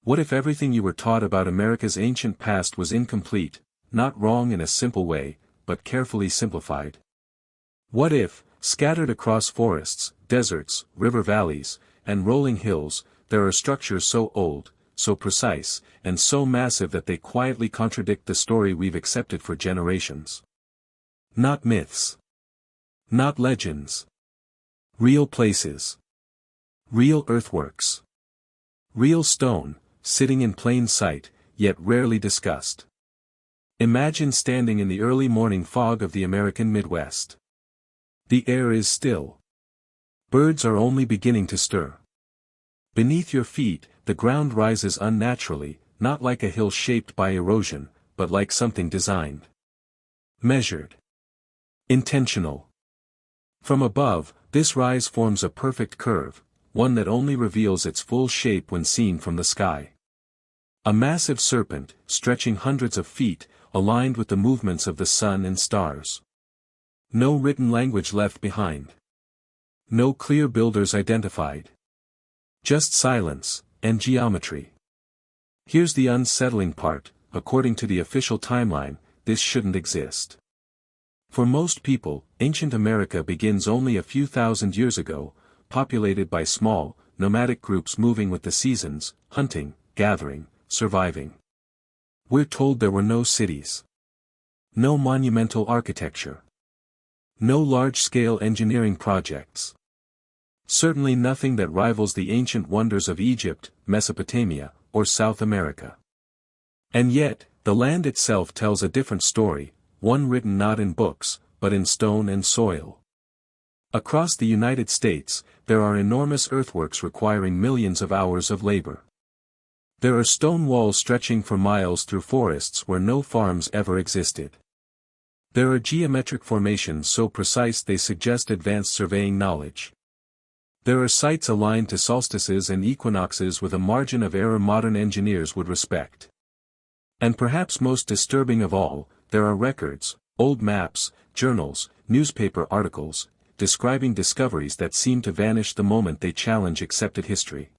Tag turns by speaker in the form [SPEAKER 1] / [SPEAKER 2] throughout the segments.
[SPEAKER 1] What if everything you were taught about America's ancient past was incomplete, not wrong in a simple way, but carefully simplified? What if, scattered across forests, deserts, river valleys, and rolling hills, there are structures so old, so precise, and so massive that they quietly contradict the story we've accepted for generations? Not myths. Not legends. Real places. Real earthworks. Real stone, sitting in plain sight, yet rarely discussed. Imagine standing in the early morning fog of the American Midwest. The air is still. Birds are only beginning to stir. Beneath your feet, the ground rises unnaturally, not like a hill shaped by erosion, but like something designed. Measured. Intentional. From above, this rise forms a perfect curve, one that only reveals its full shape when seen from the sky. A massive serpent, stretching hundreds of feet, aligned with the movements of the sun and stars. No written language left behind. No clear builders identified. Just silence, and geometry. Here's the unsettling part: according to the official timeline, this shouldn't exist. For most people, ancient America begins only a few thousand years ago, populated by small, nomadic groups moving with the seasons, hunting, gathering, surviving. We're told there were no cities. No monumental architecture. No large-scale engineering projects. Certainly nothing that rivals the ancient wonders of Egypt, Mesopotamia, or South America. And yet, the land itself tells a different story, one written not in books, but in stone and soil. Across the United States, there are enormous earthworks requiring millions of hours of labor. There are stone walls stretching for miles through forests where no farms ever existed. There are geometric formations so precise they suggest advanced surveying knowledge. There are sites aligned to solstices and equinoxes with a margin of error modern engineers would respect. And perhaps most disturbing of all, there are records, old maps, journals, newspaper articles, describing discoveries that seem to vanish the moment they challenge accepted history.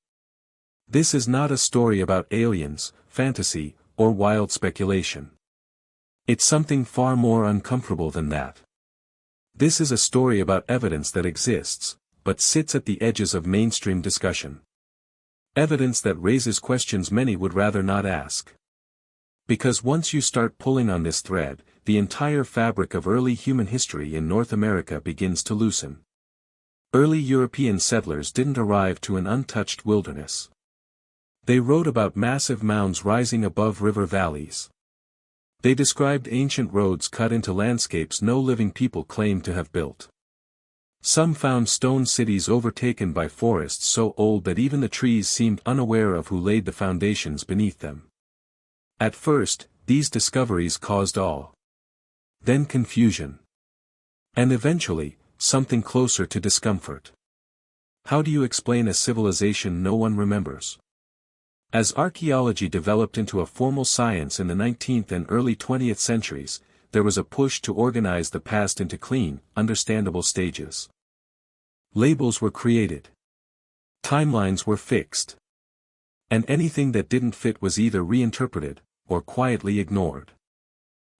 [SPEAKER 1] This is not a story about aliens, fantasy, or wild speculation. It's something far more uncomfortable than that. This is a story about evidence that exists, but sits at the edges of mainstream discussion. Evidence that raises questions many would rather not ask. Because once you start pulling on this thread, the entire fabric of early human history in North America begins to loosen. Early European settlers didn't arrive to an untouched wilderness. They wrote about massive mounds rising above river valleys. They described ancient roads cut into landscapes no living people claimed to have built. Some found stone cities overtaken by forests so old that even the trees seemed unaware of who laid the foundations beneath them. At first, these discoveries caused awe. Then confusion. And eventually, something closer to discomfort. How do you explain a civilization no one remembers? As archaeology developed into a formal science in the 19th and early 20th centuries, there was a push to organize the past into clean, understandable stages. Labels were created. Timelines were fixed. And anything that didn't fit was either reinterpreted, or quietly ignored.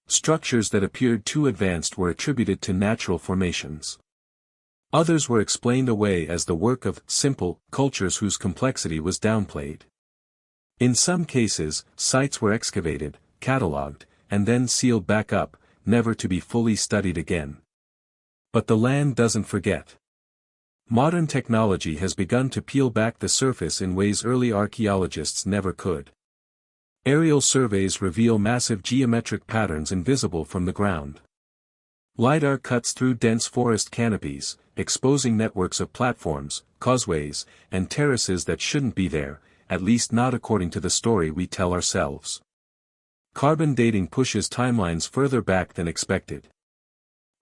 [SPEAKER 1] Structures that appeared too advanced were attributed to natural formations. Others were explained away as the work of simple cultures whose complexity was downplayed. In some cases, sites were excavated, catalogued, and then sealed back up, never to be fully studied again. But the land doesn't forget. Modern technology has begun to peel back the surface in ways early archaeologists never could. Aerial surveys reveal massive geometric patterns invisible from the ground. LiDAR cuts through dense forest canopies, exposing networks of platforms, causeways, and terraces that shouldn't be there, at least not according to the story we tell ourselves. Carbon dating pushes timelines further back than expected.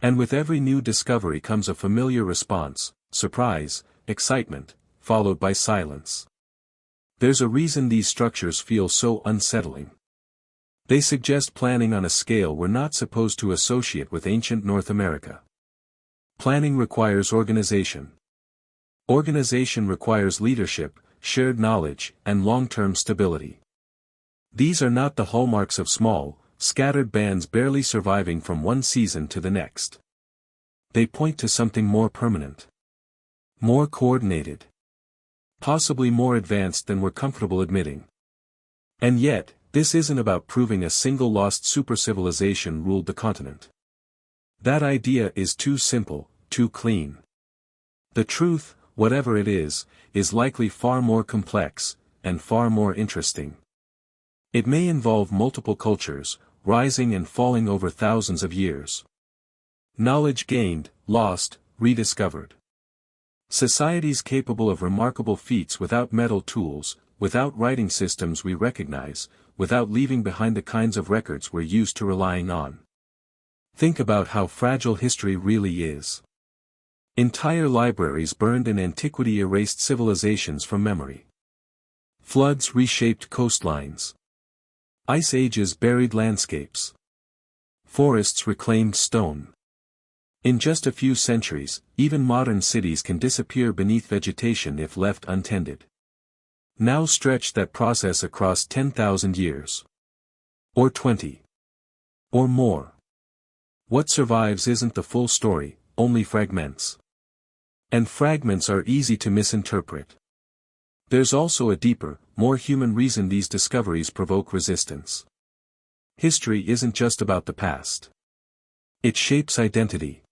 [SPEAKER 1] And with every new discovery comes a familiar response: surprise, excitement, followed by silence. There's a reason these structures feel so unsettling. They suggest planning on a scale we're not supposed to associate with ancient North America. Planning requires organization. Organization requires leadership, shared knowledge, and long-term stability. These are not the hallmarks of small, scattered bands barely surviving from one season to the next. They point to something more permanent. More coordinated. Possibly more advanced than we're comfortable admitting. And yet, this isn't about proving a single lost supercivilization ruled the continent. That idea is too simple, too clean. The truth, whatever it is likely far more complex, and far more interesting. It may involve multiple cultures, rising and falling over thousands of years. Knowledge gained, lost, rediscovered. Societies capable of remarkable feats without metal tools, without writing systems we recognize, without leaving behind the kinds of records we're used to relying on. Think about how fragile history really is. Entire libraries burned and antiquity erased civilizations from memory. Floods reshaped coastlines. Ice ages buried landscapes. Forests reclaimed stone. In just a few centuries, even modern cities can disappear beneath vegetation if left untended. Now stretch that process across 10,000 years. Or 20. Or more. What survives isn't the full story, only fragments. And fragments are easy to misinterpret. There's also a deeper, more human reason these discoveries provoke resistance. History isn't just about the past. It shapes identity.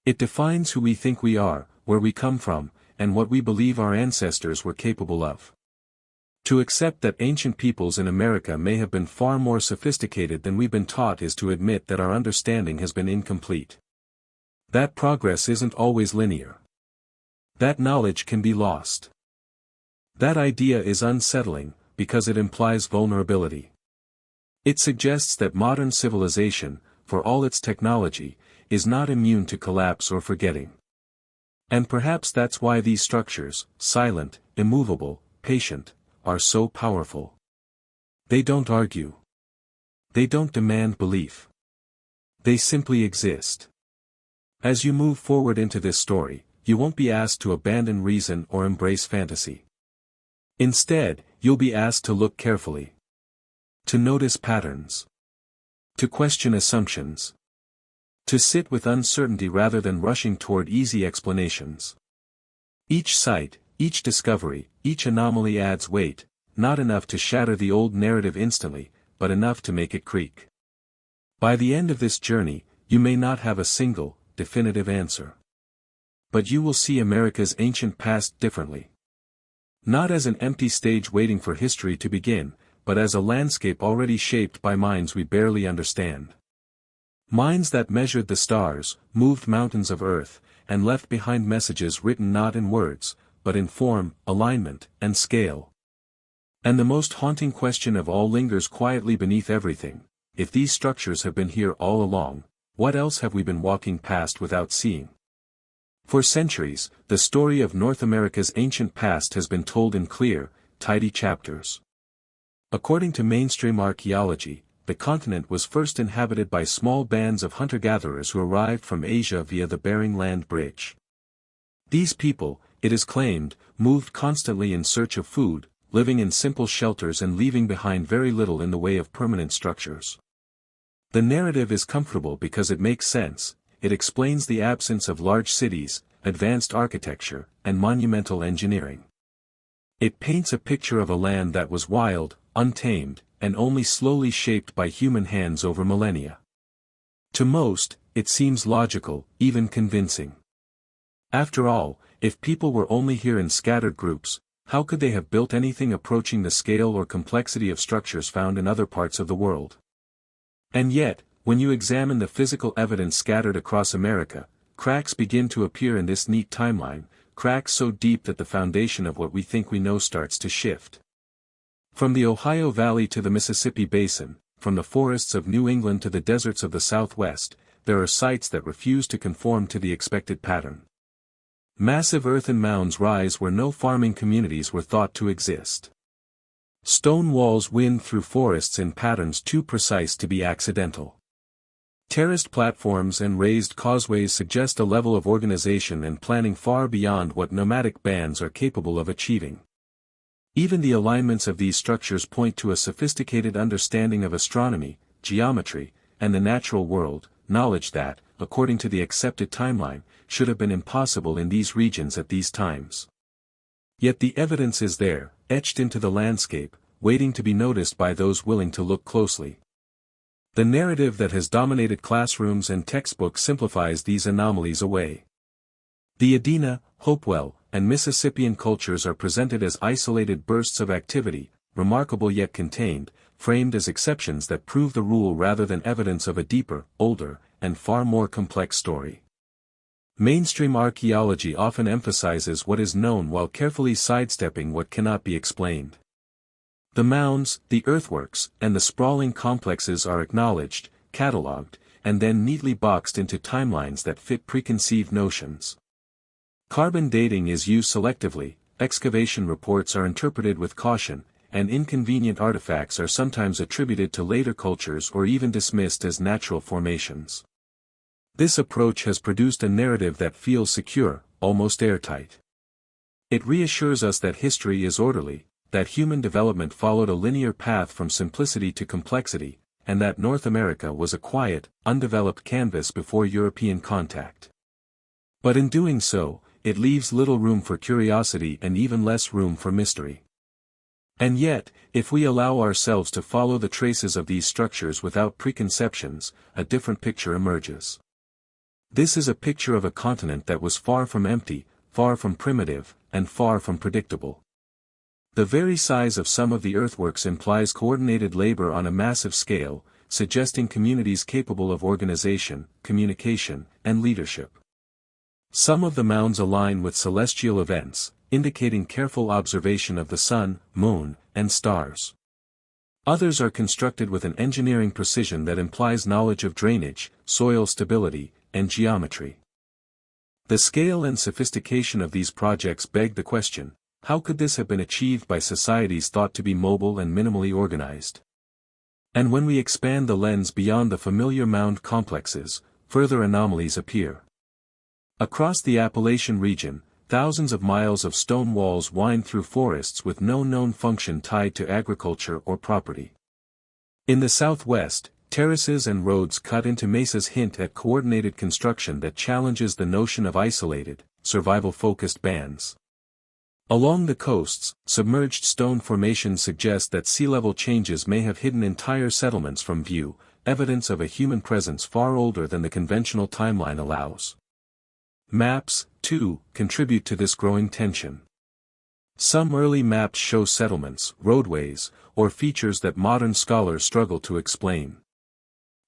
[SPEAKER 1] It defines who we think we are, where we come from, and what we believe our ancestors were capable of. To accept that ancient peoples in America may have been far more sophisticated than we've been taught is to admit that our understanding has been incomplete. That progress isn't always linear. That knowledge can be lost. That idea is unsettling, because it implies vulnerability. It suggests that modern civilization, for all its technology, is not immune to collapse or forgetting. And perhaps that's why these structures, silent, immovable, patient, are so powerful. They don't argue. They don't demand belief. They simply exist. As you move forward into this story, you won't be asked to abandon reason or embrace fantasy. Instead, you'll be asked to look carefully. To notice patterns. To question assumptions. To sit with uncertainty rather than rushing toward easy explanations. Each site, each discovery, each anomaly adds weight, not enough to shatter the old narrative instantly, but enough to make it creak. By the end of this journey, you may not have a single, definitive answer. But you will see America's ancient past differently. Not as an empty stage waiting for history to begin, but as a landscape already shaped by minds we barely understand. Minds that measured the stars, moved mountains of earth, and left behind messages written not in words, but in form, alignment, and scale. And the most haunting question of all lingers quietly beneath everything: if these structures have been here all along, what else have we been walking past without seeing? For centuries, the story of North America's ancient past has been told in clear, tidy chapters. According to mainstream archaeology, the continent was first inhabited by small bands of hunter-gatherers who arrived from Asia via the Bering Land Bridge. These people, it is claimed, moved constantly in search of food, living in simple shelters and leaving behind very little in the way of permanent structures. The narrative is comfortable because it makes sense. It explains the absence of large cities, advanced architecture, and monumental engineering. It paints a picture of a land that was wild, untamed, and only slowly shaped by human hands over millennia. To most, it seems logical, even convincing. After all, if people were only here in scattered groups, how could they have built anything approaching the scale or complexity of structures found in other parts of the world? And yet, when you examine the physical evidence scattered across America, cracks begin to appear in this neat timeline, cracks so deep that the foundation of what we think we know starts to shift. From the Ohio Valley to the Mississippi Basin, from the forests of New England to the deserts of the Southwest, there are sites that refuse to conform to the expected pattern. Massive earthen mounds rise where no farming communities were thought to exist. Stone walls wind through forests in patterns too precise to be accidental. Terraced platforms and raised causeways suggest a level of organization and planning far beyond what nomadic bands are capable of achieving. Even the alignments of these structures point to a sophisticated understanding of astronomy, geometry, and the natural world, knowledge that, according to the accepted timeline, should have been impossible in these regions at these times. Yet the evidence is there, etched into the landscape, waiting to be noticed by those willing to look closely. The narrative that has dominated classrooms and textbooks simplifies these anomalies away. The Adena, Hopewell, and Mississippian cultures are presented as isolated bursts of activity, remarkable yet contained, framed as exceptions that prove the rule rather than evidence of a deeper, older, and far more complex story. Mainstream archaeology often emphasizes what is known while carefully sidestepping what cannot be explained. The mounds, the earthworks, and the sprawling complexes are acknowledged, catalogued, and then neatly boxed into timelines that fit preconceived notions. Carbon dating is used selectively, excavation reports are interpreted with caution, and inconvenient artifacts are sometimes attributed to later cultures or even dismissed as natural formations. This approach has produced a narrative that feels secure, almost airtight. It reassures us that history is orderly, that human development followed a linear path from simplicity to complexity, and that North America was a quiet, undeveloped canvas before European contact. But in doing so, it leaves little room for curiosity and even less room for mystery. And yet, if we allow ourselves to follow the traces of these structures without preconceptions, a different picture emerges. This is a picture of a continent that was far from empty, far from primitive, and far from predictable. The very size of some of the earthworks implies coordinated labor on a massive scale, suggesting communities capable of organization, communication, and leadership. Some of the mounds align with celestial events, indicating careful observation of the sun, moon, and stars. Others are constructed with an engineering precision that implies knowledge of drainage, soil stability, and geometry. The scale and sophistication of these projects beg the question: how could this have been achieved by societies thought to be mobile and minimally organized? And when we expand the lens beyond the familiar mound complexes, further anomalies appear. Across the Appalachian region, thousands of miles of stone walls wind through forests with no known function tied to agriculture or property. In the southwest, terraces and roads cut into mesas hint at coordinated construction that challenges the notion of isolated, survival-focused bands. Along the coasts, submerged stone formations suggest that sea level changes may have hidden entire settlements from view, evidence of a human presence far older than the conventional timeline allows. Maps, too, contribute to this growing tension. Some early maps show settlements, roadways, or features that modern scholars struggle to explain.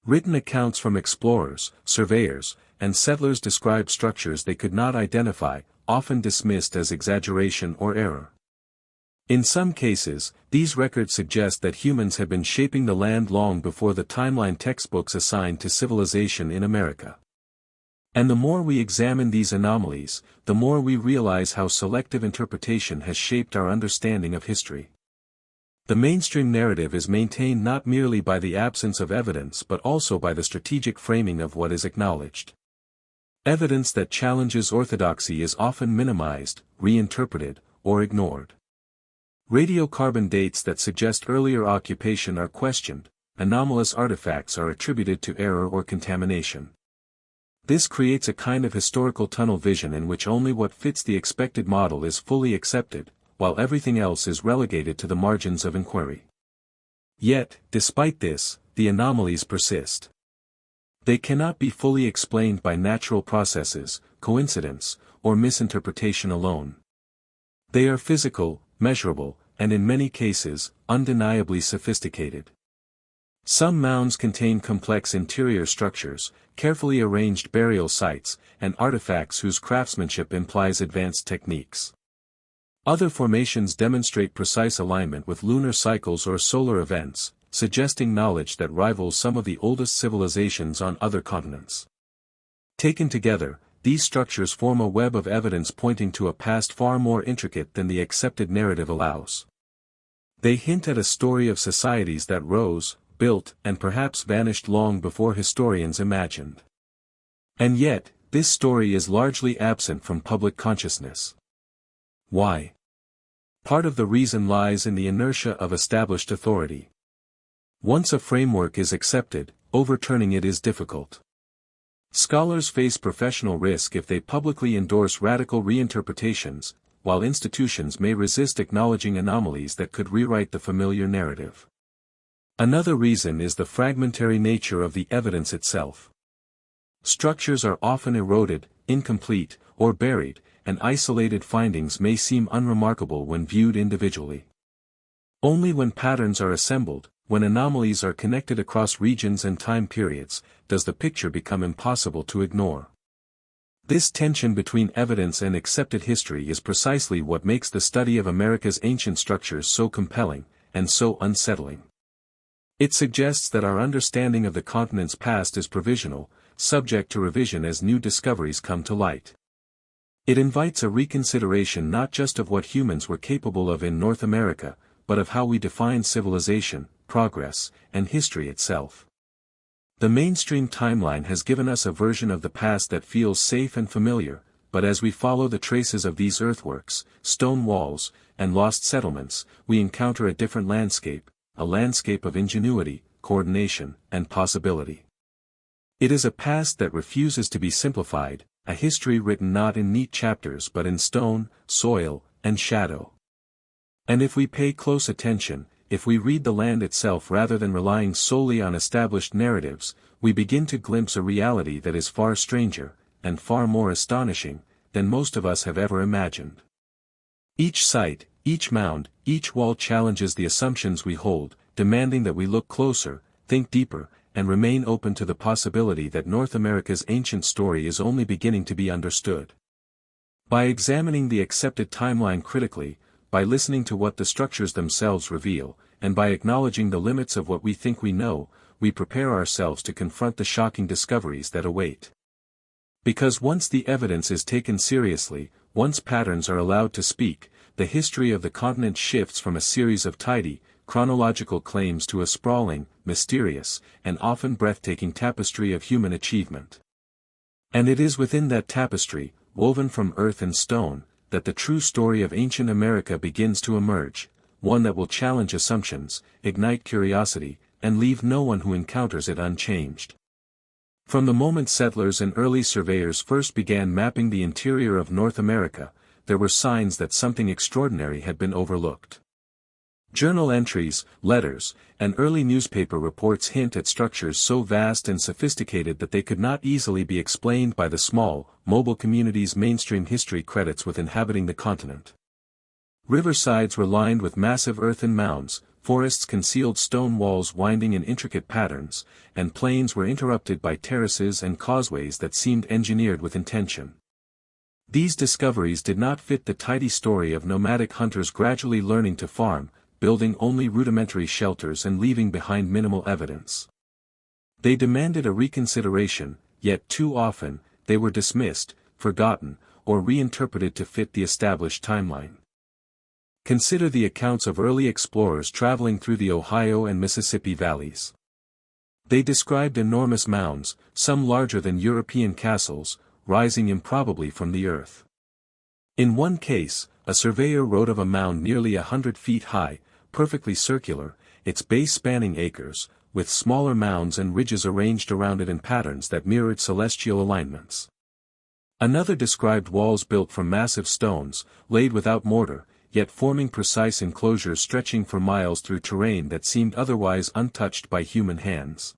[SPEAKER 1] Written accounts from explorers, surveyors, and settlers describe structures they could not identify, often dismissed as exaggeration or error. In some cases, these records suggest that humans had been shaping the land long before the timeline textbooks assigned to civilization in America. And the more we examine these anomalies, the more we realize how selective interpretation has shaped our understanding of history. The mainstream narrative is maintained not merely by the absence of evidence but also by the strategic framing of what is acknowledged. Evidence that challenges orthodoxy is often minimized, reinterpreted, or ignored. Radiocarbon dates that suggest earlier occupation are questioned, anomalous artifacts are attributed to error or contamination. This creates a kind of historical tunnel vision in which only what fits the expected model is fully accepted, while everything else is relegated to the margins of inquiry. Yet, despite this, the anomalies persist. They cannot be fully explained by natural processes, coincidence, or misinterpretation alone. They are physical, measurable, and in many cases, undeniably sophisticated. Some mounds contain complex interior structures, carefully arranged burial sites, and artifacts whose craftsmanship implies advanced techniques. Other formations demonstrate precise alignment with lunar cycles or solar events, suggesting knowledge that rivals some of the oldest civilizations on other continents. Taken together, these structures form a web of evidence pointing to a past far more intricate than the accepted narrative allows. They hint at a story of societies that rose, built, and perhaps vanished long before historians imagined. And yet, this story is largely absent from public consciousness. Why? Part of the reason lies in the inertia of established authority. Once a framework is accepted, overturning it is difficult. Scholars face professional risk if they publicly endorse radical reinterpretations, while institutions may resist acknowledging anomalies that could rewrite the familiar narrative. Another reason is the fragmentary nature of the evidence itself. Structures are often eroded, incomplete, or buried, and isolated findings may seem unremarkable when viewed individually. Only when patterns are assembled, when anomalies are connected across regions and time periods, does the picture become impossible to ignore. This tension between evidence and accepted history is precisely what makes the study of America's ancient structures so compelling, and so unsettling. It suggests that our understanding of the continent's past is provisional, subject to revision as new discoveries come to light. It invites a reconsideration not just of what humans were capable of in North America, but of how we define civilization, progress, and history itself. The mainstream timeline has given us a version of the past that feels safe and familiar, but as we follow the traces of these earthworks, stone walls, and lost settlements, we encounter a different landscape, a landscape of ingenuity, coordination, and possibility. It is a past that refuses to be simplified, a history written not in neat chapters but in stone, soil, and shadow. And if we pay close attention, if we read the land itself rather than relying solely on established narratives, we begin to glimpse a reality that is far stranger, and far more astonishing, than most of us have ever imagined. Each site, each mound, each wall challenges the assumptions we hold, demanding that we look closer, think deeper, and remain open to the possibility that North America's ancient story is only beginning to be understood. By examining the accepted timeline critically, by listening to what the structures themselves reveal, and by acknowledging the limits of what we think we know, we prepare ourselves to confront the shocking discoveries that await. Because once the evidence is taken seriously, once patterns are allowed to speak, the history of the continent shifts from a series of tidy, chronological claims to a sprawling, mysterious, and often breathtaking tapestry of human achievement. And it is within that tapestry, woven from earth and stone, that the true story of ancient America begins to emerge, one that will challenge assumptions, ignite curiosity, and leave no one who encounters it unchanged. From the moment settlers and early surveyors first began mapping the interior of North America, there were signs that something extraordinary had been overlooked. Journal entries, letters, and early newspaper reports hint at structures so vast and sophisticated that they could not easily be explained by the small, mobile communities mainstream history credits with inhabiting the continent. Riversides were lined with massive earthen mounds, forests concealed stone walls winding in intricate patterns, and plains were interrupted by terraces and causeways that seemed engineered with intention. These discoveries did not fit the tidy story of nomadic hunters gradually learning to farm, building only rudimentary shelters and leaving behind minimal evidence. They demanded a reconsideration, yet too often, they were dismissed, forgotten, or reinterpreted to fit the established timeline. Consider the accounts of early explorers traveling through the Ohio and Mississippi valleys. They described enormous mounds, some larger than European castles, rising improbably from the earth. In one case, a surveyor wrote of a mound nearly 100 feet high, perfectly circular, its base spanning acres, with smaller mounds and ridges arranged around it in patterns that mirrored celestial alignments. Another described walls built from massive stones, laid without mortar, yet forming precise enclosures stretching for miles through terrain that seemed otherwise untouched by human hands.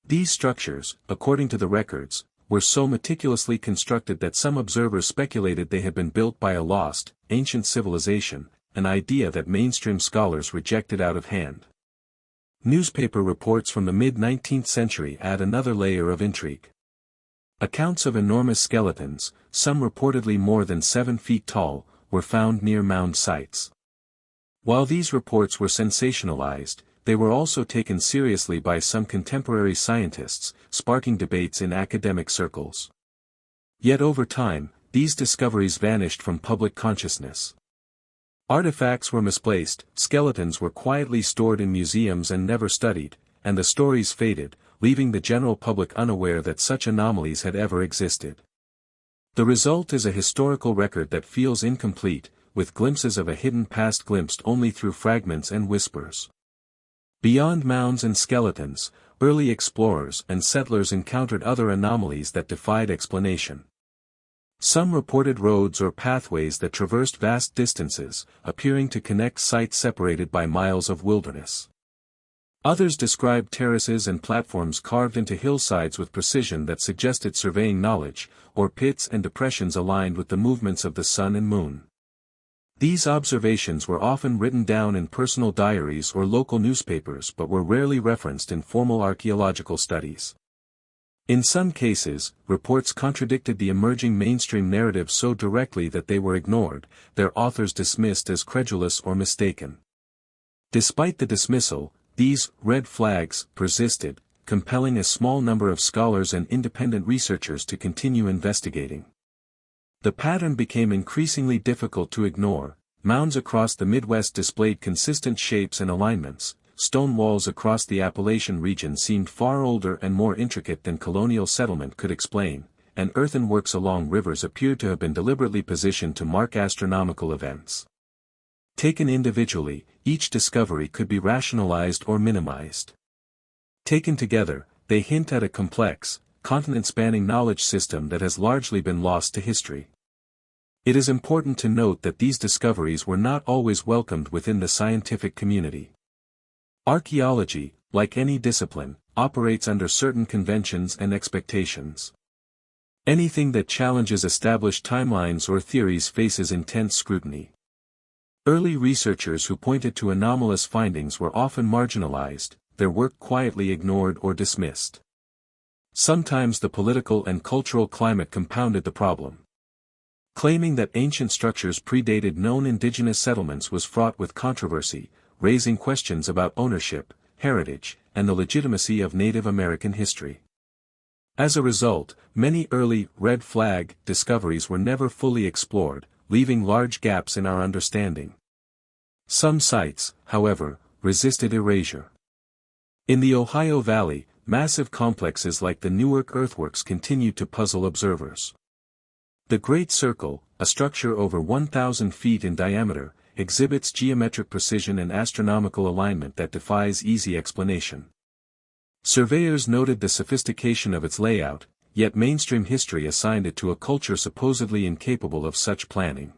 [SPEAKER 1] These structures, according to the records, were so meticulously constructed that some observers speculated they had been built by a lost, ancient civilization, an idea that mainstream scholars rejected out of hand. Newspaper reports from the mid-19th century add another layer of intrigue. Accounts of enormous skeletons, some reportedly more than 7 feet tall, were found near mound sites. While these reports were sensationalized, they were also taken seriously by some contemporary scientists, sparking debates in academic circles. Yet over time, these discoveries vanished from public consciousness. Artifacts were misplaced, skeletons were quietly stored in museums and never studied, and the stories faded, leaving the general public unaware that such anomalies had ever existed. The result is a historical record that feels incomplete, with glimpses of a hidden past glimpsed only through fragments and whispers. Beyond mounds and skeletons, early explorers and settlers encountered other anomalies that defied explanation. Some reported roads or pathways that traversed vast distances, appearing to connect sites separated by miles of wilderness. Others described terraces and platforms carved into hillsides with precision that suggested surveying knowledge, or pits and depressions aligned with the movements of the sun and moon. These observations were often written down in personal diaries or local newspapers but were rarely referenced in formal archaeological studies. In some cases, reports contradicted the emerging mainstream narrative so directly that they were ignored, their authors dismissed as credulous or mistaken. Despite the dismissal, these red flags persisted, compelling a small number of scholars and independent researchers to continue investigating. The pattern became increasingly difficult to ignore. Mounds across the Midwest displayed consistent shapes and alignments. Stone walls across the Appalachian region seemed far older and more intricate than colonial settlement could explain, and earthenworks along rivers appeared to have been deliberately positioned to mark astronomical events. Taken individually, each discovery could be rationalized or minimized. Taken together, they hint at a complex, continent-spanning knowledge system that has largely been lost to history. It is important to note that these discoveries were not always welcomed within the scientific community. Archaeology, like any discipline, operates under certain conventions and expectations. Anything that challenges established timelines or theories faces intense scrutiny. Early researchers who pointed to anomalous findings were often marginalized, their work quietly ignored or dismissed. Sometimes the political and cultural climate compounded the problem. Claiming that ancient structures predated known indigenous settlements was fraught with controversy, raising questions about ownership, heritage, and the legitimacy of Native American history. As a result, many early red flag discoveries were never fully explored, leaving large gaps in our understanding. Some sites, however, resisted erasure. In the Ohio Valley, massive complexes like the Newark earthworks continued to puzzle observers. The Great Circle, a structure over 1,000 feet in diameter, exhibits geometric precision and astronomical alignment that defies easy explanation. Surveyors noted the sophistication of its layout, yet mainstream history assigned it to a culture supposedly incapable of such planning.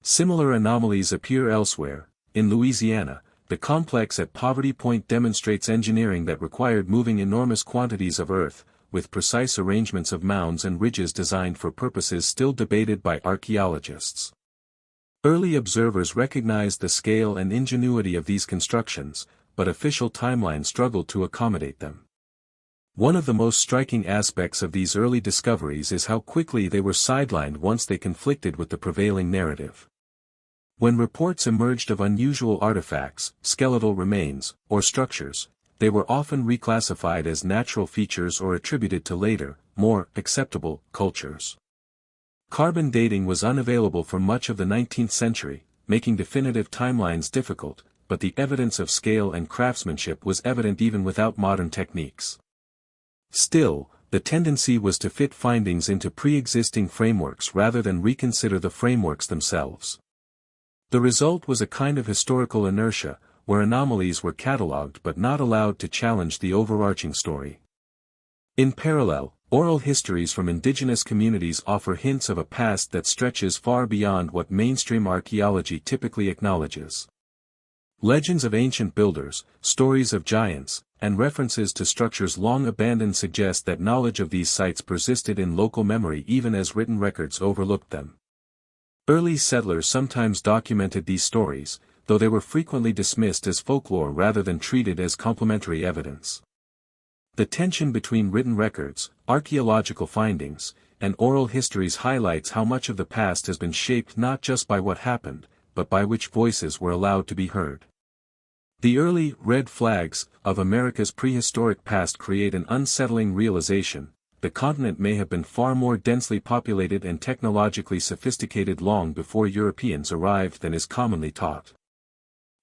[SPEAKER 1] Similar anomalies appear elsewhere. In Louisiana, the complex at Poverty Point demonstrates engineering that required moving enormous quantities of earth, with precise arrangements of mounds and ridges designed for purposes still debated by archaeologists. Early observers recognized the scale and ingenuity of these constructions, but official timelines struggled to accommodate them. One of the most striking aspects of these early discoveries is how quickly they were sidelined once they conflicted with the prevailing narrative. When reports emerged of unusual artifacts, skeletal remains, or structures, they were often reclassified as natural features or attributed to later, more acceptable cultures. Carbon dating was unavailable for much of the 19th century, making definitive timelines difficult, but the evidence of scale and craftsmanship was evident even without modern techniques. Still, the tendency was to fit findings into pre-existing frameworks rather than reconsider the frameworks themselves. The result was a kind of historical inertia, where anomalies were catalogued but not allowed to challenge the overarching story. In parallel, oral histories from indigenous communities offer hints of a past that stretches far beyond what mainstream archaeology typically acknowledges. Legends of ancient builders, stories of giants, and references to structures long abandoned suggest that knowledge of these sites persisted in local memory even as written records overlooked them. Early settlers sometimes documented these stories, though they were frequently dismissed as folklore rather than treated as complementary evidence. The tension between written records, archaeological findings, and oral histories highlights how much of the past has been shaped not just by what happened, but by which voices were allowed to be heard. The early red flags of America's prehistoric past create an unsettling realization: the continent may have been far more densely populated and technologically sophisticated long before Europeans arrived than is commonly taught.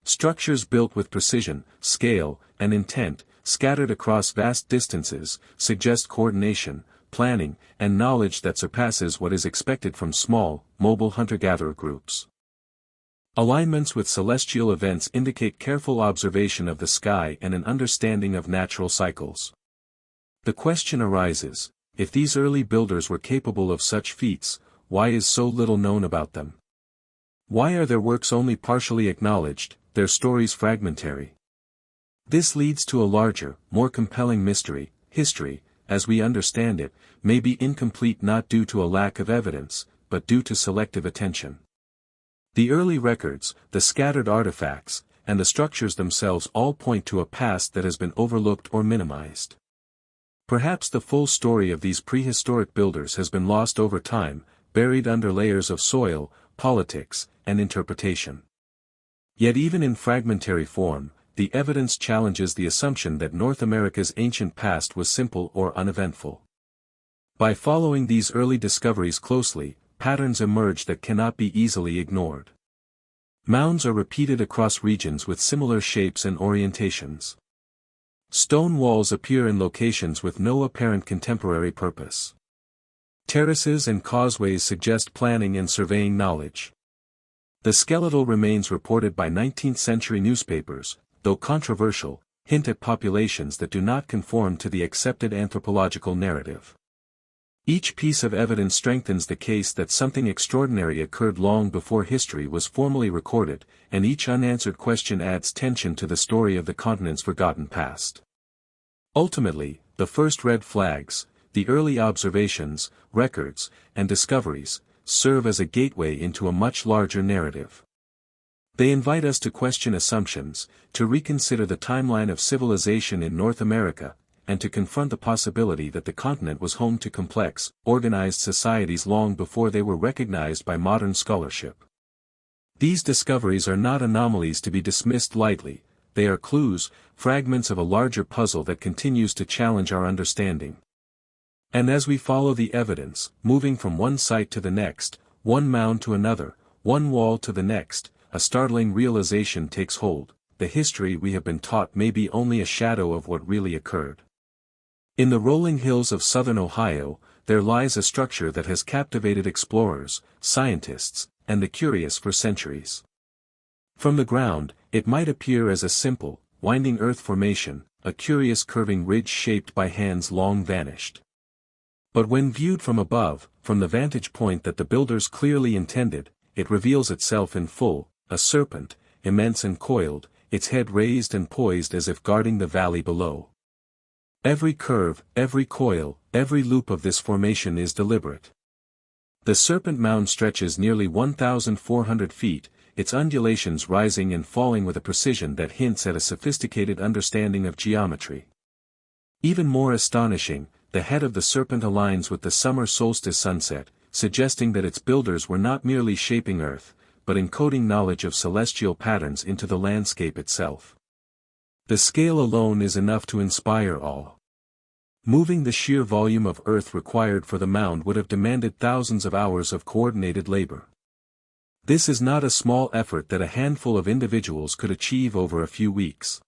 [SPEAKER 1] Structures built with precision, scale, and intent, scattered across vast distances, suggest coordination, planning, and knowledge that surpasses what is expected from small, mobile hunter-gatherer groups. Alignments with celestial events indicate careful observation of the sky and an understanding of natural cycles. The question arises, if these early builders were capable of such feats, why is so little known about them? Why are their works only partially acknowledged, their stories fragmentary? This leads to a larger, more compelling mystery. History, as we understand it, may be incomplete not due to a lack of evidence, but due to selective attention. The early records, the scattered artifacts, and the structures themselves all point to a past that has been overlooked or minimized. Perhaps the full story of these prehistoric builders has been lost over time, buried under layers of soil, politics, and interpretation. Yet even in fragmentary form, the evidence challenges the assumption that North America's ancient past was simple or uneventful. By following these early discoveries closely, patterns emerge that cannot be easily ignored. Mounds are repeated across regions with similar shapes and orientations. Stone walls appear in locations with no apparent contemporary purpose. Terraces and causeways suggest planning and surveying knowledge. The skeletal remains reported by 19th-century newspapers, though controversial, hint at populations that do not conform to the accepted anthropological narrative. Each piece of evidence strengthens the case that something extraordinary occurred long before history was formally recorded, and each unanswered question adds tension to the story of the continent's forgotten past. Ultimately, the first red flags, the early observations, records, and discoveries, serve as a gateway into a much larger narrative. They invite us to question assumptions, to reconsider the timeline of civilization in North America, and to confront the possibility that the continent was home to complex, organized societies long before they were recognized by modern scholarship. These discoveries are not anomalies to be dismissed lightly, they are clues, fragments of a larger puzzle that continues to challenge our understanding. And as we follow the evidence, moving from one site to the next, one mound to another, one wall to the next, a startling realization takes hold: the history we have been taught may be only a shadow of what really occurred. In the rolling hills of southern Ohio, there lies a structure that has captivated explorers, scientists, and the curious for centuries. From the ground, it might appear as a simple, winding earth formation, a curious curving ridge shaped by hands long vanished. But when viewed from above, from the vantage point that the builders clearly intended, it reveals itself in full, a serpent, immense and coiled, its head raised and poised as if guarding the valley below. Every curve, every coil, every loop of this formation is deliberate. The serpent mound stretches nearly 1,400 feet, its undulations rising and falling with a precision that hints at a sophisticated understanding of geometry. Even more astonishing, the head of the serpent aligns with the summer solstice sunset, suggesting that its builders were not merely shaping Earth, but encoding knowledge of celestial patterns into the landscape itself. The scale alone is enough to inspire awe. Moving the sheer volume of earth required for the mound would have demanded thousands of hours of coordinated labor. This is not a small effort that a handful of individuals could achieve over a few weeks.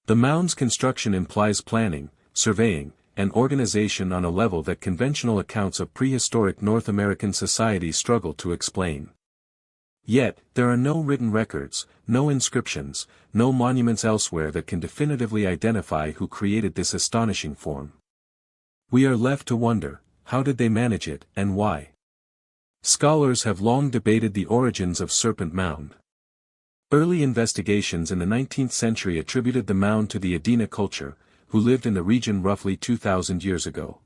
[SPEAKER 1] The mound's construction implies planning, surveying, and organization on a level that conventional accounts of prehistoric North American society struggle to explain. Yet, there are no written records, no inscriptions, no monuments elsewhere that can definitively identify who created this astonishing form. We are left to wonder, how did they manage it, and why? Scholars have long debated the origins of Serpent Mound. Early investigations in the 19th century attributed the mound to the Adena culture, who lived in the region roughly 2,000 years ago.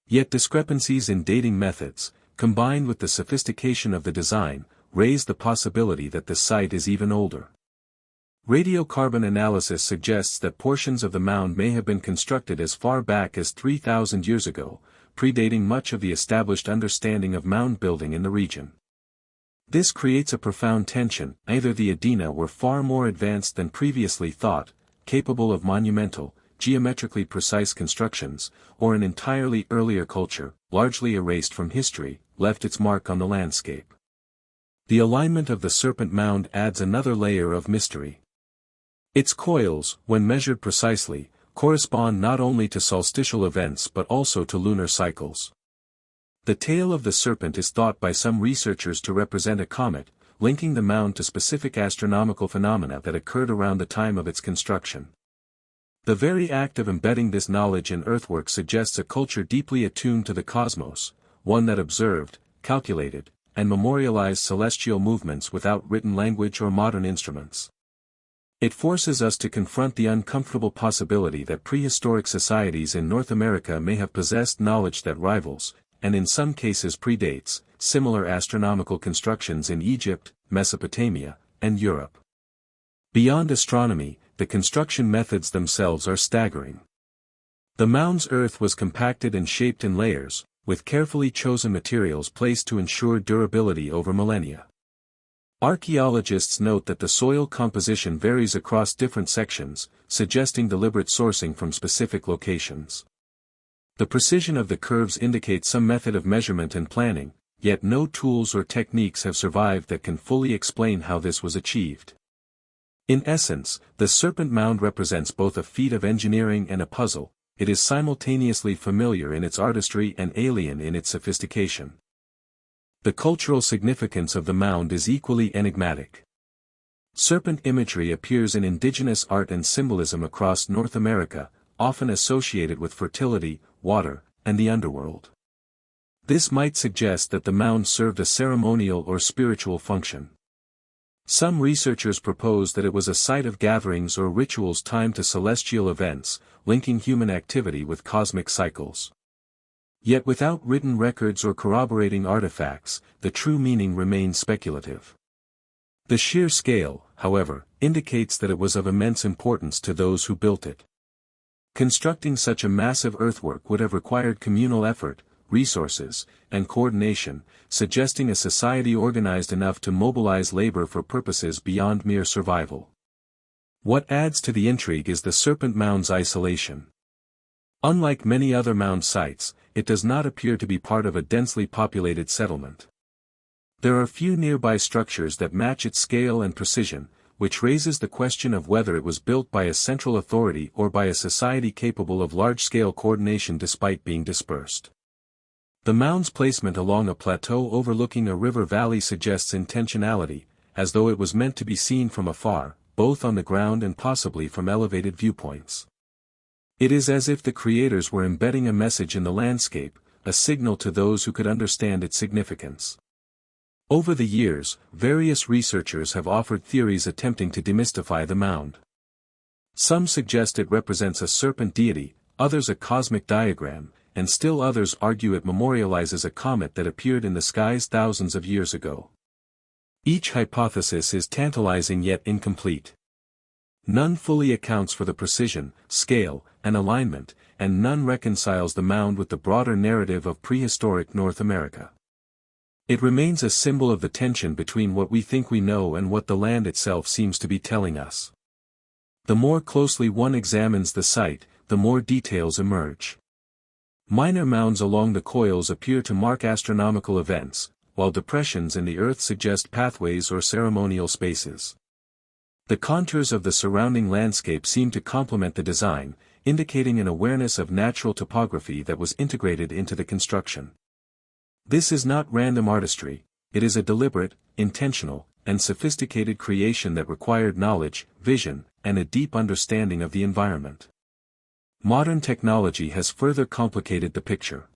[SPEAKER 1] Yet discrepancies in dating methods, combined with the sophistication of the design, raise the possibility that the site is even older. Radiocarbon analysis suggests that portions of the mound may have been constructed as far back as 3,000 years ago, predating much of the established understanding of mound building in the region. This creates a profound tension: either the Adena were far more advanced than previously thought, capable of monumental, geometrically precise constructions, or an entirely earlier culture, largely erased from history, left its mark on the landscape. The alignment of the serpent mound adds another layer of mystery. Its coils, when measured precisely, correspond not only to solstitial events but also to lunar cycles. The tail of the serpent is thought by some researchers to represent a comet, linking the mound to specific astronomical phenomena that occurred around the time of its construction. The very act of embedding this knowledge in earthwork suggests a culture deeply attuned to the cosmos, one that observed, calculated, and memorialized celestial movements without written language or modern instruments. It forces us to confront the uncomfortable possibility that prehistoric societies in North America may have possessed knowledge that rivals, and in some cases predates, similar astronomical constructions in Egypt, Mesopotamia, and Europe. Beyond astronomy, the construction methods themselves are staggering. The mound's earth was compacted and shaped in layers, with carefully chosen materials placed to ensure durability over millennia. Archaeologists note that the soil composition varies across different sections, suggesting deliberate sourcing from specific locations. The precision of the curves indicates some method of measurement and planning, yet no tools or techniques have survived that can fully explain how this was achieved. In essence, the serpent mound represents both a feat of engineering and a puzzle. It is simultaneously familiar in its artistry and alien in its sophistication. The cultural significance of the mound is equally enigmatic. Serpent imagery appears in indigenous art and symbolism across North America, often associated with fertility, water, and the underworld. This might suggest that the mound served a ceremonial or spiritual function. Some researchers propose that it was a site of gatherings or rituals timed to celestial events, linking human activity with cosmic cycles. Yet without written records or corroborating artifacts, the true meaning remains speculative. The sheer scale, however, indicates that it was of immense importance to those who built it. Constructing such a massive earthwork would have required communal effort, resources, and coordination, suggesting a society organized enough to mobilize labor for purposes beyond mere survival. What adds to the intrigue is the serpent mound's isolation. Unlike many other mound sites, it does not appear to be part of a densely populated settlement. There are few nearby structures that match its scale and precision, which raises the question of whether it was built by a central authority or by a society capable of large-scale coordination despite being dispersed. The mound's placement along a plateau overlooking a river valley suggests intentionality, as though it was meant to be seen from afar, both on the ground and possibly from elevated viewpoints. It is as if the creators were embedding a message in the landscape, a signal to those who could understand its significance. Over the years, various researchers have offered theories attempting to demystify the mound. Some suggest it represents a serpent deity, others a cosmic diagram, and still others argue it memorializes a comet that appeared in the skies thousands of years ago. Each hypothesis is tantalizing yet incomplete. None fully accounts for the precision, scale, and alignment, and none reconciles the mound with the broader narrative of prehistoric North America. It remains a symbol of the tension between what we think we know and what the land itself seems to be telling us. The more closely one examines the site, the more details emerge. Minor mounds along the coils appear to mark astronomical events, while depressions in the earth suggest pathways or ceremonial spaces. The contours of the surrounding landscape seem to complement the design, indicating an awareness of natural topography that was integrated into the construction. This is not random artistry, it is a deliberate, intentional, and sophisticated creation that required knowledge, vision, and a deep understanding of the environment. Modern technology has further complicated the picture.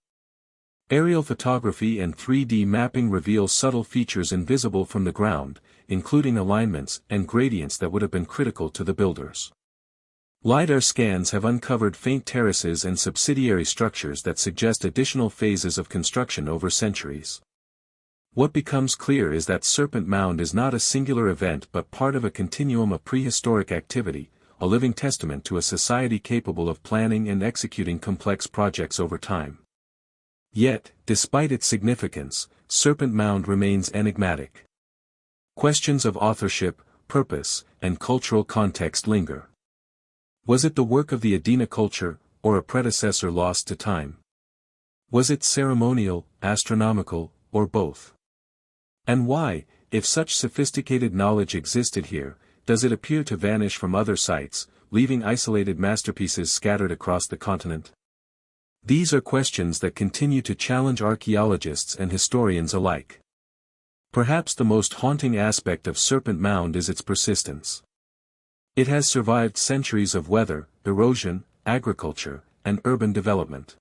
[SPEAKER 1] Aerial photography and 3D mapping reveal subtle features invisible from the ground, including alignments and gradients that would have been critical to the builders. LiDAR scans have uncovered faint terraces and subsidiary structures that suggest additional phases of construction over centuries. What becomes clear is that Serpent Mound is not a singular event but part of a continuum of prehistoric activity, a living testament to a society capable of planning and executing complex projects over time. Yet, despite its significance, Serpent Mound remains enigmatic. Questions of authorship, purpose, and cultural context linger. Was it the work of the Adena culture, or a predecessor lost to time? Was it ceremonial, astronomical, or both? And why, if such sophisticated knowledge existed here, does it appear to vanish from other sites, leaving isolated masterpieces scattered across the continent? These are questions that continue to challenge archaeologists and historians alike. Perhaps the most haunting aspect of Serpent Mound is its persistence. It has survived centuries of weather, erosion, agriculture, and urban development.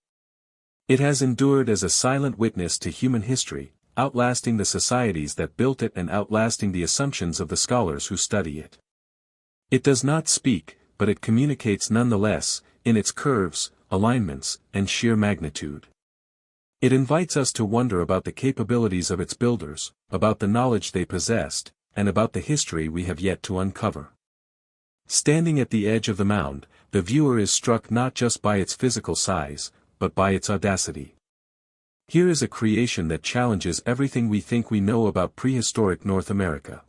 [SPEAKER 1] It has endured as a silent witness to human history, outlasting the societies that built it and outlasting the assumptions of the scholars who study it. It does not speak, but it communicates nonetheless, in its curves, alignments, and sheer magnitude. It invites us to wonder about the capabilities of its builders, about the knowledge they possessed, and about the history we have yet to uncover. Standing at the edge of the mound, the viewer is struck not just by its physical size, but by its audacity. Here is a creation that challenges everything we think we know about prehistoric North America.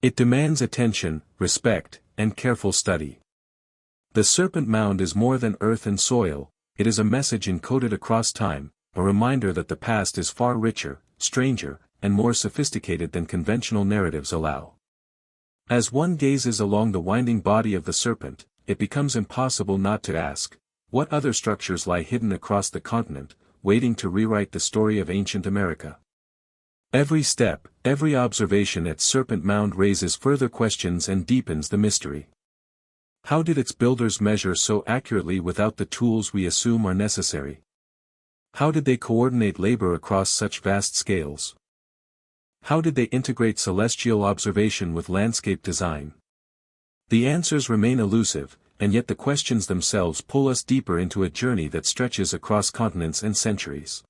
[SPEAKER 1] It demands attention, respect, and careful study. The Serpent Mound is more than earth and soil, it is a message encoded across time, a reminder that the past is far richer, stranger, and more sophisticated than conventional narratives allow. As one gazes along the winding body of the serpent, it becomes impossible not to ask, what other structures lie hidden across the continent, waiting to rewrite the story of ancient America? Every step, every observation at Serpent Mound raises further questions and deepens the mystery. How did its builders measure so accurately without the tools we assume are necessary? How did they coordinate labor across such vast scales? How did they integrate celestial observation with landscape design? The answers remain elusive, and yet the questions themselves pull us deeper into a journey that stretches across continents and centuries.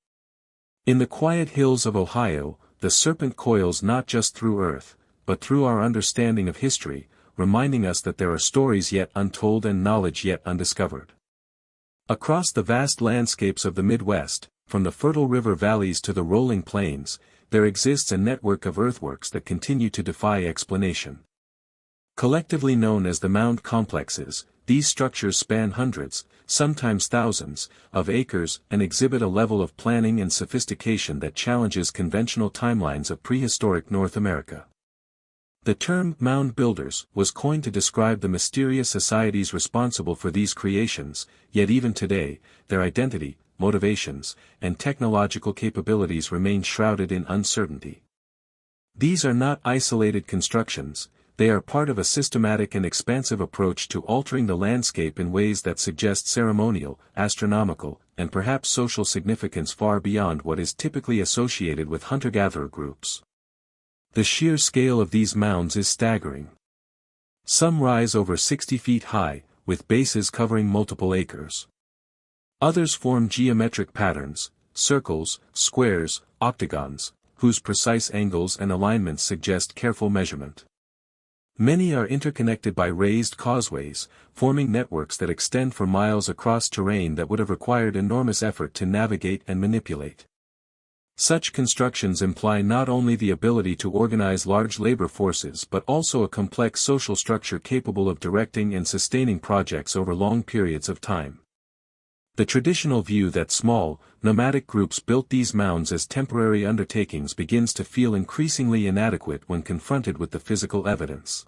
[SPEAKER 1] In the quiet hills of Ohio, the serpent coils not just through earth, but through our understanding of history, reminding us that there are stories yet untold and knowledge yet undiscovered. Across the vast landscapes of the Midwest, from the fertile river valleys to the rolling plains, there exists a network of earthworks that continue to defy explanation. Collectively known as the mound complexes, these structures span hundreds, sometimes thousands, of acres and exhibit a level of planning and sophistication that challenges conventional timelines of prehistoric North America. The term mound builders was coined to describe the mysterious societies responsible for these creations, yet even today, their identity, motivations, and technological capabilities remain shrouded in uncertainty. These are not isolated constructions, they are part of a systematic and expansive approach to altering the landscape in ways that suggest ceremonial, astronomical, and perhaps social significance far beyond what is typically associated with hunter-gatherer groups. The sheer scale of these mounds is staggering. Some rise over 60 feet high, with bases covering multiple acres. Others form geometric patterns, circles, squares, octagons, whose precise angles and alignments suggest careful measurement. Many are interconnected by raised causeways, forming networks that extend for miles across terrain that would have required enormous effort to navigate and manipulate. Such constructions imply not only the ability to organize large labor forces but also a complex social structure capable of directing and sustaining projects over long periods of time. The traditional view that small, nomadic groups built these mounds as temporary undertakings begins to feel increasingly inadequate when confronted with the physical evidence.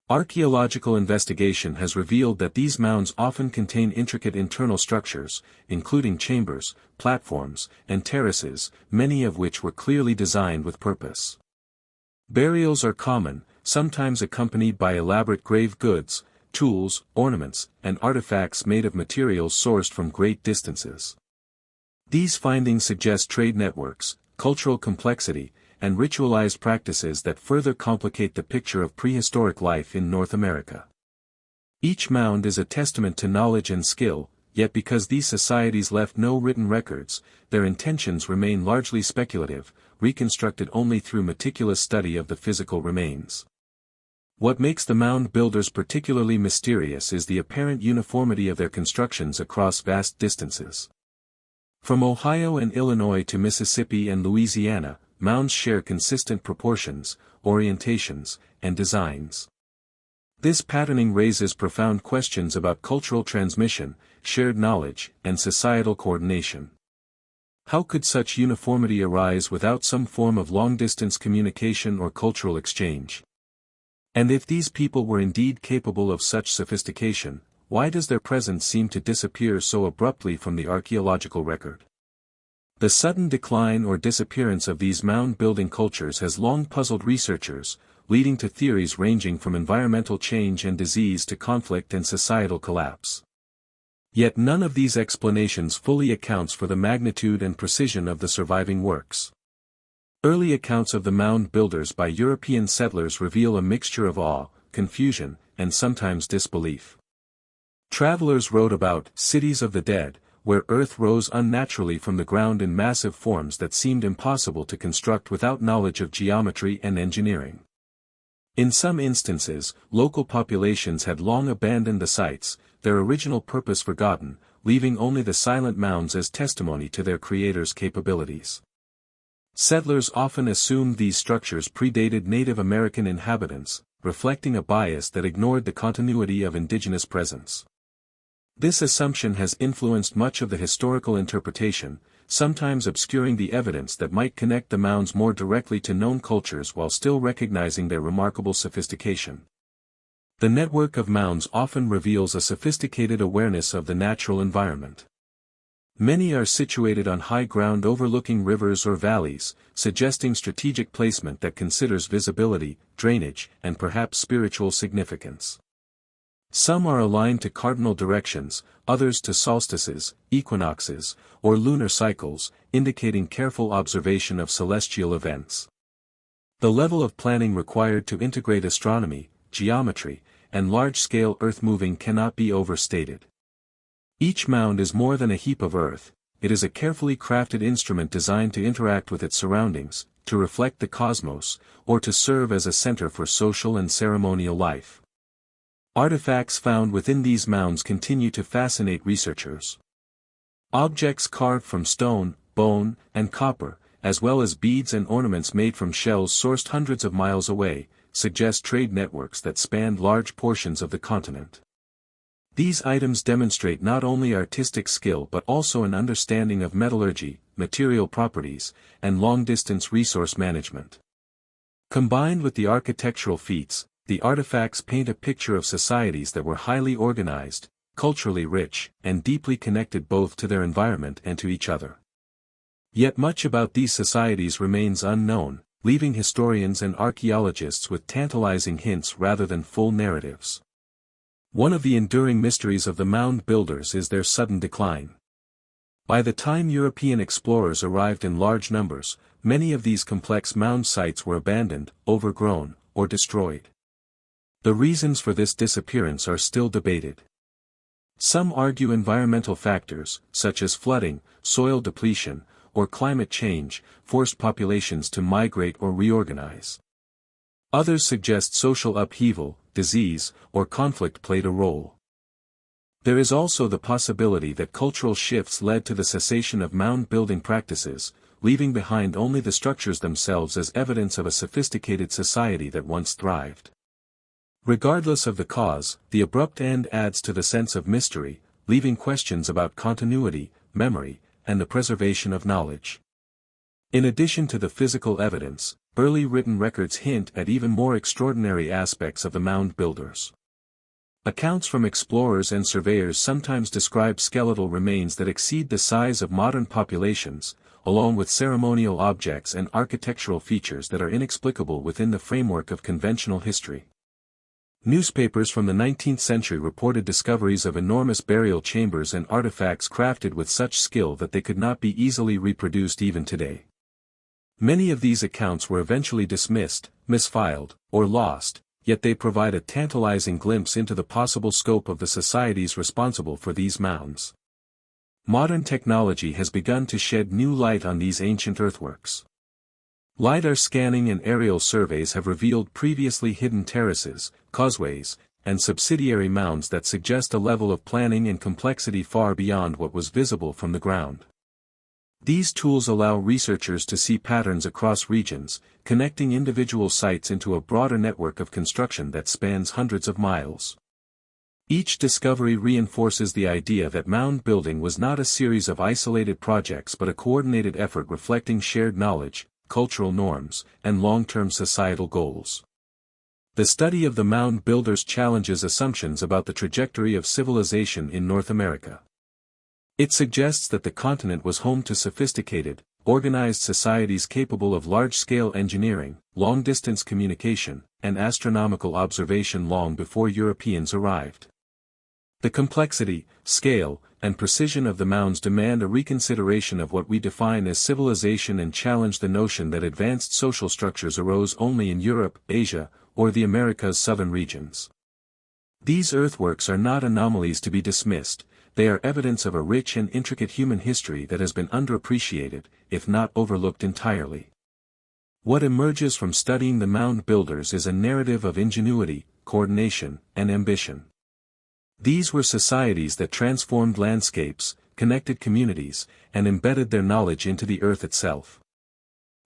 [SPEAKER 1] Archaeological investigation has revealed that these mounds often contain intricate internal structures, including chambers, platforms, and terraces, many of which were clearly designed with purpose. Burials are common, sometimes accompanied by elaborate grave goods, tools, ornaments, and artifacts made of materials sourced from great distances. These findings suggest trade networks, cultural complexity, and ritualized practices that further complicate the picture of prehistoric life in North America. Each mound is a testament to knowledge and skill, yet because these societies left no written records, their intentions remain largely speculative, reconstructed only through meticulous study of the physical remains. What makes the mound builders particularly mysterious is the apparent uniformity of their constructions across vast distances. From Ohio and Illinois to Mississippi and Louisiana, mounds share consistent proportions, orientations, and designs. This patterning raises profound questions about cultural transmission, shared knowledge, and societal coordination. How could such uniformity arise without some form of long-distance communication or cultural exchange? And if these people were indeed capable of such sophistication, why does their presence seem to disappear so abruptly from the archaeological record? The sudden decline or disappearance of these mound-building cultures has long puzzled researchers, leading to theories ranging from environmental change and disease to conflict and societal collapse. Yet none of these explanations fully accounts for the magnitude and precision of the surviving works. Early accounts of the mound builders by European settlers reveal a mixture of awe, confusion, and sometimes disbelief. Travelers wrote about cities of the dead, where earth rose unnaturally from the ground in massive forms that seemed impossible to construct without knowledge of geometry and engineering. In some instances, local populations had long abandoned the sites, their original purpose forgotten, leaving only the silent mounds as testimony to their creators' capabilities. Settlers often assumed these structures predated Native American inhabitants, reflecting a bias that ignored the continuity of indigenous presence. This assumption has influenced much of the historical interpretation, sometimes obscuring the evidence that might connect the mounds more directly to known cultures while still recognizing their remarkable sophistication. The network of mounds often reveals a sophisticated awareness of the natural environment. Many are situated on high ground overlooking rivers or valleys, suggesting strategic placement that considers visibility, drainage, and perhaps spiritual significance. Some are aligned to cardinal directions, others to solstices, equinoxes, or lunar cycles, indicating careful observation of celestial events. The level of planning required to integrate astronomy, geometry, and large-scale earth-moving cannot be overstated. Each mound is more than a heap of earth, it is a carefully crafted instrument designed to interact with its surroundings, to reflect the cosmos, or to serve as a center for social and ceremonial life. Artifacts found within these mounds continue to fascinate researchers. Objects carved from stone, bone, and copper, as well as beads and ornaments made from shells sourced hundreds of miles away, suggest trade networks that spanned large portions of the continent. These items demonstrate not only artistic skill but also an understanding of metallurgy, material properties, and long-distance resource management. Combined with the architectural feats, the artifacts paint a picture of societies that were highly organized, culturally rich, and deeply connected both to their environment and to each other. Yet much about these societies remains unknown, leaving historians and archaeologists with tantalizing hints rather than full narratives. One of the enduring mysteries of the mound builders is their sudden decline. By the time European explorers arrived in large numbers, many of these complex mound sites were abandoned, overgrown, or destroyed. The reasons for this disappearance are still debated. Some argue environmental factors, such as flooding, soil depletion, or climate change, forced populations to migrate or reorganize. Others suggest social upheaval, disease, or conflict played a role. There is also the possibility that cultural shifts led to the cessation of mound-building practices, leaving behind only the structures themselves as evidence of a sophisticated society that once thrived. Regardless of the cause, the abrupt end adds to the sense of mystery, leaving questions about continuity, memory, and the preservation of knowledge. In addition to the physical evidence, early written records hint at even more extraordinary aspects of the mound builders. Accounts from explorers and surveyors sometimes describe skeletal remains that exceed the size of modern populations, along with ceremonial objects and architectural features that are inexplicable within the framework of conventional history. Newspapers from the 19th century reported discoveries of enormous burial chambers and artifacts crafted with such skill that they could not be easily reproduced even today. Many of these accounts were eventually dismissed, misfiled, or lost, yet they provide a tantalizing glimpse into the possible scope of the societies responsible for these mounds. Modern technology has begun to shed new light on these ancient earthworks. LiDAR scanning and aerial surveys have revealed previously hidden terraces, causeways, and subsidiary mounds that suggest a level of planning and complexity far beyond what was visible from the ground. These tools allow researchers to see patterns across regions, connecting individual sites into a broader network of construction that spans hundreds of miles. Each discovery reinforces the idea that mound building was not a series of isolated projects but a coordinated effort reflecting shared knowledge, cultural norms, and long-term societal goals. The study of the mound builders challenges assumptions about the trajectory of civilization in North America. It suggests that the continent was home to sophisticated, organized societies capable of large-scale engineering, long-distance communication, and astronomical observation long before Europeans arrived. The complexity, scale, and precision of the mounds demand a reconsideration of what we define as civilization and challenge the notion that advanced social structures arose only in Europe, Asia, or the Americas' southern regions. These earthworks are not anomalies to be dismissed, they are evidence of a rich and intricate human history that has been underappreciated, if not overlooked entirely. What emerges from studying the mound builders is a narrative of ingenuity, coordination, and ambition. These were societies that transformed landscapes, connected communities, and embedded their knowledge into the earth itself.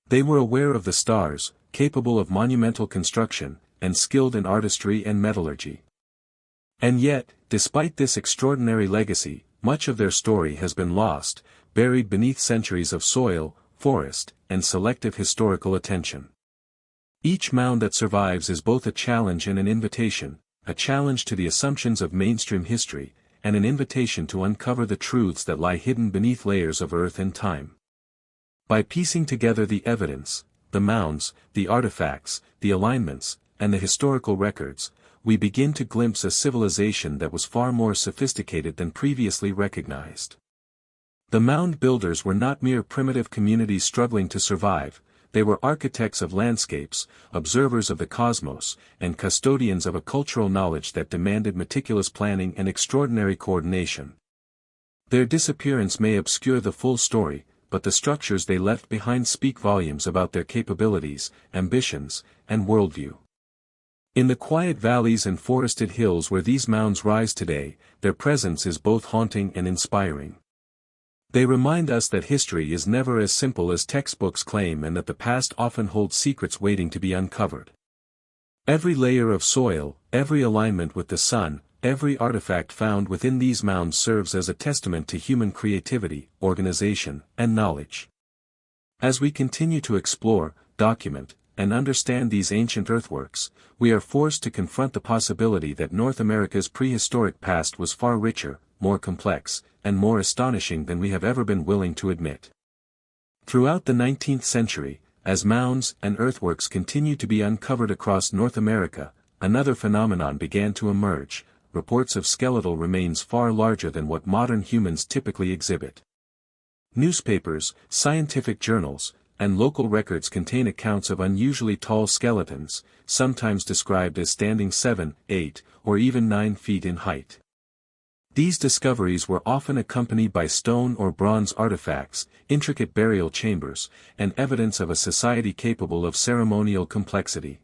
[SPEAKER 1] They were aware of the stars, capable of monumental construction, and skilled in artistry and metallurgy. And yet, despite this extraordinary legacy, much of their story has been lost, buried beneath centuries of soil, forest, and selective historical attention. Each mound that survives is both a challenge and an invitation, a challenge to the assumptions of mainstream history, and an invitation to uncover the truths that lie hidden beneath layers of earth and time. By piecing together the evidence, the mounds, the artifacts, the alignments, and the historical records, we begin to glimpse a civilization that was far more sophisticated than previously recognized. The mound builders were not mere primitive communities struggling to survive, they were architects of landscapes, observers of the cosmos, and custodians of a cultural knowledge that demanded meticulous planning and extraordinary coordination. Their disappearance may obscure the full story, but the structures they left behind speak volumes about their capabilities, ambitions, and worldview. In the quiet valleys and forested hills where these mounds rise today, their presence is both haunting and inspiring. They remind us that history is never as simple as textbooks claim and that the past often holds secrets waiting to be uncovered. Every layer of soil, every alignment with the sun, every artifact found within these mounds serves as a testament to human creativity, organization, and knowledge. As we continue to explore, document, and understand these ancient earthworks, we are forced to confront the possibility that North America's prehistoric past was far richer, more complex, and more astonishing than we have ever been willing to admit. Throughout the 19th century, as mounds and earthworks continued to be uncovered across North America, another phenomenon began to emerge: reports of skeletal remains far larger than what modern humans typically exhibit. Newspapers, scientific journals, and local records contain accounts of unusually tall skeletons, sometimes described as standing 7, 8, or even 9 feet in height. These discoveries were often accompanied by stone or bronze artifacts, intricate burial chambers, and evidence of a society capable of ceremonial complexity.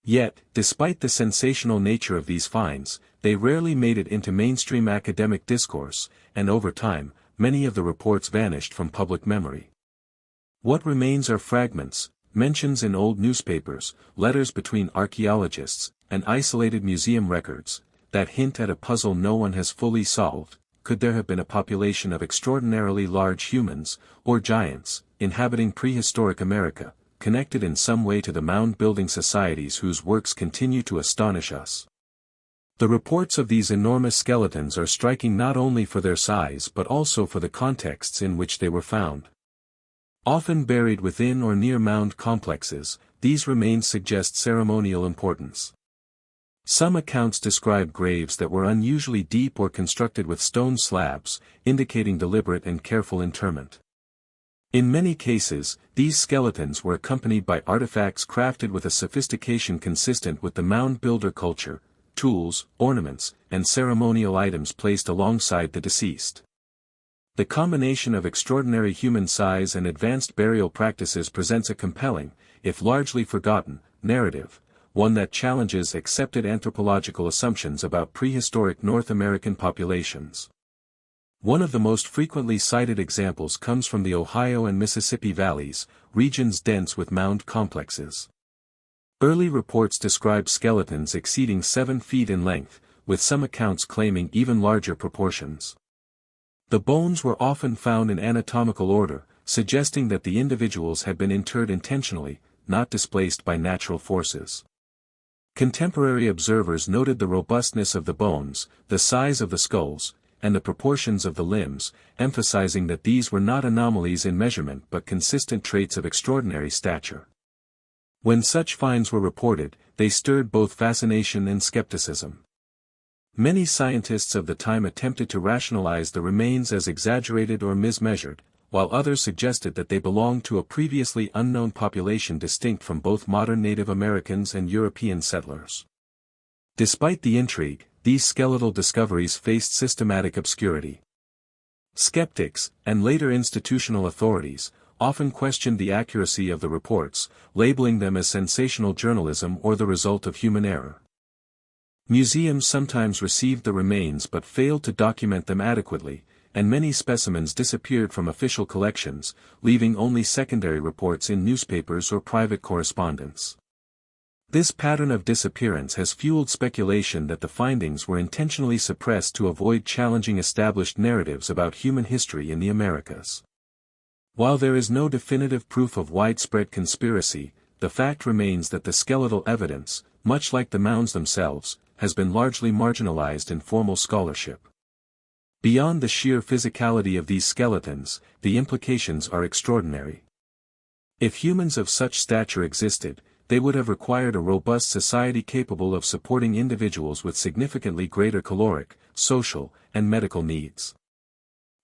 [SPEAKER 1] Yet, despite the sensational nature of these finds, they rarely made it into mainstream academic discourse, and over time, many of the reports vanished from public memory. What remains are fragments, mentions in old newspapers, letters between archaeologists, and isolated museum records, that hint at a puzzle no one has fully solved: could there have been a population of extraordinarily large humans, or giants, inhabiting prehistoric America, connected in some way to the mound-building societies whose works continue to astonish us? The reports of these enormous skeletons are striking not only for their size but also for the contexts in which they were found. Often buried within or near mound complexes, these remains suggest ceremonial importance. Some accounts describe graves that were unusually deep or constructed with stone slabs, indicating deliberate and careful interment. In many cases, these skeletons were accompanied by artifacts crafted with a sophistication consistent with the mound builder culture: tools, ornaments, and ceremonial items placed alongside the deceased. The combination of extraordinary human size and advanced burial practices presents a compelling, if largely forgotten, narrative, one that challenges accepted anthropological assumptions about prehistoric North American populations. One of the most frequently cited examples comes from the Ohio and Mississippi valleys, regions dense with mound complexes. Early reports describe skeletons exceeding 7 feet in length, with some accounts claiming even larger proportions. The bones were often found in anatomical order, suggesting that the individuals had been interred intentionally, not displaced by natural forces. Contemporary observers noted the robustness of the bones, the size of the skulls, and the proportions of the limbs, emphasizing that these were not anomalies in measurement but consistent traits of extraordinary stature. When such finds were reported, they stirred both fascination and skepticism. Many scientists of the time attempted to rationalize the remains as exaggerated or mismeasured, while others suggested that they belonged to a previously unknown population distinct from both modern Native Americans and European settlers. Despite the intrigue, these skeletal discoveries faced systematic obscurity. Skeptics, and later institutional authorities, often questioned the accuracy of the reports, labeling them as sensational journalism or the result of human error. Museums sometimes received the remains but failed to document them adequately, and many specimens disappeared from official collections, leaving only secondary reports in newspapers or private correspondence. This pattern of disappearance has fueled speculation that the findings were intentionally suppressed to avoid challenging established narratives about human history in the Americas. While there is no definitive proof of widespread conspiracy, the fact remains that the skeletal evidence, much like the mounds themselves, has been largely marginalized in formal scholarship. Beyond the sheer physicality of these skeletons, the implications are extraordinary. If humans of such stature existed, they would have required a robust society capable of supporting individuals with significantly greater caloric, social, and medical needs.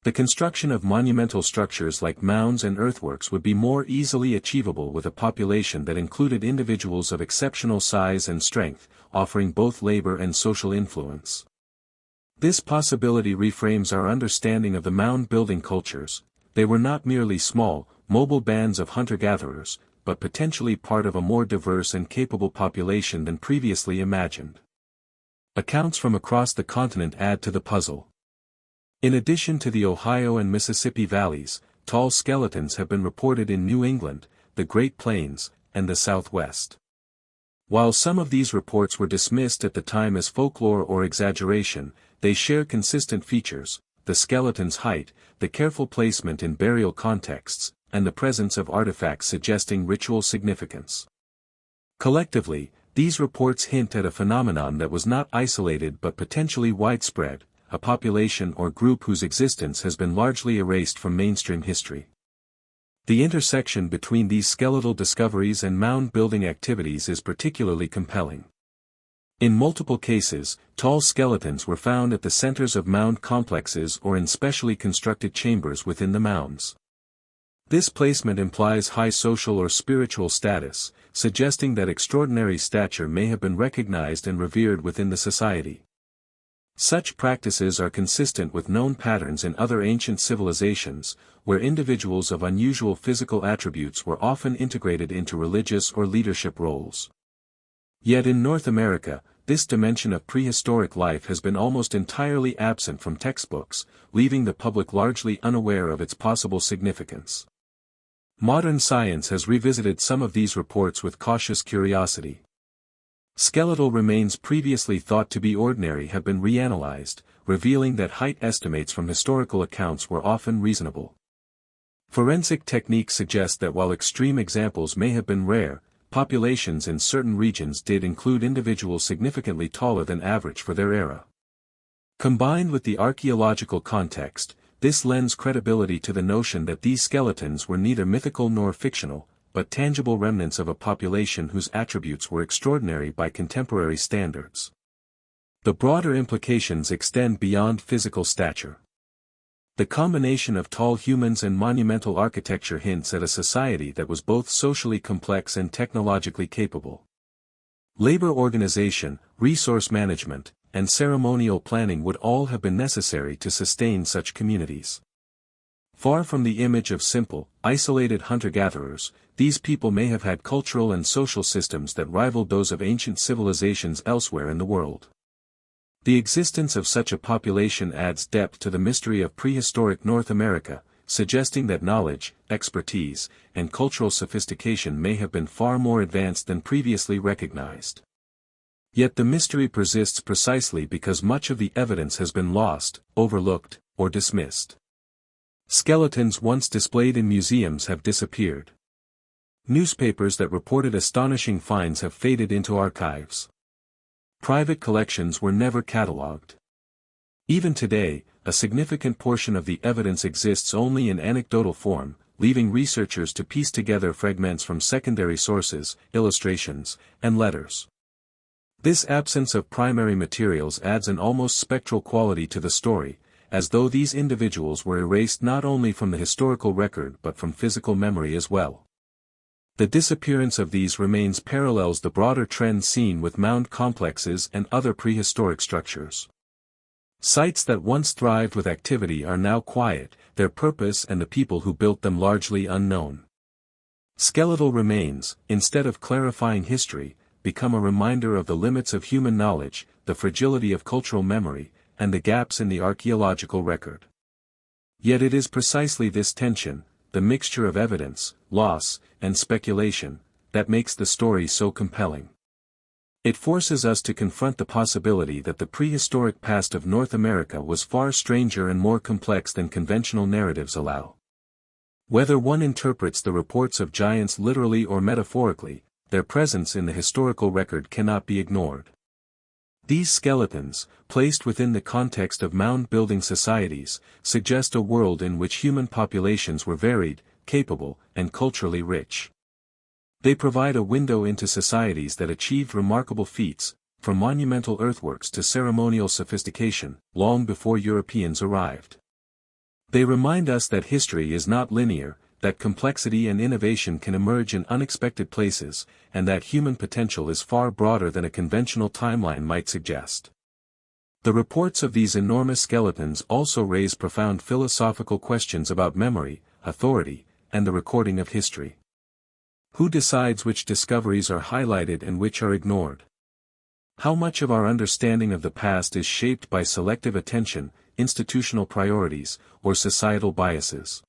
[SPEAKER 1] The construction of monumental structures like mounds and earthworks would be more easily achievable with a population that included individuals of exceptional size and strength, offering both labor and social influence. This possibility reframes our understanding of the mound-building cultures. They were not merely small, mobile bands of hunter-gatherers, but potentially part of a more diverse and capable population than previously imagined. Accounts from across the continent add to the puzzle. In addition to the Ohio and Mississippi valleys, tall skeletons have been reported in New England, the Great Plains, and the Southwest. While some of these reports were dismissed at the time as folklore or exaggeration, they share consistent features: the skeleton's height, the careful placement in burial contexts, and the presence of artifacts suggesting ritual significance. Collectively, these reports hint at a phenomenon that was not isolated but potentially widespread, a population or group whose existence has been largely erased from mainstream history. The intersection between these skeletal discoveries and mound-building activities is particularly compelling. In multiple cases, tall skeletons were found at the centers of mound complexes or in specially constructed chambers within the mounds. This placement implies high social or spiritual status, suggesting that extraordinary stature may have been recognized and revered within the society. Such practices are consistent with known patterns in other ancient civilizations, where individuals of unusual physical attributes were often integrated into religious or leadership roles. Yet in North America, this dimension of prehistoric life has been almost entirely absent from textbooks, leaving the public largely unaware of its possible significance. Modern science has revisited some of these reports with cautious curiosity. Skeletal remains previously thought to be ordinary have been reanalyzed, revealing that height estimates from historical accounts were often reasonable. Forensic techniques suggest that while extreme examples may have been rare, populations in certain regions did include individuals significantly taller than average for their era. Combined with the archaeological context, this lends credibility to the notion that these skeletons were neither mythical nor fictional, but tangible remnants of a population whose attributes were extraordinary by contemporary standards. The broader implications extend beyond physical stature. The combination of tall humans and monumental architecture hints at a society that was both socially complex and technologically capable. Labor organization, resource management, and ceremonial planning would all have been necessary to sustain such communities. Far from the image of simple, isolated hunter-gatherers, these people may have had cultural and social systems that rivaled those of ancient civilizations elsewhere in the world. The existence of such a population adds depth to the mystery of prehistoric North America, suggesting that knowledge, expertise, and cultural sophistication may have been far more advanced than previously recognized. Yet the mystery persists precisely because much of the evidence has been lost, overlooked, or dismissed. Skeletons once displayed in museums have disappeared. Newspapers that reported astonishing finds have faded into archives. Private collections were never catalogued. Even today, a significant portion of the evidence exists only in anecdotal form, leaving researchers to piece together fragments from secondary sources, illustrations, and letters. This absence of primary materials adds an almost spectral quality to the story, as though these individuals were erased not only from the historical record but from physical memory as well. The disappearance of these remains parallels the broader trend seen with mound complexes and other prehistoric structures. Sites that once thrived with activity are now quiet, their purpose and the people who built them largely unknown. Skeletal remains, instead of clarifying history, become a reminder of the limits of human knowledge, the fragility of cultural memory, and the gaps in the archaeological record. Yet it is precisely this tension, the mixture of evidence, loss, and speculation, that makes the story so compelling. It forces us to confront the possibility that the prehistoric past of North America was far stranger and more complex than conventional narratives allow. Whether one interprets the reports of giants literally or metaphorically, their presence in the historical record cannot be ignored. These skeletons, placed within the context of mound-building societies, suggest a world in which human populations were varied, capable, and culturally rich. They provide a window into societies that achieved remarkable feats, from monumental earthworks to ceremonial sophistication, long before Europeans arrived. They remind us that history is not linear, that complexity and innovation can emerge in unexpected places, and that human potential is far broader than a conventional timeline might suggest. The reports of these enormous skeletons also raise profound philosophical questions about memory, authority, and the recording of history. Who decides which discoveries are highlighted and which are ignored? How much of our understanding of the past is shaped by selective attention, institutional priorities, or societal biases?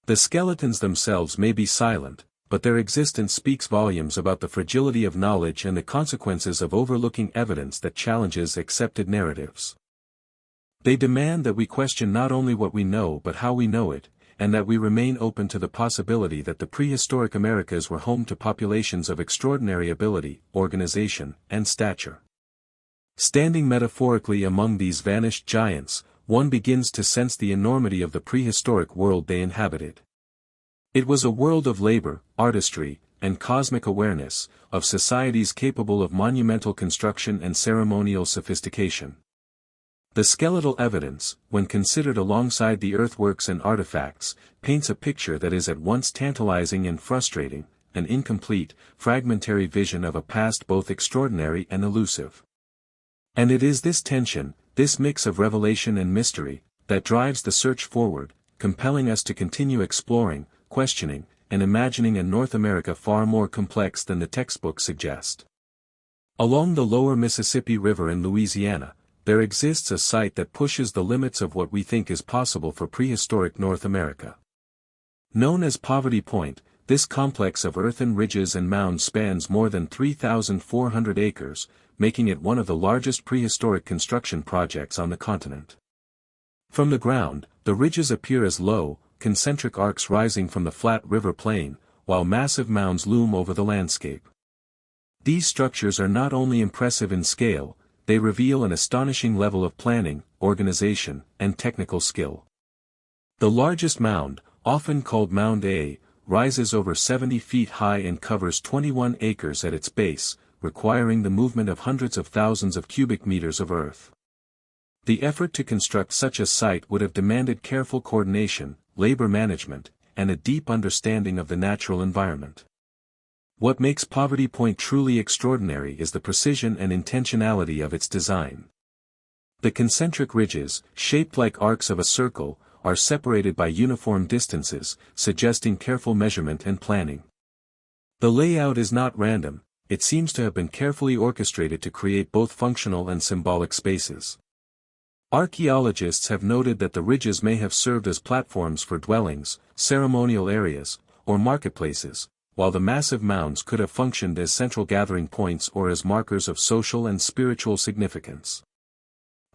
[SPEAKER 1] The skeletons themselves may be silent, but their existence speaks volumes about the fragility of knowledge and the consequences of overlooking evidence that challenges accepted narratives. They demand that we question not only what we know but how we know it, and that we remain open to the possibility that the prehistoric Americas were home to populations of extraordinary ability, organization, and stature. Standing metaphorically among these vanished giants, one begins to sense the enormity of the prehistoric world they inhabited. It was a world of labor, artistry, and cosmic awareness, of societies capable of monumental construction and ceremonial sophistication. The skeletal evidence, when considered alongside the earthworks and artifacts, paints a picture that is at once tantalizing and frustrating, an incomplete, fragmentary vision of a past both extraordinary and elusive. And it is this tension, this mix of revelation and mystery, that drives the search forward, compelling us to continue exploring, questioning, and imagining a North America far more complex than the textbooks suggest. Along the lower Mississippi River in Louisiana, there exists a site that pushes the limits of what we think is possible for prehistoric North America. Known as Poverty Point, this complex of earthen ridges and mounds spans more than 3,400 acres, making it one of the largest prehistoric construction projects on the continent. From the ground, the ridges appear as low, concentric arcs rising from the flat river plain, while massive mounds loom over the landscape. These structures are not only impressive in scale, they reveal an astonishing level of planning, organization, and technical skill. The largest mound, often called Mound A, rises over 70 feet high and covers 21 acres at its base, requiring the movement of hundreds of thousands of cubic meters of earth. The effort to construct such a site would have demanded careful coordination, labor management, and a deep understanding of the natural environment. What makes Poverty Point truly extraordinary is the precision and intentionality of its design. The concentric ridges, shaped like arcs of a circle, are separated by uniform distances, suggesting careful measurement and planning. The layout is not random, it seems to have been carefully orchestrated to create both functional and symbolic spaces. Archaeologists have noted that the ridges may have served as platforms for dwellings, ceremonial areas, or marketplaces, while the massive mounds could have functioned as central gathering points or as markers of social and spiritual significance.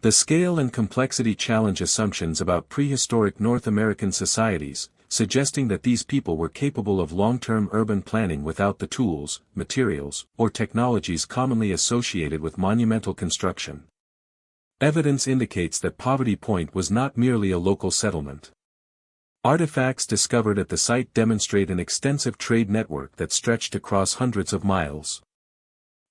[SPEAKER 1] The scale and complexity challenge assumptions about prehistoric North American societies, suggesting that these people were capable of long-term urban planning without the tools, materials, or technologies commonly associated with monumental construction. Evidence indicates that Poverty Point was not merely a local settlement. Artifacts discovered at the site demonstrate an extensive trade network that stretched across hundreds of miles.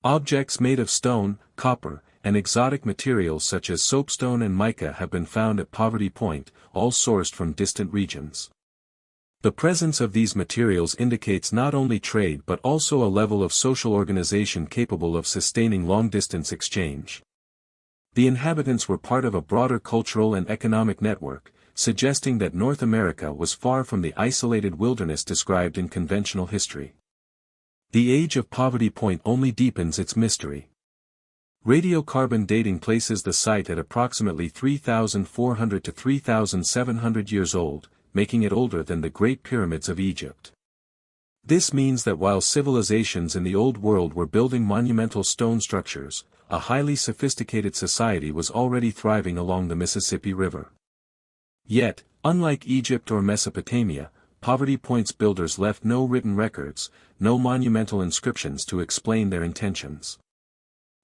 [SPEAKER 1] Objects made of stone, copper, and exotic materials such as soapstone and mica have been found at Poverty Point, all sourced from distant regions. The presence of these materials indicates not only trade but also a level of social organization capable of sustaining long-distance exchange. The inhabitants were part of a broader cultural and economic network, suggesting that North America was far from the isolated wilderness described in conventional history. The age of Poverty Point only deepens its mystery. Radiocarbon dating places the site at approximately 3,400 to 3,700 years old, making it older than the Great Pyramids of Egypt. This means that while civilizations in the Old World were building monumental stone structures, a highly sophisticated society was already thriving along the Mississippi River. Yet, unlike Egypt or Mesopotamia, Poverty Point's builders left no written records, no monumental inscriptions to explain their intentions.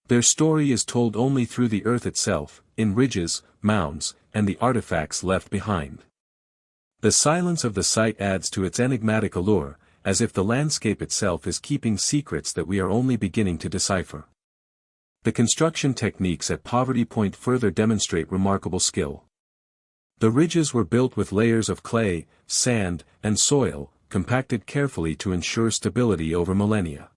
[SPEAKER 1] Their story is told only through the earth itself, in ridges, mounds, and the artifacts left behind. The silence of the site adds to its enigmatic allure, as if the landscape itself is keeping secrets that we are only beginning to decipher. The construction techniques at Poverty Point further demonstrate remarkable skill. The ridges were built with layers of clay, sand, and soil, compacted carefully to ensure stability over millennia.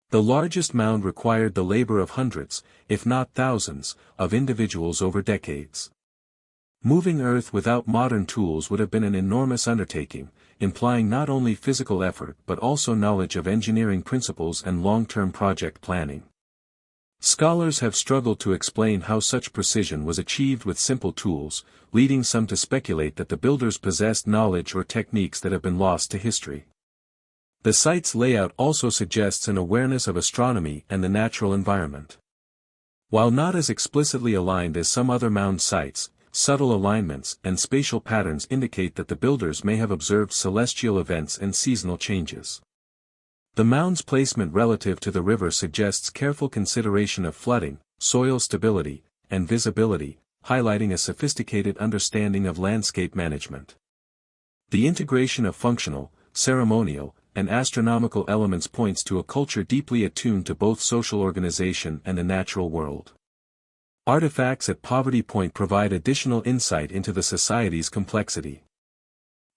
[SPEAKER 1] The largest mound required the labor of hundreds, if not thousands, of individuals over decades. Moving earth without modern tools would have been an enormous undertaking, implying not only physical effort but also knowledge of engineering principles and long-term project planning. Scholars have struggled to explain how such precision was achieved with simple tools, leading some to speculate that the builders possessed knowledge or techniques that have been lost to history. The site's layout also suggests an awareness of astronomy and the natural environment. While not as explicitly aligned as some other mound sites, subtle alignments and spatial patterns indicate that the builders may have observed celestial events and seasonal changes. The mound's placement relative to the river suggests careful consideration of flooding, soil stability, and visibility, highlighting a sophisticated understanding of landscape management. The integration of functional, ceremonial, and astronomical elements points to a culture deeply attuned to both social organization and the natural world. Artifacts at Poverty Point provide additional insight into the society's complexity.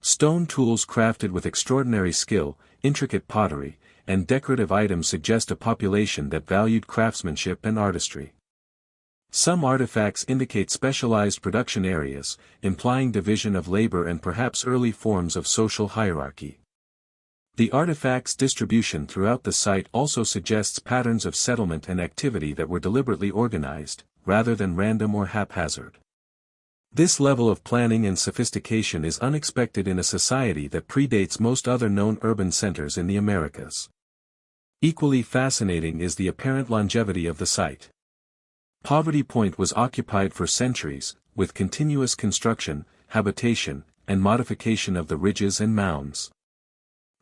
[SPEAKER 1] Stone tools crafted with extraordinary skill, intricate pottery, and decorative items suggest a population that valued craftsmanship and artistry. Some artifacts indicate specialized production areas, implying division of labor and perhaps early forms of social hierarchy. The artifacts' distribution throughout the site also suggests patterns of settlement and activity that were deliberately organized, rather than random or haphazard. This level of planning and sophistication is unexpected in a society that predates most other known urban centers in the Americas. Equally fascinating is the apparent longevity of the site. Poverty Point was occupied for centuries, with continuous construction, habitation, and modification of the ridges and mounds.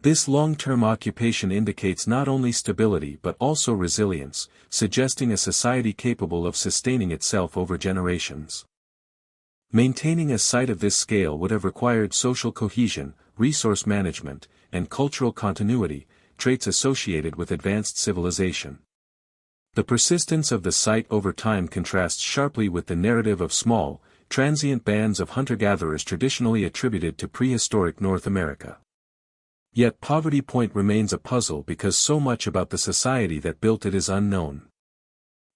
[SPEAKER 1] This long-term occupation indicates not only stability but also resilience, suggesting a society capable of sustaining itself over generations. Maintaining a site of this scale would have required social cohesion, resource management, and cultural continuity, traits associated with advanced civilization. The persistence of the site over time contrasts sharply with the narrative of small, transient bands of hunter-gatherers traditionally attributed to prehistoric North America. Yet Poverty Point remains a puzzle because so much about the society that built it is unknown.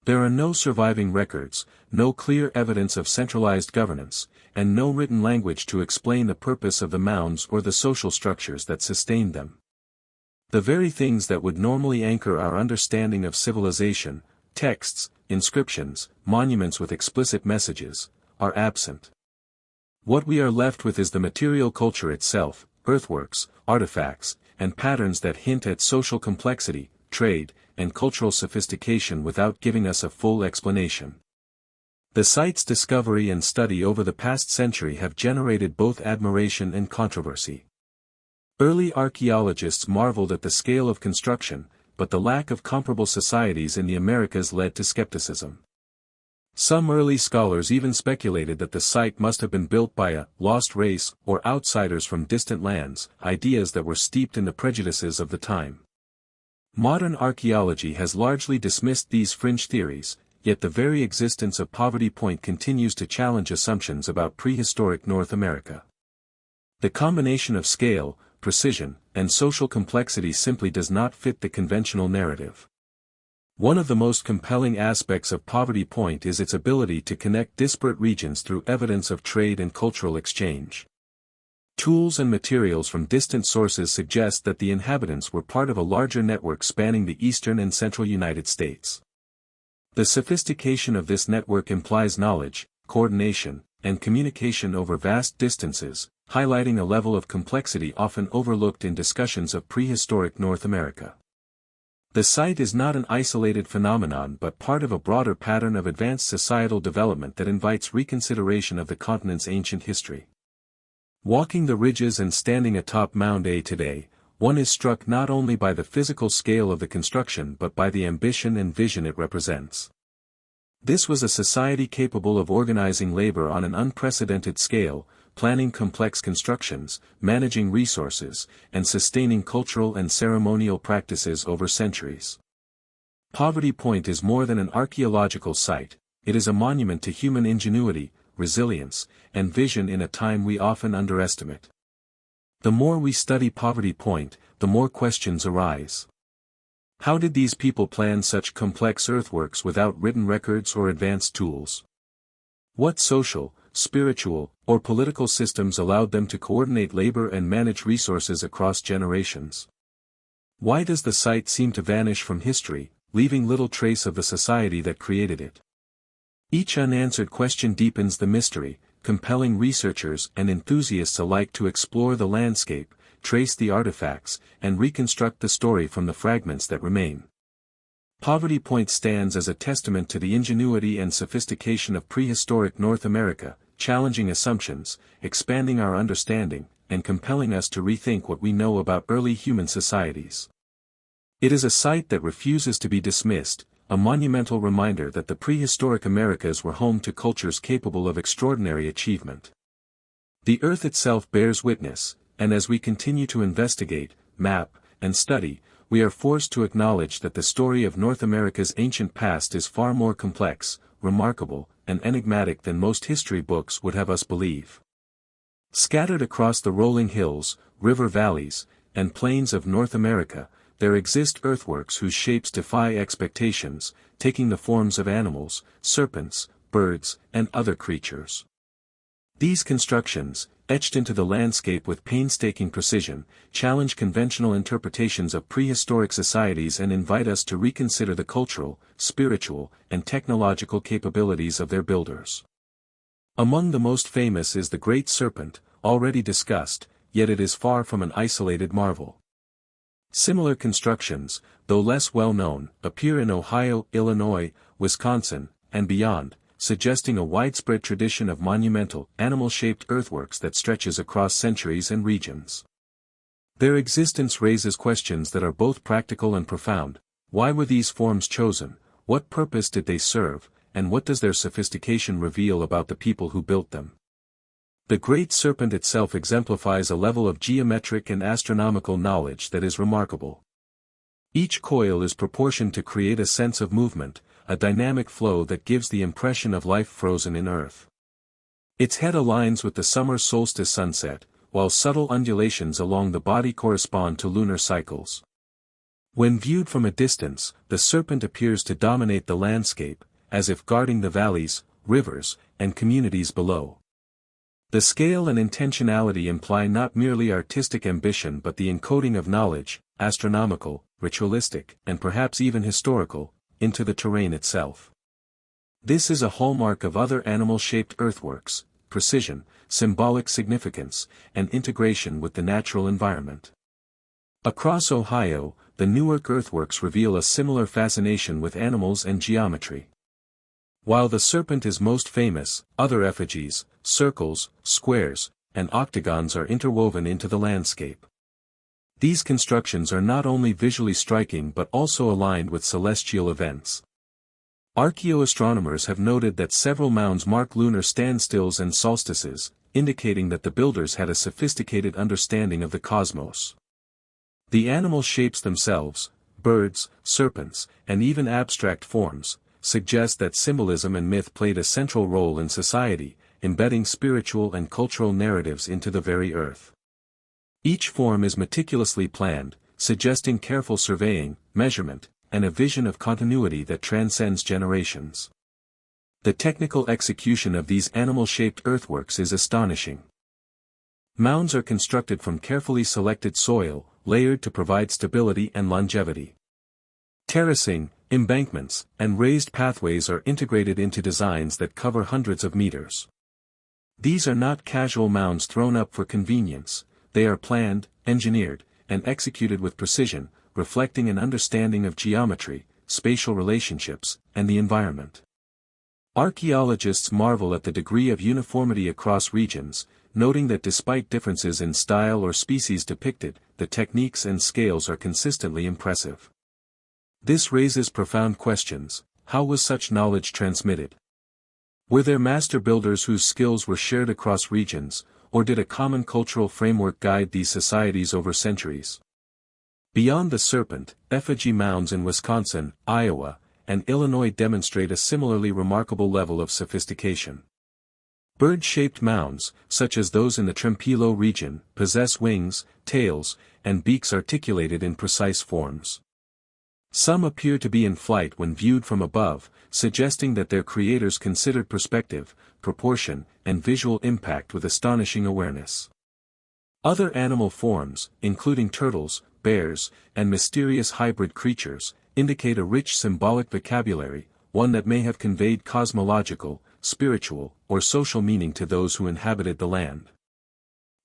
[SPEAKER 1] There are no surviving records, no clear evidence of centralized governance, and no written language to explain the purpose of the mounds or the social structures that sustained them. The very things that would normally anchor our understanding of civilization, texts, inscriptions, monuments with explicit messages, are absent. What we are left with is the material culture itself, earthworks, artifacts, and patterns that hint at social complexity, trade, and cultural sophistication without giving us a full explanation. The site's discovery and study over the past century have generated both admiration and controversy. Early archaeologists marveled at the scale of construction, but the lack of comparable societies in the Americas led to skepticism. Some early scholars even speculated that the site must have been built by a lost race or outsiders from distant lands, ideas that were steeped in the prejudices of the time. Modern archaeology has largely dismissed these fringe theories, yet the very existence of Poverty Point continues to challenge assumptions about prehistoric North America. The combination of scale, precision, and social complexity simply does not fit the conventional narrative. One of the most compelling aspects of Poverty Point is its ability to connect disparate regions through evidence of trade and cultural exchange. Tools and materials from distant sources suggest that the inhabitants were part of a larger network spanning the eastern and central United States. The sophistication of this network implies knowledge, coordination, and communication over vast distances, highlighting a level of complexity often overlooked in discussions of prehistoric North America. The site is not an isolated phenomenon but part of a broader pattern of advanced societal development that invites reconsideration of the continent's ancient history. Walking the ridges and standing atop Mound A today, one is struck not only by the physical scale of the construction but by the ambition and vision it represents. This was a society capable of organizing labor on an unprecedented scale, planning complex constructions, managing resources, and sustaining cultural and ceremonial practices over centuries. Poverty Point is more than an archaeological site, it is a monument to human ingenuity, resilience, and vision in a time we often underestimate. The more we study Poverty Point, the more questions arise. How did these people plan such complex earthworks without written records or advanced tools? What social, spiritual, or political systems allowed them to coordinate labor and manage resources across generations? Why does the site seem to vanish from history, leaving little trace of the society that created it? Each unanswered question deepens the mystery, compelling researchers and enthusiasts alike to explore the landscape, trace the artifacts, and reconstruct the story from the fragments that remain. Poverty Point stands as a testament to the ingenuity and sophistication of prehistoric North America, challenging assumptions, expanding our understanding, and compelling us to rethink what we know about early human societies. It is a site that refuses to be dismissed, a monumental reminder that the prehistoric Americas were home to cultures capable of extraordinary achievement. The Earth itself bears witness, and as we continue to investigate, map, and study, we are forced to acknowledge that the story of North America's ancient past is far more complex, remarkable, and enigmatic than most history books would have us believe. Scattered across the rolling hills, river valleys, and plains of North America, there exist earthworks whose shapes defy expectations, taking the forms of animals, serpents, birds, and other creatures. These constructions, etched into the landscape with painstaking precision, challenge conventional interpretations of prehistoric societies and invite us to reconsider the cultural, spiritual, and technological capabilities of their builders. Among the most famous is the Great Serpent, already discussed, yet it is far from an isolated marvel. Similar constructions, though less well known, appear in Ohio, Illinois, Wisconsin, and beyond, suggesting a widespread tradition of monumental, animal-shaped earthworks that stretches across centuries and regions. Their existence raises questions that are both practical and profound. Why were these forms chosen, what purpose did they serve, and what does their sophistication reveal about the people who built them? The Great Serpent itself exemplifies a level of geometric and astronomical knowledge that is remarkable. Each coil is proportioned to create a sense of movement, a dynamic flow that gives the impression of life frozen in earth. Its head aligns with the summer solstice sunset, while subtle undulations along the body correspond to lunar cycles. When viewed from a distance, the serpent appears to dominate the landscape, as if guarding the valleys, rivers, and communities below. The scale and intentionality imply not merely artistic ambition but the encoding of knowledge, astronomical, ritualistic, and perhaps even historical, into the terrain itself. This is a hallmark of other animal-shaped earthworks: precision, symbolic significance, and integration with the natural environment. Across Ohio, the Newark earthworks reveal a similar fascination with animals and geometry. While the serpent is most famous, other effigies, circles, squares, and octagons are interwoven into the landscape. These constructions are not only visually striking but also aligned with celestial events. Archaeoastronomers have noted that several mounds mark lunar standstills and solstices, indicating that the builders had a sophisticated understanding of the cosmos. The animal shapes themselves, birds, serpents, and even abstract forms, suggest that symbolism and myth played a central role in society, embedding spiritual and cultural narratives into the very earth. Each form is meticulously planned, suggesting careful surveying, measurement, and a vision of continuity that transcends generations. The technical execution of these animal-shaped earthworks is astonishing. Mounds are constructed from carefully selected soil, layered to provide stability and longevity. Terracing, embankments, and raised pathways are integrated into designs that cover hundreds of meters. These are not casual mounds thrown up for convenience, they are planned, engineered, and executed with precision, reflecting an understanding of geometry, spatial relationships, and the environment. Archaeologists marvel at the degree of uniformity across regions, noting that despite differences in style or species depicted, the techniques and scales are consistently impressive. This raises profound questions: how was such knowledge transmitted? Were there master builders whose skills were shared across regions, or did a common cultural framework guide these societies over centuries? Beyond the serpent, effigy mounds in Wisconsin, Iowa, and Illinois demonstrate a similarly remarkable level of sophistication. Bird-shaped mounds, such as those in the Trempealeau region, possess wings, tails, and beaks articulated in precise forms. Some appear to be in flight when viewed from above, suggesting that their creators considered perspective, proportion, and visual impact with astonishing awareness. Other animal forms, including turtles, bears, and mysterious hybrid creatures, indicate a rich symbolic vocabulary, one that may have conveyed cosmological, spiritual, or social meaning to those who inhabited the land.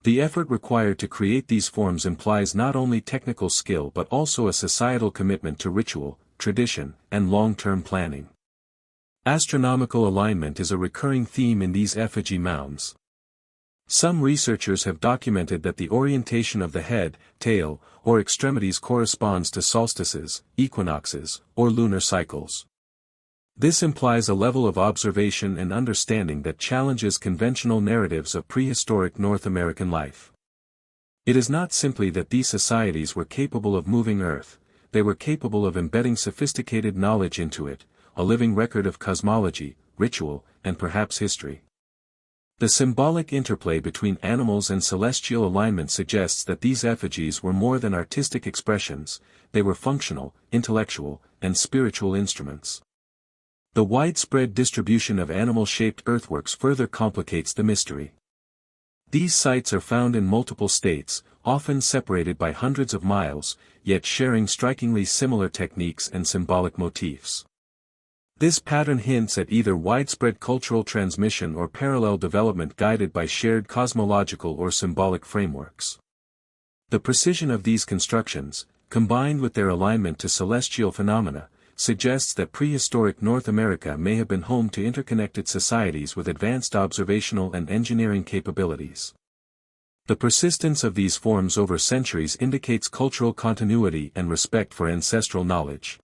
[SPEAKER 1] The effort required to create these forms implies not only technical skill but also a societal commitment to ritual, tradition, and long-term planning. Astronomical alignment is a recurring theme in these effigy mounds. Some researchers have documented that the orientation of the head, tail, or extremities corresponds to solstices, equinoxes, or lunar cycles. This implies a level of observation and understanding that challenges conventional narratives of prehistoric North American life. It is not simply that these societies were capable of moving Earth, they were capable of embedding sophisticated knowledge into it, a living record of cosmology, ritual, and perhaps history. The symbolic interplay between animals and celestial alignment suggests that these effigies were more than artistic expressions, they were functional, intellectual, and spiritual instruments. The widespread distribution of animal-shaped earthworks further complicates the mystery. These sites are found in multiple states, often separated by hundreds of miles, yet sharing strikingly similar techniques and symbolic motifs. This pattern hints at either widespread cultural transmission or parallel development guided by shared cosmological or symbolic frameworks. The precision of these constructions, combined with their alignment to celestial phenomena, suggests that prehistoric North America may have been home to interconnected societies with advanced observational and engineering capabilities. The persistence of these forms over centuries indicates cultural continuity and respect for ancestral knowledge.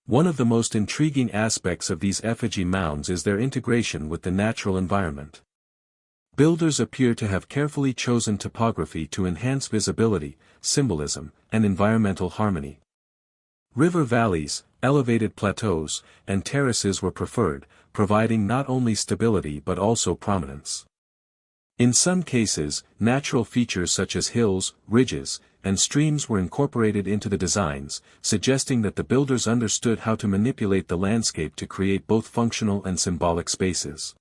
[SPEAKER 1] One of the most intriguing aspects of these effigy mounds is their integration with the natural environment. Builders appear to have carefully chosen topography to enhance visibility, symbolism, and environmental harmony. River valleys, elevated plateaus, and terraces were preferred, providing not only stability but also prominence. In some cases, natural features such as hills, ridges, and streams were incorporated into the designs, suggesting that the builders understood how to manipulate the landscape to create both functional and symbolic spaces.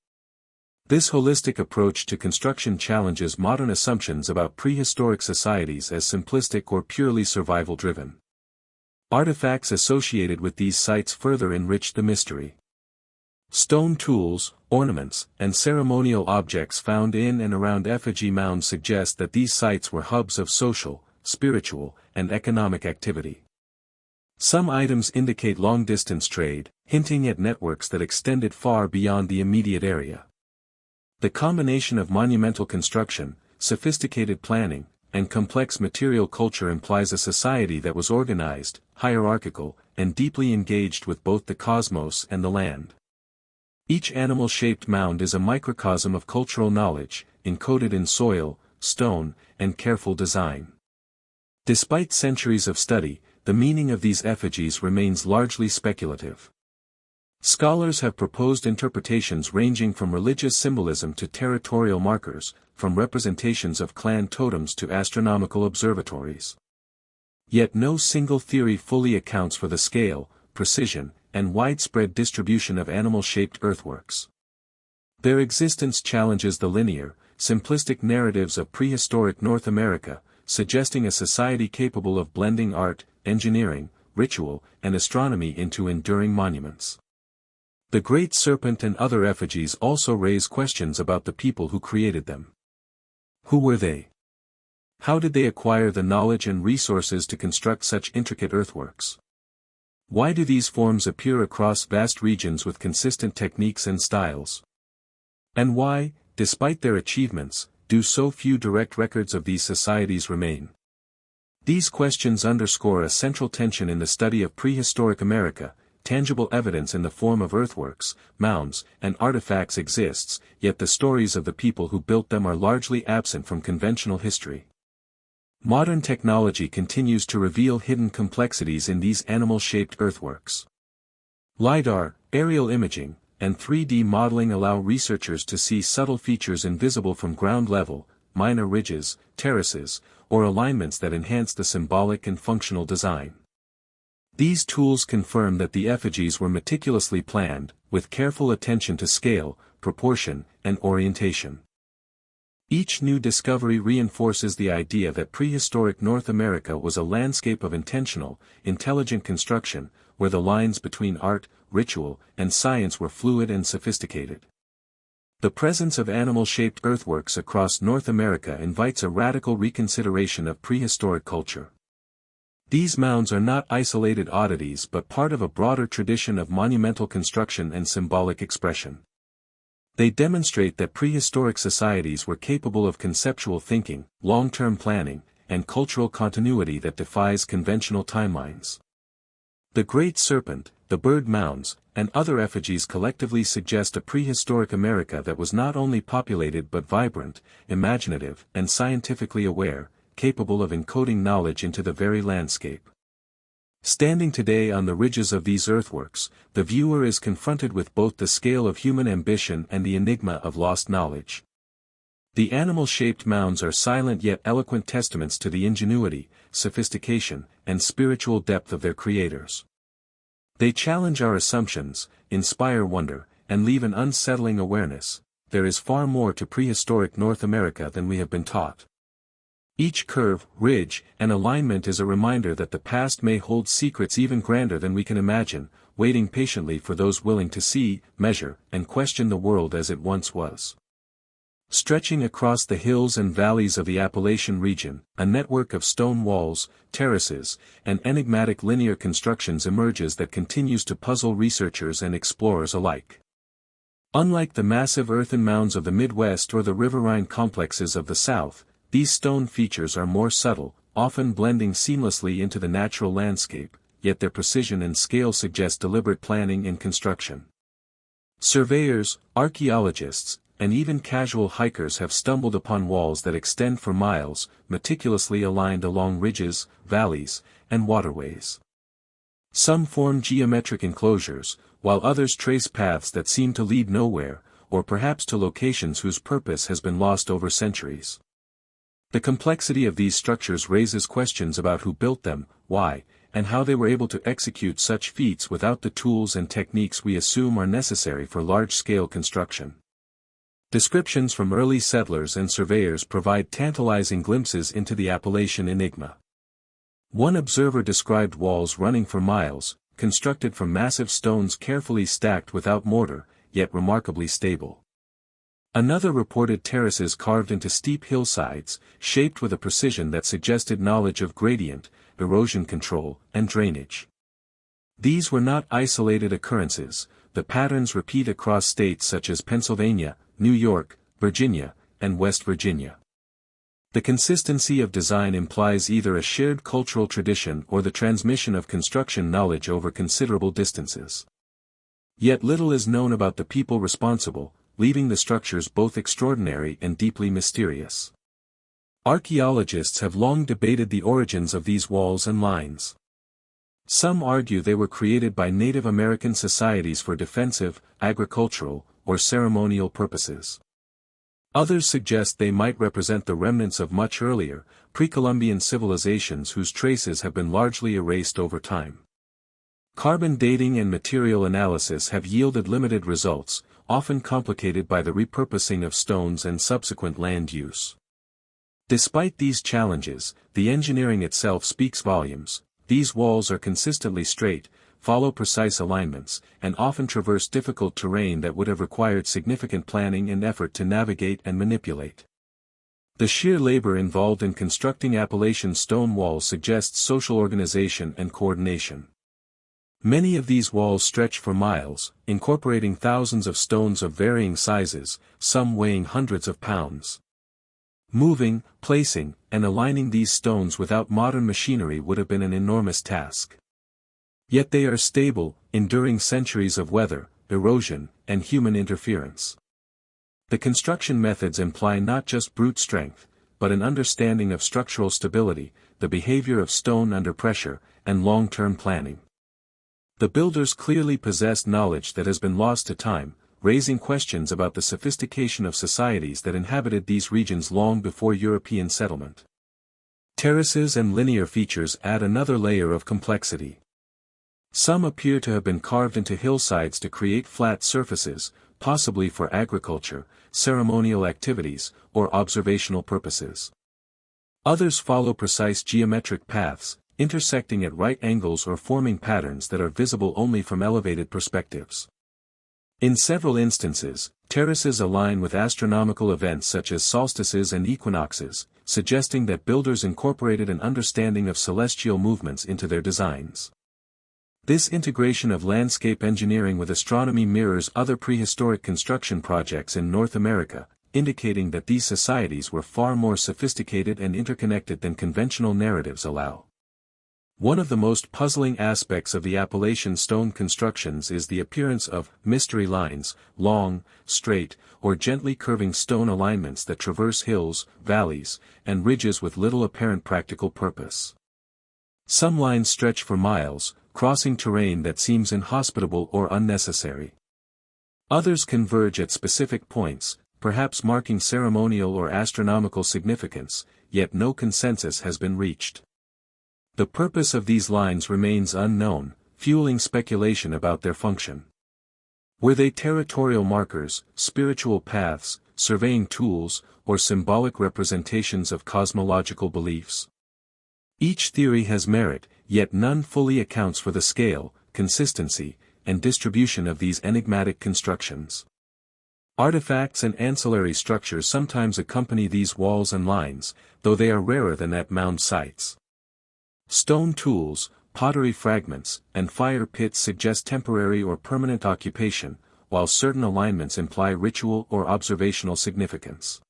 [SPEAKER 1] This holistic approach to construction challenges modern assumptions about prehistoric societies as simplistic or purely survival-driven. Artifacts associated with these sites further enrich the mystery. Stone tools, ornaments, and ceremonial objects found in and around effigy mounds suggest that these sites were hubs of social, spiritual, and economic activity. Some items indicate long-distance trade, hinting at networks that extended far beyond the immediate area. The combination of monumental construction, sophisticated planning, and complex material culture implies a society that was organized, hierarchical, and deeply engaged with both the cosmos and the land. Each animal-shaped mound is a microcosm of cultural knowledge, encoded in soil, stone, and careful design. Despite centuries of study, the meaning of these effigies remains largely speculative. Scholars have proposed interpretations ranging from religious symbolism to territorial markers, from representations of clan totems to astronomical observatories. Yet no single theory fully accounts for the scale, precision, and widespread distribution of animal-shaped earthworks. Their existence challenges the linear, simplistic narratives of prehistoric North America, suggesting a society capable of blending art, engineering, ritual, and astronomy into enduring monuments. The Great Serpent and other effigies also raise questions about the people who created them. Who were they? How did they acquire the knowledge and resources to construct such intricate earthworks? Why do these forms appear across vast regions with consistent techniques and styles? And why, despite their achievements, do so few direct records of these societies remain? These questions underscore a central tension in the study of prehistoric America. Tangible evidence in the form of earthworks, mounds, and artifacts exists, yet the stories of the people who built them are largely absent from conventional history. Modern technology continues to reveal hidden complexities in these animal-shaped earthworks. LiDAR, aerial imaging, and 3D modeling allow researchers to see subtle features invisible from ground level, minor ridges, terraces, or alignments that enhance the symbolic and functional design. These tools confirm that the effigies were meticulously planned, with careful attention to scale, proportion, and orientation. Each new discovery reinforces the idea that prehistoric North America was a landscape of intentional, intelligent construction, where the lines between art, ritual, and science were fluid and sophisticated. The presence of animal-shaped earthworks across North America invites a radical reconsideration of prehistoric culture. These mounds are not isolated oddities but part of a broader tradition of monumental construction and symbolic expression. They demonstrate that prehistoric societies were capable of conceptual thinking, long-term planning, and cultural continuity that defies conventional timelines. The Great Serpent, the bird mounds, and other effigies collectively suggest a prehistoric America that was not only populated but vibrant, imaginative, and scientifically aware, capable of encoding knowledge into the very landscape. Standing today on the ridges of these earthworks, the viewer is confronted with both the scale of human ambition and the enigma of lost knowledge. The animal-shaped mounds are silent yet eloquent testaments to the ingenuity, sophistication, and spiritual depth of their creators. They challenge our assumptions, inspire wonder, and leave an unsettling awareness: there is far more to prehistoric North America than we have been taught. Each curve, ridge, and alignment is a reminder that the past may hold secrets even grander than we can imagine, waiting patiently for those willing to see, measure, and question the world as it once was. Stretching across the hills and valleys of the Appalachian region, a network of stone walls, terraces, and enigmatic linear constructions emerges that continues to puzzle researchers and explorers alike. Unlike the massive earthen mounds of the Midwest or the riverine complexes of the South, these stone features are more subtle, often blending seamlessly into the natural landscape, yet their precision and scale suggest deliberate planning and construction. Surveyors, archaeologists, and even casual hikers have stumbled upon walls that extend for miles, meticulously aligned along ridges, valleys, and waterways. Some form geometric enclosures, while others trace paths that seem to lead nowhere, or perhaps to locations whose purpose has been lost over centuries. The complexity of these structures raises questions about who built them, why, and how they were able to execute such feats without the tools and techniques we assume are necessary for large-scale construction. Descriptions from early settlers and surveyors provide tantalizing glimpses into the Appalachian enigma. One observer described walls running for miles, constructed from massive stones carefully stacked without mortar, yet remarkably stable. Another reported terraces carved into steep hillsides, shaped with a precision that suggested knowledge of gradient, erosion control, and drainage. These were not isolated occurrences. The patterns repeat across states such as Pennsylvania, New York, Virginia, and West Virginia. The consistency of design implies either a shared cultural tradition or the transmission of construction knowledge over considerable distances. Yet little is known about the people responsible, leaving the structures both extraordinary and deeply mysterious. Archaeologists have long debated the origins of these walls and lines. Some argue they were created by Native American societies for defensive, agricultural, or ceremonial purposes. Others suggest they might represent the remnants of much earlier, pre-Columbian civilizations whose traces have been largely erased over time. Carbon dating and material analysis have yielded limited results, often complicated by the repurposing of stones and subsequent land use. Despite these challenges, the engineering itself speaks volumes. These walls are consistently straight, follow precise alignments, and often traverse difficult terrain that would have required significant planning and effort to navigate and manipulate. The sheer labor involved in constructing Appalachian stone walls suggests social organization and coordination. Many of these walls stretch for miles, incorporating thousands of stones of varying sizes, some weighing hundreds of pounds. Moving, placing, and aligning these stones without modern machinery would have been an enormous task. Yet they are stable, enduring centuries of weather, erosion, and human interference. The construction methods imply not just brute strength, but an understanding of structural stability, the behavior of stone under pressure, and long-term planning. The builders clearly possessed knowledge that has been lost to time, raising questions about the sophistication of societies that inhabited these regions long before European settlement. Terraces and linear features add another layer of complexity. Some appear to have been carved into hillsides to create flat surfaces, possibly for agriculture, ceremonial activities, or observational purposes. Others follow precise geometric paths, intersecting at right angles or forming patterns that are visible only from elevated perspectives. In several instances, terraces align with astronomical events such as solstices and equinoxes, suggesting that builders incorporated an understanding of celestial movements into their designs. This integration of landscape engineering with astronomy mirrors other prehistoric construction projects in North America, indicating that these societies were far more sophisticated and interconnected than conventional narratives allow. One of the most puzzling aspects of the Appalachian stone constructions is the appearance of mystery lines, long, straight, or gently curving stone alignments that traverse hills, valleys, and ridges with little apparent practical purpose. Some lines stretch for miles, crossing terrain that seems inhospitable or unnecessary. Others converge at specific points, perhaps marking ceremonial or astronomical significance, yet no consensus has been reached. The purpose of these lines remains unknown, fueling speculation about their function. Were they territorial markers, spiritual paths, surveying tools, or symbolic representations of cosmological beliefs? Each theory has merit, yet none fully accounts for the scale, consistency, and distribution of these enigmatic constructions. Artifacts and ancillary structures sometimes accompany these walls and lines, though they are rarer than at mound sites. Stone tools, pottery fragments, and fire pits suggest temporary or permanent occupation, while certain alignments imply ritual or observational significance.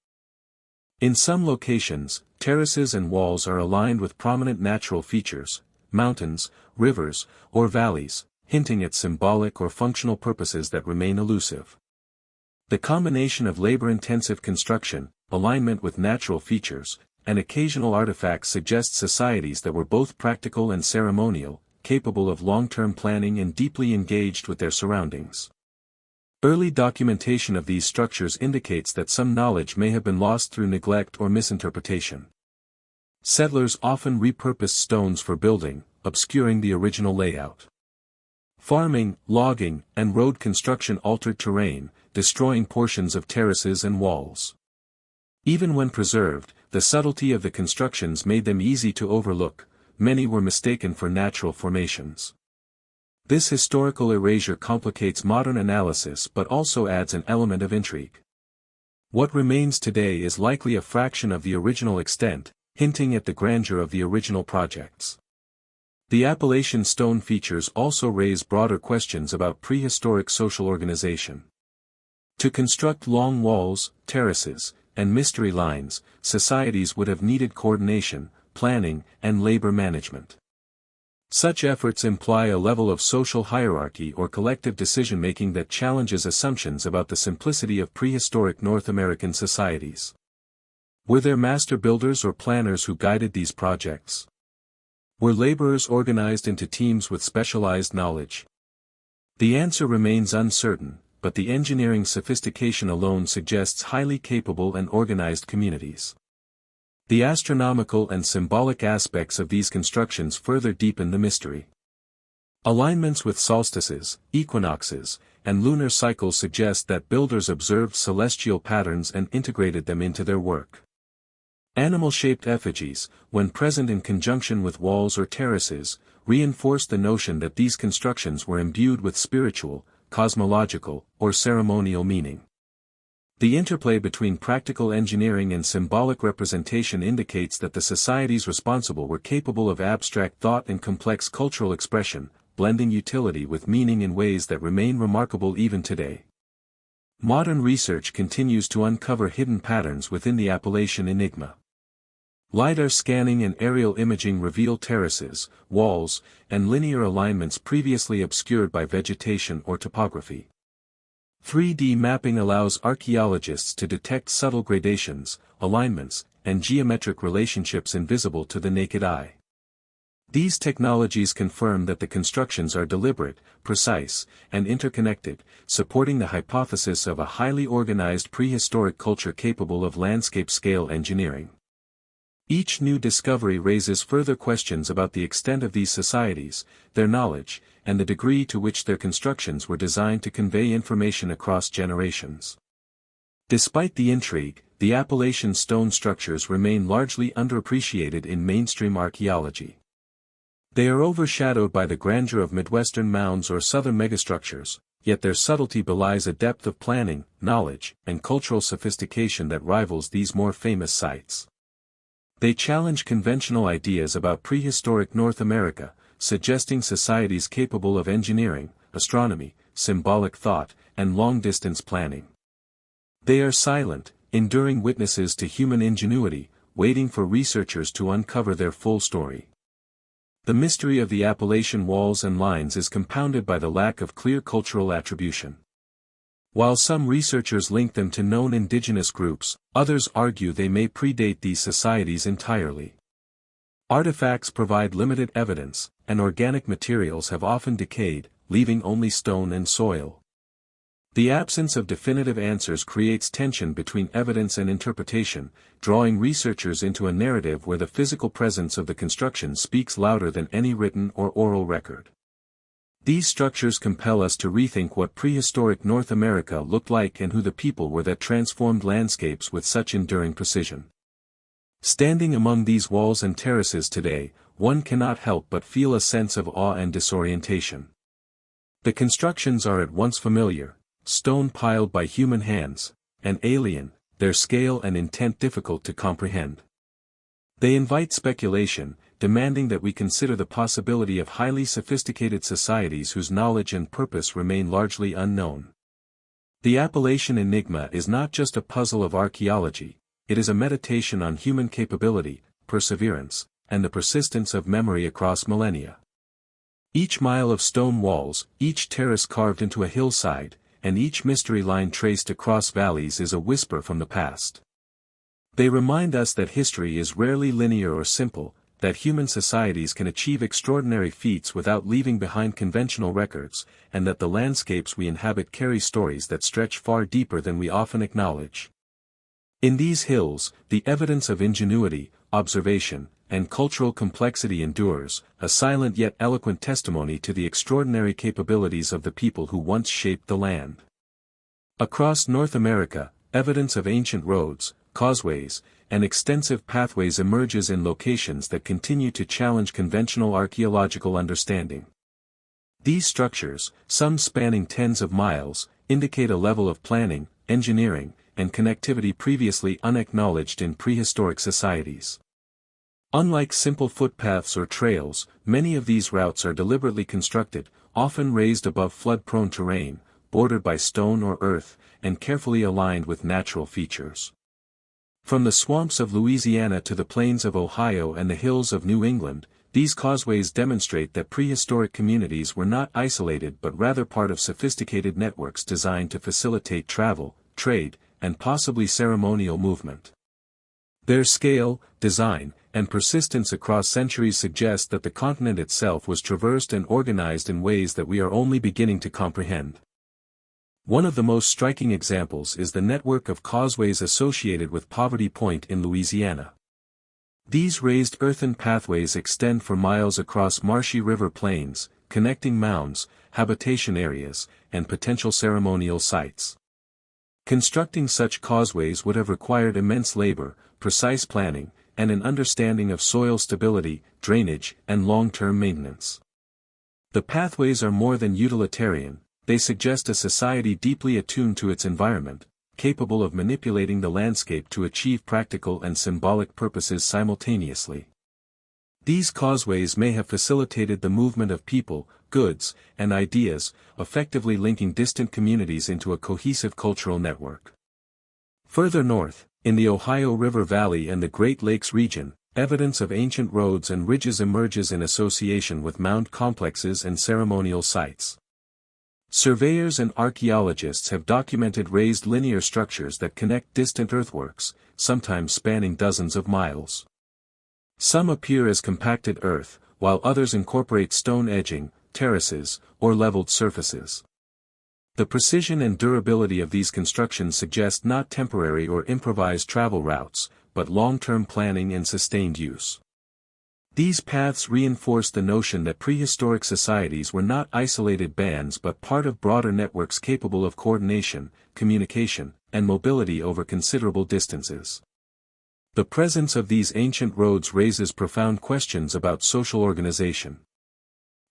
[SPEAKER 1] In some locations, terraces and walls are aligned with prominent natural features, mountains, rivers, or valleys, hinting at symbolic or functional purposes that remain elusive. The combination of labor-intensive construction, alignment with natural features, and occasional artifacts suggests societies that were both practical and ceremonial, capable of long-term planning and deeply engaged with their surroundings. Early documentation of these structures indicates that some knowledge may have been lost through neglect or misinterpretation. Settlers often repurposed stones for building, obscuring the original layout. Farming, logging, and road construction altered terrain, destroying portions of terraces and walls. Even when preserved, the subtlety of the constructions made them easy to overlook. Many were mistaken for natural formations. This historical erasure complicates modern analysis but also adds an element of intrigue. What remains today is likely a fraction of the original extent, hinting at the grandeur of the original projects. The Appalachian stone features also raise broader questions about prehistoric social organization. To construct long walls, terraces, and mystery lines, societies would have needed coordination, planning, and labor management. Such efforts imply a level of social hierarchy or collective decision-making that challenges assumptions about the simplicity of prehistoric North American societies. Were there master builders or planners who guided these projects? Were laborers organized into teams with specialized knowledge? The answer remains uncertain, but the engineering sophistication alone suggests highly capable and organized communities. The astronomical and symbolic aspects of these constructions further deepen the mystery. Alignments with solstices, equinoxes, and lunar cycles suggest that builders observed celestial patterns and integrated them into their work. Animal-shaped effigies, when present in conjunction with walls or terraces, reinforce the notion that these constructions were imbued with spiritual, cosmological, or ceremonial meaning. The interplay between practical engineering and symbolic representation indicates that the societies responsible were capable of abstract thought and complex cultural expression, blending utility with meaning in ways that remain remarkable even today. Modern research continues to uncover hidden patterns within the Appalachian enigma. LiDAR scanning and aerial imaging reveal terraces, walls, and linear alignments previously obscured by vegetation or topography. 3D mapping allows archaeologists to detect subtle gradations, alignments, and geometric relationships invisible to the naked eye. These technologies confirm that the constructions are deliberate, precise, and interconnected, supporting the hypothesis of a highly organized prehistoric culture capable of landscape-scale engineering. Each new discovery raises further questions about the extent of these societies, their knowledge, and the degree to which their constructions were designed to convey information across generations. Despite the intrigue, the Appalachian stone structures remain largely underappreciated in mainstream archaeology. They are overshadowed by the grandeur of Midwestern mounds or southern megastructures, yet their subtlety belies a depth of planning, knowledge, and cultural sophistication that rivals these more famous sites. They challenge conventional ideas about prehistoric North America, suggesting societies capable of engineering, astronomy, symbolic thought, and long-distance planning. They are silent, enduring witnesses to human ingenuity, waiting for researchers to uncover their full story. The mystery of the Appalachian walls and lines is compounded by the lack of clear cultural attribution. While some researchers link them to known indigenous groups, others argue they may predate these societies entirely. Artifacts provide limited evidence, and organic materials have often decayed, leaving only stone and soil. The absence of definitive answers creates tension between evidence and interpretation, drawing researchers into a narrative where the physical presence of the construction speaks louder than any written or oral record. These structures compel us to rethink what prehistoric North America looked like and who the people were that transformed landscapes with such enduring precision. Standing among these walls and terraces today, one cannot help but feel a sense of awe and disorientation. The constructions are at once familiar, stone piled by human hands, and alien, their scale and intent difficult to comprehend. They invite speculation, demanding that we consider the possibility of highly sophisticated societies whose knowledge and purpose remain largely unknown. The Appalachian enigma is not just a puzzle of archaeology, it is a meditation on human capability, perseverance, and the persistence of memory across millennia. Each mile of stone walls, each terrace carved into a hillside, and each mystery line traced across valleys is a whisper from the past. They remind us that history is rarely linear or simple, that human societies can achieve extraordinary feats without leaving behind conventional records, and that the landscapes we inhabit carry stories that stretch far deeper than we often acknowledge. In these hills, the evidence of ingenuity, observation, and cultural complexity endures, a silent yet eloquent testimony to the extraordinary capabilities of the people who once shaped the land. Across North America, evidence of ancient roads, causeways, and extensive pathways emerges in locations that continue to challenge conventional archaeological understanding. These structures, some spanning tens of miles, indicate a level of planning, engineering, and connectivity previously unacknowledged in prehistoric societies. Unlike simple footpaths or trails, many of these routes are deliberately constructed, often raised above flood-prone terrain, bordered by stone or earth, and carefully aligned with natural features. From the swamps of Louisiana to the plains of Ohio and the hills of New England, these causeways demonstrate that prehistoric communities were not isolated but rather part of sophisticated networks designed to facilitate travel, trade, and possibly ceremonial movement. Their scale, design, and persistence across centuries suggest that the continent itself was traversed and organized in ways that we are only beginning to comprehend. One of the most striking examples is the network of causeways associated with Poverty Point in Louisiana. These raised earthen pathways extend for miles across marshy river plains, connecting mounds, habitation areas, and potential ceremonial sites. Constructing such causeways would have required immense labor, precise planning, and an understanding of soil stability, drainage, and long-term maintenance. The pathways are more than utilitarian. They suggest a society deeply attuned to its environment, capable of manipulating the landscape to achieve practical and symbolic purposes simultaneously. These causeways may have facilitated the movement of people, goods, and ideas, effectively linking distant communities into a cohesive cultural network. Further north, in the Ohio River Valley and the Great Lakes region, evidence of ancient roads and ridges emerges in association with mound complexes and ceremonial sites. Surveyors and archaeologists have documented raised linear structures that connect distant earthworks, sometimes spanning dozens of miles. Some appear as compacted earth, while others incorporate stone edging, terraces, or leveled surfaces. The precision and durability of these constructions suggest not temporary or improvised travel routes, but long-term planning and sustained use. These paths reinforce the notion that prehistoric societies were not isolated bands but part of broader networks capable of coordination, communication, and mobility over considerable distances. The presence of these ancient roads raises profound questions about social organization.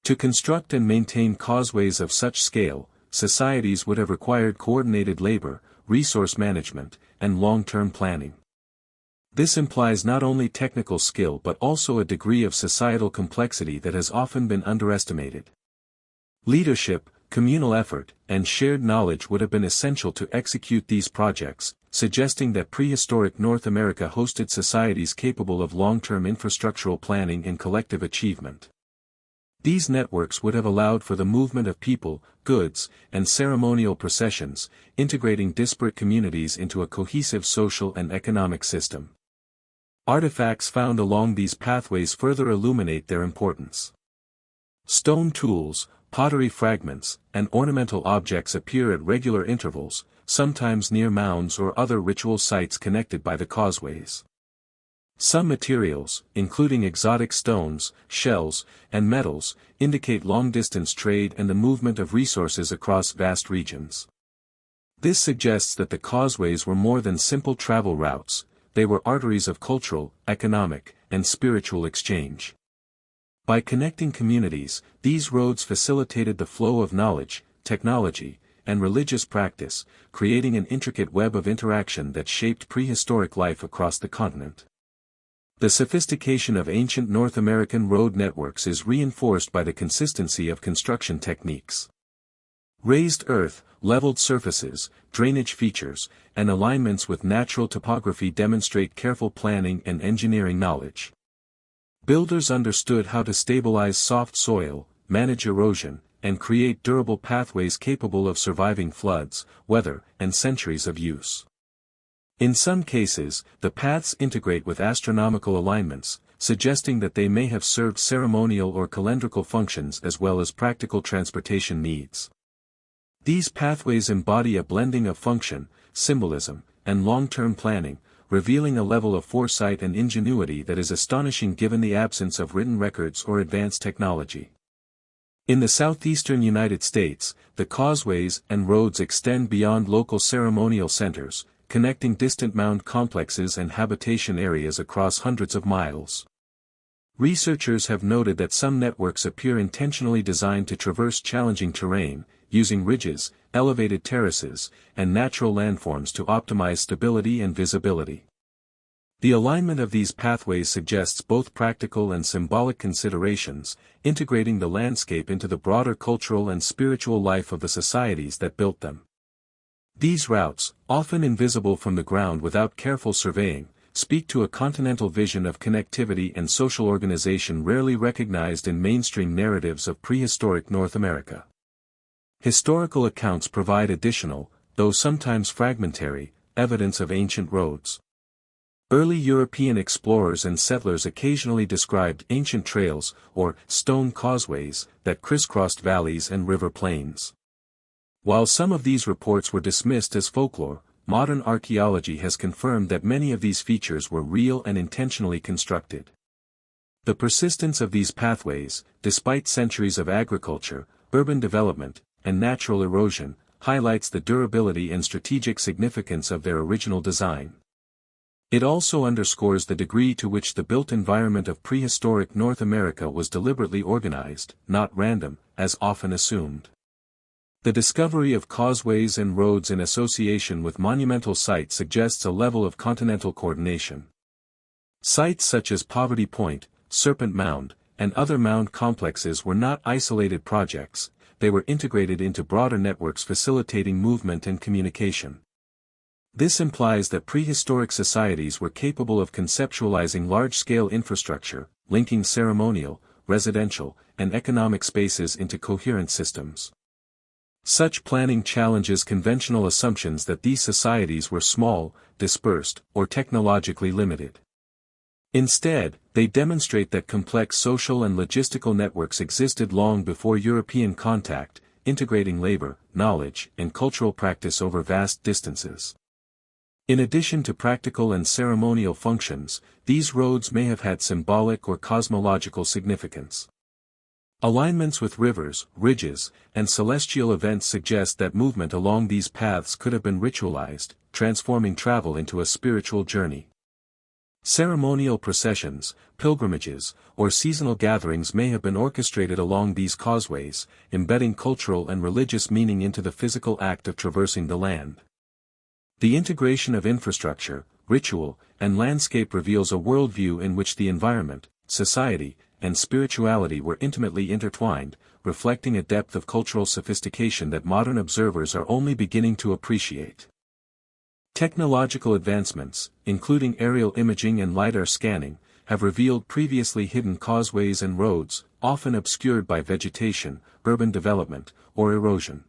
[SPEAKER 1] To construct and maintain causeways of such scale, societies would have required coordinated labor, resource management, and long-term planning. This implies not only technical skill but also a degree of societal complexity that has often been underestimated. Leadership, communal effort, and shared knowledge would have been essential to execute these projects, suggesting that prehistoric North America hosted societies capable of long-term infrastructural planning and collective achievement. These networks would have allowed for the movement of people, goods, and ceremonial processions, integrating disparate communities into a cohesive social and economic system. Artifacts found along these pathways further illuminate their importance. Stone tools, pottery fragments, and ornamental objects appear at regular intervals, sometimes near mounds or other ritual sites connected by the causeways. Some materials, including exotic stones, shells, and metals, indicate long-distance trade and the movement of resources across vast regions. This suggests that the causeways were more than simple travel routes. They were arteries of cultural, economic, and spiritual exchange. By connecting communities, these roads facilitated the flow of knowledge, technology, and religious practice, creating an intricate web of interaction that shaped prehistoric life across the continent. The sophistication of ancient North American road networks is reinforced by the consistency of construction techniques. Raised earth, leveled surfaces, drainage features, and alignments with natural topography demonstrate careful planning and engineering knowledge. Builders understood how to stabilize soft soil, manage erosion, and create durable pathways capable of surviving floods, weather, and centuries of use. In some cases, the paths integrate with astronomical alignments, suggesting that they may have served ceremonial or calendrical functions as well as practical transportation needs. These pathways embody a blending of function, symbolism, and long-term planning, revealing a level of foresight and ingenuity that is astonishing given the absence of written records or advanced technology. In the southeastern United States, the causeways and roads extend beyond local ceremonial centers, connecting distant mound complexes and habitation areas across hundreds of miles. Researchers have noted that some networks appear intentionally designed to traverse challenging terrain, using ridges, elevated terraces, and natural landforms to optimize stability and visibility. The alignment of these pathways suggests both practical and symbolic considerations, integrating the landscape into the broader cultural and spiritual life of the societies that built them. These routes, often invisible from the ground without careful surveying, speak to a continental vision of connectivity and social organization rarely recognized in mainstream narratives of prehistoric North America. Historical accounts provide additional, though sometimes fragmentary, evidence of ancient roads. Early European explorers and settlers occasionally described ancient trails, or stone causeways, that crisscrossed valleys and river plains. While some of these reports were dismissed as folklore, modern archaeology has confirmed that many of these features were real and intentionally constructed. The persistence of these pathways, despite centuries of agriculture, urban development, and natural erosion, highlights the durability and strategic significance of their original design. It also underscores the degree to which the built environment of prehistoric North America was deliberately organized, not random, as often assumed. The discovery of causeways and roads in association with monumental sites suggests a level of continental coordination. Sites such as Poverty Point, Serpent Mound, and other mound complexes were not isolated projects, they were integrated into broader networks facilitating movement and communication. This implies that prehistoric societies were capable of conceptualizing large-scale infrastructure, linking ceremonial, residential, and economic spaces into coherent systems. Such planning challenges conventional assumptions that these societies were small, dispersed, or technologically limited. Instead, they demonstrate that complex social and logistical networks existed long before European contact, integrating labor, knowledge, and cultural practice over vast distances. In addition to practical and ceremonial functions, these roads may have had symbolic or cosmological significance. Alignments with rivers, ridges, and celestial events suggest that movement along these paths could have been ritualized, transforming travel into a spiritual journey. Ceremonial processions, pilgrimages, or seasonal gatherings may have been orchestrated along these causeways, embedding cultural and religious meaning into the physical act of traversing the land. The integration of infrastructure, ritual, and landscape reveals a worldview in which the environment, society, and spirituality were intimately intertwined, reflecting a depth of cultural sophistication that modern observers are only beginning to appreciate. Technological advancements, including aerial imaging and LiDAR scanning, have revealed previously hidden causeways and roads, often obscured by vegetation, urban development, or erosion.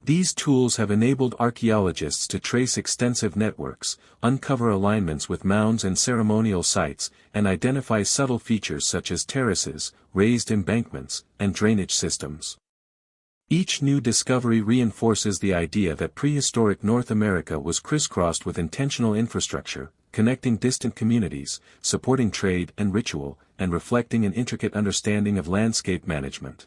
[SPEAKER 1] These tools have enabled archaeologists to trace extensive networks, uncover alignments with mounds and ceremonial sites, and identify subtle features such as terraces, raised embankments, and drainage systems. Each new discovery reinforces the idea that prehistoric North America was crisscrossed with intentional infrastructure, connecting distant communities, supporting trade and ritual, and reflecting an intricate understanding of landscape management.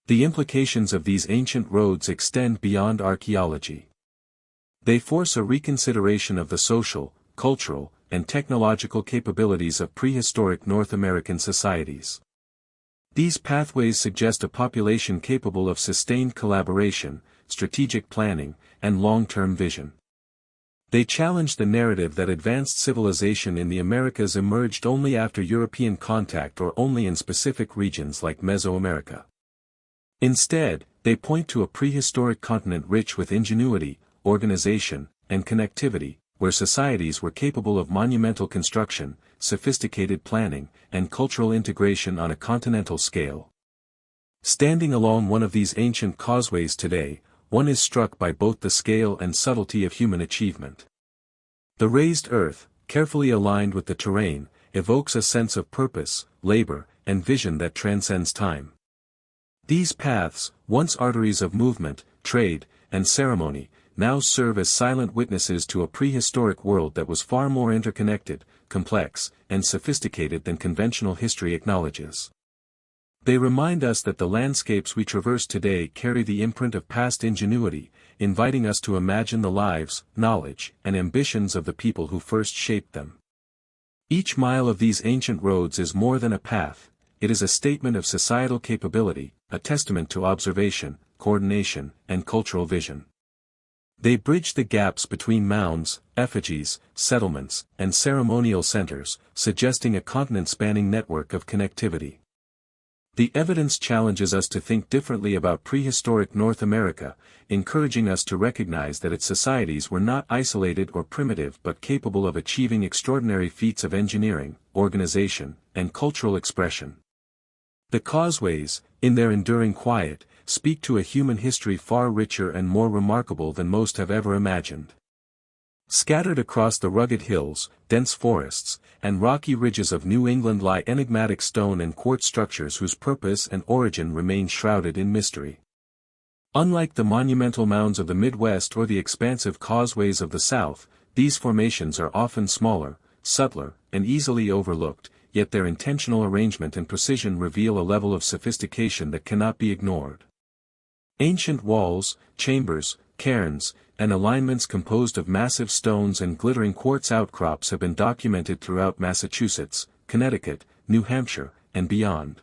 [SPEAKER 1] The implications of these ancient roads extend beyond archaeology. They force a reconsideration of the social, cultural, and technological capabilities of prehistoric North American societies. These pathways suggest a population capable of sustained collaboration, strategic planning, and long-term vision. They challenge the narrative that advanced civilization in the Americas emerged only after European contact or only in specific regions like Mesoamerica. Instead, they point to a prehistoric continent rich with ingenuity, organization, and connectivity, where societies were capable of monumental construction, sophisticated planning, and cultural integration on a continental scale. Standing along one of these ancient causeways today, one is struck by both the scale and subtlety of human achievement. The raised earth, carefully aligned with the terrain, evokes a sense of purpose, labor, and vision that transcends time. These paths, once arteries of movement, trade, and ceremony, now serve as silent witnesses to a prehistoric world that was far more interconnected, complex, and sophisticated than conventional history acknowledges. They remind us that the landscapes we traverse today carry the imprint of past ingenuity, inviting us to imagine the lives, knowledge, and ambitions of the people who first shaped them. Each mile of these ancient roads is more than a path, it is a statement of societal capability, a testament to observation, coordination, and cultural vision. They bridge the gaps between mounds, effigies, settlements, and ceremonial centers, suggesting a continent-spanning network of connectivity. The evidence challenges us to think differently about prehistoric North America, encouraging us to recognize that its societies were not isolated or primitive but capable of achieving extraordinary feats of engineering, organization, and cultural expression. The causeways, in their enduring quiet, speak to a human history far richer and more remarkable than most have ever imagined. Scattered across the rugged hills, dense forests, and rocky ridges of New England lie enigmatic stone and quartz structures whose purpose and origin remain shrouded in mystery. Unlike the monumental mounds of the Midwest or the expansive causeways of the South, these formations are often smaller, subtler, and easily overlooked, yet their intentional arrangement and precision reveal a level of sophistication that cannot be ignored. Ancient walls, chambers, cairns, and alignments composed of massive stones and glittering quartz outcrops have been documented throughout Massachusetts, Connecticut, New Hampshire, and beyond.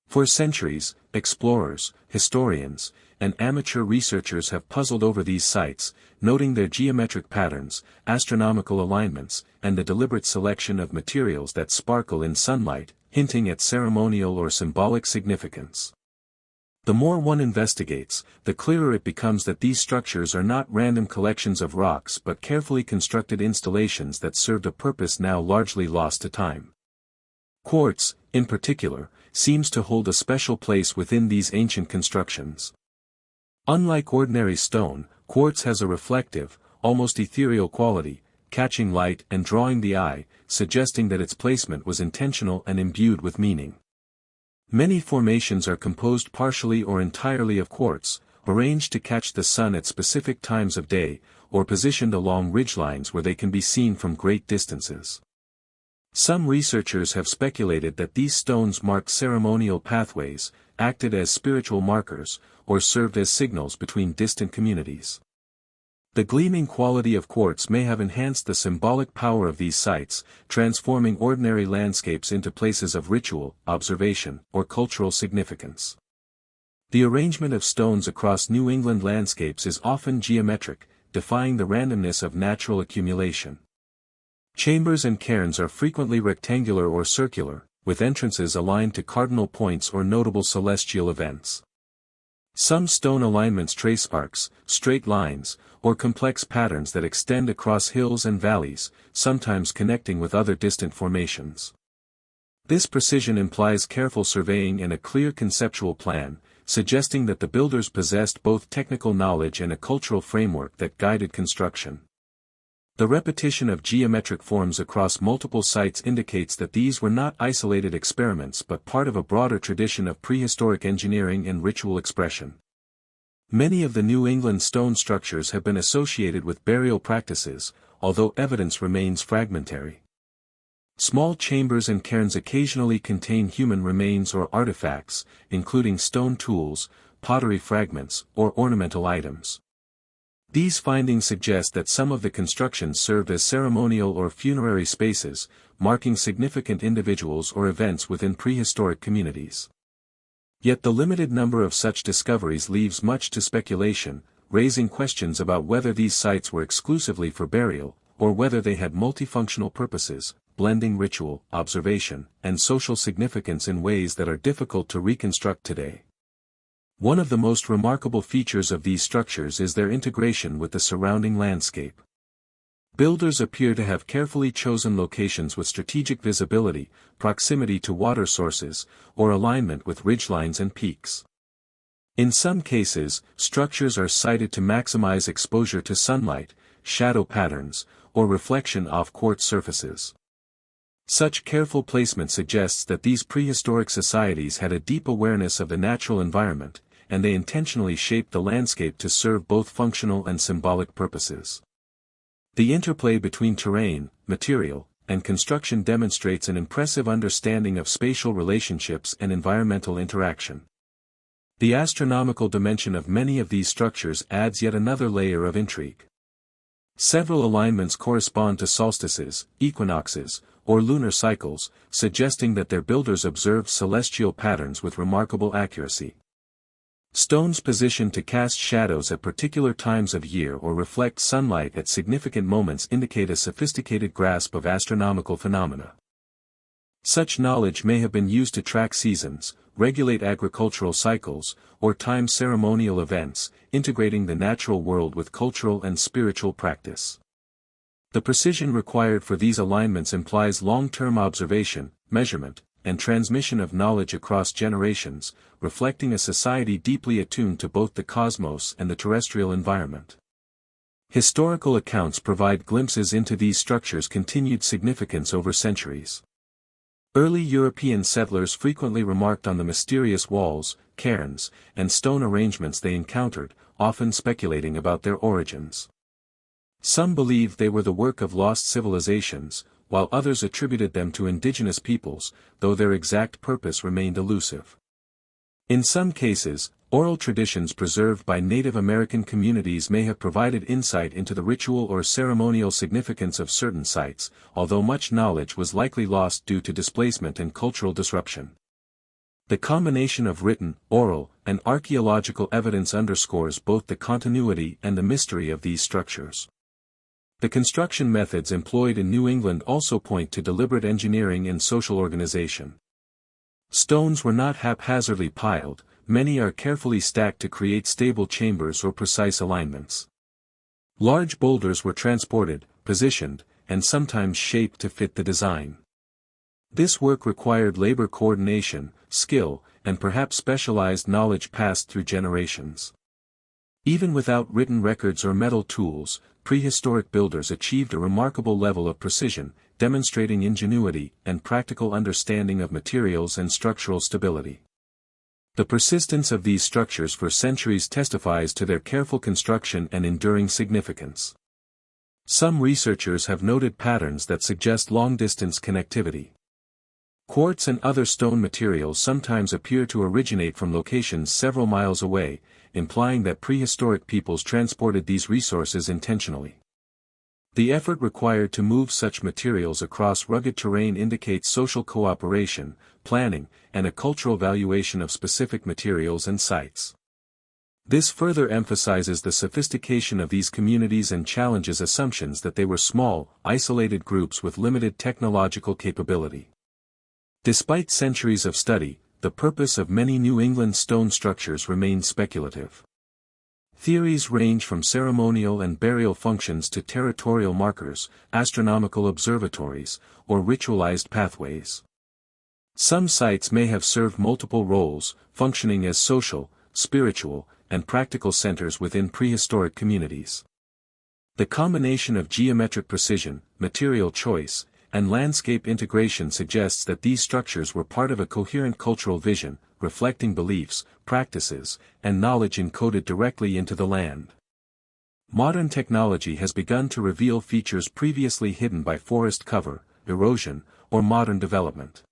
[SPEAKER 1] For centuries, explorers, historians, and amateur researchers have puzzled over these sites, noting their geometric patterns, astronomical alignments, and the deliberate selection of materials that sparkle in sunlight, hinting at ceremonial or symbolic significance. The more one investigates, the clearer it becomes that these structures are not random collections of rocks but carefully constructed installations that served a purpose now largely lost to time. Quartz, in particular, seems to hold a special place within these ancient constructions. Unlike ordinary stone, quartz has a reflective, almost ethereal quality, catching light and drawing the eye, suggesting that its placement was intentional and imbued with meaning. Many formations are composed partially or entirely of quartz, arranged to catch the sun at specific times of day, or positioned along ridgelines where they can be seen from great distances. Some researchers have speculated that these stones marked ceremonial pathways, acted as spiritual markers, or served as signals between distant communities. The gleaming quality of quartz may have enhanced the symbolic power of these sites, transforming ordinary landscapes into places of ritual, observation, or cultural significance. The arrangement of stones across New England landscapes is often geometric, defying the randomness of natural accumulation. Chambers and cairns are frequently rectangular or circular, with entrances aligned to cardinal points or notable celestial events. Some stone alignments trace arcs, straight lines, or complex patterns that extend across hills and valleys, sometimes connecting with other distant formations. This precision implies careful surveying and a clear conceptual plan, suggesting that the builders possessed both technical knowledge and a cultural framework that guided construction. The repetition of geometric forms across multiple sites indicates that these were not isolated experiments but part of a broader tradition of prehistoric engineering and ritual expression. Many of the New England stone structures have been associated with burial practices, although evidence remains fragmentary. Small chambers and cairns occasionally contain human remains or artifacts, including stone tools, pottery fragments, or ornamental items. These findings suggest that some of the constructions served as ceremonial or funerary spaces, marking significant individuals or events within prehistoric communities. Yet the limited number of such discoveries leaves much to speculation, raising questions about whether these sites were exclusively for burial, or whether they had multifunctional purposes, blending ritual, observation, and social significance in ways that are difficult to reconstruct today. One of the most remarkable features of these structures is their integration with the surrounding landscape. Builders appear to have carefully chosen locations with strategic visibility, proximity to water sources, or alignment with ridgelines and peaks. In some cases, structures are sited to maximize exposure to sunlight, shadow patterns, or reflection off quartz surfaces. Such careful placement suggests that these prehistoric societies had a deep awareness of the natural environment, and they intentionally shaped the landscape to serve both functional and symbolic purposes. The interplay between terrain, material, and construction demonstrates an impressive understanding of spatial relationships and environmental interaction. The astronomical dimension of many of these structures adds yet another layer of intrigue. Several alignments correspond to solstices, equinoxes, or lunar cycles, suggesting that their builders observed celestial patterns with remarkable accuracy. Stones positioned to cast shadows at particular times of year or reflect sunlight at significant moments indicate a sophisticated grasp of astronomical phenomena. Such knowledge may have been used to track seasons, regulate agricultural cycles, or time ceremonial events, integrating the natural world with cultural and spiritual practice. The precision required for these alignments implies long-term observation, measurement, and transmission of knowledge across generations, reflecting a society deeply attuned to both the cosmos and the terrestrial environment. Historical accounts provide glimpses into these structures' continued significance over centuries. Early European settlers frequently remarked on the mysterious walls, cairns, and stone arrangements they encountered, often speculating about their origins. Some believed they were the work of lost civilizations, while others attributed them to indigenous peoples, though their exact purpose remained elusive. In some cases, oral traditions preserved by Native American communities may have provided insight into the ritual or ceremonial significance of certain sites, although much knowledge was likely lost due to displacement and cultural disruption. The combination of written, oral, and archaeological evidence underscores both the continuity and the mystery of these structures. The construction methods employed in New England also point to deliberate engineering and social organization. Stones were not haphazardly piled, many are carefully stacked to create stable chambers or precise alignments. Large boulders were transported, positioned, and sometimes shaped to fit the design. This work required labor coordination, skill, and perhaps specialized knowledge passed through generations. Even without written records or metal tools, prehistoric builders achieved a remarkable level of precision, demonstrating ingenuity and practical understanding of materials and structural stability. The persistence of these structures for centuries testifies to their careful construction and enduring significance. Some researchers have noted patterns that suggest long-distance connectivity. Quartz and other stone materials sometimes appear to originate from locations several miles away, implying that prehistoric peoples transported these resources intentionally. The effort required to move such materials across rugged terrain indicates social cooperation, planning, and a cultural valuation of specific materials and sites. This further emphasizes the sophistication of these communities and challenges assumptions that they were small, isolated groups with limited technological capability. Despite centuries of study, the purpose of many New England stone structures remains speculative. Theories range from ceremonial and burial functions to territorial markers, astronomical observatories, or ritualized pathways. Some sites may have served multiple roles, functioning as social, spiritual, and practical centers within prehistoric communities. The combination of geometric precision, material choice, and landscape integration suggests that these structures were part of a coherent cultural vision, reflecting beliefs, practices, and knowledge encoded directly into the land. Modern technology has begun to reveal features previously hidden by forest cover, erosion, or modern development.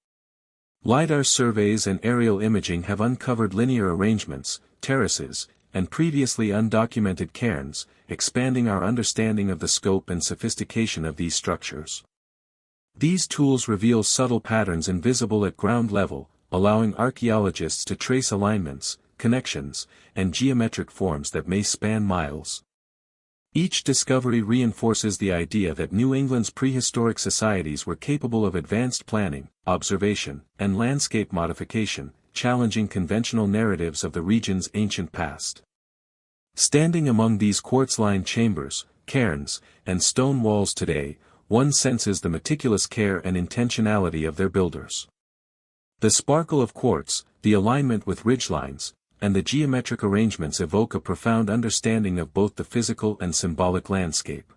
[SPEAKER 1] LiDAR surveys and aerial imaging have uncovered linear arrangements, terraces, and previously undocumented cairns, expanding our understanding of the scope and sophistication of these structures. These tools reveal subtle patterns invisible at ground level, allowing archaeologists to trace alignments, connections, and geometric forms that may span miles. Each discovery reinforces the idea that New England's prehistoric societies were capable of advanced planning, observation, and landscape modification, challenging conventional narratives of the region's ancient past. Standing among these quartz-lined chambers, cairns, and stone walls today, one senses the meticulous care and intentionality of their builders. The sparkle of quartz, the alignment with ridgelines, and the geometric arrangements evoke a profound understanding of both the physical and symbolic landscape.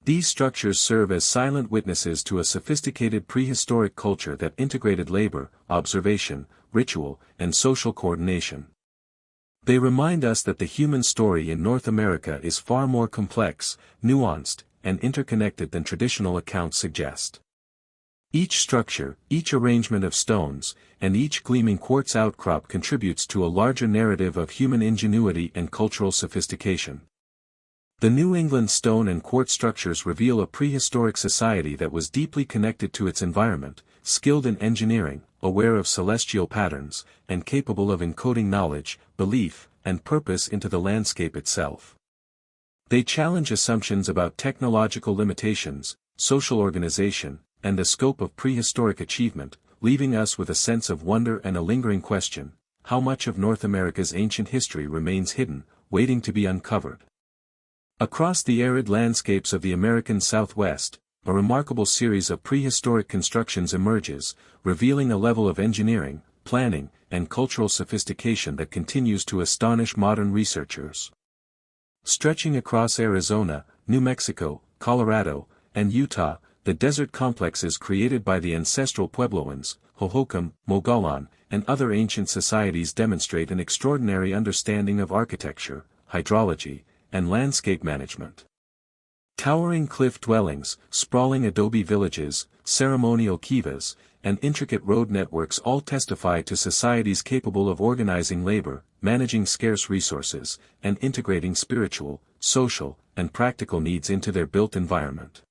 [SPEAKER 1] These structures serve as silent witnesses to a sophisticated prehistoric culture that integrated labor, observation, ritual, and social coordination. They remind us that the human story in North America is far more complex, nuanced, and interconnected than traditional accounts suggest. Each structure, each arrangement of stones, and each gleaming quartz outcrop contributes to a larger narrative of human ingenuity and cultural sophistication. The New England stone and quartz structures reveal a prehistoric society that was deeply connected to its environment, skilled in engineering, aware of celestial patterns, and capable of encoding knowledge, belief, and purpose into the landscape itself. They challenge assumptions about technological limitations, social organization, and the scope of prehistoric achievement, leaving us with a sense of wonder and a lingering question: how much of North America's ancient history remains hidden, waiting to be uncovered? Across the arid landscapes of the American Southwest, a remarkable series of prehistoric constructions emerges, revealing a level of engineering, planning, and cultural sophistication that continues to astonish modern researchers. Stretching across Arizona, New Mexico, Colorado, and Utah, the desert complexes created by the ancestral Puebloans, Hohokam, Mogollon, and other ancient societies demonstrate an extraordinary understanding of architecture, hydrology, and landscape management. Towering cliff dwellings, sprawling adobe villages, ceremonial kivas, and intricate road networks all testify to societies capable of organizing labor, managing scarce resources, and integrating spiritual, social, and practical needs into their built environment.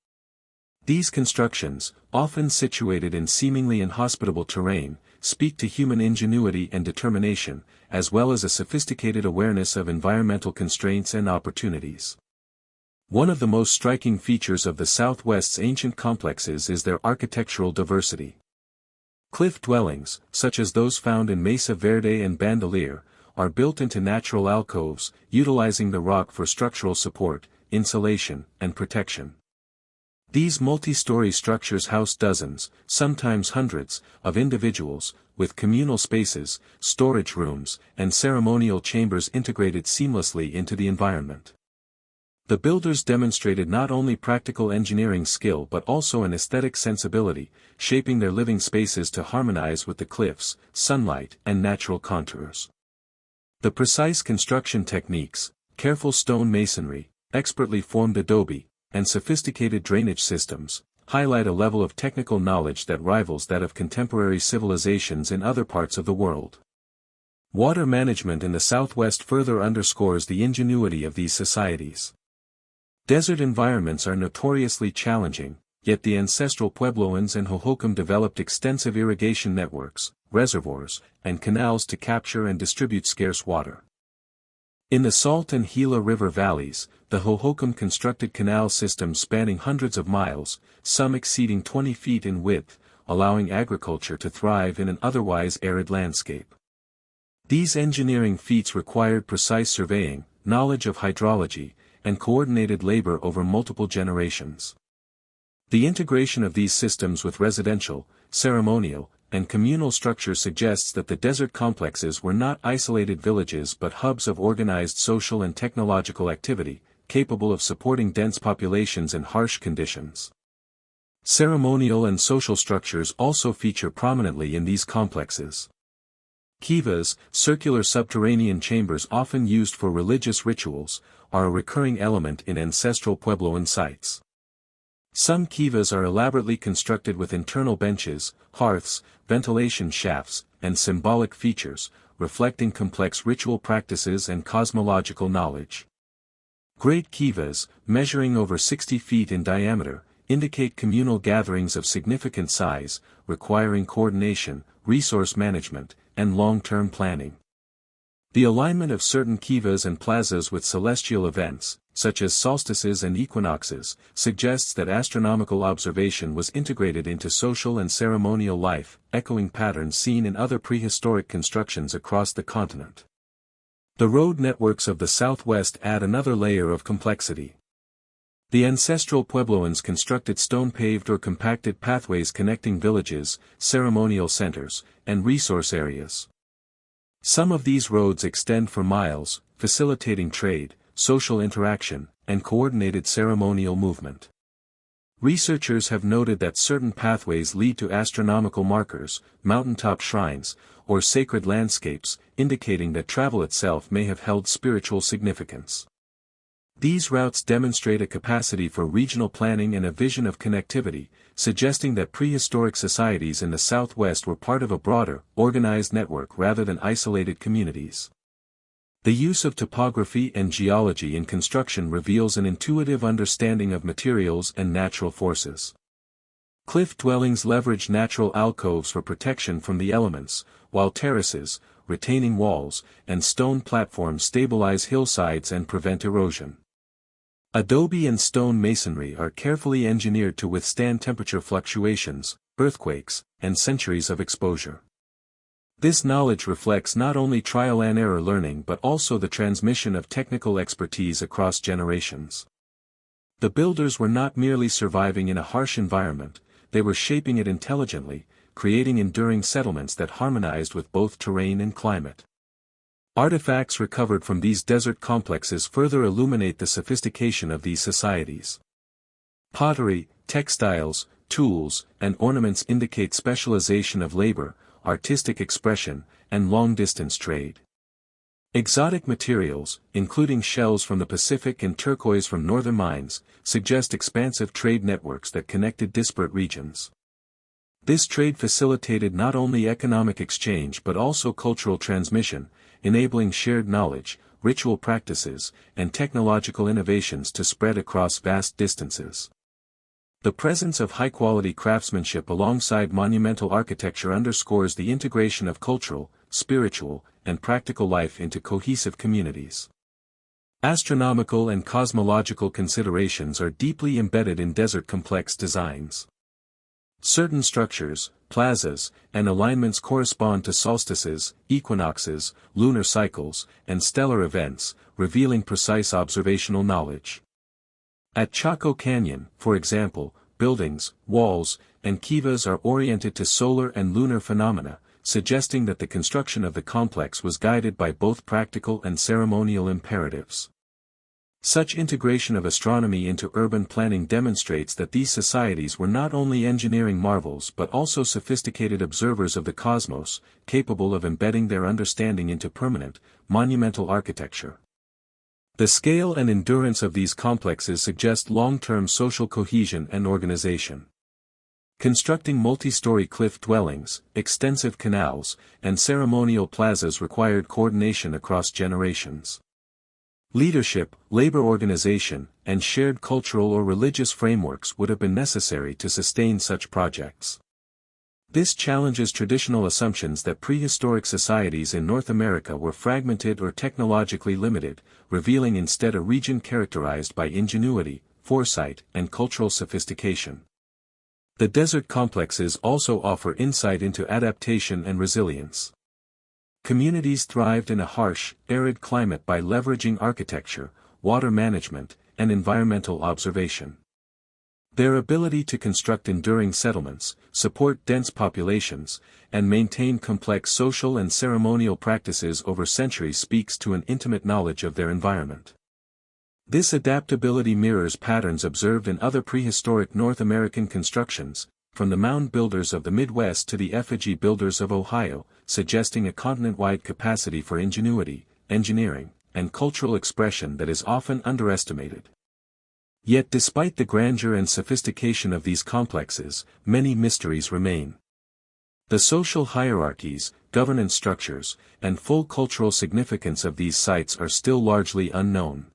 [SPEAKER 1] These constructions, often situated in seemingly inhospitable terrain, speak to human ingenuity and determination, as well as a sophisticated awareness of environmental constraints and opportunities. One of the most striking features of the Southwest's ancient complexes is their architectural diversity. Cliff dwellings, such as those found in Mesa Verde and Bandelier, are built into natural alcoves, utilizing the rock for structural support, insulation, and protection. These multi-story structures house dozens, sometimes hundreds, of individuals, with communal spaces, storage rooms, and ceremonial chambers integrated seamlessly into the environment. The builders demonstrated not only practical engineering skill but also an aesthetic sensibility, shaping their living spaces to harmonize with the cliffs, sunlight, and natural contours. The precise construction techniques, careful stone masonry, expertly formed adobe, and sophisticated drainage systems, highlight a level of technical knowledge that rivals that of contemporary civilizations in other parts of the world. Water management in the Southwest further underscores the ingenuity of these societies. Desert environments are notoriously challenging, yet the ancestral Puebloans and Hohokam developed extensive irrigation networks, reservoirs, and canals to capture and distribute scarce water. In the Salt and Gila River valleys, the Hohokam constructed canal systems spanning hundreds of miles, some exceeding 20 feet in width, allowing agriculture to thrive in an otherwise arid landscape. These engineering feats required precise surveying, knowledge of hydrology, and coordinated labor over multiple generations. The integration of these systems with residential, ceremonial, and communal structures suggests that the desert complexes were not isolated villages but hubs of organized social and technological activity, capable of supporting dense populations in harsh conditions. Ceremonial and social structures also feature prominently in these complexes. Kivas, circular subterranean chambers often used for religious rituals, are a recurring element in ancestral Puebloan sites. Some kivas are elaborately constructed with internal benches, hearths, ventilation shafts, and symbolic features, reflecting complex ritual practices and cosmological knowledge. Great kivas, measuring over 60 feet in diameter, indicate communal gatherings of significant size, requiring coordination, resource management, and long-term planning. The alignment of certain kivas and plazas with celestial events, such as solstices and equinoxes, suggests that astronomical observation was integrated into social and ceremonial life, echoing patterns seen in other prehistoric constructions across the continent. The road networks of the Southwest add another layer of complexity. The ancestral Puebloans constructed stone-paved or compacted pathways connecting villages, ceremonial centers, and resource areas. Some of these roads extend for miles, facilitating trade, social interaction, and coordinated ceremonial movement. Researchers have noted that certain pathways lead to astronomical markers, mountaintop shrines, or sacred landscapes, indicating that travel itself may have held spiritual significance. These routes demonstrate a capacity for regional planning and a vision of connectivity, suggesting that prehistoric societies in the Southwest were part of a broader, organized network rather than isolated communities. The use of topography and geology in construction reveals an intuitive understanding of materials and natural forces. Cliff dwellings leverage natural alcoves for protection from the elements, while terraces, retaining walls, and stone platforms stabilize hillsides and prevent erosion. Adobe and stone masonry are carefully engineered to withstand temperature fluctuations, earthquakes, and centuries of exposure. This knowledge reflects not only trial-and-error learning but also the transmission of technical expertise across generations. The builders were not merely surviving in a harsh environment, they were shaping it intelligently, creating enduring settlements that harmonized with both terrain and climate. Artifacts recovered from these desert complexes further illuminate the sophistication of these societies. Pottery, textiles, tools, and ornaments indicate specialization of labor, artistic expression, and long-distance trade. Exotic materials, including shells from the Pacific and turquoise from northern mines, suggest expansive trade networks that connected disparate regions. This trade facilitated not only economic exchange but also cultural transmission, enabling shared knowledge, ritual practices, and technological innovations to spread across vast distances. The presence of high-quality craftsmanship alongside monumental architecture underscores the integration of cultural, spiritual, and practical life into cohesive communities. Astronomical and cosmological considerations are deeply embedded in desert complex designs. Certain structures, plazas, and alignments correspond to solstices, equinoxes, lunar cycles, and stellar events, revealing precise observational knowledge. At Chaco Canyon, for example, buildings, walls, and kivas are oriented to solar and lunar phenomena, suggesting that the construction of the complex was guided by both practical and ceremonial imperatives. Such integration of astronomy into urban planning demonstrates that these societies were not only engineering marvels but also sophisticated observers of the cosmos, capable of embedding their understanding into permanent, monumental architecture. The scale and endurance of these complexes suggest long-term social cohesion and organization. Constructing multi-story cliff dwellings, extensive canals, and ceremonial plazas required coordination across generations. Leadership, labor organization, and shared cultural or religious frameworks would have been necessary to sustain such projects. This challenges traditional assumptions that prehistoric societies in North America were fragmented or technologically limited, revealing instead a region characterized by ingenuity, foresight, and cultural sophistication. The desert complexes also offer insight into adaptation and resilience. Communities thrived in a harsh, arid climate by leveraging architecture, water management, and environmental observation. Their ability to construct enduring settlements, support dense populations, and maintain complex social and ceremonial practices over centuries speaks to an intimate knowledge of their environment. This adaptability mirrors patterns observed in other prehistoric North American constructions, from the mound builders of the Midwest to the effigy builders of Ohio, suggesting a continent-wide capacity for ingenuity, engineering, and cultural expression that is often underestimated. Yet despite the grandeur and sophistication of these complexes, many mysteries remain. The social hierarchies, governance structures, and full cultural significance of these sites are still largely unknown.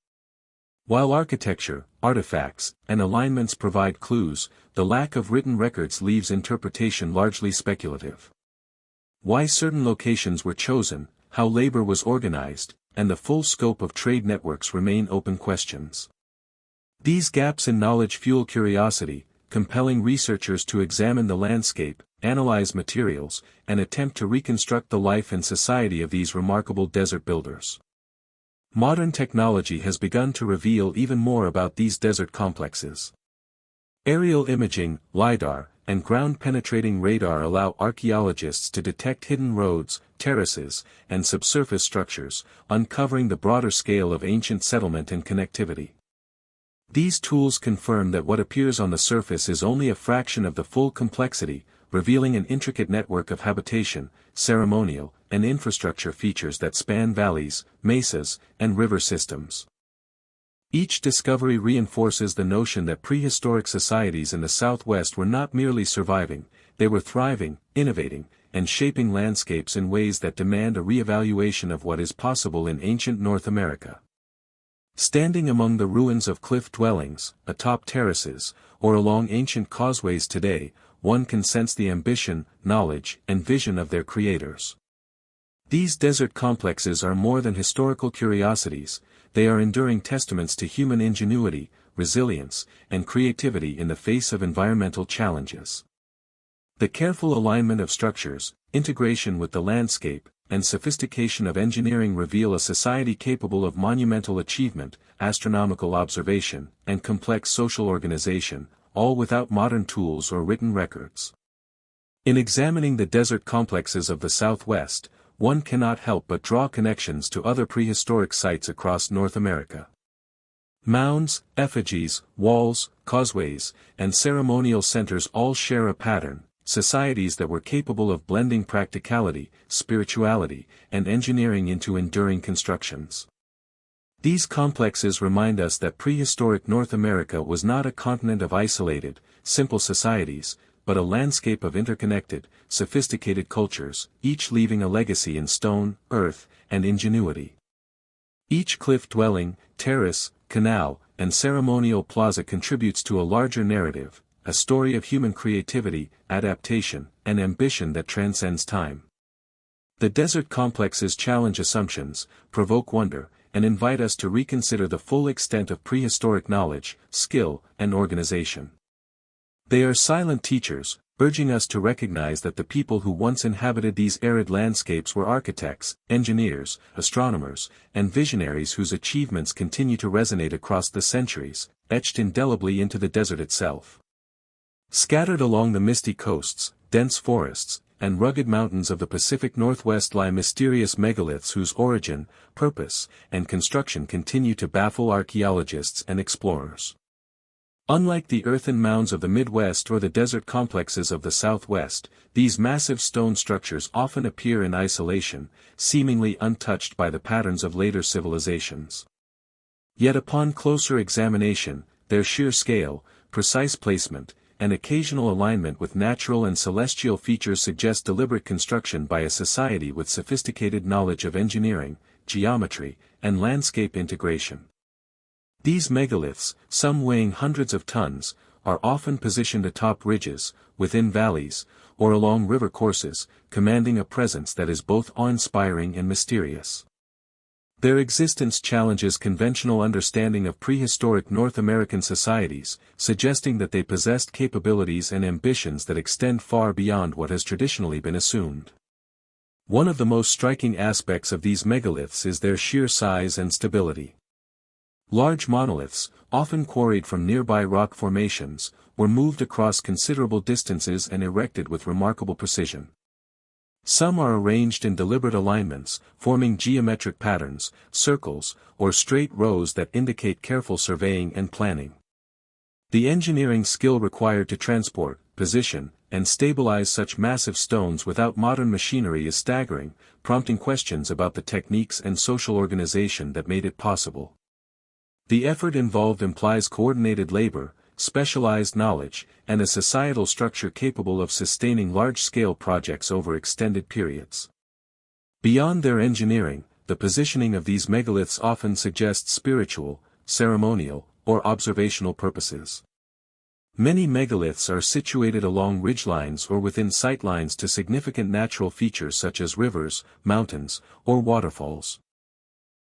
[SPEAKER 1] While architecture, artifacts, and alignments provide clues, the lack of written records leaves interpretation largely speculative. Why certain locations were chosen, how labor was organized, and the full scope of trade networks remain open questions. These gaps in knowledge fuel curiosity, compelling researchers to examine the landscape, analyze materials, and attempt to reconstruct the life and society of these remarkable desert builders. Modern technology has begun to reveal even more about these desert complexes. Aerial imaging, LiDAR, and ground-penetrating radar allow archaeologists to detect hidden roads, terraces, and subsurface structures, uncovering the broader scale of ancient settlement and connectivity. These tools confirm that what appears on the surface is only a fraction of the full complexity, revealing an intricate network of habitation, ceremonial, and infrastructure features that span valleys, mesas, and river systems. Each discovery reinforces the notion that prehistoric societies in the Southwest were not merely surviving, they were thriving, innovating, and shaping landscapes in ways that demand a re-evaluation of what is possible in ancient North America. Standing among the ruins of cliff dwellings, atop terraces, or along ancient causeways today, one can sense the ambition, knowledge, and vision of their creators. These desert complexes are more than historical curiosities, they are enduring testaments to human ingenuity, resilience, and creativity in the face of environmental challenges. The careful alignment of structures, integration with the landscape, and sophistication of engineering reveal a society capable of monumental achievement, astronomical observation, and complex social organization, all without modern tools or written records. In examining the desert complexes of the Southwest, one cannot help but draw connections to other prehistoric sites across North America. Mounds, effigies, walls, causeways, and ceremonial centers all share a pattern: societies that were capable of blending practicality, spirituality, and engineering into enduring constructions. These complexes remind us that prehistoric North America was not a continent of isolated, simple societies, but a landscape of interconnected, sophisticated cultures, each leaving a legacy in stone, earth, and ingenuity. Each cliff dwelling, terrace, canal, and ceremonial plaza contributes to a larger narrative, a story of human creativity, adaptation, and ambition that transcends time. The desert complexes challenge assumptions, provoke wonder, and invite us to reconsider the full extent of prehistoric knowledge, skill, and organization. They are silent teachers, urging us to recognize that the people who once inhabited these arid landscapes were architects, engineers, astronomers, and visionaries whose achievements continue to resonate across the centuries, etched indelibly into the desert itself. Scattered along the misty coasts, dense forests, and rugged mountains of the Pacific Northwest lie mysterious megaliths whose origin, purpose, and construction continue to baffle archaeologists and explorers. Unlike the earthen mounds of the Midwest or the desert complexes of the Southwest, these massive stone structures often appear in isolation, seemingly untouched by the patterns of later civilizations. Yet upon closer examination, their sheer scale, precise placement, and occasional alignment with natural and celestial features suggest deliberate construction by a society with sophisticated knowledge of engineering, geometry, and landscape integration. These megaliths, some weighing hundreds of tons, are often positioned atop ridges, within valleys, or along river courses, commanding a presence that is both awe-inspiring and mysterious. Their existence challenges conventional understanding of prehistoric North American societies, suggesting that they possessed capabilities and ambitions that extend far beyond what has traditionally been assumed. One of the most striking aspects of these megaliths is their sheer size and stability. Large monoliths, often quarried from nearby rock formations, were moved across considerable distances and erected with remarkable precision. Some are arranged in deliberate alignments, forming geometric patterns, circles, or straight rows that indicate careful surveying and planning. The engineering skill required to transport, position, and stabilize such massive stones without modern machinery is staggering, prompting questions about the techniques and social organization that made it possible. The effort involved implies coordinated labor, specialized knowledge, and a societal structure capable of sustaining large-scale projects over extended periods. Beyond their engineering, the positioning of these megaliths often suggests spiritual, ceremonial, or observational purposes. Many megaliths are situated along ridgelines or within sightlines to significant natural features such as rivers, mountains, or waterfalls.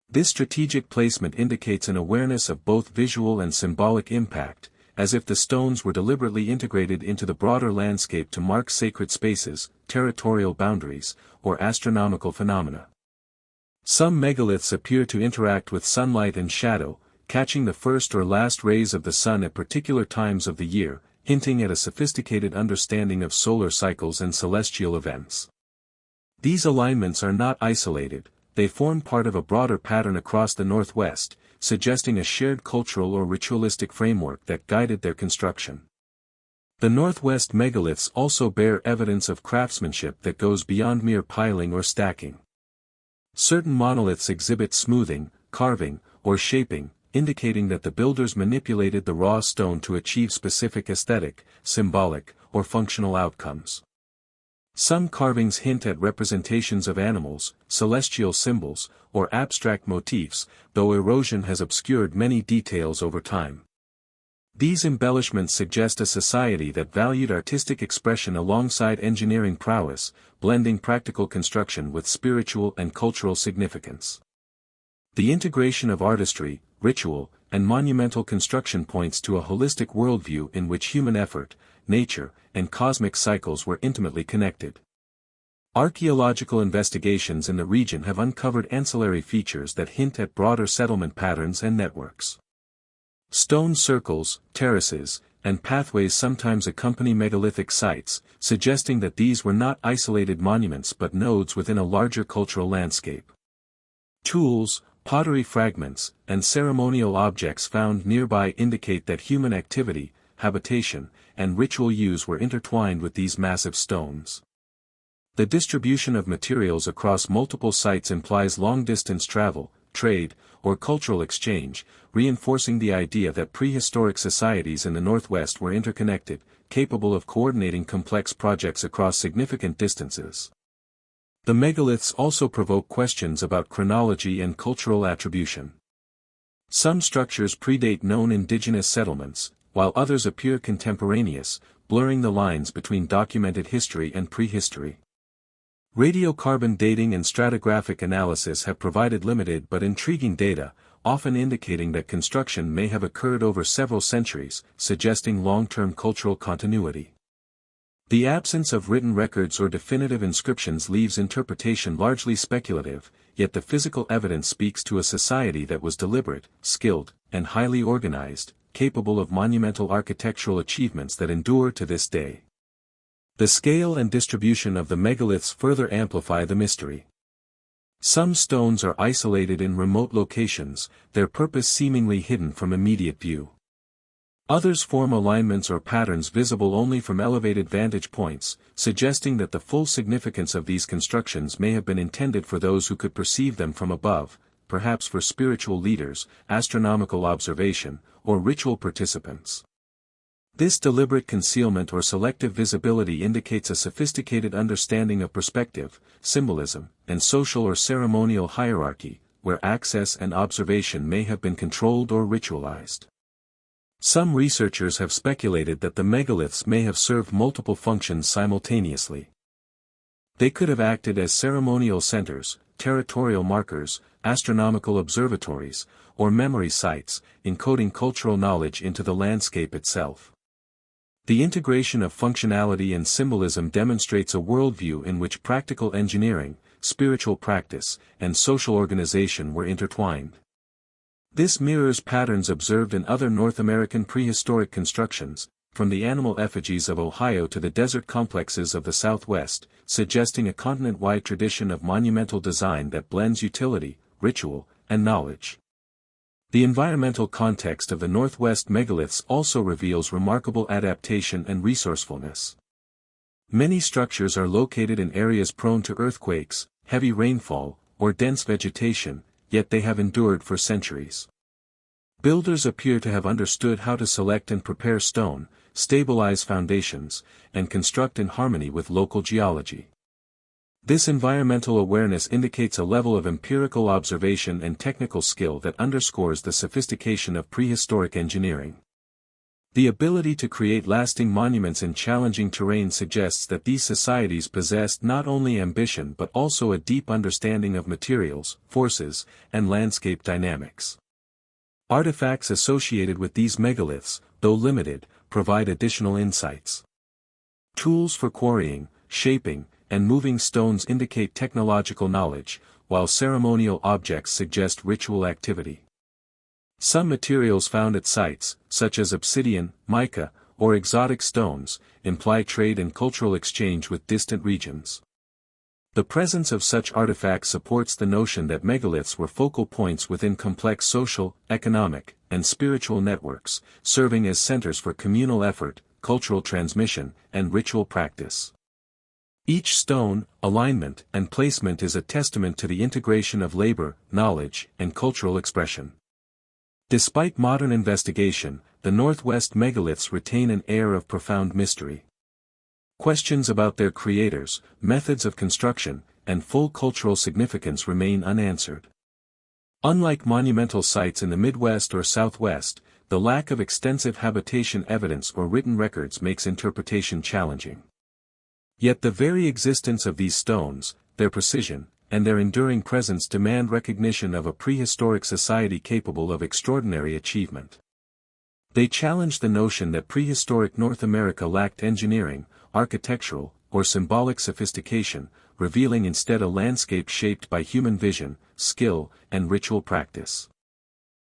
[SPEAKER 1] This strategic placement indicates an awareness of both visual and symbolic impact, as if the stones were deliberately integrated into the broader landscape to mark sacred spaces, territorial boundaries, or astronomical phenomena. Some megaliths appear to interact with sunlight and shadow, catching the first or last rays of the sun at particular times of the year, hinting at a sophisticated understanding of solar cycles and celestial events. These alignments are not isolated. They form part of a broader pattern across the Northwest, suggesting a shared cultural or ritualistic framework that guided their construction. The Northwest megaliths also bear evidence of craftsmanship that goes beyond mere piling or stacking. Certain monoliths exhibit smoothing, carving, or shaping, indicating that the builders manipulated the raw stone to achieve specific aesthetic, symbolic, or functional outcomes. Some carvings hint at representations of animals, celestial symbols, or abstract motifs, though erosion has obscured many details over time. These embellishments suggest a society that valued artistic expression alongside engineering prowess, blending practical construction with spiritual and cultural significance. The integration of artistry, ritual, and monumental construction points to a holistic worldview in which human effort, nature, and cosmic cycles were intimately connected. Archaeological investigations in the region have uncovered ancillary features that hint at broader settlement patterns and networks. Stone circles, terraces, and pathways sometimes accompany megalithic sites, suggesting that these were not isolated monuments but nodes within a larger cultural landscape. Tools, pottery fragments, and ceremonial objects found nearby indicate that human activity, habitation, and ritual use were intertwined with these massive stones. The distribution of materials across multiple sites implies long-distance travel, trade, or cultural exchange, reinforcing the idea that prehistoric societies in the Northwest were interconnected, capable of coordinating complex projects across significant distances. The megaliths also provoke questions about chronology and cultural attribution. Some structures predate known indigenous settlements, while others appear contemporaneous, blurring the lines between documented history and prehistory. Radiocarbon dating and stratigraphic analysis have provided limited but intriguing data, often indicating that construction may have occurred over several centuries, suggesting long-term cultural continuity. The absence of written records or definitive inscriptions leaves interpretation largely speculative, yet the physical evidence speaks to a society that was deliberate, skilled, and highly organized, capable of monumental architectural achievements that endure to this day. The scale and distribution of the megaliths further amplify the mystery. Some stones are isolated in remote locations, their purpose seemingly hidden from immediate view. Others form alignments or patterns visible only from elevated vantage points, suggesting that the full significance of these constructions may have been intended for those who could perceive them from above, perhaps for spiritual leaders, astronomical observation, or ritual participants. This deliberate concealment or selective visibility indicates a sophisticated understanding of perspective, symbolism, and social or ceremonial hierarchy, where access and observation may have been controlled or ritualized. Some researchers have speculated that the megaliths may have served multiple functions simultaneously. They could have acted as ceremonial centers, territorial markers, astronomical observatories, or memory sites, encoding cultural knowledge into the landscape itself. The integration of functionality and symbolism demonstrates a worldview in which practical engineering, spiritual practice, and social organization were intertwined. This mirrors patterns observed in other North American prehistoric constructions, from the animal effigies of Ohio to the desert complexes of the Southwest, suggesting a continent-wide tradition of monumental design that blends utility, ritual, and knowledge. The environmental context of the Northwest megaliths also reveals remarkable adaptation and resourcefulness. Many structures are located in areas prone to earthquakes, heavy rainfall, or dense vegetation, yet they have endured for centuries. Builders appear to have understood how to select and prepare stone, stabilize foundations, and construct in harmony with local geology. This environmental awareness indicates a level of empirical observation and technical skill that underscores the sophistication of prehistoric engineering. The ability to create lasting monuments in challenging terrain suggests that these societies possessed not only ambition but also a deep understanding of materials, forces, and landscape dynamics. Artifacts associated with these megaliths, though limited, provide additional insights. Tools for quarrying, shaping, and moving stones indicate technological knowledge, while ceremonial objects suggest ritual activity. Some materials found at sites, such as obsidian, mica, or exotic stones, imply trade and cultural exchange with distant regions. The presence of such artifacts supports the notion that megaliths were focal points within complex social, economic, and spiritual networks, serving as centers for communal effort, cultural transmission, and ritual practice. Each stone, alignment, and placement is a testament to the integration of labor, knowledge, and cultural expression. Despite modern investigation, the Northwest megaliths retain an air of profound mystery. Questions about their creators, methods of construction, and full cultural significance remain unanswered. Unlike monumental sites in the Midwest or Southwest, the lack of extensive habitation evidence or written records makes interpretation challenging. Yet the very existence of these stones, their precision, and their enduring presence demand recognition of a prehistoric society capable of extraordinary achievement. They challenge the notion that prehistoric North America lacked engineering, architectural, or symbolic sophistication, revealing instead a landscape shaped by human vision, skill, and ritual practice.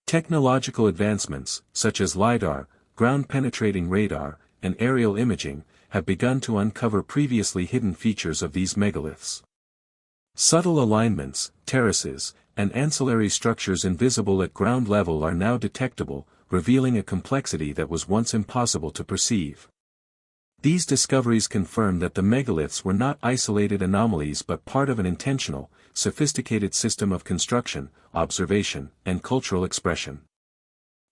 [SPEAKER 1] Technological advancements, such as LiDAR, ground-penetrating radar, and aerial imaging, have begun to uncover previously hidden features of these megaliths. Subtle alignments, terraces, and ancillary structures invisible at ground level are now detectable, revealing a complexity that was once impossible to perceive. These discoveries confirm that the megaliths were not isolated anomalies but part of an intentional, sophisticated system of construction, observation, and cultural expression.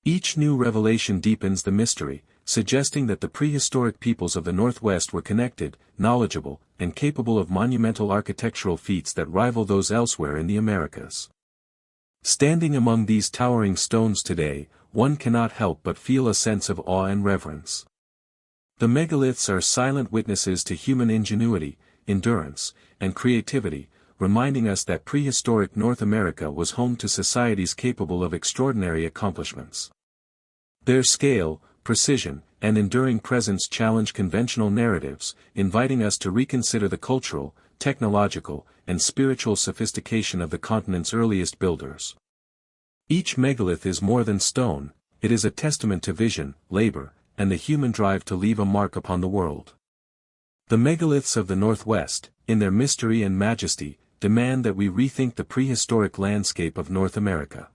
[SPEAKER 1] Each new revelation deepens the mystery, suggesting that the prehistoric peoples of the Northwest were connected, knowledgeable, and capable of monumental architectural feats that rival those elsewhere in the Americas. Standing among these towering stones today, one cannot help but feel a sense of awe and reverence. The megaliths are silent witnesses to human ingenuity, endurance, and creativity, reminding us that prehistoric North America was home to societies capable of extraordinary accomplishments. Their scale, precision, and enduring presence challenge conventional narratives, inviting us to reconsider the cultural, technological, and spiritual sophistication of the continent's earliest builders. Each megalith is more than stone, it is a testament to vision, labor, and the human drive to leave a mark upon the world. The megaliths of the Northwest, in their mystery and majesty, demand that we rethink the prehistoric landscape of North America.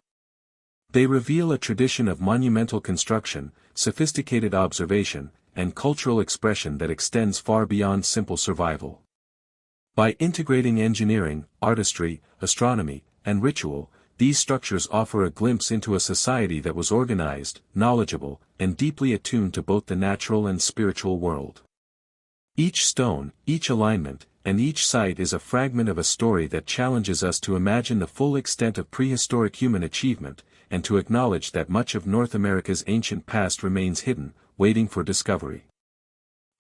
[SPEAKER 1] They reveal a tradition of monumental construction, sophisticated observation, and cultural expression that extends far beyond simple survival. By integrating engineering, artistry, astronomy, and ritual, these structures offer a glimpse into a society that was organized, knowledgeable, and deeply attuned to both the natural and spiritual world. Each stone, each alignment, and each site is a fragment of a story that challenges us to imagine the full extent of prehistoric human achievement, and to acknowledge that much of North America's ancient past remains hidden, waiting for discovery.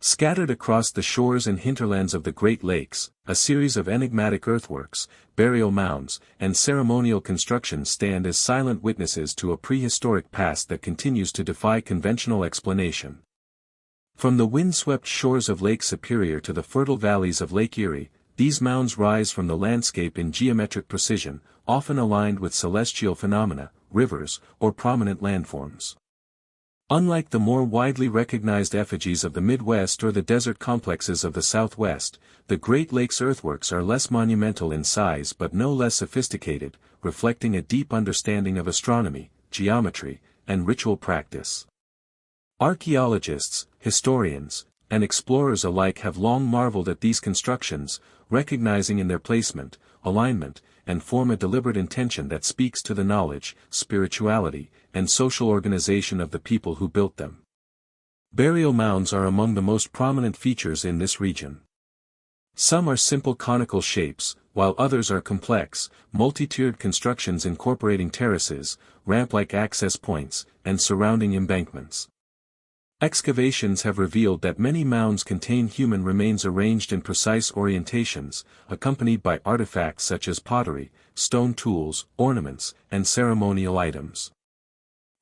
[SPEAKER 1] Scattered across the shores and hinterlands of the Great Lakes, a series of enigmatic earthworks, burial mounds, and ceremonial constructions stand as silent witnesses to a prehistoric past that continues to defy conventional explanation. From the windswept shores of Lake Superior to the fertile valleys of Lake Erie, these mounds rise from the landscape in geometric precision, often aligned with celestial phenomena, rivers, or prominent landforms. Unlike the more widely recognized effigies of the Midwest or the desert complexes of the Southwest, the Great Lakes earthworks are less monumental in size but no less sophisticated, reflecting a deep understanding of astronomy, geometry, and ritual practice. Archaeologists, historians, and explorers alike have long marveled at these constructions, recognizing in their placement, alignment, and form a deliberate intention that speaks to the knowledge, spirituality, and social organization of the people who built them. Burial mounds are among the most prominent features in this region. Some are simple conical shapes, while others are complex, multi-tiered constructions incorporating terraces, ramp-like access points, and surrounding embankments. Excavations have revealed that many mounds contain human remains arranged in precise orientations, accompanied by artifacts such as pottery, stone tools, ornaments, and ceremonial items.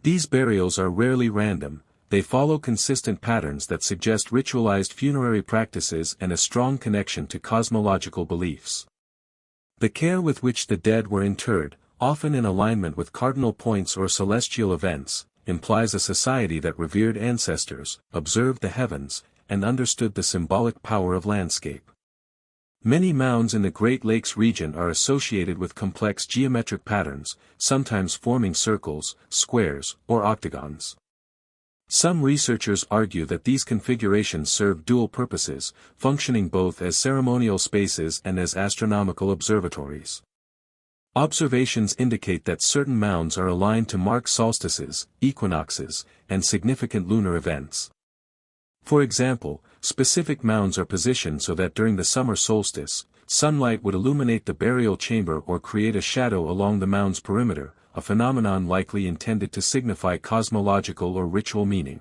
[SPEAKER 1] These burials are rarely random, they follow consistent patterns that suggest ritualized funerary practices and a strong connection to cosmological beliefs. The care with which the dead were interred, often in alignment with cardinal points or celestial events, implies a society that revered ancestors, observed the heavens, and understood the symbolic power of landscape. Many mounds in the Great Lakes region are associated with complex geometric patterns, sometimes forming circles, squares, or octagons. Some researchers argue that these configurations serve dual purposes, functioning both as ceremonial spaces and as astronomical observatories. Observations indicate that certain mounds are aligned to mark solstices, equinoxes, and significant lunar events. For example, specific mounds are positioned so that during the summer solstice, sunlight would illuminate the burial chamber or create a shadow along the mound's perimeter, a phenomenon likely intended to signify cosmological or ritual meaning.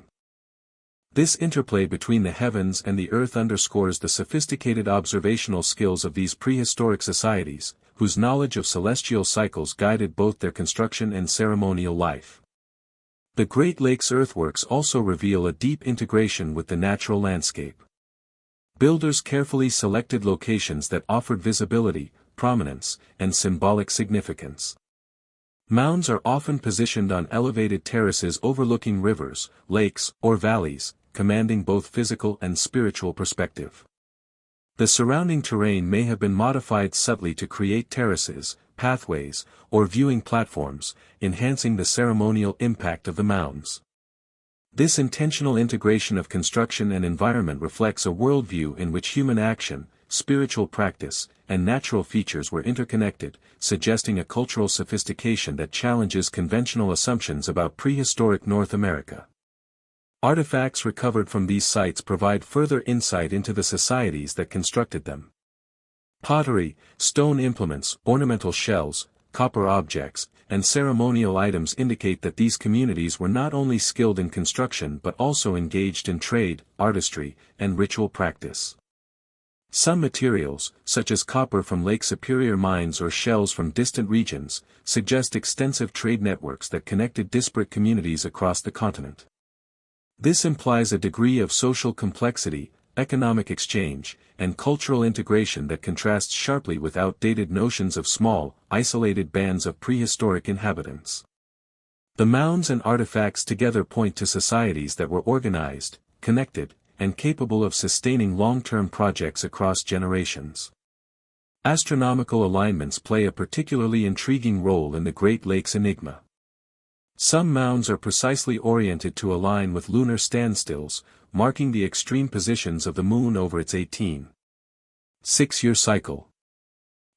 [SPEAKER 1] This interplay between the heavens and the earth underscores the sophisticated observational skills of these prehistoric societies, whose knowledge of celestial cycles guided both their construction and ceremonial life. The Great Lakes earthworks also reveal a deep integration with the natural landscape. Builders carefully selected locations that offered visibility, prominence, and symbolic significance. Mounds are often positioned on elevated terraces overlooking rivers, lakes, or valleys, commanding both physical and spiritual perspective. The surrounding terrain may have been modified subtly to create terraces, pathways, or viewing platforms, enhancing the ceremonial impact of the mounds. This intentional integration of construction and environment reflects a worldview in which human action, spiritual practice, and natural features were interconnected, suggesting a cultural sophistication that challenges conventional assumptions about prehistoric North America. Artifacts recovered from these sites provide further insight into the societies that constructed them. Pottery, stone implements, ornamental shells, copper objects, and ceremonial items indicate that these communities were not only skilled in construction but also engaged in trade, artistry, and ritual practice. Some materials, such as copper from Lake Superior mines or shells from distant regions, suggest extensive trade networks that connected disparate communities across the continent. This implies a degree of social complexity, economic exchange, and cultural integration that contrasts sharply with outdated notions of small, isolated bands of prehistoric inhabitants. The mounds and artifacts together point to societies that were organized, connected, and capable of sustaining long-term projects across generations. Astronomical alignments play a particularly intriguing role in the Great Lakes enigma. Some mounds are precisely oriented to align with lunar standstills, marking the extreme positions of the moon over its 18-6-year cycle.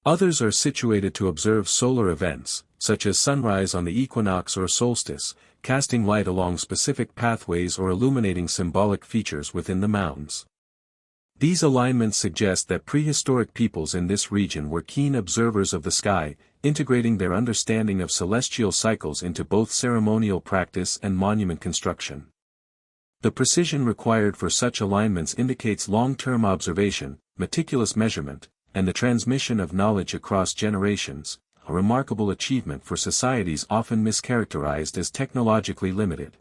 [SPEAKER 1] Others are situated to observe solar events, such as sunrise on the equinox or solstice, casting light along specific pathways or illuminating symbolic features within the mounds. These alignments suggest that prehistoric peoples in this region were keen observers of the sky, integrating their understanding of celestial cycles into both ceremonial practice and monument construction. The precision required for such alignments indicates long-term observation, meticulous measurement, and the transmission of knowledge across generations, a remarkable achievement for societies often mischaracterized as technologically limited.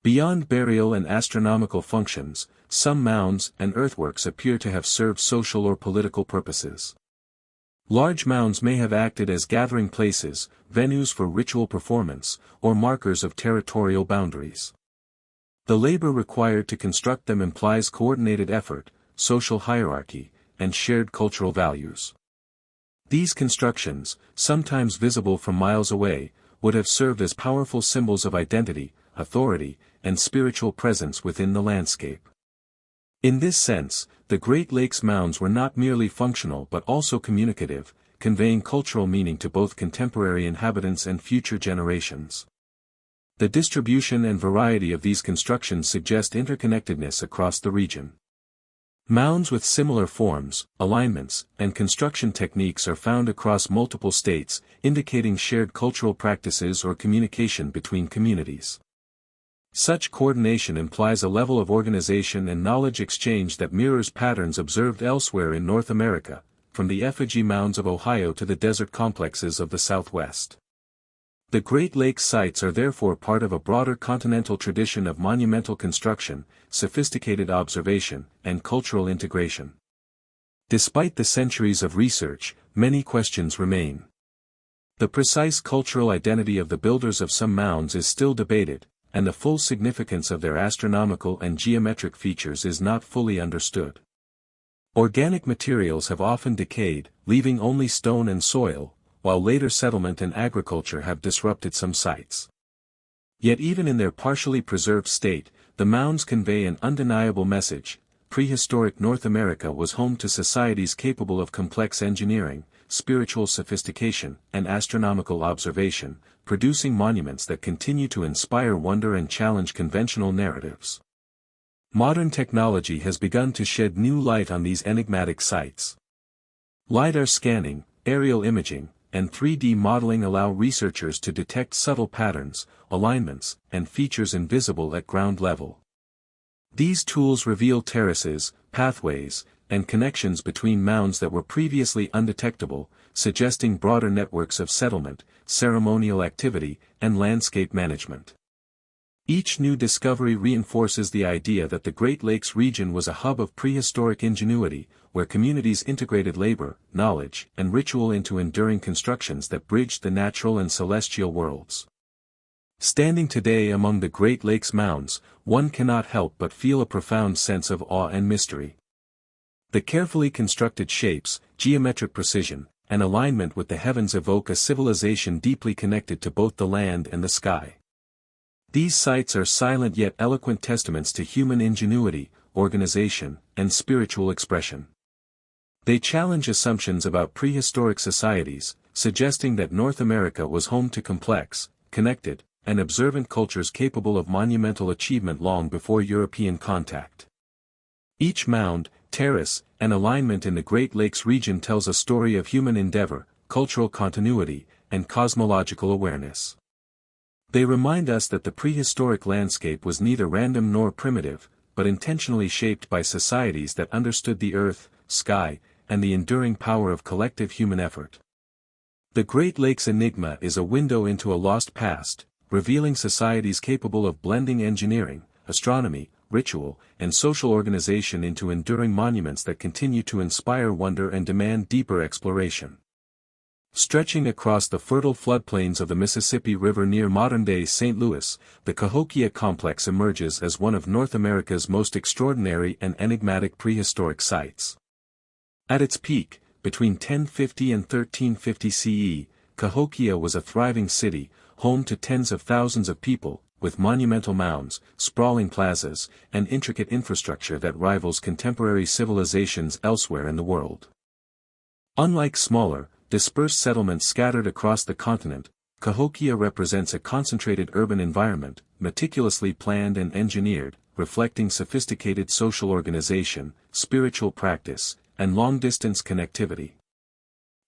[SPEAKER 1] Beyond burial and astronomical functions, some mounds and earthworks appear to have served social or political purposes. Large mounds may have acted as gathering places, venues for ritual performance, or markers of territorial boundaries. The labor required to construct them implies coordinated effort, social hierarchy, and shared cultural values. These constructions, sometimes visible from miles away, would have served as powerful symbols of identity, authority, and spiritual presence within the landscape. In this sense, the Great Lakes mounds were not merely functional but also communicative, conveying cultural meaning to both contemporary inhabitants and future generations. The distribution and variety of these constructions suggest interconnectedness across the region. Mounds with similar forms, alignments, and construction techniques are found across multiple states, indicating shared cultural practices or communication between communities. Such coordination implies a level of organization and knowledge exchange that mirrors patterns observed elsewhere in North America, from the effigy mounds of Ohio to the desert complexes of the Southwest. The Great Lakes sites are therefore part of a broader continental tradition of monumental construction, sophisticated observation, and cultural integration. Despite the centuries of research, many questions remain. The precise cultural identity of the builders of some mounds is still debated, and the full significance of their astronomical and geometric features is not fully understood. Organic materials have often decayed, leaving only stone and soil, while later settlement and agriculture have disrupted some sites. Yet even in their partially preserved state, the mounds convey an undeniable message: prehistoric North America was home to societies capable of complex engineering, spiritual sophistication, and astronomical observation, producing monuments that continue to inspire wonder and challenge conventional narratives. Modern technology has begun to shed new light on these enigmatic sites. LiDAR scanning, aerial imaging, and 3D modeling allow researchers to detect subtle patterns, alignments, and features invisible at ground level. These tools reveal terraces, pathways, and connections between mounds that were previously undetectable, suggesting broader networks of settlement, ceremonial activity, and landscape management. Each new discovery reinforces the idea that the Great Lakes region was a hub of prehistoric ingenuity, where communities integrated labor, knowledge, and ritual into enduring constructions that bridged the natural and celestial worlds. Standing today among the Great Lakes mounds, one cannot help but feel a profound sense of awe and mystery. The carefully constructed shapes, geometric precision, and alignment with the heavens evoke a civilization deeply connected to both the land and the sky. These sites are silent yet eloquent testaments to human ingenuity, organization, and spiritual expression. They challenge assumptions about prehistoric societies, suggesting that North America was home to complex, connected, and observant cultures capable of monumental achievement long before European contact. Each mound, terrace, and alignment in the Great Lakes region tells a story of human endeavor, cultural continuity, and cosmological awareness. They remind us that the prehistoric landscape was neither random nor primitive, but intentionally shaped by societies that understood the earth, sky, and the enduring power of collective human effort. The Great Lakes enigma is a window into a lost past, revealing societies capable of blending engineering, astronomy, ritual, and social organization into enduring monuments that continue to inspire wonder and demand deeper exploration. Stretching across the fertile floodplains of the Mississippi River near modern-day St. Louis, the Cahokia complex emerges as one of North America's most extraordinary and enigmatic prehistoric sites. At its peak, between 1050 and 1350 CE, Cahokia was a thriving city, home to tens of thousands of people, with monumental mounds, sprawling plazas, and intricate infrastructure that rivals contemporary civilizations elsewhere in the world. Unlike smaller, dispersed settlements scattered across the continent, Cahokia represents a concentrated urban environment, meticulously planned and engineered, reflecting sophisticated social organization, spiritual practice, and long-distance connectivity.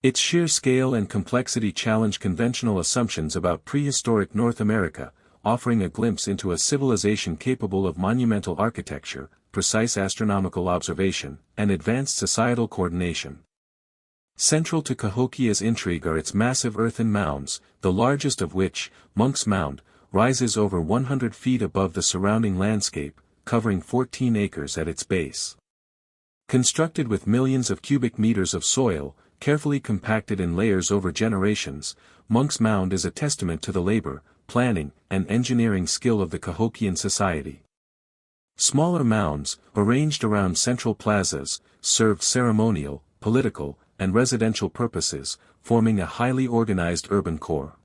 [SPEAKER 1] Its sheer scale and complexity challenge conventional assumptions about prehistoric North America, offering a glimpse into a civilization capable of monumental architecture, precise astronomical observation, and advanced societal coordination. Central to Cahokia's intrigue are its massive earthen mounds, the largest of which, Monk's Mound, rises over 100 feet above the surrounding landscape, covering 14 acres at its base. Constructed with millions of cubic meters of soil, carefully compacted in layers over generations, Monk's Mound is a testament to the labor, planning, and engineering skill of the Cahokian society. Smaller mounds, arranged around central plazas, served ceremonial, political, and residential purposes, forming a highly organized urban core.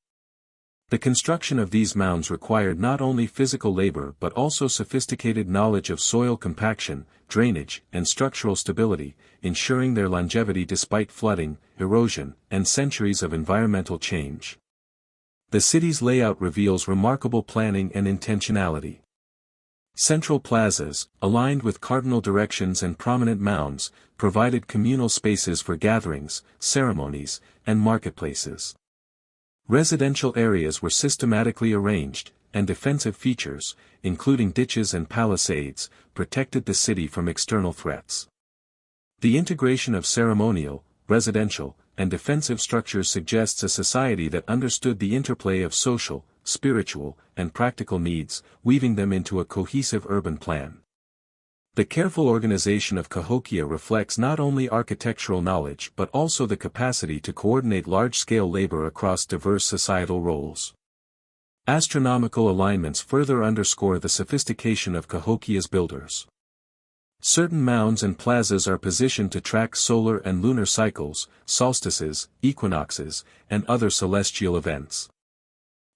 [SPEAKER 1] The construction of these mounds required not only physical labor but also sophisticated knowledge of soil compaction, drainage, and structural stability, ensuring their longevity despite flooding, erosion, and centuries of environmental change. The city's layout reveals remarkable planning and intentionality. Central plazas, aligned with cardinal directions and prominent mounds, provided communal spaces for gatherings, ceremonies, and marketplaces. Residential areas were systematically arranged, and defensive features, including ditches and palisades, protected the city from external threats. The integration of ceremonial, residential, and defensive structures suggests a society that understood the interplay of social, spiritual, and practical needs, weaving them into a cohesive urban plan. The careful organization of Cahokia reflects not only architectural knowledge but also the capacity to coordinate large-scale labor across diverse societal roles. Astronomical alignments further underscore the sophistication of Cahokia's builders. Certain mounds and plazas are positioned to track solar and lunar cycles, solstices, equinoxes, and other celestial events.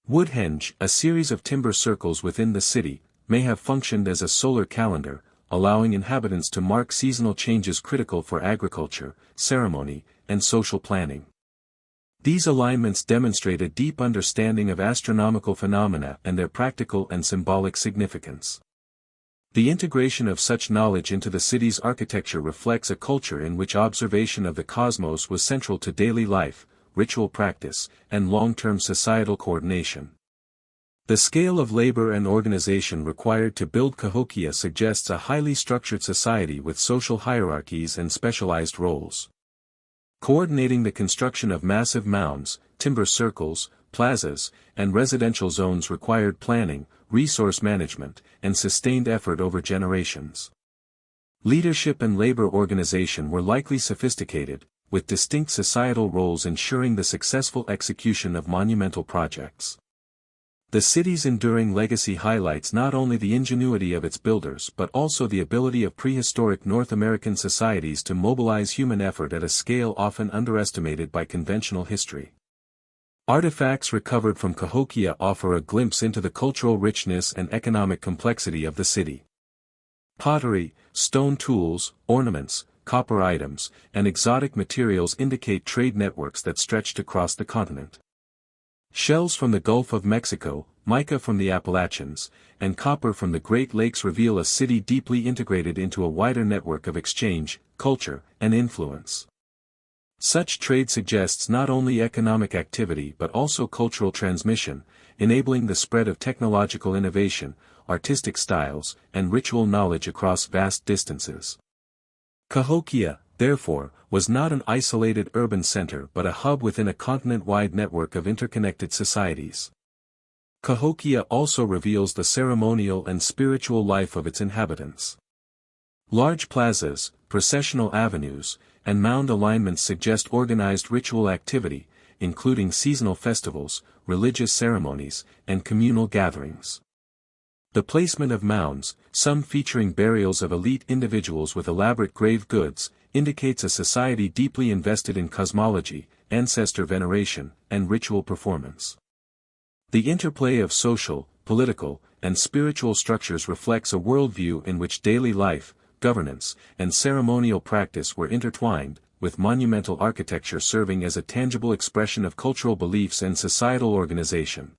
[SPEAKER 1] Woodhenge, a series of timber circles within the city, may have functioned as a solar calendar, allowing inhabitants to mark seasonal changes critical for agriculture, ceremony, and social planning. These alignments demonstrate a deep understanding of astronomical phenomena and their practical and symbolic significance. The integration of such knowledge into the city's architecture reflects a culture in which observation of the cosmos was central to daily life, ritual practice, and long-term societal coordination. The scale of labor and organization required to build Cahokia suggests a highly structured society with social hierarchies and specialized roles. Coordinating the construction of massive mounds, timber circles, plazas, and residential zones required planning, resource management, and sustained effort over generations. Leadership and labor organization were likely sophisticated, with distinct societal roles ensuring the successful execution of monumental projects. The city's enduring legacy highlights not only the ingenuity of its builders but also the ability of prehistoric North American societies to mobilize human effort at a scale often underestimated by conventional history. Artifacts recovered from Cahokia offer a glimpse into the cultural richness and economic complexity of the city. Pottery, stone tools, ornaments, copper items, and exotic materials indicate trade networks that stretched across the continent. Shells from the Gulf of Mexico, mica from the Appalachians, and copper from the Great Lakes reveal a city deeply integrated into a wider network of exchange, culture, and influence. Such trade suggests not only economic activity but also cultural transmission, enabling the spread of technological innovation, artistic styles, and ritual knowledge across vast distances. Cahokia, therefore, was not an isolated urban center but a hub within a continent-wide network of interconnected societies. Cahokia also reveals the ceremonial and spiritual life of its inhabitants. Large plazas, processional avenues, and mound alignments suggest organized ritual activity, including seasonal festivals, religious ceremonies, and communal gatherings. The placement of mounds, some featuring burials of elite individuals with elaborate grave goods, indicates a society deeply invested in cosmology, ancestor veneration, and ritual performance. The interplay of social, political, and spiritual structures reflects a worldview in which daily life, governance, and ceremonial practice were intertwined, with monumental architecture serving as a tangible expression of cultural beliefs and societal organization.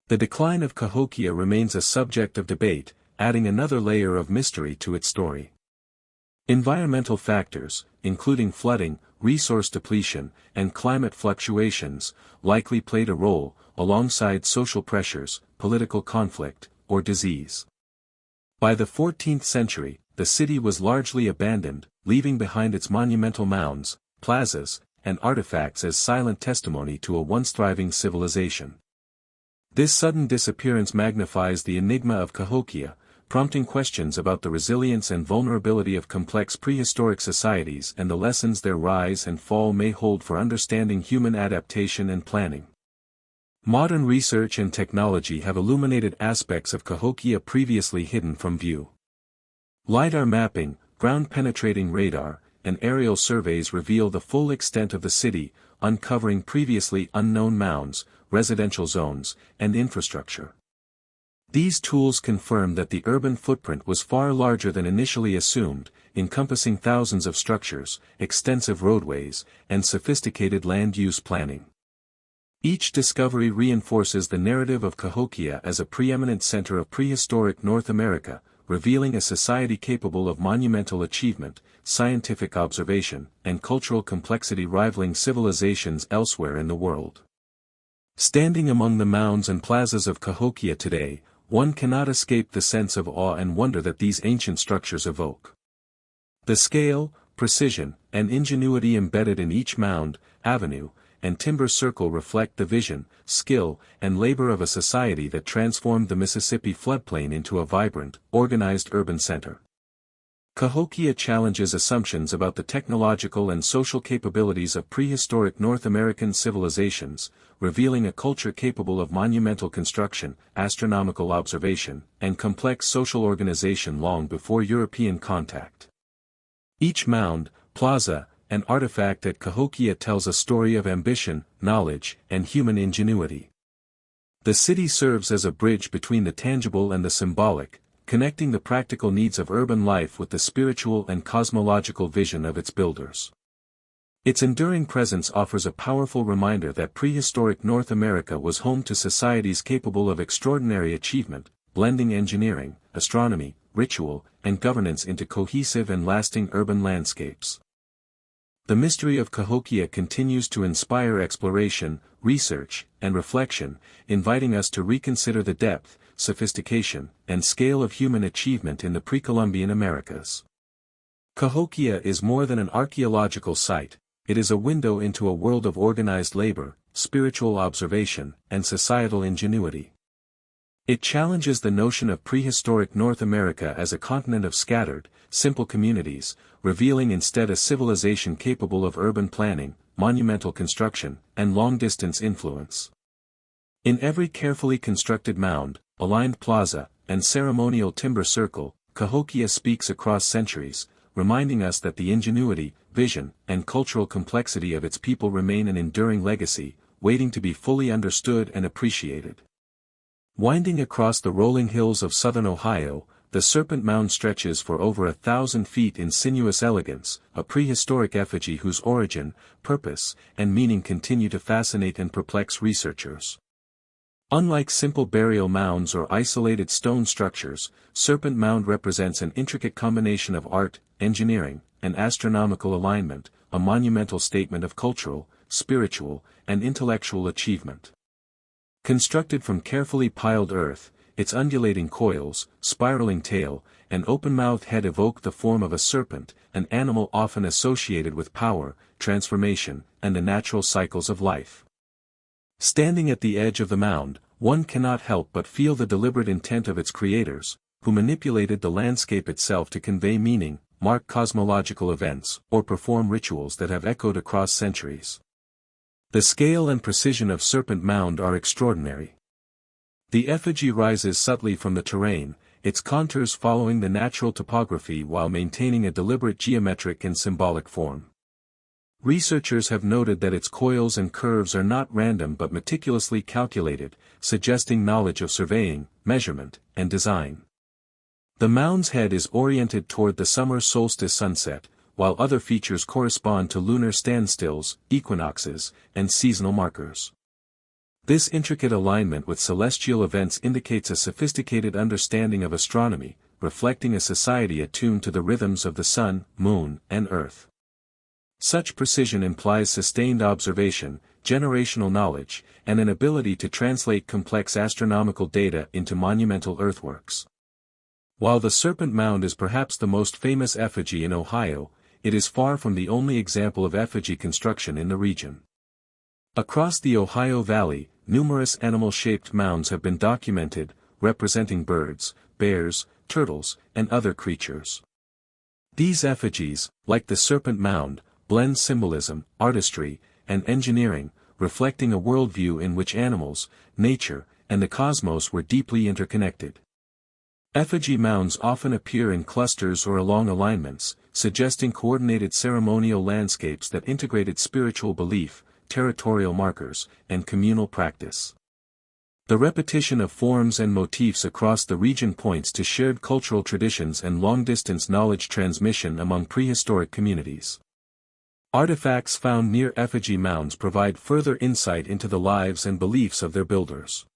[SPEAKER 1] The decline of Cahokia remains a subject of debate, adding another layer of mystery to its story. Environmental factors, including flooding, resource depletion, and climate fluctuations, likely played a role, alongside social pressures, political conflict, or disease. By the 14th century, the city was largely abandoned, leaving behind its monumental mounds, plazas, and artifacts as silent testimony to a once thriving civilization. This sudden disappearance magnifies the enigma of Cahokia, prompting questions about the resilience and vulnerability of complex prehistoric societies and the lessons their rise and fall may hold for understanding human adaptation and planning. Modern research and technology have illuminated aspects of Cahokia previously hidden from view. LiDAR mapping, ground-penetrating radar, and aerial surveys reveal the full extent of the city, uncovering previously unknown mounds, residential zones, and infrastructure. These tools confirm that the urban footprint was far larger than initially assumed, encompassing thousands of structures, extensive roadways, and sophisticated land use planning. Each discovery reinforces the narrative of Cahokia as a preeminent center of prehistoric North America, revealing a society capable of monumental achievement, scientific observation, and cultural complexity rivaling civilizations elsewhere in the world. Standing among the mounds and plazas of Cahokia today, one cannot escape the sense of awe and wonder that these ancient structures evoke. The scale, precision, and ingenuity embedded in each mound, avenue, and timber circle reflect the vision, skill, and labor of a society that transformed the Mississippi floodplain into a vibrant, organized urban center. Cahokia challenges assumptions about the technological and social capabilities of prehistoric North American civilizations, revealing a culture capable of monumental construction, astronomical observation, and complex social organization long before European contact. Each mound, plaza, and artifact at Cahokia tells a story of ambition, knowledge, and human ingenuity. The city serves as a bridge between the tangible and the symbolic, connecting the practical needs of urban life with the spiritual and cosmological vision of its builders. Its enduring presence offers a powerful reminder that prehistoric North America was home to societies capable of extraordinary achievement, blending engineering, astronomy, ritual, and governance into cohesive and lasting urban landscapes. The mystery of Cahokia continues to inspire exploration, research, and reflection, inviting us to reconsider the depth, sophistication, and scale of human achievement in the pre-Columbian Americas. Cahokia is more than an archaeological site, it is a window into a world of organized labor, spiritual observation, and societal ingenuity. It challenges the notion of prehistoric North America as a continent of scattered, simple communities, revealing instead a civilization capable of urban planning, monumental construction, and long-distance influence. In every carefully constructed mound, aligned plaza, and ceremonial timber circle, Cahokia speaks across centuries, reminding us that the ingenuity, vision, and cultural complexity of its people remain an enduring legacy, waiting to be fully understood and appreciated. Winding across the rolling hills of southern Ohio, the Serpent Mound stretches for over 1,000 feet in sinuous elegance, a prehistoric effigy whose origin, purpose, and meaning continue to fascinate and perplex researchers. Unlike simple burial mounds or isolated stone structures, Serpent Mound represents an intricate combination of art, engineering, and astronomical alignment, a monumental statement of cultural, spiritual, and intellectual achievement. Constructed from carefully piled earth, its undulating coils, spiraling tail, and open-mouthed head evoke the form of a serpent, an animal often associated with power, transformation, and the natural cycles of life. Standing at the edge of the mound, one cannot help but feel the deliberate intent of its creators, who manipulated the landscape itself to convey meaning, mark cosmological events, or perform rituals that have echoed across centuries. The scale and precision of Serpent Mound are extraordinary. The effigy rises subtly from the terrain, its contours following the natural topography while maintaining a deliberate geometric and symbolic form. Researchers have noted that its coils and curves are not random but meticulously calculated, suggesting knowledge of surveying, measurement, and design. The mound's head is oriented toward the summer solstice sunset, while other features correspond to lunar standstills, equinoxes, and seasonal markers. This intricate alignment with celestial events indicates a sophisticated understanding of astronomy, reflecting a society attuned to the rhythms of the sun, moon, and earth. Such precision implies sustained observation, generational knowledge, and an ability to translate complex astronomical data into monumental earthworks. While the Serpent Mound is perhaps the most famous effigy in Ohio, it is far from the only example of effigy construction in the region. Across the Ohio Valley, numerous animal-shaped mounds have been documented, representing birds, bears, turtles, and other creatures. These effigies, like the Serpent Mound, blend symbolism, artistry, and engineering, reflecting a worldview in which animals, nature, and the cosmos were deeply interconnected. Effigy mounds often appear in clusters or along alignments, suggesting coordinated ceremonial landscapes that integrated spiritual belief, territorial markers, and communal practice. The repetition of forms and motifs across the region points to shared cultural traditions and long-distance knowledge transmission among prehistoric communities. Artifacts found near effigy mounds provide further insight into the lives and beliefs of their builders.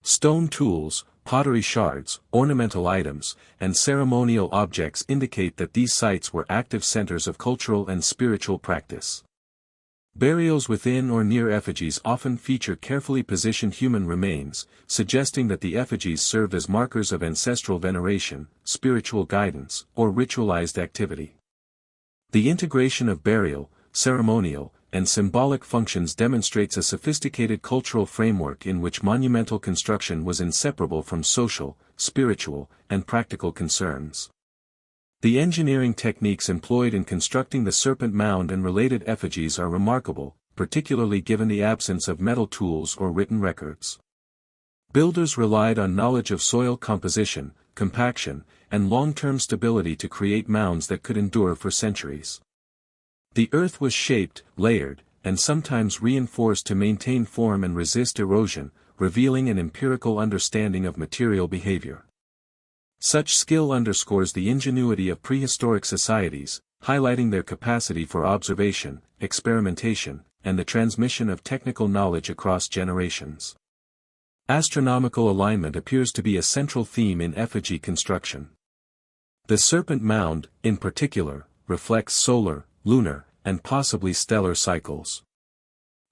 [SPEAKER 1] Stone tools, pottery shards, ornamental items, and ceremonial objects indicate that these sites were active centers of cultural and spiritual practice. Burials within or near effigies often feature carefully positioned human remains, suggesting that the effigies served as markers of ancestral veneration, spiritual guidance, or ritualized activity. The integration of burial, ceremonial, and symbolic functions demonstrates a sophisticated cultural framework in which monumental construction was inseparable from social, spiritual, and practical concerns. The engineering techniques employed in constructing the Serpent Mound and related effigies are remarkable, particularly given the absence of metal tools or written records. Builders relied on knowledge of soil composition, compaction, and long-term stability to create mounds that could endure for centuries. The earth was shaped, layered, and sometimes reinforced to maintain form and resist erosion, revealing an empirical understanding of material behavior. Such skill underscores the ingenuity of prehistoric societies, highlighting their capacity for observation, experimentation, and the transmission of technical knowledge across generations. Astronomical alignment appears to be a central theme in effigy construction. The Serpent Mound, in particular, reflects solar, lunar, and possibly stellar cycles.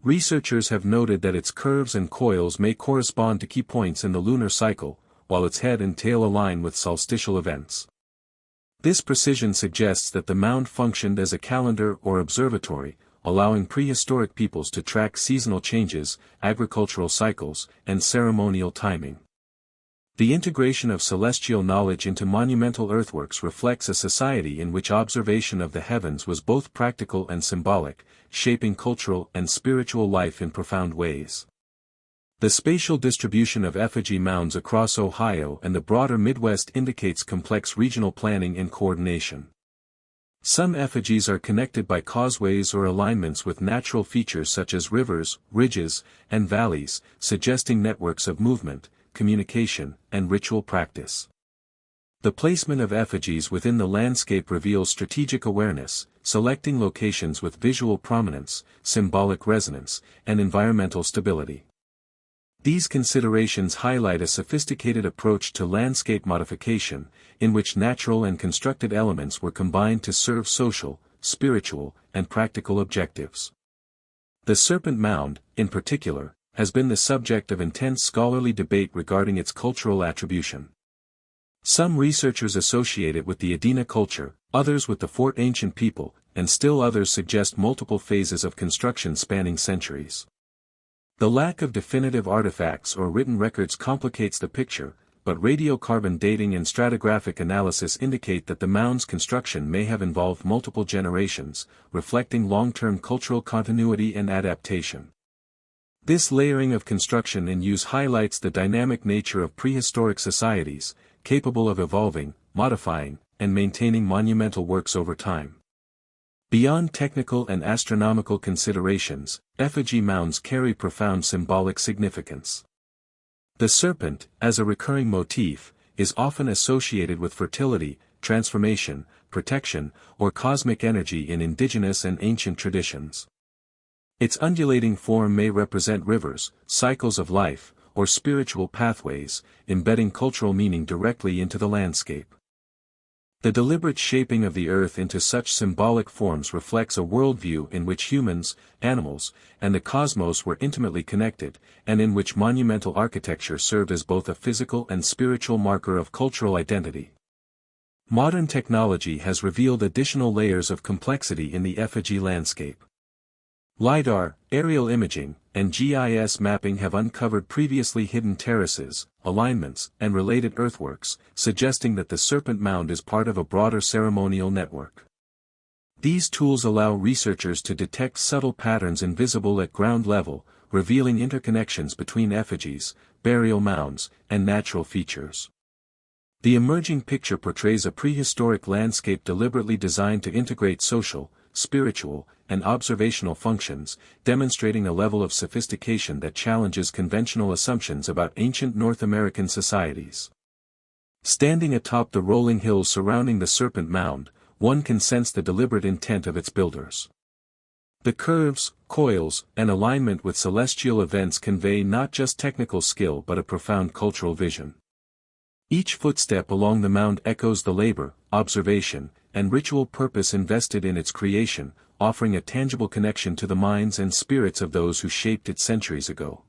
[SPEAKER 1] Researchers have noted that its curves and coils may correspond to key points in the lunar cycle, while its head and tail align with solstitial events. This precision suggests that the mound functioned as a calendar or observatory, allowing prehistoric peoples to track seasonal changes, agricultural cycles, and ceremonial timing. The integration of celestial knowledge into monumental earthworks reflects a society in which observation of the heavens was both practical and symbolic, shaping cultural and spiritual life in profound ways. The spatial distribution of effigy mounds across Ohio and the broader Midwest indicates complex regional planning and coordination. Some effigies are connected by causeways or alignments with natural features such as rivers, ridges, and valleys, suggesting networks of movement, communication, and ritual practice. The placement of effigies within the landscape reveals strategic awareness, selecting locations with visual prominence, symbolic resonance, and environmental stability. These considerations highlight a sophisticated approach to landscape modification, in which natural and constructed elements were combined to serve social, spiritual, and practical objectives. The Serpent Mound, in particular, has been the subject of intense scholarly debate regarding its cultural attribution. Some researchers associate it with the Adena culture, others with the Fort Ancient people, and still others suggest multiple phases of construction spanning centuries. The lack of definitive artifacts or written records complicates the picture, but radiocarbon dating and stratigraphic analysis indicate that the mound's construction may have involved multiple generations, reflecting long-term cultural continuity and adaptation. This layering of construction and use highlights the dynamic nature of prehistoric societies, capable of evolving, modifying, and maintaining monumental works over time. Beyond technical and astronomical considerations, effigy mounds carry profound symbolic significance. The serpent, as a recurring motif, is often associated with fertility, transformation, protection, or cosmic energy in indigenous and ancient traditions. Its undulating form may represent rivers, cycles of life, or spiritual pathways, embedding cultural meaning directly into the landscape. The deliberate shaping of the earth into such symbolic forms reflects a worldview in which humans, animals, and the cosmos were intimately connected, and in which monumental architecture served as both a physical and spiritual marker of cultural identity. Modern technology has revealed additional layers of complexity in the effigy landscape. LiDAR, aerial imaging, and GIS mapping have uncovered previously hidden terraces, alignments, and related earthworks, suggesting that the Serpent Mound is part of a broader ceremonial network. These tools allow researchers to detect subtle patterns invisible at ground level, revealing interconnections between effigies, burial mounds, and natural features. The emerging picture portrays a prehistoric landscape deliberately designed to integrate social, spiritual, and observational functions, demonstrating a level of sophistication that challenges conventional assumptions about ancient North American societies. Standing atop the rolling hills surrounding the Serpent Mound, one can sense the deliberate intent of its builders. The curves, coils, and alignment with celestial events convey not just technical skill but a profound cultural vision. Each footstep along the mound echoes the labor, observation, and ritual purpose invested in its creation, offering a tangible connection to the minds and spirits of those who shaped it centuries ago.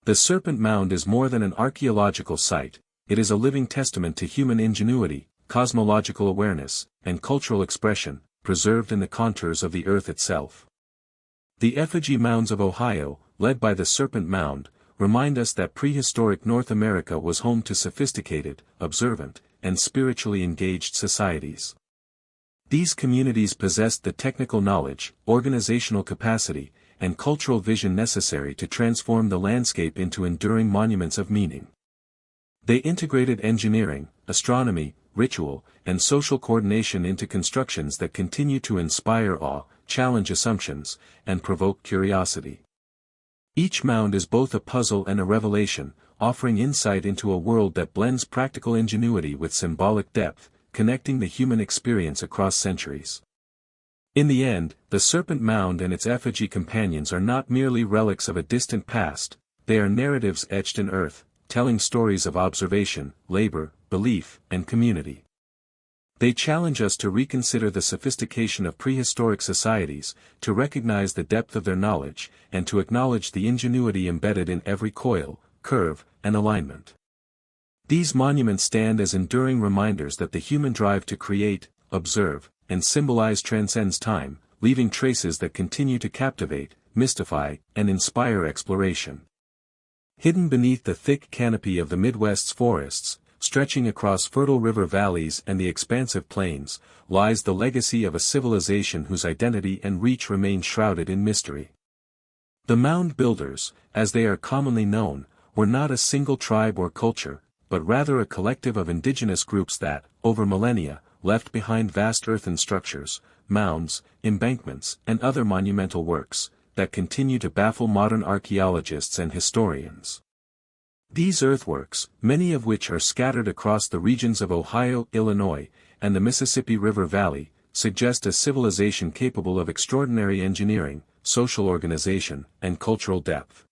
[SPEAKER 1] The Serpent Mound is more than an archaeological site, it is a living testament to human ingenuity, cosmological awareness, and cultural expression, preserved in the contours of the earth itself. The effigy mounds of Ohio, led by the Serpent Mound, remind us that prehistoric North America was home to sophisticated, observant, and spiritually engaged societies. These communities possessed the technical knowledge, organizational capacity, and cultural vision necessary to transform the landscape into enduring monuments of meaning. They integrated engineering, astronomy, ritual, and social coordination into constructions that continue to inspire awe, challenge assumptions, and provoke curiosity. Each mound is both a puzzle and a revelation, offering insight into a world that blends practical ingenuity with symbolic depth, connecting the human experience across centuries. In the end, the Serpent Mound and its effigy companions are not merely relics of a distant past, they are narratives etched in earth, telling stories of observation, labor, belief, and community. They challenge us to reconsider the sophistication of prehistoric societies, to recognize the depth of their knowledge, and to acknowledge the ingenuity embedded in every coil, curve, and alignment. These monuments stand as enduring reminders that the human drive to create, observe, and symbolize transcends time, leaving traces that continue to captivate, mystify, and inspire exploration. Hidden beneath the thick canopy of the Midwest's forests, stretching across fertile river valleys and the expansive plains, lies the legacy of a civilization whose identity and reach remain shrouded in mystery. The mound builders, as they are commonly known, were not a single tribe or culture, but rather a collective of indigenous groups that, over millennia, left behind vast earthen structures, mounds, embankments, and other monumental works, that continue to baffle modern archaeologists and historians. These earthworks, many of which are scattered across the regions of Ohio, Illinois, and the Mississippi River Valley, suggest a civilization capable of extraordinary engineering, social organization, and cultural depth.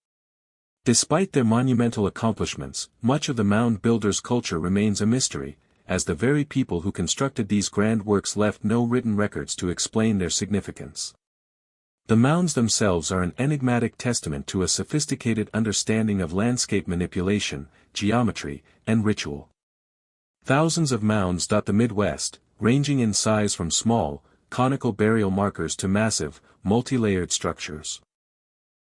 [SPEAKER 1] Despite their monumental accomplishments, much of the mound builders' culture remains a mystery, as the very people who constructed these grand works left no written records to explain their significance. The mounds themselves are an enigmatic testament to a sophisticated understanding of landscape manipulation, geometry, and ritual. Thousands of mounds dot the Midwest, ranging in size from small, conical burial markers to massive, multi-layered structures.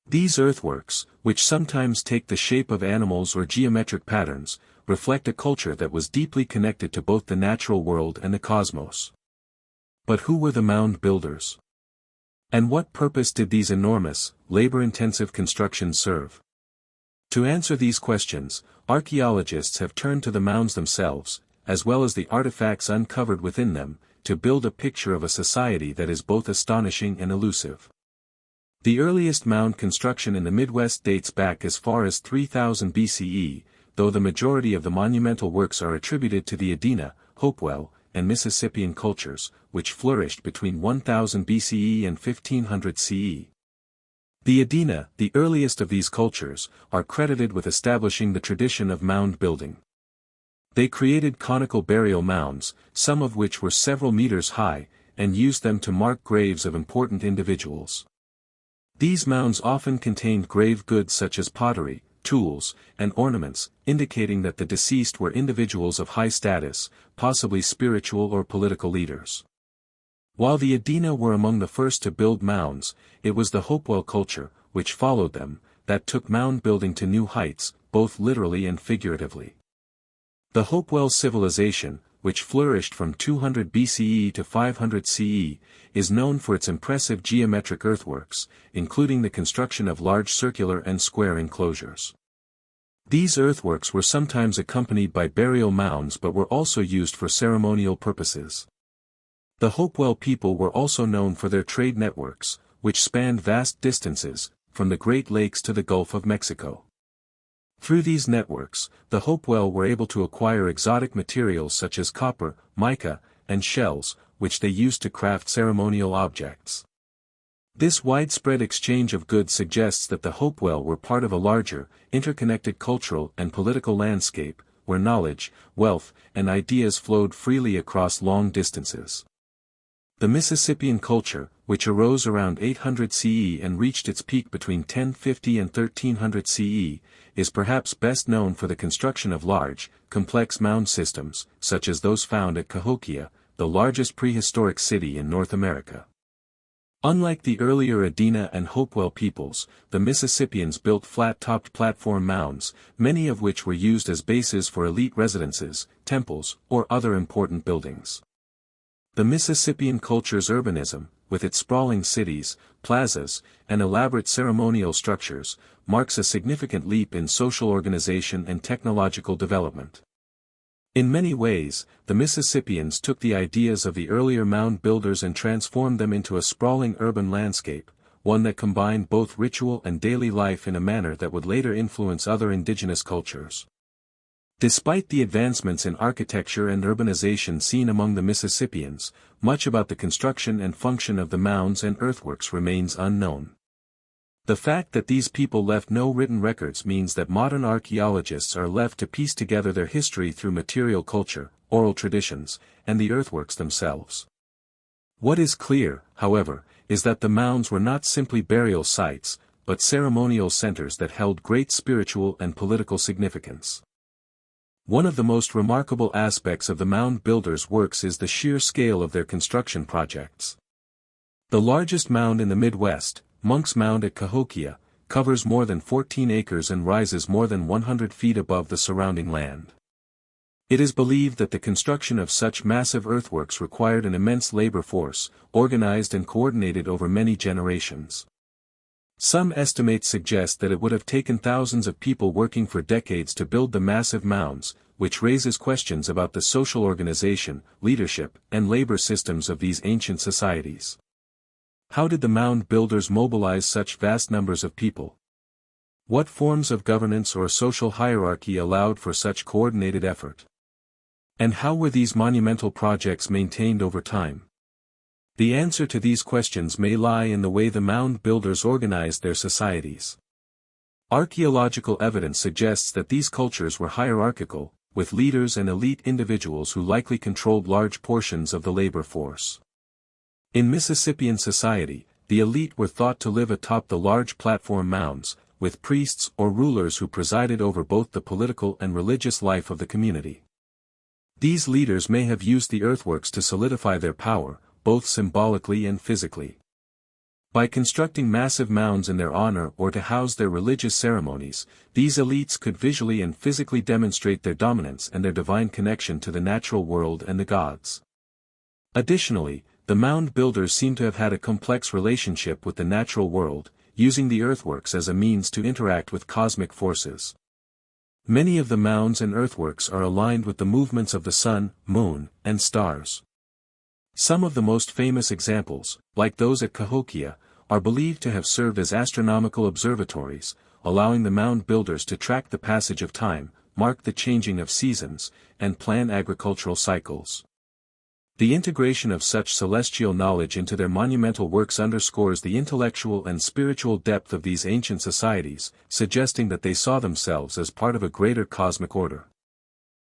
[SPEAKER 1] These earthworks, which sometimes take the shape of animals or geometric patterns, reflect a culture that was deeply connected to both the natural world and the cosmos. But who were the mound builders? And what purpose did these enormous, labor-intensive constructions serve? To answer these questions, archaeologists have turned to the mounds themselves, as well as the artifacts uncovered within them, to build a picture of a society that is both astonishing and elusive. The earliest mound construction in the Midwest dates back as far as 3000 BCE, though the majority of the monumental works are attributed to the Adena, Hopewell, and Mississippian cultures, which flourished between 1000 BCE and 1500 CE. The Adena, the earliest of these cultures, are credited with establishing the tradition of mound building. They created conical burial mounds, some of which were several meters high, and used them to mark graves of important individuals. These mounds often contained grave goods such as pottery, tools, and ornaments, indicating that the deceased were individuals of high status, possibly spiritual or political leaders. While the Adena were among the first to build mounds, it was the Hopewell culture, which followed them, that took mound building to new heights, both literally and figuratively. The Hopewell civilization, which flourished from 200 BCE to 500 CE, is known for its impressive geometric earthworks, including the construction of large circular and square enclosures. These earthworks were sometimes accompanied by burial mounds but were also used for ceremonial purposes. The Hopewell people were also known for their trade networks, which spanned vast distances, from the Great Lakes to the Gulf of Mexico. Through these networks, the Hopewell were able to acquire exotic materials such as copper, mica, and shells, which they used to craft ceremonial objects. This widespread exchange of goods suggests that the Hopewell were part of a larger, interconnected cultural and political landscape, where knowledge, wealth, and ideas flowed freely across long distances. The Mississippian culture, which arose around 800 CE and reached its peak between 1050 and 1300 CE, is perhaps best known for the construction of large, complex mound systems, such as those found at Cahokia, the largest prehistoric city in North America. Unlike the earlier Adena and Hopewell peoples, the Mississippians built flat-topped platform mounds, many of which were used as bases for elite residences, temples, or other important buildings. The Mississippian culture's urbanism, with its sprawling cities, plazas, and elaborate ceremonial structures, marks a significant leap in social organization and technological development. In many ways, the Mississippians took the ideas of the earlier mound builders and transformed them into a sprawling urban landscape, one that combined both ritual and daily life in a manner that would later influence other indigenous cultures. Despite the advancements in architecture and urbanization seen among the Mississippians, much about the construction and function of the mounds and earthworks remains unknown. The fact that these people left no written records means that modern archaeologists are left to piece together their history through material culture, oral traditions, and the earthworks themselves. What is clear, however, is that the mounds were not simply burial sites, but ceremonial centers that held great spiritual and political significance. One of the most remarkable aspects of the mound builders' works is the sheer scale of their construction projects. The largest mound in the Midwest, Monk's Mound at Cahokia, covers more than 14 acres and rises more than 100 feet above the surrounding land. It is believed that the construction of such massive earthworks required an immense labor force, organized and coordinated over many generations. Some estimates suggest that it would have taken thousands of people working for decades to build the massive mounds, which raises questions about the social organization, leadership, and labor systems of these ancient societies. How did the mound builders mobilize such vast numbers of people? What forms of governance or social hierarchy allowed for such coordinated effort? And how were these monumental projects maintained over time? The answer to these questions may lie in the way the mound builders organized their societies. Archaeological evidence suggests that these cultures were hierarchical, with leaders and elite individuals who likely controlled large portions of the labor force. In Mississippian society, the elite were thought to live atop the large platform mounds, with priests or rulers who presided over both the political and religious life of the community. These leaders may have used the earthworks to solidify their power, both symbolically and physically. By constructing massive mounds in their honor or to house their religious ceremonies, these elites could visually and physically demonstrate their dominance and their divine connection to the natural world and the gods. Additionally, the mound builders seem to have had a complex relationship with the natural world, using the earthworks as a means to interact with cosmic forces. Many of the mounds and earthworks are aligned with the movements of the sun, moon, and stars. Some of the most famous examples, like those at Cahokia, are believed to have served as astronomical observatories, allowing the mound builders to track the passage of time, mark the changing of seasons, and plan agricultural cycles. The integration of such celestial knowledge into their monumental works underscores the intellectual and spiritual depth of these ancient societies, suggesting that they saw themselves as part of a greater cosmic order.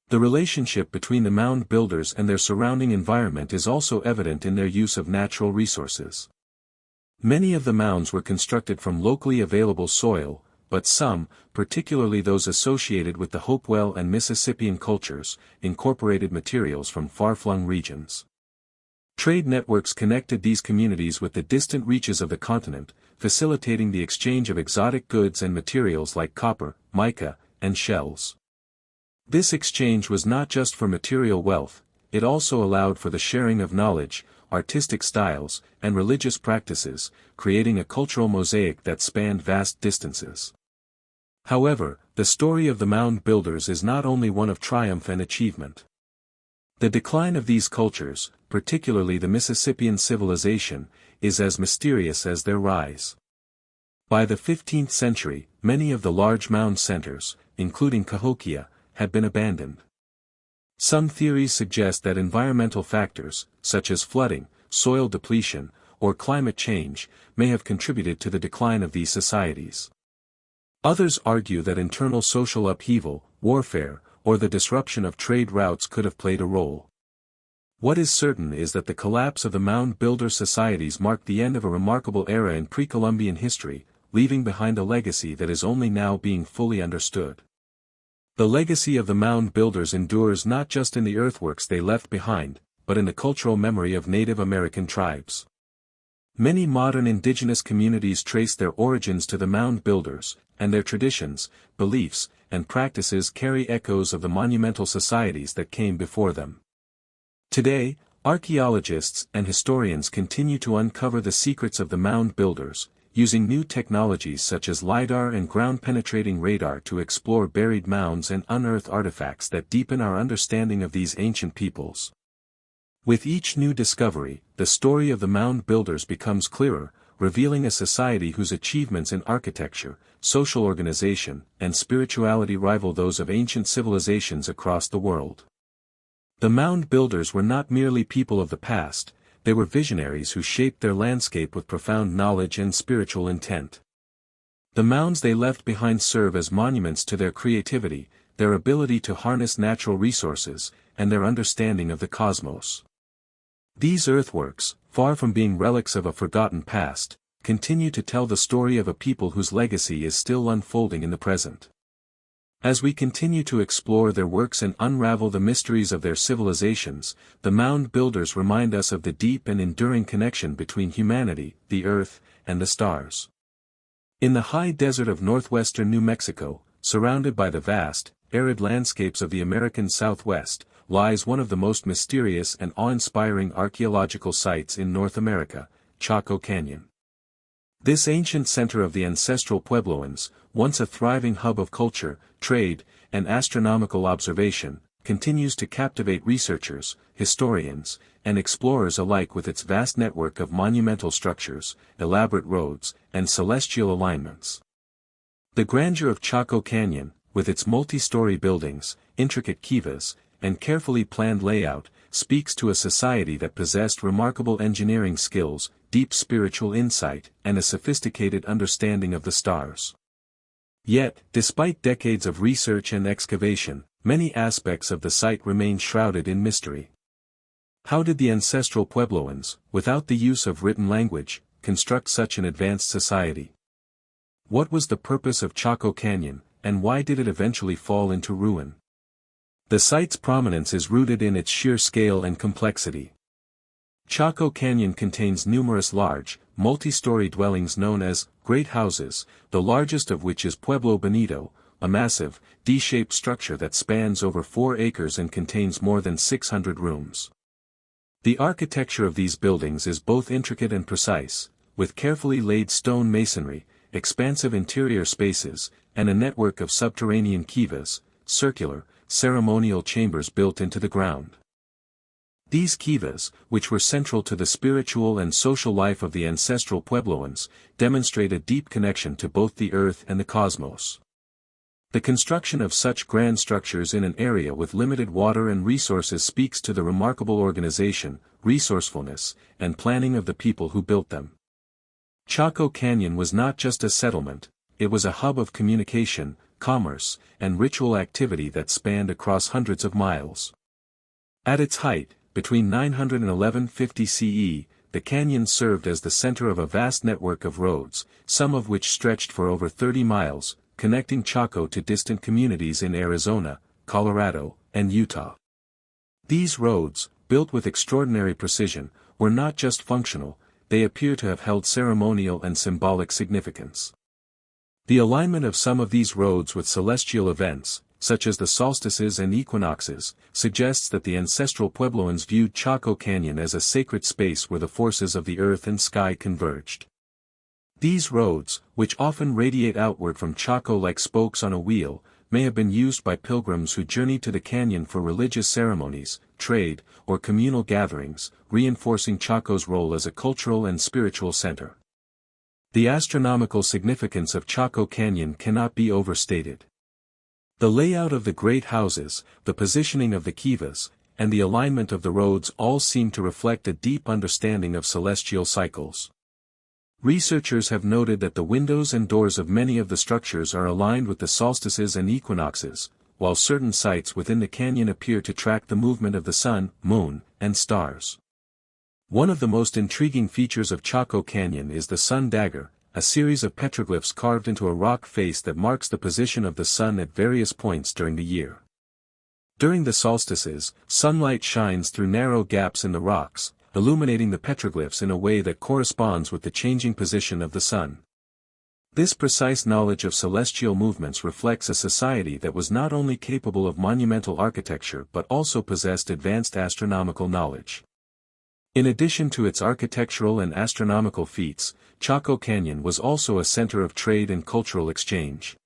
[SPEAKER 1] The relationship between the mound builders and their surrounding environment is also evident in their use of natural resources. Many of the mounds were constructed from locally available soil, but some, particularly those associated with the Hopewell and Mississippian cultures, incorporated materials from far-flung regions. Trade networks connected these communities with the distant reaches of the continent, facilitating the exchange of exotic goods and materials like copper, mica, and shells. This exchange was not just for material wealth, it also allowed for the sharing of knowledge, artistic styles, and religious practices, creating a cultural mosaic that spanned vast distances. However, the story of the mound builders is not only one of triumph and achievement. The decline of these cultures, particularly the Mississippian civilization, is as mysterious as their rise. By the 15th century, many of the large mound centers, including Cahokia, had been abandoned. Some theories suggest that environmental factors, such as flooding, soil depletion, or climate change, may have contributed to the decline of these societies. Others argue that internal social upheaval, warfare, or the disruption of trade routes could have played a role. What is certain is that the collapse of the mound builder societies marked the end of a remarkable era in pre-Columbian history, leaving behind a legacy that is only now being fully understood. The legacy of the mound builders endures not just in the earthworks they left behind, but in the cultural memory of Native American tribes. Many modern indigenous communities trace their origins to the mound builders, and their traditions, beliefs, and practices carry echoes of the monumental societies that came before them. Today, archaeologists and historians continue to uncover the secrets of the mound builders, using new technologies such as LiDAR and ground-penetrating radar to explore buried mounds and unearth artifacts that deepen our understanding of these ancient peoples. With each new discovery, the story of the mound builders becomes clearer, revealing a society whose achievements in architecture, social organization, and spirituality rival those of ancient civilizations across the world. The mound builders were not merely people of the past, they were visionaries who shaped their landscape with profound knowledge and spiritual intent. The mounds they left behind serve as monuments to their creativity, their ability to harness natural resources, and their understanding of the cosmos. These earthworks, far from being relics of a forgotten past, continue to tell the story of a people whose legacy is still unfolding in the present. As we continue to explore their works and unravel the mysteries of their civilizations, the mound builders remind us of the deep and enduring connection between humanity, the earth, and the stars. In the high desert of northwestern New Mexico, surrounded by the vast, arid landscapes of the American Southwest, lies one of the most mysterious and awe-inspiring archaeological sites in North America, Chaco Canyon. This ancient center of the ancestral Puebloans, once a thriving hub of culture, trade, and astronomical observation, continues to captivate researchers, historians, and explorers alike with its vast network of monumental structures, elaborate roads, and celestial alignments. The grandeur of Chaco Canyon, with its multi-story buildings, intricate kivas, and carefully planned layout, speaks to a society that possessed remarkable engineering skills, deep spiritual insight, and a sophisticated understanding of the stars. Yet, despite decades of research and excavation, many aspects of the site remain shrouded in mystery. How did the ancestral Puebloans, without the use of written language, construct such an advanced society? What was the purpose of Chaco Canyon, and why did it eventually fall into ruin? The site's prominence is rooted in its sheer scale and complexity. Chaco Canyon contains numerous large, multi-story dwellings known as great houses, the largest of which is Pueblo Bonito, a massive, D-shaped structure that spans over 4 acres and contains more than 600 rooms. The architecture of these buildings is both intricate and precise, with carefully laid stone masonry, expansive interior spaces, and a network of subterranean kivas, circular, ceremonial chambers built into the ground. These kivas, which were central to the spiritual and social life of the ancestral Puebloans, demonstrate a deep connection to both the earth and the cosmos. The construction of such grand structures in an area with limited water and resources speaks to the remarkable organization, resourcefulness, and planning of the people who built them. Chaco Canyon was not just a settlement, it was a hub of communication, commerce, and ritual activity that spanned across hundreds of miles. At its height, between 900 and 1150 CE, the canyon served as the center of a vast network of roads, some of which stretched for over 30 miles, connecting Chaco to distant communities in Arizona, Colorado, and Utah. These roads, built with extraordinary precision, were not just functional, they appear to have held ceremonial and symbolic significance. The alignment of some of these roads with celestial events, such as the solstices and equinoxes, suggests that the ancestral Puebloans viewed Chaco Canyon as a sacred space where the forces of the earth and sky converged. These roads, which often radiate outward from Chaco like spokes on a wheel, may have been used by pilgrims who journeyed to the canyon for religious ceremonies, trade, or communal gatherings, reinforcing Chaco's role as a cultural and spiritual center. The astronomical significance of Chaco Canyon cannot be overstated. The layout of the great houses, the positioning of the kivas, and the alignment of the roads all seem to reflect a deep understanding of celestial cycles. Researchers have noted that the windows and doors of many of the structures are aligned with the solstices and equinoxes, while certain sites within the canyon appear to track the movement of the sun, moon, and stars. One of the most intriguing features of Chaco Canyon is the sun dagger, a series of petroglyphs carved into a rock face that marks the position of the sun at various points during the year. During the solstices, sunlight shines through narrow gaps in the rocks, illuminating the petroglyphs in a way that corresponds with the changing position of the sun. This precise knowledge of celestial movements reflects a society that was not only capable of monumental architecture but also possessed advanced astronomical knowledge. In addition to its architectural and astronomical feats, Chaco Canyon was also a center of trade and cultural exchange.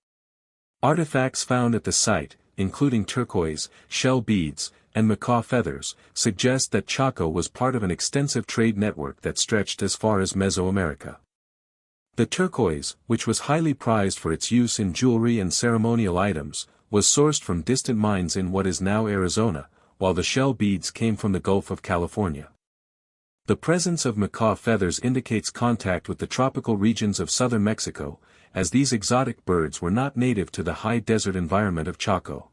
[SPEAKER 1] Artifacts found at the site, including turquoise, shell beads, and macaw feathers, suggest that Chaco was part of an extensive trade network that stretched as far as Mesoamerica. The turquoise, which was highly prized for its use in jewelry and ceremonial items, was sourced from distant mines in what is now Arizona, while the shell beads came from the Gulf of California. The presence of macaw feathers indicates contact with the tropical regions of southern Mexico, as these exotic birds were not native to the high desert environment of Chaco.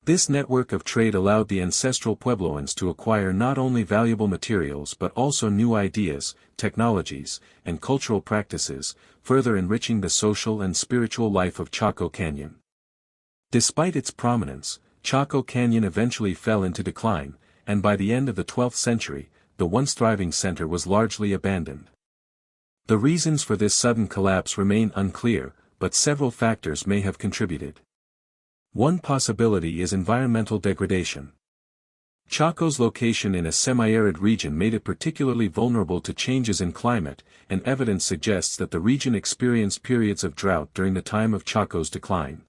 [SPEAKER 1] This network of trade allowed the ancestral Puebloans to acquire not only valuable materials but also new ideas, technologies, and cultural practices, further enriching the social and spiritual life of Chaco Canyon. Despite its prominence, Chaco Canyon eventually fell into decline, and by the end of the 12th century, the once thriving center was largely abandoned. The reasons for this sudden collapse remain unclear, but several factors may have contributed. One possibility is environmental degradation. Chaco's location in a semi-arid region made it particularly vulnerable to changes in climate, and evidence suggests that the region experienced periods of drought during the time of Chaco's decline.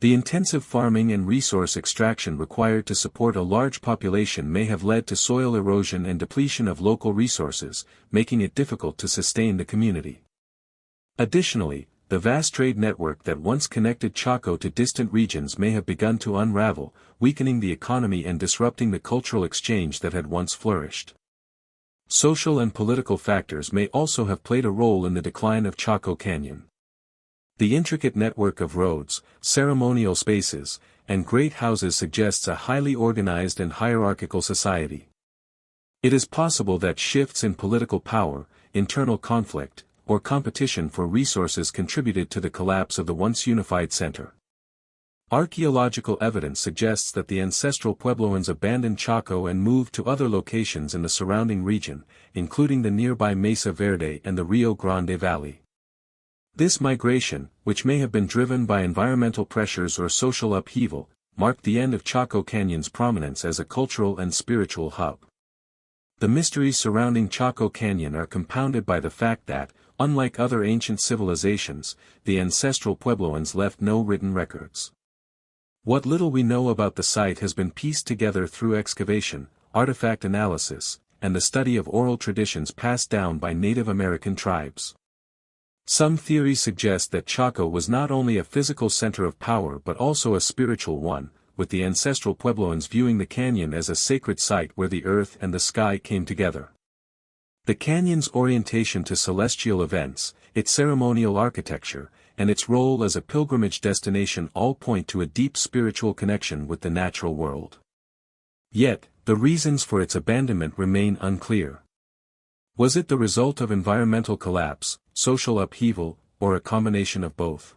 [SPEAKER 1] The intensive farming and resource extraction required to support a large population may have led to soil erosion and depletion of local resources, making it difficult to sustain the community. Additionally, the vast trade network that once connected Chaco to distant regions may have begun to unravel, weakening the economy and disrupting the cultural exchange that had once flourished. Social and political factors may also have played a role in the decline of Chaco Canyon. The intricate network of roads, ceremonial spaces, and great houses suggests a highly organized and hierarchical society. It is possible that shifts in political power, internal conflict, or competition for resources contributed to the collapse of the once unified center. Archaeological evidence suggests that the ancestral Puebloans abandoned Chaco and moved to other locations in the surrounding region, including the nearby Mesa Verde and the Rio Grande Valley. This migration, which may have been driven by environmental pressures or social upheaval, marked the end of Chaco Canyon's prominence as a cultural and spiritual hub. The mysteries surrounding Chaco Canyon are compounded by the fact that, unlike other ancient civilizations, the ancestral Puebloans left no written records. What little we know about the site has been pieced together through excavation, artifact analysis, and the study of oral traditions passed down by Native American tribes. Some theories suggest that Chaco was not only a physical center of power but also a spiritual one, with the ancestral Puebloans viewing the canyon as a sacred site where the earth and the sky came together. The canyon's orientation to celestial events, its ceremonial architecture, and its role as a pilgrimage destination all point to a deep spiritual connection with the natural world. Yet, the reasons for its abandonment remain unclear. Was it the result of environmental collapse, social upheaval, or a combination of both?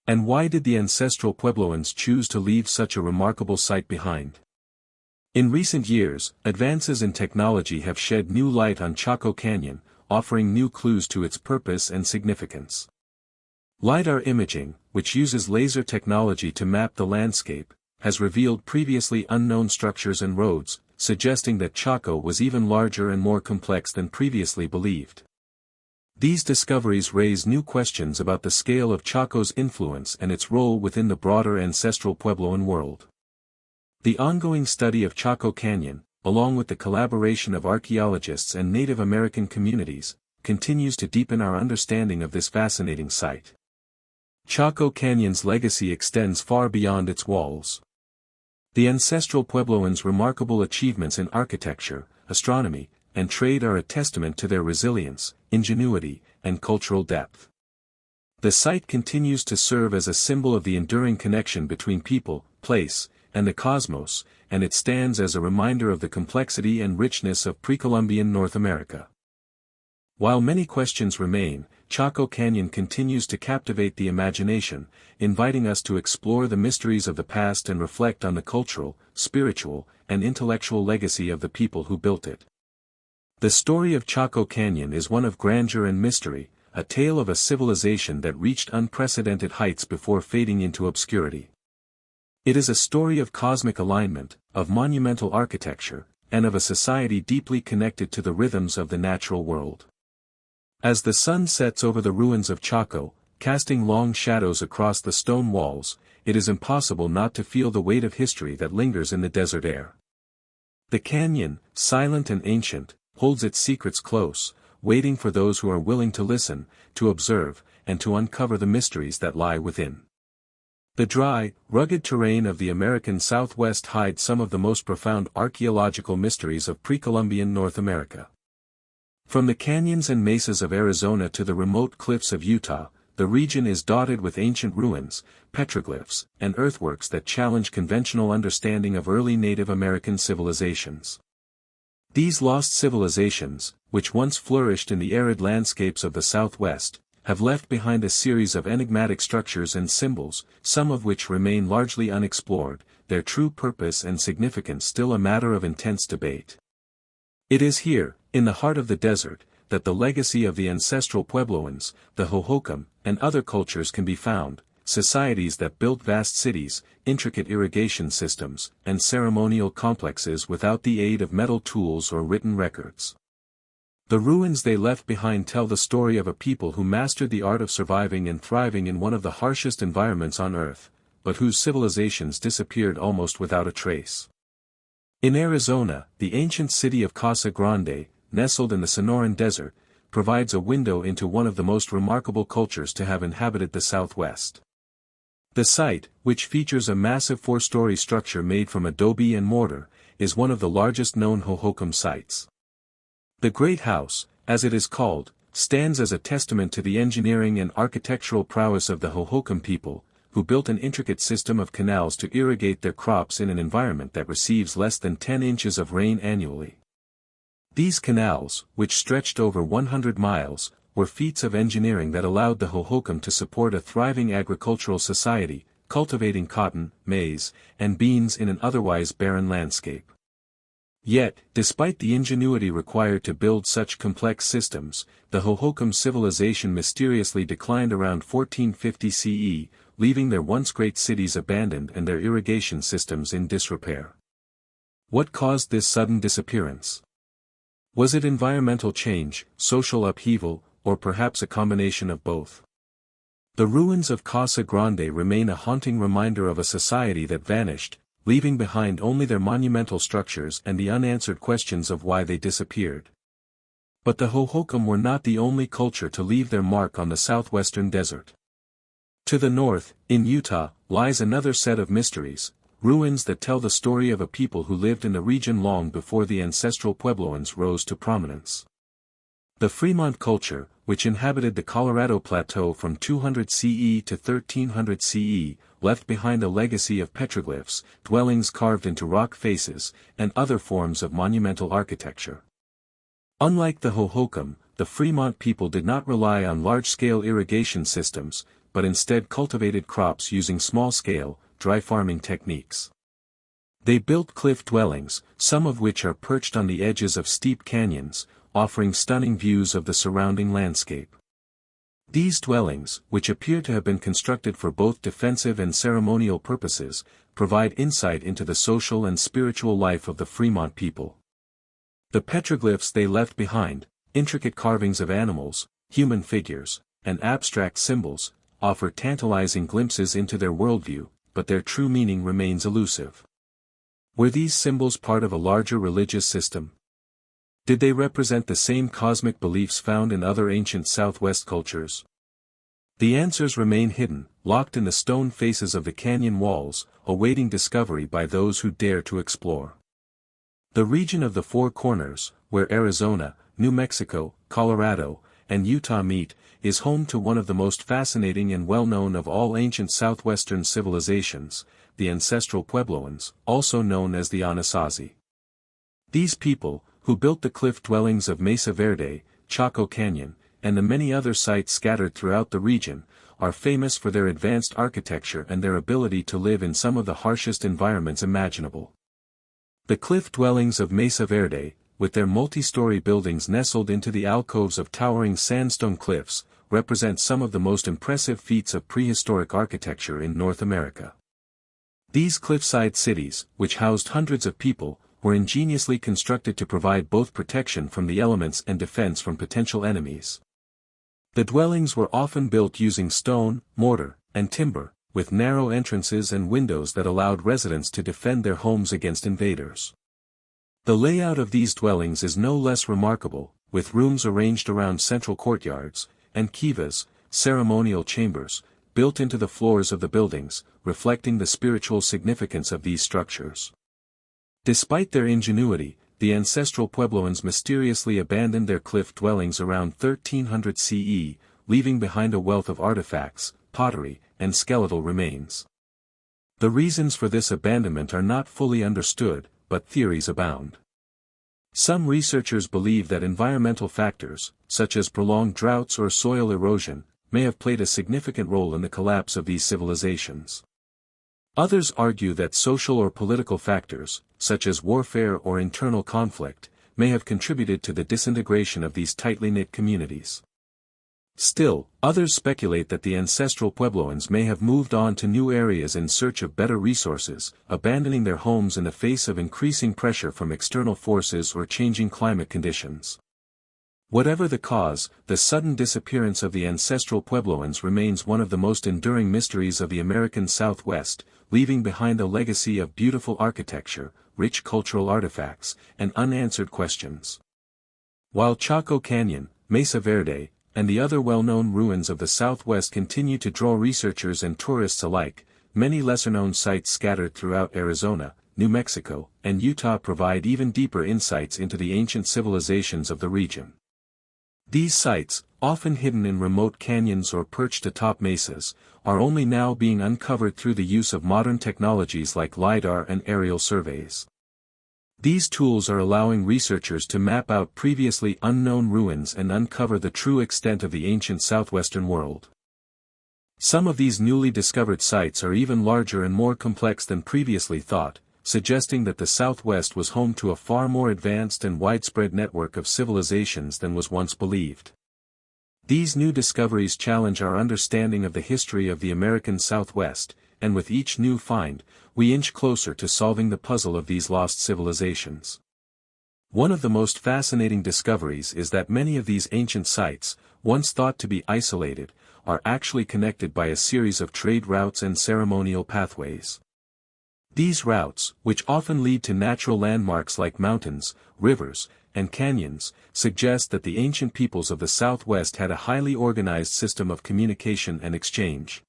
[SPEAKER 1] And why did the ancestral Puebloans choose to leave such a remarkable site behind? In recent years, advances in technology have shed new light on Chaco Canyon, offering new clues to its purpose and significance. LiDAR imaging, which uses laser technology to map the landscape, has revealed previously unknown structures and roads, suggesting that Chaco was even larger and more complex than previously believed. These discoveries raise new questions about the scale of Chaco's influence and its role within the broader ancestral Puebloan world. The ongoing study of Chaco Canyon, along with the collaboration of archaeologists and Native American communities, continues to deepen our understanding of this fascinating site. Chaco Canyon's legacy extends far beyond its walls. The ancestral Puebloans' remarkable achievements in architecture, astronomy, and trade are a testament to their resilience, ingenuity, and cultural depth. The site continues to serve as a symbol of the enduring connection between people, place, and the cosmos, and it stands as a reminder of the complexity and richness of pre-Columbian North America. While many questions remain, Chaco Canyon continues to captivate the imagination, inviting us to explore the mysteries of the past and reflect on the cultural, spiritual, and intellectual legacy of the people who built it. The story of Chaco Canyon is one of grandeur and mystery, a tale of a civilization that reached unprecedented heights before fading into obscurity. It is a story of cosmic alignment, of monumental architecture, and of a society deeply connected to the rhythms of the natural world. As the sun sets over the ruins of Chaco, casting long shadows across the stone walls, it is impossible not to feel the weight of history that lingers in the desert air. The canyon, silent and ancient, holds its secrets close, waiting for those who are willing to listen, to observe, and to uncover the mysteries that lie within. The dry, rugged terrain of the American Southwest hides some of the most profound archaeological mysteries of pre-Columbian North America. From the canyons and mesas of Arizona to the remote cliffs of Utah, the region is dotted with ancient ruins, petroglyphs, and earthworks that challenge conventional understanding of early Native American civilizations. These lost civilizations, which once flourished in the arid landscapes of the Southwest, have left behind a series of enigmatic structures and symbols, some of which remain largely unexplored, their true purpose and significance still a matter of intense debate. It is here, in the heart of the desert, that the legacy of the ancestral Puebloans, the Hohokam, and other cultures can be found, societies that built vast cities, intricate irrigation systems, and ceremonial complexes without the aid of metal tools or written records. The ruins they left behind tell the story of a people who mastered the art of surviving and thriving in one of the harshest environments on Earth, but whose civilizations disappeared almost without a trace. In Arizona, the ancient city of Casa Grande, nestled in the Sonoran Desert, provides a window into one of the most remarkable cultures to have inhabited the Southwest. The site, which features a massive four-story structure made from adobe and mortar, is one of the largest known Hohokam sites. The Great House, as it is called, stands as a testament to the engineering and architectural prowess of the Hohokam people, who built an intricate system of canals to irrigate their crops in an environment that receives less than 10 inches of rain annually. These canals, which stretched over 100 miles, were feats of engineering that allowed the Hohokam to support a thriving agricultural society, cultivating cotton, maize, and beans in an otherwise barren landscape. Yet, despite the ingenuity required to build such complex systems, the Hohokam civilization mysteriously declined around 1450 CE, leaving their once great cities abandoned and their irrigation systems in disrepair. What caused this sudden disappearance? Was it environmental change, social upheaval, or perhaps a combination of both? The ruins of Casa Grande remain a haunting reminder of a society that vanished, leaving behind only their monumental structures and the unanswered questions of why they disappeared. But the Hohokam were not the only culture to leave their mark on the southwestern desert. To the north, in Utah, lies another set of mysteries, ruins that tell the story of a people who lived in the region long before the ancestral Puebloans rose to prominence. The Fremont culture, which inhabited the Colorado Plateau from 200 CE to 1300 CE, left behind a legacy of petroglyphs, dwellings carved into rock faces, and other forms of monumental architecture. Unlike the Hohokam, the Fremont people did not rely on large-scale irrigation systems, but instead cultivated crops using small-scale, dry farming techniques. They built cliff dwellings, some of which are perched on the edges of steep canyons, offering stunning views of the surrounding landscape. These dwellings, which appear to have been constructed for both defensive and ceremonial purposes, provide insight into the social and spiritual life of the Fremont people. The petroglyphs they left behind, intricate carvings of animals, human figures, and abstract symbols, offer tantalizing glimpses into their worldview, but their true meaning remains elusive. Were these symbols part of a larger religious system? Did they represent the same cosmic beliefs found in other ancient Southwest cultures? The answers remain hidden, locked in the stone faces of the canyon walls, awaiting discovery by those who dare to explore. The region of the Four Corners, where Arizona, New Mexico, Colorado, and Utah meet, is home to one of the most fascinating and well-known of all ancient southwestern civilizations, the ancestral Puebloans, also known as the Anasazi. These people, who built the cliff dwellings of Mesa Verde, Chaco Canyon, and the many other sites scattered throughout the region, are famous for their advanced architecture and their ability to live in some of the harshest environments imaginable. The cliff dwellings of Mesa Verde, with their multi-story buildings nestled into the alcoves of towering sandstone cliffs, represent some of the most impressive feats of prehistoric architecture in North America. These cliffside cities, which housed hundreds of people, were ingeniously constructed to provide both protection from the elements and defense from potential enemies. The dwellings were often built using stone, mortar, and timber, with narrow entrances and windows that allowed residents to defend their homes against invaders. The layout of these dwellings is no less remarkable, with rooms arranged around central courtyards, and kivas, ceremonial chambers, built into the floors of the buildings, reflecting the spiritual significance of these structures. Despite their ingenuity, the ancestral Puebloans mysteriously abandoned their cliff dwellings around 1300 CE, leaving behind a wealth of artifacts, pottery, and skeletal remains. The reasons for this abandonment are not fully understood, but theories abound. Some researchers believe that environmental factors, such as prolonged droughts or soil erosion, may have played a significant role in the collapse of these civilizations. Others argue that social or political factors, such as warfare or internal conflict, may have contributed to the disintegration of these tightly knit communities. Still, others speculate that the ancestral Puebloans may have moved on to new areas in search of better resources, abandoning their homes in the face of increasing pressure from external forces or changing climate conditions. Whatever the cause, the sudden disappearance of the ancestral Puebloans remains one of the most enduring mysteries of the American Southwest, leaving behind a legacy of beautiful architecture, rich cultural artifacts, and unanswered questions. While Chaco Canyon, Mesa Verde, and the other well-known ruins of the Southwest continue to draw researchers and tourists alike, many lesser-known sites scattered throughout Arizona, New Mexico, and Utah provide even deeper insights into the ancient civilizations of the region. These sites, often hidden in remote canyons or perched atop mesas, are only now being uncovered through the use of modern technologies like LiDAR and aerial surveys. These tools are allowing researchers to map out previously unknown ruins and uncover the true extent of the ancient southwestern world. Some of these newly discovered sites are even larger and more complex than previously thought, suggesting that the Southwest was home to a far more advanced and widespread network of civilizations than was once believed. These new discoveries challenge our understanding of the history of the American Southwest, and with each new find, we inch closer to solving the puzzle of these lost civilizations. One of the most fascinating discoveries is that many of these ancient sites, once thought to be isolated, are actually connected by a series of trade routes and ceremonial pathways. These routes, which often lead to natural landmarks like mountains, rivers, and canyons, suggest that the ancient peoples of the Southwest had a highly organized system of communication and exchange.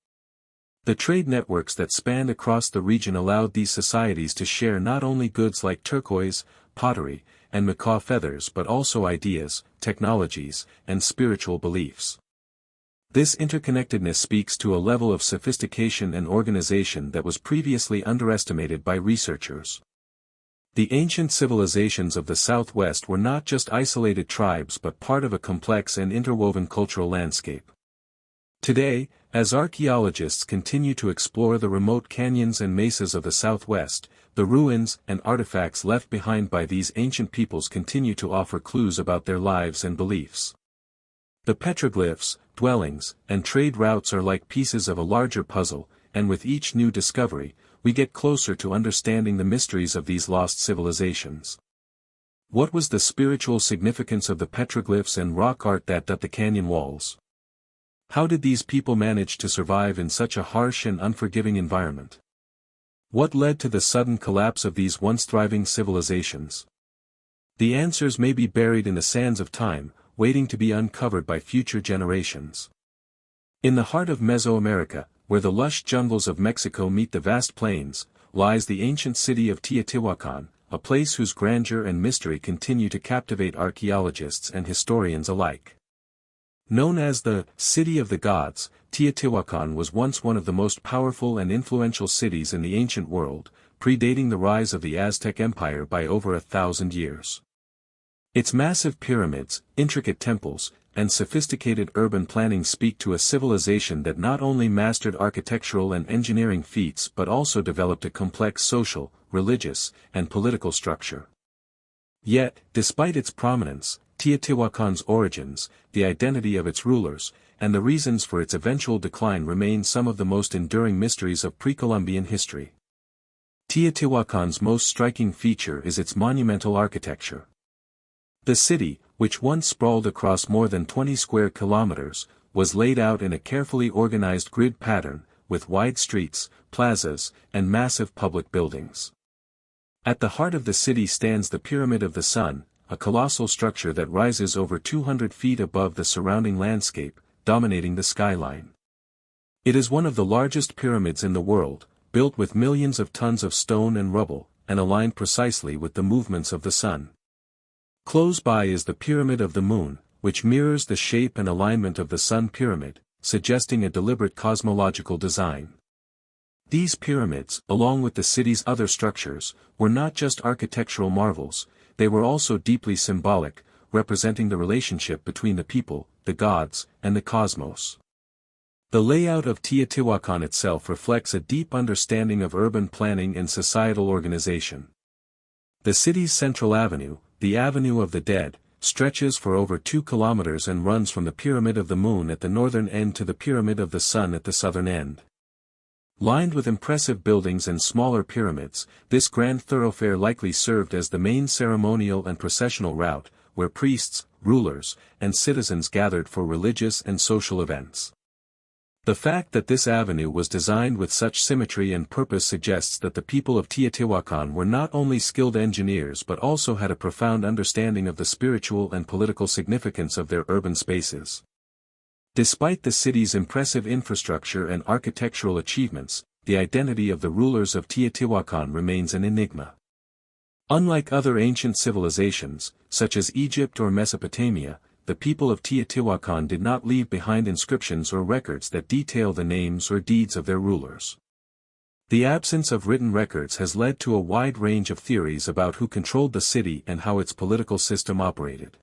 [SPEAKER 1] The trade networks that spanned across the region allowed these societies to share not only goods like turquoise, pottery, and macaw feathers but also ideas, technologies, and spiritual beliefs. This interconnectedness speaks to a level of sophistication and organization that was previously underestimated by researchers. The ancient civilizations of the Southwest were not just isolated tribes but part of a complex and interwoven cultural landscape. Today, as archaeologists continue to explore the remote canyons and mesas of the Southwest, the ruins and artifacts left behind by these ancient peoples continue to offer clues about their lives and beliefs. The petroglyphs, dwellings, and trade routes are like pieces of a larger puzzle, and with each new discovery, we get closer to understanding the mysteries of these lost civilizations. What was the spiritual significance of the petroglyphs and rock art that dot the canyon walls? How did these people manage to survive in such a harsh and unforgiving environment? What led to the sudden collapse of these once thriving civilizations? The answers may be buried in the sands of time, waiting to be uncovered by future generations. In the heart of Mesoamerica, where the lush jungles of Mexico meet the vast plains, lies the ancient city of Teotihuacan, a place whose grandeur and mystery continue to captivate archaeologists and historians alike. Known as the City of the Gods, Teotihuacan was once one of the most powerful and influential cities in the ancient world, predating the rise of the Aztec Empire by over 1,000 years. Its massive pyramids, intricate temples, and sophisticated urban planning speak to a civilization that not only mastered architectural and engineering feats but also developed a complex social, religious, and political structure. Yet, despite its prominence, Teotihuacan's origins, the identity of its rulers, and the reasons for its eventual decline remain some of the most enduring mysteries of pre-Columbian history. Teotihuacan's most striking feature is its monumental architecture. The city, which once sprawled across more than 20 square kilometers, was laid out in a carefully organized grid pattern, with wide streets, plazas, and massive public buildings. At the heart of the city stands the Pyramid of the Sun, a colossal structure that rises over 200 feet above the surrounding landscape, dominating the skyline. It is one of the largest pyramids in the world, built with millions of tons of stone and rubble, and aligned precisely with the movements of the sun. Close by is the Pyramid of the Moon, which mirrors the shape and alignment of the Sun pyramid, suggesting a deliberate cosmological design. These pyramids, along with the city's other structures, were not just architectural marvels, they were also deeply symbolic, representing the relationship between the people, the gods, and the cosmos. The layout of Teotihuacan itself reflects a deep understanding of urban planning and societal organization. The city's central avenue, the Avenue of the Dead, stretches for over 2 kilometers and runs from the Pyramid of the Moon at the northern end to the Pyramid of the Sun at the southern end. Lined with impressive buildings and smaller pyramids, this grand thoroughfare likely served as the main ceremonial and processional route, where priests, rulers, and citizens gathered for religious and social events. The fact that this avenue was designed with such symmetry and purpose suggests that the people of Teotihuacan were not only skilled engineers but also had a profound understanding of the spiritual and political significance of their urban spaces. Despite the city's impressive infrastructure and architectural achievements, the identity of the rulers of Teotihuacan remains an enigma. Unlike other ancient civilizations, such as Egypt or Mesopotamia, the people of Teotihuacan did not leave behind inscriptions or records that detail the names or deeds of their rulers. The absence of written records has led to a wide range of theories about who controlled the city and how its political system operated.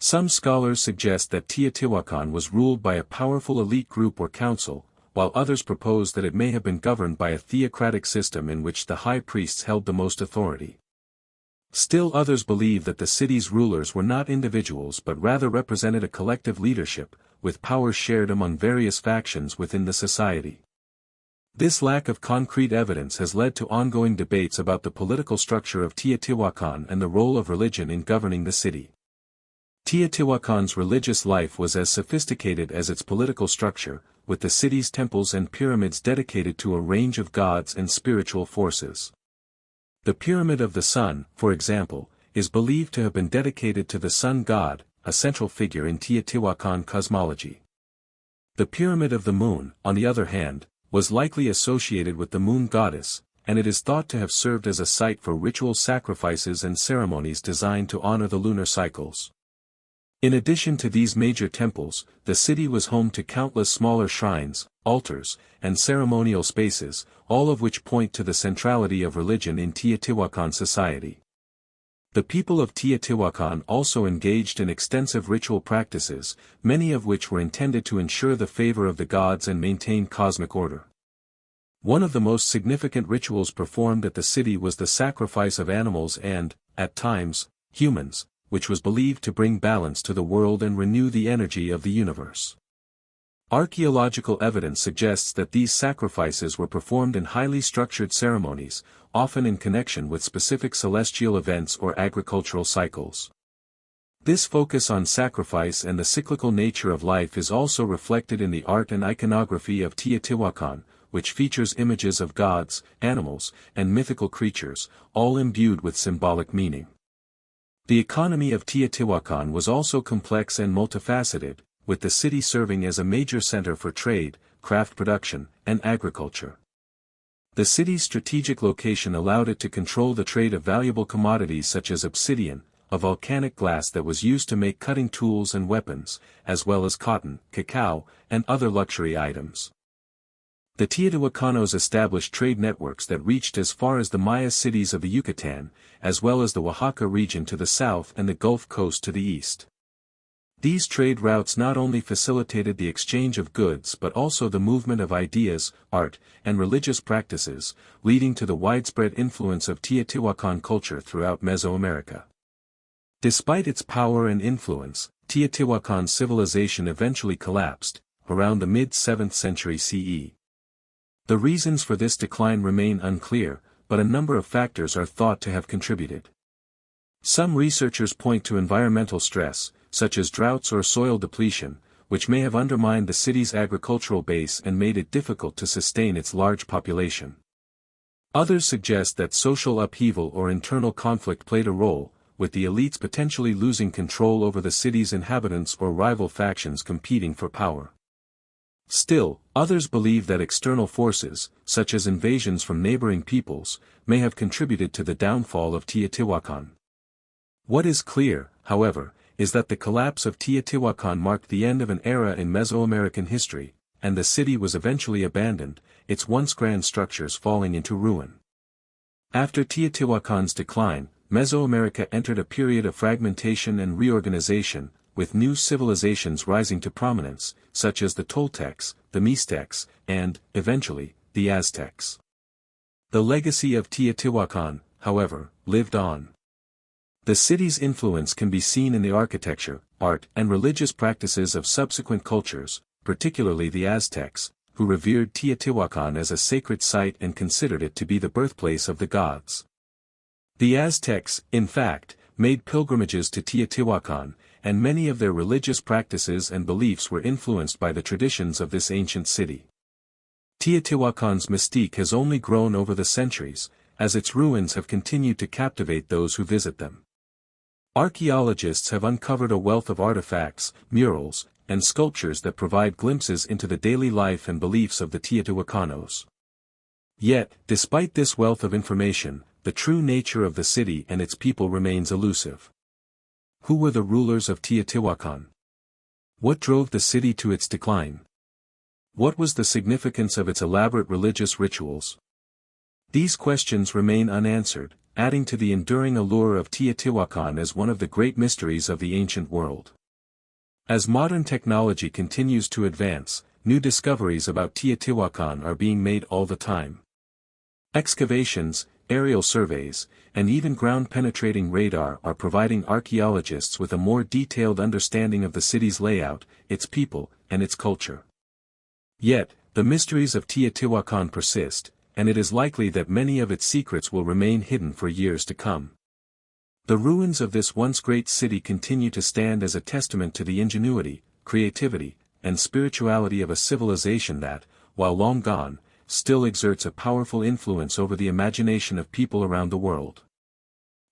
[SPEAKER 1] Some scholars suggest that Teotihuacan was ruled by a powerful elite group or council, while others propose that it may have been governed by a theocratic system in which the high priests held the most authority. Still others believe that the city's rulers were not individuals but rather represented a collective leadership, with powers shared among various factions within the society. This lack of concrete evidence has led to ongoing debates about the political structure of Teotihuacan and the role of religion in governing the city. Teotihuacan's religious life was as sophisticated as its political structure, with the city's temples and pyramids dedicated to a range of gods and spiritual forces. The Pyramid of the Sun, for example, is believed to have been dedicated to the sun god, a central figure in Teotihuacan cosmology. The Pyramid of the Moon, on the other hand, was likely associated with the moon goddess, and it is thought to have served as a site for ritual sacrifices and ceremonies designed to honor the lunar cycles. In addition to these major temples, the city was home to countless smaller shrines, altars, and ceremonial spaces, all of which point to the centrality of religion in Teotihuacan society. The people of Teotihuacan also engaged in extensive ritual practices, many of which were intended to ensure the favor of the gods and maintain cosmic order. One of the most significant rituals performed at the city was the sacrifice of animals and, at times, humans, which was believed to bring balance to the world and renew the energy of the universe. Archaeological evidence suggests that these sacrifices were performed in highly structured ceremonies, often in connection with specific celestial events or agricultural cycles. This focus on sacrifice and the cyclical nature of life is also reflected in the art and iconography of Teotihuacan, which features images of gods, animals, and mythical creatures, all imbued with symbolic meaning. The economy of Teotihuacan was also complex and multifaceted, with the city serving as a major center for trade, craft production, and agriculture. The city's strategic location allowed it to control the trade of valuable commodities such as obsidian, a volcanic glass that was used to make cutting tools and weapons, as well as cotton, cacao, and other luxury items. The Teotihuacanos established trade networks that reached as far as the Maya cities of the Yucatan, as well as the Oaxaca region to the south and the Gulf Coast to the east. These trade routes not only facilitated the exchange of goods but also the movement of ideas, art, and religious practices, leading to the widespread influence of Teotihuacan culture throughout Mesoamerica. Despite its power and influence, Teotihuacan civilization eventually collapsed, around the mid-7th century CE. The reasons for this decline remain unclear, but a number of factors are thought to have contributed. Some researchers point to environmental stress, such as droughts or soil depletion, which may have undermined the city's agricultural base and made it difficult to sustain its large population. Others suggest that social upheaval or internal conflict played a role, with the elites potentially losing control over the city's inhabitants or rival factions competing for power. Still, others believe that external forces, such as invasions from neighboring peoples, may have contributed to the downfall of Teotihuacan. What is clear, however, is that the collapse of Teotihuacan marked the end of an era in Mesoamerican history, and the city was eventually abandoned, its once grand structures falling into ruin. After Teotihuacan's decline, Mesoamerica entered a period of fragmentation and reorganization, with new civilizations rising to prominence, such as the Toltecs, the Mixtecs, and, eventually, the Aztecs. The legacy of Teotihuacan, however, lived on. The city's influence can be seen in the architecture, art, and religious practices of subsequent cultures, particularly the Aztecs, who revered Teotihuacan as a sacred site and considered it to be the birthplace of the gods. The Aztecs, in fact, made pilgrimages to Teotihuacan, and many of their religious practices and beliefs were influenced by the traditions of this ancient city. Teotihuacan's mystique has only grown over the centuries, as its ruins have continued to captivate those who visit them. Archaeologists have uncovered a wealth of artifacts, murals, and sculptures that provide glimpses into the daily life and beliefs of the Teotihuacanos. Yet, despite this wealth of information, the true nature of the city and its people remains elusive. Who were the rulers of Teotihuacan? What drove the city to its decline? What was the significance of its elaborate religious rituals? These questions remain unanswered, adding to the enduring allure of Teotihuacan as one of the great mysteries of the ancient world. As modern technology continues to advance, new discoveries about Teotihuacan are being made all the time. Excavations, aerial surveys, and even ground-penetrating radar are providing archaeologists with a more detailed understanding of the city's layout, its people, and its culture. Yet, the mysteries of Teotihuacan persist, and it is likely that many of its secrets will remain hidden for years to come. The ruins of this once great city continue to stand as a testament to the ingenuity, creativity, and spirituality of a civilization that, while long gone, still exerts a powerful influence over the imagination of people around the world.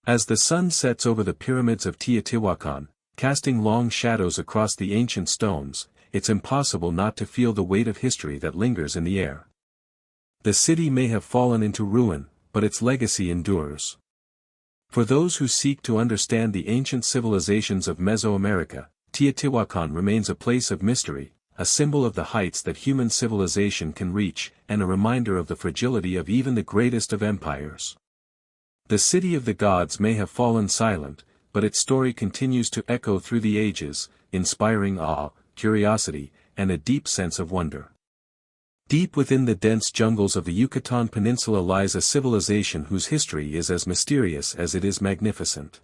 [SPEAKER 1] As the sun sets over the pyramids of Teotihuacan, casting long shadows across the ancient stones, it's impossible not to feel the weight of history that lingers in the air. The city may have fallen into ruin, but its legacy endures. For those who seek to understand the ancient civilizations of Mesoamerica, Teotihuacan remains a place of mystery, a symbol of the heights that human civilization can reach, and a reminder of the fragility of even the greatest of empires. The city of the gods may have fallen silent, but its story continues to echo through the ages, inspiring awe, curiosity, and a deep sense of wonder. Deep within the dense jungles of the Yucatan Peninsula lies a civilization whose history is as mysterious as it is magnificent.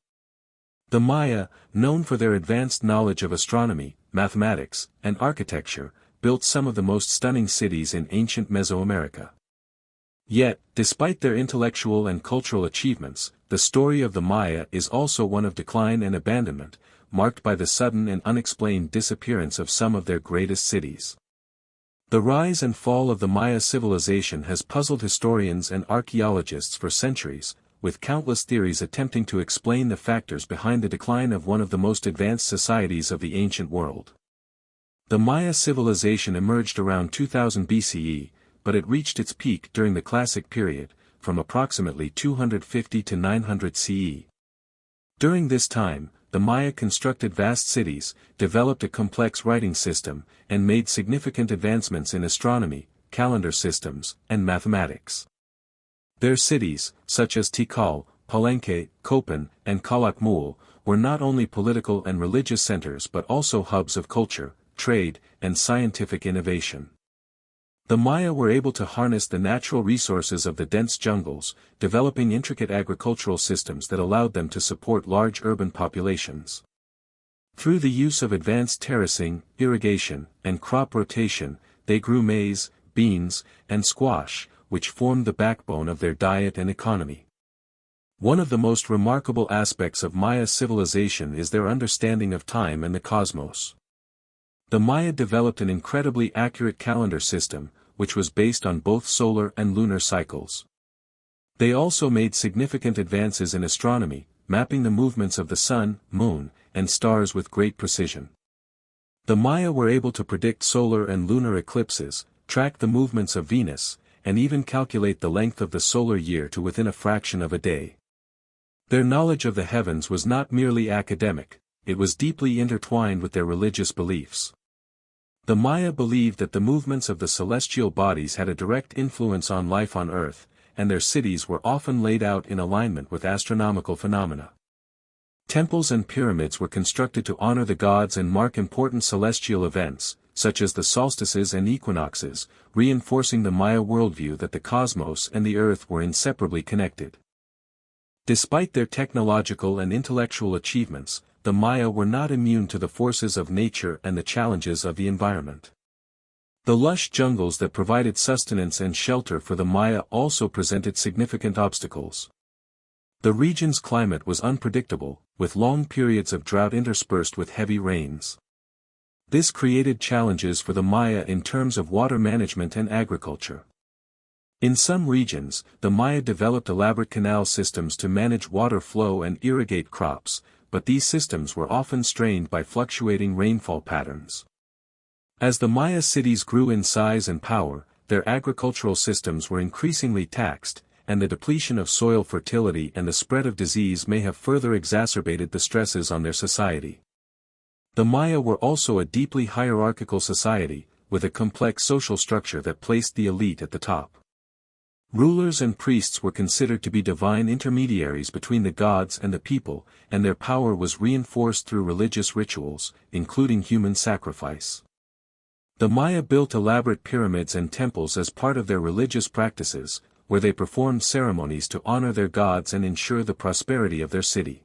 [SPEAKER 1] The Maya, known for their advanced knowledge of astronomy, mathematics, and architecture, built some of the most stunning cities in ancient Mesoamerica. Yet, despite their intellectual and cultural achievements, the story of the Maya is also one of decline and abandonment, marked by the sudden and unexplained disappearance of some of their greatest cities. The rise and fall of the Maya civilization has puzzled historians and archaeologists for centuries, with countless theories attempting to explain the factors behind the decline of one of the most advanced societies of the ancient world. The Maya civilization emerged around 2000 BCE, but it reached its peak during the Classic period, from approximately 250 to 900 CE. During this time, the Maya constructed vast cities, developed a complex writing system, and made significant advancements in astronomy, calendar systems, and mathematics. Their cities, such as Tikal, Palenque, Copan, and Calakmul, were not only political and religious centers but also hubs of culture, trade, and scientific innovation. The Maya were able to harness the natural resources of the dense jungles, developing intricate agricultural systems that allowed them to support large urban populations. Through the use of advanced terracing, irrigation, and crop rotation, they grew maize, beans, and squash, which formed the backbone of their diet and economy. One of the most remarkable aspects of Maya civilization is their understanding of time and the cosmos. The Maya developed an incredibly accurate calendar system, which was based on both solar and lunar cycles. They also made significant advances in astronomy, mapping the movements of the sun, moon, and stars with great precision. The Maya were able to predict solar and lunar eclipses, track the movements of Venus, and even calculate the length of the solar year to within a fraction of a day. Their knowledge of the heavens was not merely academic, it was deeply intertwined with their religious beliefs. The Maya believed that the movements of the celestial bodies had a direct influence on life on Earth, and their cities were often laid out in alignment with astronomical phenomena. Temples and pyramids were constructed to honor the gods and mark important celestial events, such as the solstices and equinoxes, reinforcing the Maya worldview that the cosmos and the Earth were inseparably connected. Despite their technological and intellectual achievements, the Maya were not immune to the forces of nature and the challenges of the environment. The lush jungles that provided sustenance and shelter for the Maya also presented significant obstacles. The region's climate was unpredictable, with long periods of drought interspersed with heavy rains. This created challenges for the Maya in terms of water management and agriculture. In some regions, the Maya developed elaborate canal systems to manage water flow and irrigate crops, but these systems were often strained by fluctuating rainfall patterns. As the Maya cities grew in size and power, their agricultural systems were increasingly taxed, and the depletion of soil fertility and the spread of disease may have further exacerbated the stresses on their society. The Maya were also a deeply hierarchical society, with a complex social structure that placed the elite at the top. Rulers and priests were considered to be divine intermediaries between the gods and the people, and their power was reinforced through religious rituals, including human sacrifice. The Maya built elaborate pyramids and temples as part of their religious practices, where they performed ceremonies to honor their gods and ensure the prosperity of their city.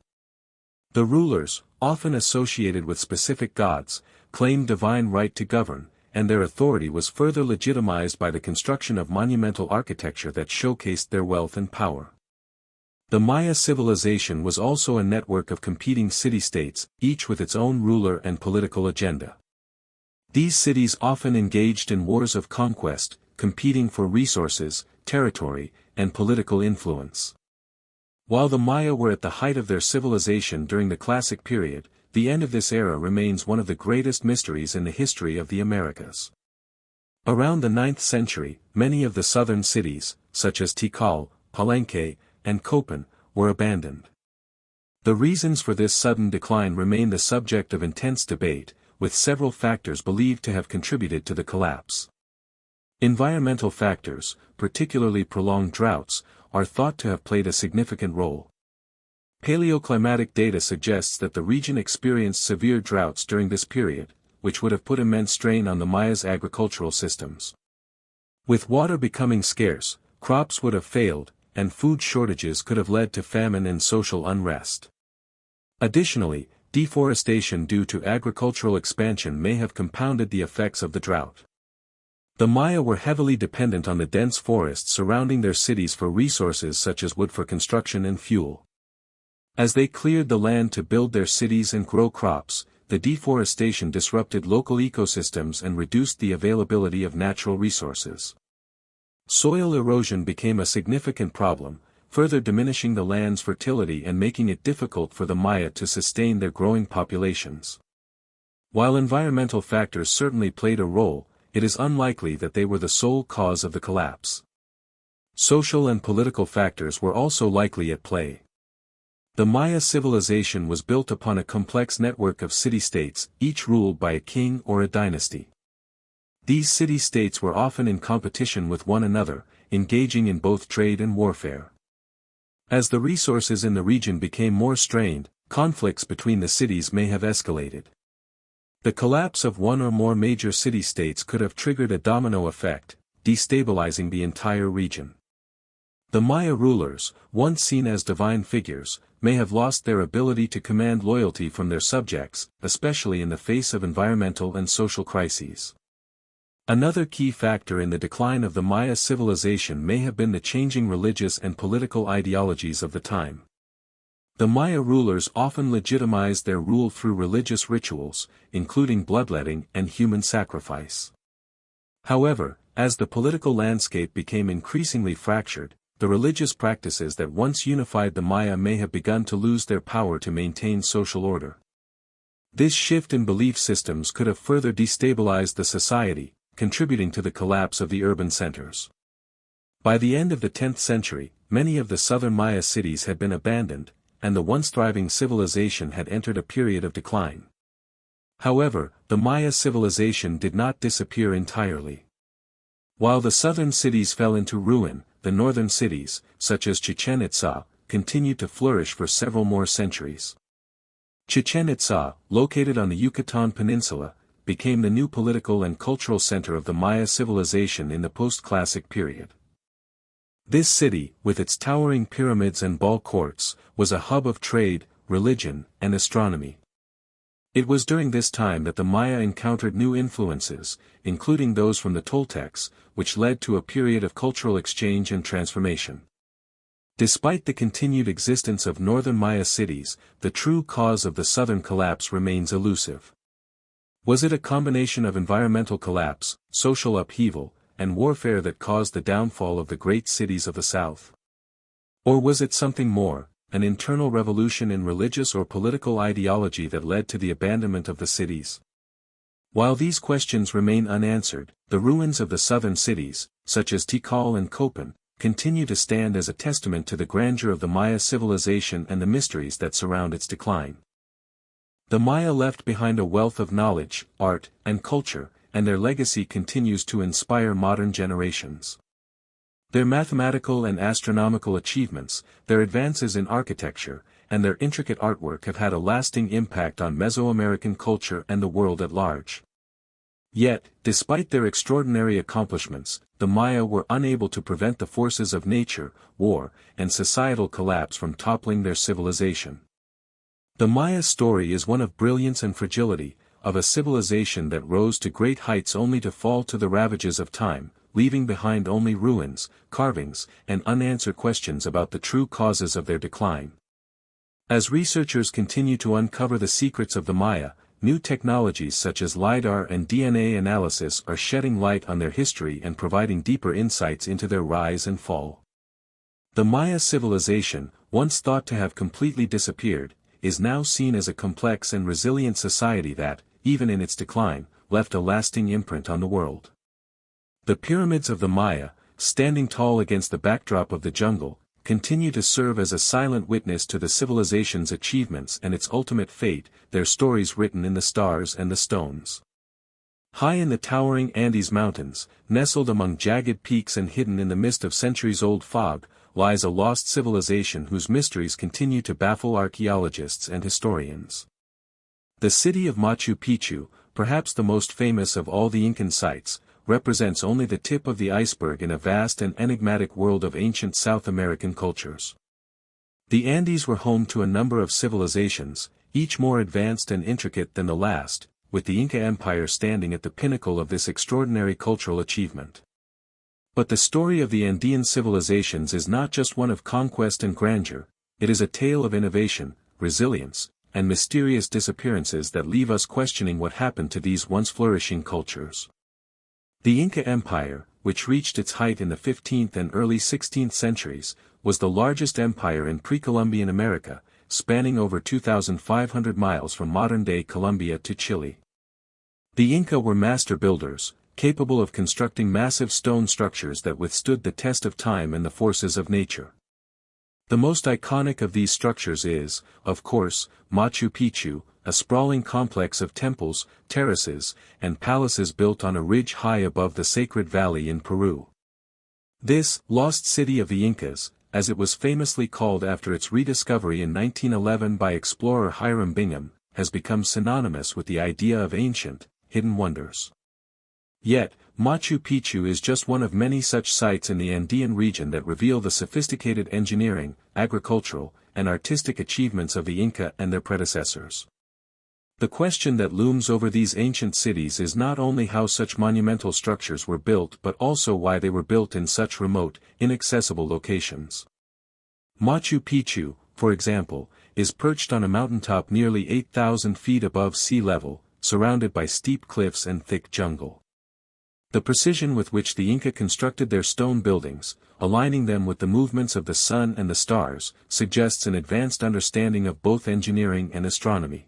[SPEAKER 1] The rulers, often associated with specific gods, claimed divine right to govern, and their authority was further legitimized by the construction of monumental architecture that showcased their wealth and power. The Maya civilization was also a network of competing city-states, each with its own ruler and political agenda. These cities often engaged in wars of conquest, competing for resources, territory, and political influence. While the Maya were at the height of their civilization during the Classic period, the end of this era remains one of the greatest mysteries in the history of the Americas. Around the 9th century, many of the southern cities, such as Tikal, Palenque, and Copan, were abandoned. The reasons for this sudden decline remain the subject of intense debate, with several factors believed to have contributed to the collapse. Environmental factors, particularly prolonged droughts, are thought to have played a significant role. Paleoclimatic data suggests that the region experienced severe droughts during this period, which would have put immense strain on the Maya's agricultural systems. With water becoming scarce, crops would have failed, and food shortages could have led to famine and social unrest. Additionally, deforestation due to agricultural expansion may have compounded the effects of the drought. The Maya were heavily dependent on the dense forests surrounding their cities for resources such as wood for construction and fuel. As they cleared the land to build their cities and grow crops, the deforestation disrupted local ecosystems and reduced the availability of natural resources. Soil erosion became a significant problem, further diminishing the land's fertility and making it difficult for the Maya to sustain their growing populations. While environmental factors certainly played a role, it is unlikely that they were the sole cause of the collapse. Social and political factors were also likely at play. The Maya civilization was built upon a complex network of city-states, each ruled by a king or a dynasty. These city-states were often in competition with one another, engaging in both trade and warfare. As the resources in the region became more strained, conflicts between the cities may have escalated. The collapse of one or more major city-states could have triggered a domino effect, destabilizing the entire region. The Maya rulers, once seen as divine figures, may have lost their ability to command loyalty from their subjects, especially in the face of environmental and social crises. Another key factor in the decline of the Maya civilization may have been the changing religious and political ideologies of the time. The Maya rulers often legitimized their rule through religious rituals, including bloodletting and human sacrifice. However, as the political landscape became increasingly fractured, the religious practices that once unified the Maya may have begun to lose their power to maintain social order. This shift in belief systems could have further destabilized the society, contributing to the collapse of the urban centers. By the end of the 10th century, many of the southern Maya cities had been abandoned, and the once thriving civilization had entered a period of decline. However, the Maya civilization did not disappear entirely. While the southern cities fell into ruin, the northern cities, such as Chichen Itza, continued to flourish for several more centuries. Chichen Itza, located on the Yucatan Peninsula, became the new political and cultural center of the Maya civilization in the post-classic period. This city, with its towering pyramids and ball courts, was a hub of trade, religion, and astronomy. It was during this time that the Maya encountered new influences, including those from the Toltecs, which led to a period of cultural exchange and transformation. Despite the continued existence of northern Maya cities, the true cause of the southern collapse remains elusive. Was it a combination of environmental collapse, social upheaval, and warfare that caused the downfall of the great cities of the south? Or was it something more, an internal revolution in religious or political ideology that led to the abandonment of the cities? While these questions remain unanswered, the ruins of the southern cities, such as Tikal and Copan, continue to stand as a testament to the grandeur of the Maya civilization and the mysteries that surround its decline. The Maya left behind a wealth of knowledge, art, and culture, and their legacy continues to inspire modern generations. Their mathematical and astronomical achievements, their advances in architecture, and their intricate artwork have had a lasting impact on Mesoamerican culture and the world at large. Yet, despite their extraordinary accomplishments, the Maya were unable to prevent the forces of nature, war, and societal collapse from toppling their civilization. The Maya story is one of brilliance and fragility, of a civilization that rose to great heights only to fall to the ravages of time, leaving behind only ruins, carvings, and unanswered questions about the true causes of their decline. As researchers continue to uncover the secrets of the Maya, new technologies such as LiDAR and DNA analysis are shedding light on their history and providing deeper insights into their rise and fall. The Maya civilization, once thought to have completely disappeared, is now seen as a complex and resilient society that, even in its decline, left a lasting imprint on the world. The pyramids of the Maya, standing tall against the backdrop of the jungle, continue to serve as a silent witness to the civilization's achievements and its ultimate fate, their stories written in the stars and the stones. High in the towering Andes Mountains, nestled among jagged peaks and hidden in the midst of centuries-old fog, lies a lost civilization whose mysteries continue to baffle archaeologists and historians. The city of Machu Picchu, perhaps the most famous of all the Incan sites, represents only the tip of the iceberg in a vast and enigmatic world of ancient South American cultures. The Andes were home to a number of civilizations, each more advanced and intricate than the last, with the Inca Empire standing at the pinnacle of this extraordinary cultural achievement. But the story of the Andean civilizations is not just one of conquest and grandeur, it is a tale of innovation, resilience, and mysterious disappearances that leave us questioning what happened to these once flourishing cultures. The Inca Empire, which reached its height in the 15th and early 16th centuries, was the largest empire in pre-Columbian America, spanning over 2,500 miles from modern-day Colombia to Chile. The Inca were master builders, capable of constructing massive stone structures that withstood the test of time and the forces of nature. The most iconic of these structures is, of course, Machu Picchu, a sprawling complex of temples, terraces, and palaces built on a ridge high above the Sacred Valley in Peru. This lost city of the Incas, as it was famously called after its rediscovery in 1911 by explorer Hiram Bingham, has become synonymous with the idea of ancient, hidden wonders. Yet, Machu Picchu is just one of many such sites in the Andean region that reveal the sophisticated engineering, agricultural, and artistic achievements of the Inca and their predecessors. The question that looms over these ancient cities is not only how such monumental structures were built but also why they were built in such remote, inaccessible locations. Machu Picchu, for example, is perched on a mountaintop nearly 8,000 feet above sea level, surrounded by steep cliffs and thick jungle. The precision with which the Inca constructed their stone buildings, aligning them with the movements of the sun and the stars, suggests an advanced understanding of both engineering and astronomy.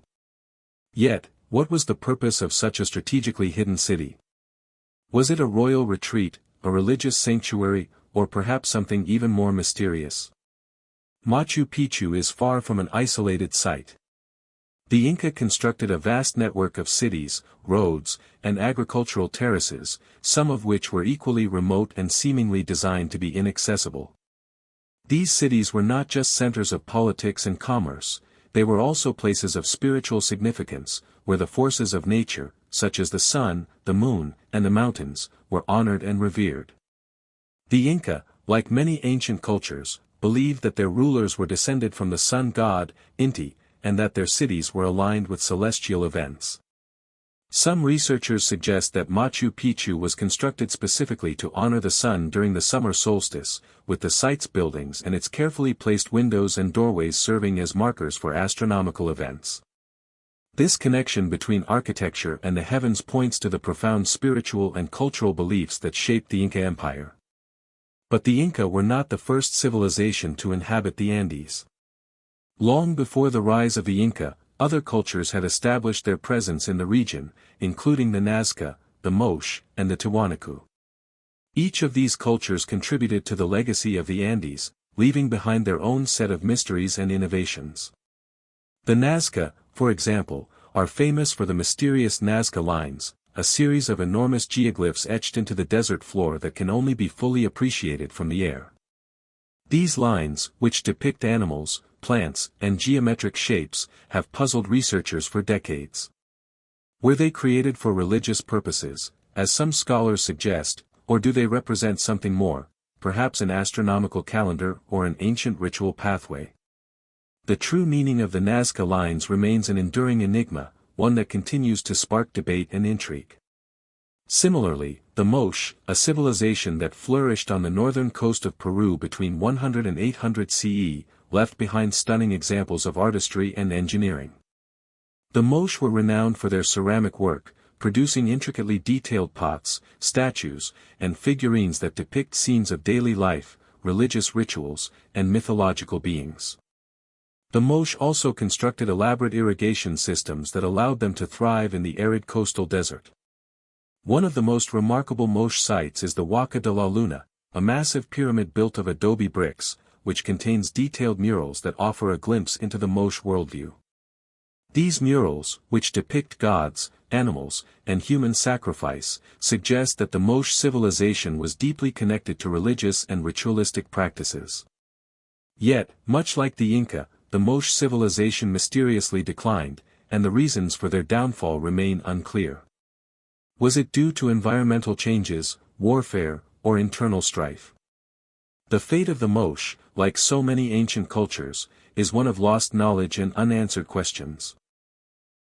[SPEAKER 1] Yet, what was the purpose of such a strategically hidden city? Was it a royal retreat, a religious sanctuary, or perhaps something even more mysterious? Machu Picchu is far from an isolated site. The Inca constructed a vast network of cities, roads, and agricultural terraces, some of which were equally remote and seemingly designed to be inaccessible. These cities were not just centers of politics and commerce, they were also places of spiritual significance, where the forces of nature, such as the sun, the moon, and the mountains, were honored and revered. The Inca, like many ancient cultures, believed that their rulers were descended from the sun god, Inti, and that their cities were aligned with celestial events. Some researchers suggest that Machu Picchu was constructed specifically to honor the sun during the summer solstice, with the site's buildings and its carefully placed windows and doorways serving as markers for astronomical events. This connection between architecture and the heavens points to the profound spiritual and cultural beliefs that shaped the Inca Empire. But the Inca were not the first civilization to inhabit the Andes. Long before the rise of the Inca, other cultures had established their presence in the region, including the Nazca, the Moche, and the Tiwanaku. Each of these cultures contributed to the legacy of the Andes, leaving behind their own set of mysteries and innovations. The Nazca, for example, are famous for the mysterious Nazca lines, a series of enormous geoglyphs etched into the desert floor that can only be fully appreciated from the air. These lines, which depict animals, plants, and geometric shapes, have puzzled researchers for decades. Were they created for religious purposes, as some scholars suggest, or do they represent something more, perhaps an astronomical calendar or an ancient ritual pathway? The true meaning of the Nazca lines remains an enduring enigma, one that continues to spark debate and intrigue. Similarly, the Moche, a civilization that flourished on the northern coast of Peru between 100 and 800 CE, left behind stunning examples of artistry and engineering. The Moche were renowned for their ceramic work, producing intricately detailed pots, statues, and figurines that depict scenes of daily life, religious rituals, and mythological beings. The Moche also constructed elaborate irrigation systems that allowed them to thrive in the arid coastal desert. One of the most remarkable Moche sites is the Huaca de la Luna, a massive pyramid built of adobe bricks, which contains detailed murals that offer a glimpse into the Moche worldview. These murals, which depict gods, animals, and human sacrifice, suggest that the Moche civilization was deeply connected to religious and ritualistic practices. Yet, much like the Inca, the Moche civilization mysteriously declined, and the reasons for their downfall remain unclear. Was it due to environmental changes, warfare, or internal strife? The fate of the Moche, like so many ancient cultures, is one of lost knowledge and unanswered questions.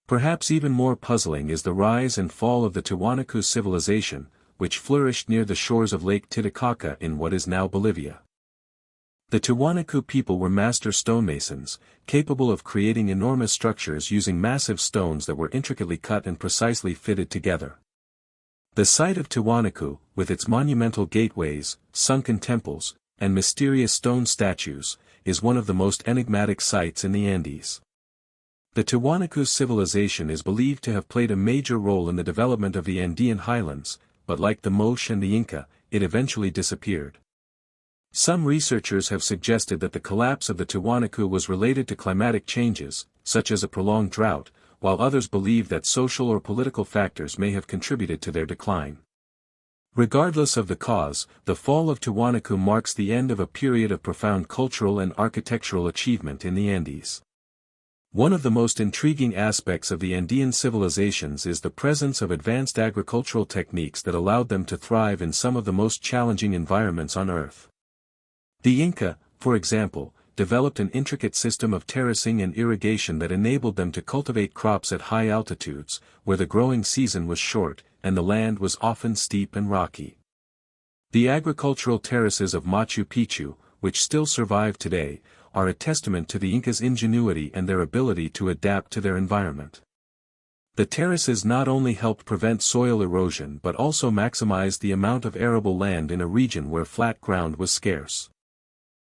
[SPEAKER 1] Perhaps even more puzzling is the rise and fall of the Tiwanaku civilization, which flourished near the shores of Lake Titicaca in what is now Bolivia. The Tiwanaku people were master stonemasons, capable of creating enormous structures using massive stones that were intricately cut and precisely fitted together. The site of Tiwanaku, with its monumental gateways, sunken temples, and mysterious stone statues, is one of the most enigmatic sites in the Andes. The Tiwanaku civilization is believed to have played a major role in the development of the Andean highlands, but like the Moche and the Inca, it eventually disappeared. Some researchers have suggested that the collapse of the Tiwanaku was related to climatic changes, such as a prolonged drought, while others believe that social or political factors may have contributed to their decline. Regardless of the cause, the fall of Tiwanaku marks the end of a period of profound cultural and architectural achievement in the Andes. One of the most intriguing aspects of the Andean civilizations is the presence of advanced agricultural techniques that allowed them to thrive in some of the most challenging environments on Earth. The Inca, for example, developed an intricate system of terracing and irrigation that enabled them to cultivate crops at high altitudes, where the growing season was short, and the land was often steep and rocky. The agricultural terraces of Machu Picchu, which still survive today, are a testament to the Incas' ingenuity and their ability to adapt to their environment. The terraces not only helped prevent soil erosion but also maximized the amount of arable land in a region where flat ground was scarce.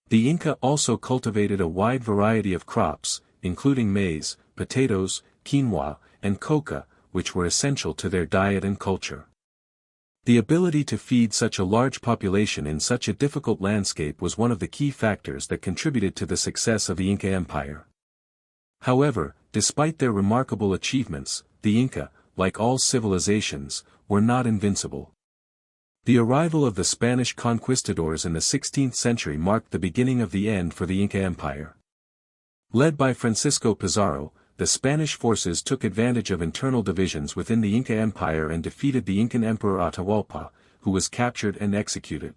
[SPEAKER 1] The Inca also cultivated a wide variety of crops, including maize, potatoes, quinoa, and coca, which were essential to their diet and culture. The ability to feed such a large population in such a difficult landscape was one of the key factors that contributed to the success of the Inca Empire. However, despite their remarkable achievements, the Inca, like all civilizations, were not invincible. The arrival of the Spanish conquistadors in the 16th century marked the beginning of the end for the Inca Empire. Led by Francisco Pizarro, the Spanish forces took advantage of internal divisions within the Inca Empire and defeated the Incan Emperor Atahualpa, who was captured and executed.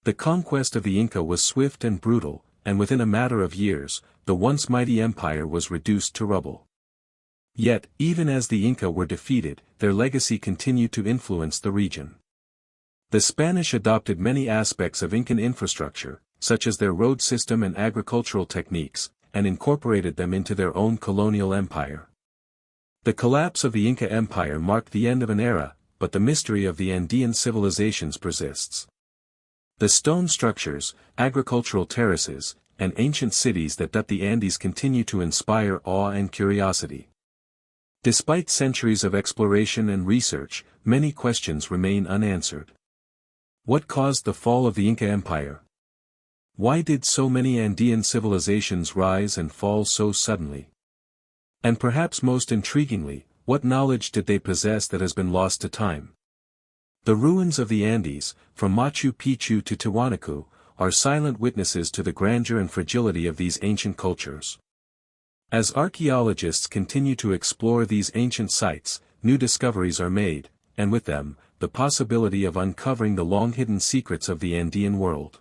[SPEAKER 1] The conquest of the Inca was swift and brutal, and within a matter of years, the once mighty empire was reduced to rubble. Yet, even as the Inca were defeated, their legacy continued to influence the region. The Spanish adopted many aspects of Incan infrastructure, such as their road system and agricultural techniques, and incorporated them into their own colonial empire. The collapse of the Inca Empire marked the end of an era, but the mystery of the Andean civilizations persists. The stone structures, agricultural terraces, and ancient cities that dot the Andes continue to inspire awe and curiosity. Despite centuries of exploration and research, many questions remain unanswered. What caused the fall of the Inca Empire? Why did so many Andean civilizations rise and fall so suddenly? And perhaps most intriguingly, what knowledge did they possess that has been lost to time? The ruins of the Andes, from Machu Picchu to Tiwanaku, are silent witnesses to the grandeur and fragility of these ancient cultures. As archaeologists continue to explore these ancient sites, new discoveries are made, and with them, the possibility of uncovering the long-hidden secrets of the Andean world.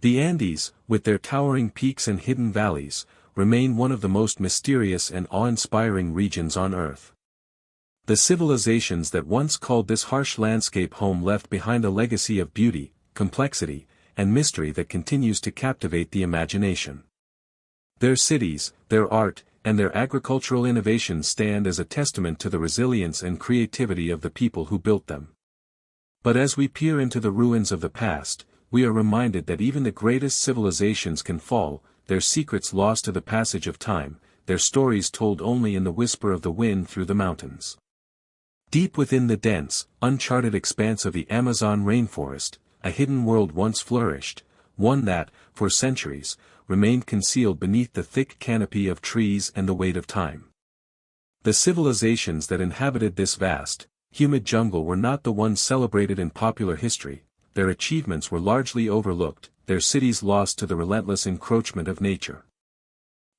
[SPEAKER 1] The Andes, with their towering peaks and hidden valleys, remain one of the most mysterious and awe-inspiring regions on Earth. The civilizations that once called this harsh landscape home left behind a legacy of beauty, complexity, and mystery that continues to captivate the imagination. Their cities, their art, and their agricultural innovations stand as a testament to the resilience and creativity of the people who built them. But as we peer into the ruins of the past, we are reminded that even the greatest civilizations can fall, their secrets lost to the passage of time, their stories told only in the whisper of the wind through the mountains. Deep within the dense, uncharted expanse of the Amazon rainforest, a hidden world once flourished, one that, for centuries, remained concealed beneath the thick canopy of trees and the weight of time. The civilizations that inhabited this vast, humid jungle were not the ones celebrated in popular history. Their achievements were largely overlooked, their cities lost to the relentless encroachment of nature.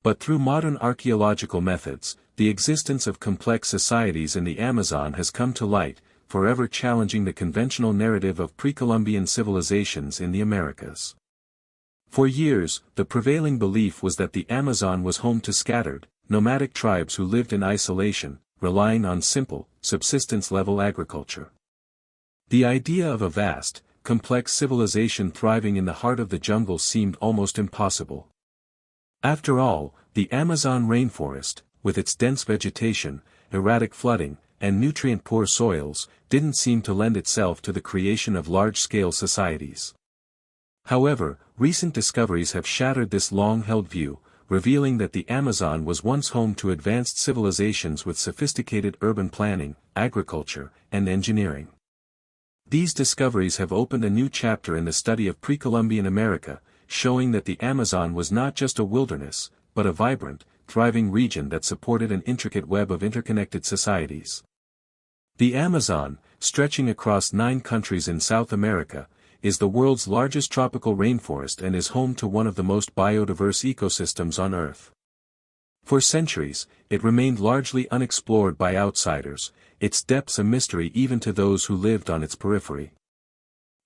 [SPEAKER 1] But through modern archaeological methods, the existence of complex societies in the Amazon has come to light, forever challenging the conventional narrative of pre-Columbian civilizations in the Americas. For years, the prevailing belief was that the Amazon was home to scattered, nomadic tribes who lived in isolation, relying on simple, subsistence-level agriculture. The idea of a vast, complex civilization thriving in the heart of the jungle seemed almost impossible. After all, the Amazon rainforest, with its dense vegetation, erratic flooding, and nutrient-poor soils, didn't seem to lend itself to the creation of large-scale societies. However, recent discoveries have shattered this long-held view, revealing that the Amazon was once home to advanced civilizations with sophisticated urban planning, agriculture, and engineering. These discoveries have opened a new chapter in the study of pre-Columbian America, showing that the Amazon was not just a wilderness, but a vibrant, thriving region that supported an intricate web of interconnected societies. The Amazon, stretching across 9 countries in South America, is the world's largest tropical rainforest and is home to one of the most biodiverse ecosystems on Earth. For centuries, it remained largely unexplored by outsiders, its depths a mystery even to those who lived on its periphery.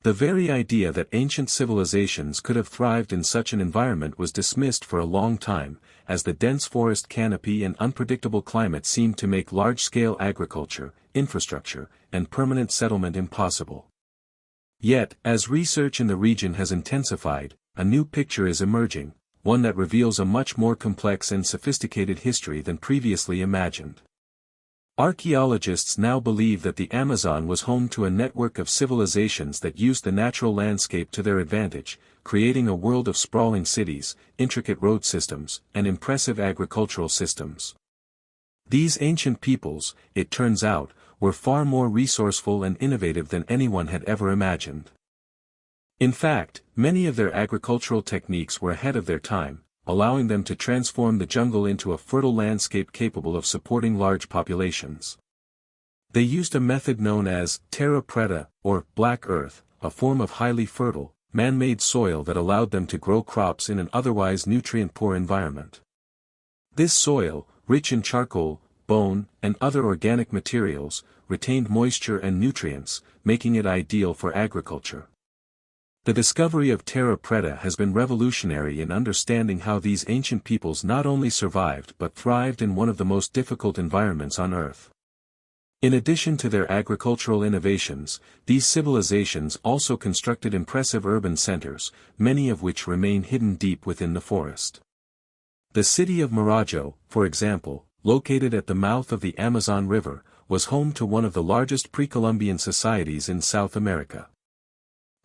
[SPEAKER 1] The very idea that ancient civilizations could have thrived in such an environment was dismissed for a long time, as the dense forest canopy and unpredictable climate seemed to make large-scale agriculture, infrastructure, and permanent settlement impossible. Yet, as research in the region has intensified, a new picture is emerging, one that reveals a much more complex and sophisticated history than previously imagined. Archaeologists now believe that the Amazon was home to a network of civilizations that used the natural landscape to their advantage, creating a world of sprawling cities, intricate road systems, and impressive agricultural systems. These ancient peoples, it turns out, were far more resourceful and innovative than anyone had ever imagined. In fact, many of their agricultural techniques were ahead of their time, allowing them to transform the jungle into a fertile landscape capable of supporting large populations. They used a method known as terra preta, or black earth, a form of highly fertile, man-made soil that allowed them to grow crops in an otherwise nutrient-poor environment. This soil, rich in charcoal, bone, and other organic materials, retained moisture and nutrients, making it ideal for agriculture. The discovery of terra preta has been revolutionary in understanding how these ancient peoples not only survived but thrived in one of the most difficult environments on Earth. In addition to their agricultural innovations, these civilizations also constructed impressive urban centers, many of which remain hidden deep within the forest. The city of Marajo, for example, located at the mouth of the Amazon River, was home to one of the largest pre-Columbian societies in South America.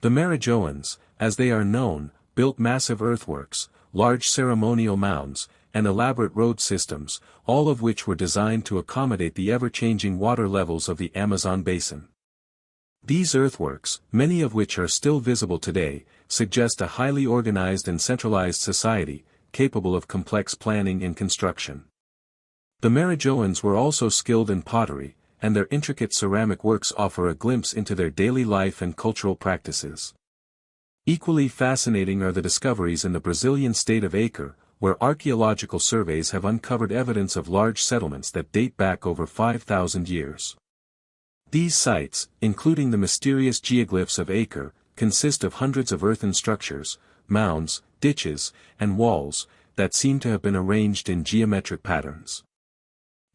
[SPEAKER 1] The Marajoans, as they are known, built massive earthworks, large ceremonial mounds, and elaborate road systems, all of which were designed to accommodate the ever-changing water levels of the Amazon basin. These earthworks, many of which are still visible today, suggest a highly organized and centralized society, capable of complex planning and construction. The Marajoans were also skilled in pottery, and their intricate ceramic works offer a glimpse into their daily life and cultural practices. Equally fascinating are the discoveries in the Brazilian state of Acre, where archaeological surveys have uncovered evidence of large settlements that date back over 5,000 years. These sites, including the mysterious geoglyphs of Acre, consist of hundreds of earthen structures, mounds, ditches, and walls, that seem to have been arranged in geometric patterns.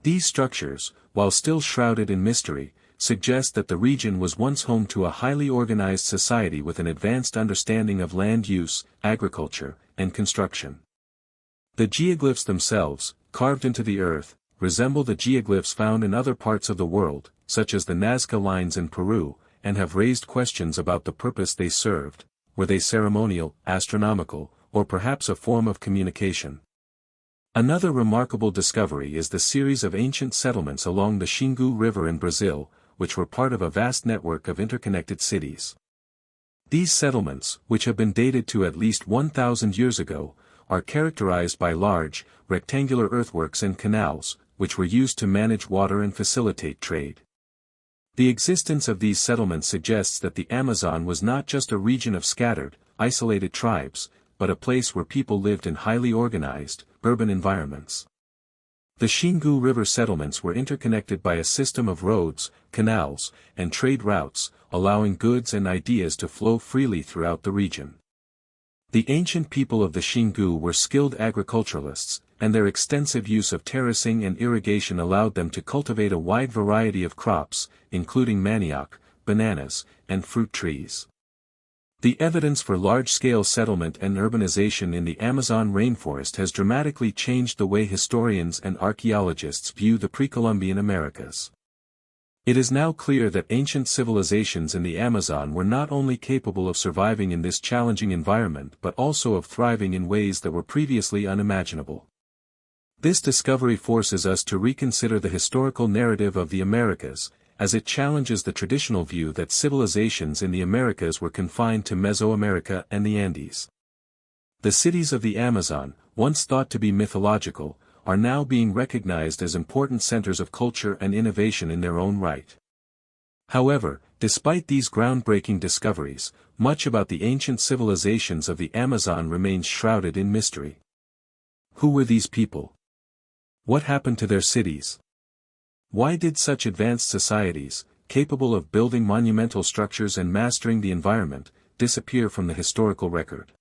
[SPEAKER 1] These structures, while still shrouded in mystery, suggest that the region was once home to a highly organized society with an advanced understanding of land use, agriculture, and construction. The geoglyphs themselves, carved into the earth, resemble the geoglyphs found in other parts of the world, such as the Nazca lines in Peru, and have raised questions about the purpose they served. Were they ceremonial, astronomical, or perhaps a form of communication? Another remarkable discovery is the series of ancient settlements along the Xingu River in Brazil, which were part of a vast network of interconnected cities. These settlements, which have been dated to at least 1,000 years ago, are characterized by large, rectangular earthworks and canals, which were used to manage water and facilitate trade. The existence of these settlements suggests that the Amazon was not just a region of scattered, isolated tribes, but a place where people lived in highly organized, urban environments. The Xingu River settlements were interconnected by a system of roads, canals, and trade routes, allowing goods and ideas to flow freely throughout the region. The ancient people of the Xingu were skilled agriculturalists, and their extensive use of terracing and irrigation allowed them to cultivate a wide variety of crops, including manioc, bananas, and fruit trees. The evidence for large-scale settlement and urbanization in the Amazon rainforest has dramatically changed the way historians and archaeologists view the pre-Columbian Americas. It is now clear that ancient civilizations in the Amazon were not only capable of surviving in this challenging environment but also of thriving in ways that were previously unimaginable. This discovery forces us to reconsider the historical narrative of the Americas, as it challenges the traditional view that civilizations in the Americas were confined to Mesoamerica and the Andes. The cities of the Amazon, once thought to be mythological, are now being recognized as important centers of culture and innovation in their own right. However, despite these groundbreaking discoveries, much about the ancient civilizations of the Amazon remains shrouded in mystery. Who were these people? What happened to their cities? Why did such advanced societies, capable of building monumental structures and mastering the environment, disappear from the historical record?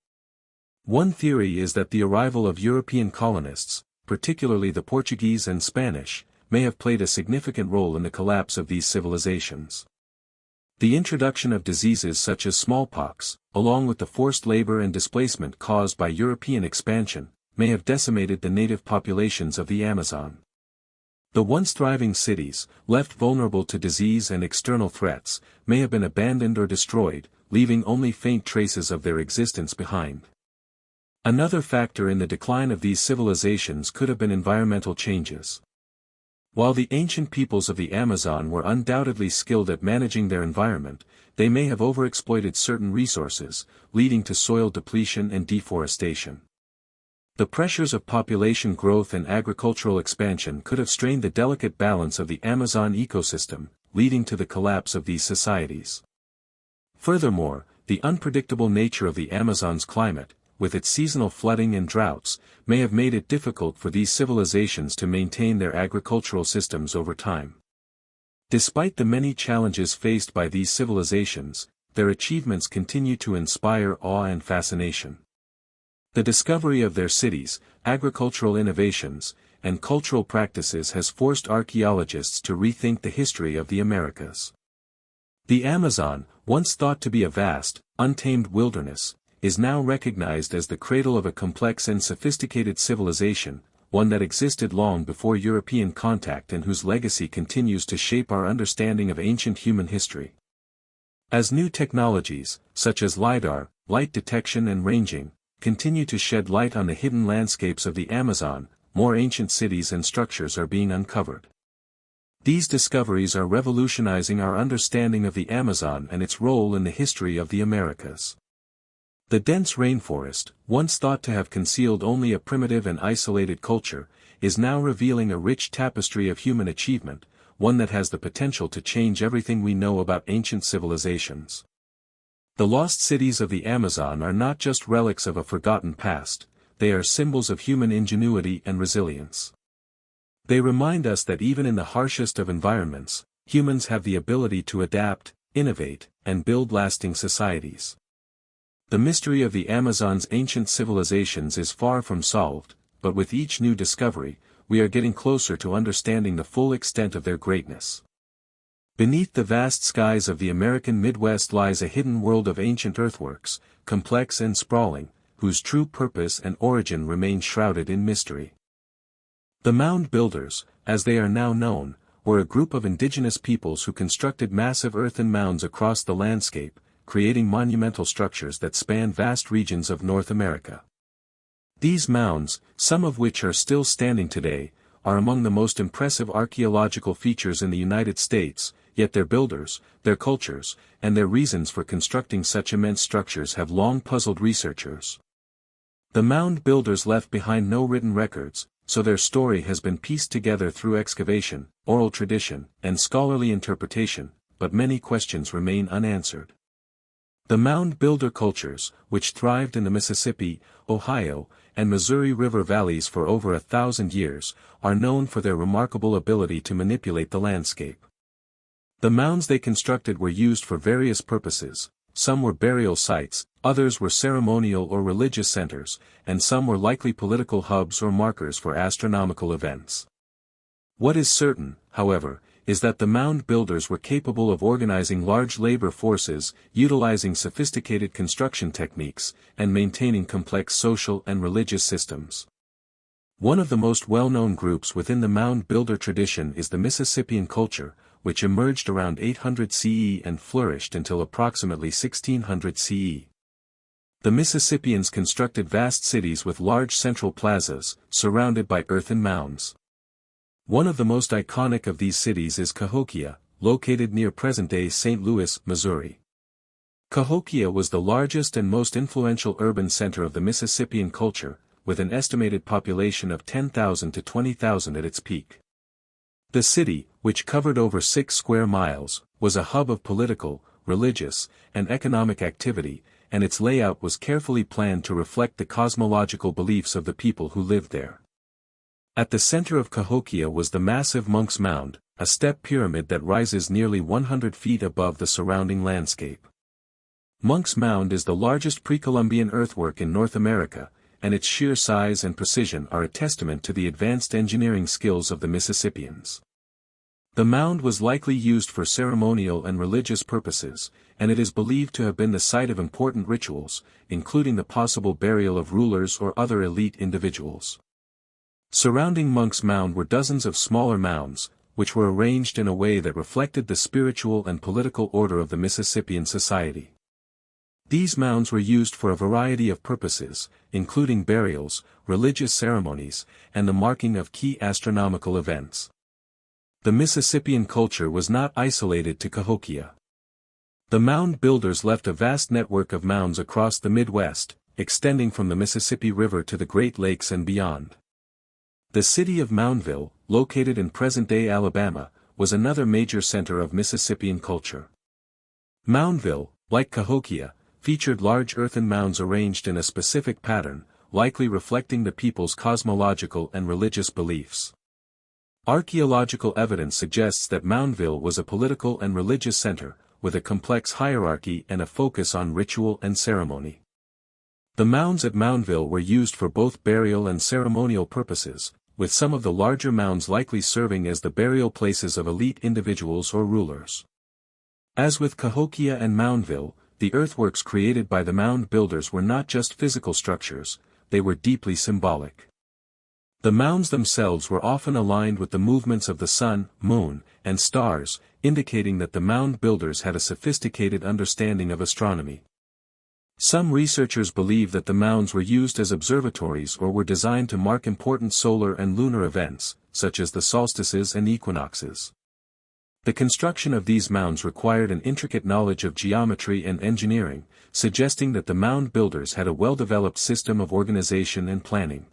[SPEAKER 1] One theory is that the arrival of European colonists, particularly the Portuguese and Spanish, may have played a significant role in the collapse of these civilizations. The introduction of diseases such as smallpox, along with the forced labor and displacement caused by European expansion, may have decimated the native populations of the Amazon. The once thriving cities, left vulnerable to disease and external threats, may have been abandoned or destroyed, leaving only faint traces of their existence behind. Another factor in the decline of these civilizations could have been environmental changes. While the ancient peoples of the Amazon were undoubtedly skilled at managing their environment, they may have overexploited certain resources, leading to soil depletion and deforestation. The pressures of population growth and agricultural expansion could have strained the delicate balance of the Amazon ecosystem, leading to the collapse of these societies. Furthermore, the unpredictable nature of the Amazon's climate, with its seasonal flooding and droughts, may have made it difficult for these civilizations to maintain their agricultural systems over time. Despite the many challenges faced by these civilizations, their achievements continue to inspire awe and fascination. The discovery of their cities, agricultural innovations, and cultural practices has forced archaeologists to rethink the history of the Americas. The Amazon, once thought to be a vast, untamed wilderness, is now recognized as the cradle of a complex and sophisticated civilization, one that existed long before European contact and whose legacy continues to shape our understanding of ancient human history. As new technologies, such as LiDAR, light detection and ranging, continue to shed light on the hidden landscapes of the Amazon, more ancient cities and structures are being uncovered. These discoveries are revolutionizing our understanding of the Amazon and its role in the history of the Americas. The dense rainforest, once thought to have concealed only a primitive and isolated culture, is now revealing a rich tapestry of human achievement, one that has the potential to change everything we know about ancient civilizations. The lost cities of the Amazon are not just relics of a forgotten past, they are symbols of human ingenuity and resilience. They remind us that even in the harshest of environments, humans have the ability to adapt, innovate, and build lasting societies. The mystery of the Amazon's ancient civilizations is far from solved, but with each new discovery, we are getting closer to understanding the full extent of their greatness. Beneath the vast skies of the American Midwest lies a hidden world of ancient earthworks, complex and sprawling, whose true purpose and origin remain shrouded in mystery. The Mound Builders, as they are now known, were a group of indigenous peoples who constructed massive earthen mounds across the landscape, creating monumental structures that span vast regions of North America. These mounds, some of which are still standing today, are among the most impressive archaeological features in the United States, yet their builders, their cultures, and their reasons for constructing such immense structures have long puzzled researchers. The mound builders left behind no written records, so their story has been pieced together through excavation, oral tradition, and scholarly interpretation, but many questions remain unanswered. The mound builder cultures, which thrived in the Mississippi, Ohio, and Missouri River valleys for over 1,000 years, are known for their remarkable ability to manipulate the landscape. The mounds they constructed were used for various purposes, some were burial sites, others were ceremonial or religious centers, and some were likely political hubs or markers for astronomical events. What is certain, however, is that the mound builders were capable of organizing large labor forces, utilizing sophisticated construction techniques, and maintaining complex social and religious systems. One of the most well-known groups within the mound builder tradition is the Mississippian culture, which emerged around 800 CE and flourished until approximately 1600 CE. The Mississippians constructed vast cities with large central plazas, surrounded by earthen mounds. One of the most iconic of these cities is Cahokia, located near present-day St. Louis, Missouri. Cahokia was the largest and most influential urban center of the Mississippian culture, with an estimated population of 10,000 to 20,000 at its peak. The city, which covered over 6 square miles, was a hub of political, religious, and economic activity, and its layout was carefully planned to reflect the cosmological beliefs of the people who lived there. At the center of Cahokia was the massive Monk's Mound, a step pyramid that rises nearly 100 feet above the surrounding landscape. Monk's Mound is the largest pre-Columbian earthwork in North America, and its sheer size and precision are a testament to the advanced engineering skills of the Mississippians. The mound was likely used for ceremonial and religious purposes, and it is believed to have been the site of important rituals, including the possible burial of rulers or other elite individuals. Surrounding Monk's Mound were dozens of smaller mounds, which were arranged in a way that reflected the spiritual and political order of the Mississippian society. These mounds were used for a variety of purposes, including burials, religious ceremonies, and the marking of key astronomical events. The Mississippian culture was not isolated to Cahokia. The mound builders left a vast network of mounds across the Midwest, extending from the Mississippi River to the Great Lakes and beyond. The city of Moundville, located in present-day Alabama, was another major center of Mississippian culture. Moundville, like Cahokia, featured large earthen mounds arranged in a specific pattern, likely reflecting the people's cosmological and religious beliefs. Archaeological evidence suggests that Moundville was a political and religious center, with a complex hierarchy and a focus on ritual and ceremony. The mounds at Moundville were used for both burial and ceremonial purposes, with some of the larger mounds likely serving as the burial places of elite individuals or rulers. As with Cahokia and Moundville, the earthworks created by the mound builders were not just physical structures, they were deeply symbolic. The mounds themselves were often aligned with the movements of the sun, moon, and stars, indicating that the mound builders had a sophisticated understanding of astronomy. Some researchers believe that the mounds were used as observatories or were designed to mark important solar and lunar events, such as the solstices and equinoxes. The construction of these mounds required an intricate knowledge of geometry and engineering, suggesting that the mound builders had a well-developed system of organization and planning.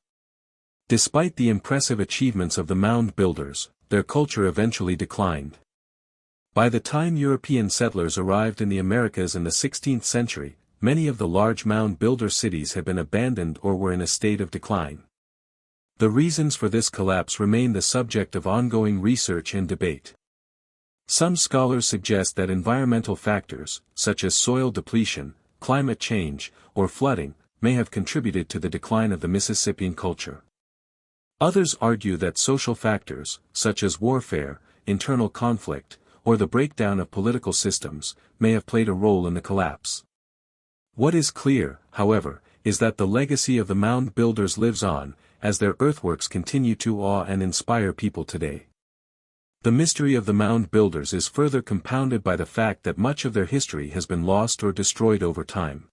[SPEAKER 1] Despite the impressive achievements of the mound builders, their culture eventually declined. By the time European settlers arrived in the Americas in the 16th century, many of the large mound builder cities had been abandoned or were in a state of decline. The reasons for this collapse remain the subject of ongoing research and debate. Some scholars suggest that environmental factors, such as soil depletion, climate change, or flooding, may have contributed to the decline of the Mississippian culture. Others argue that social factors, such as warfare, internal conflict, or the breakdown of political systems, may have played a role in the collapse. What is clear, however, is that the legacy of the mound builders lives on, as their earthworks continue to awe and inspire people today. The mystery of the mound builders is further compounded by the fact that much of their history has been lost or destroyed over time.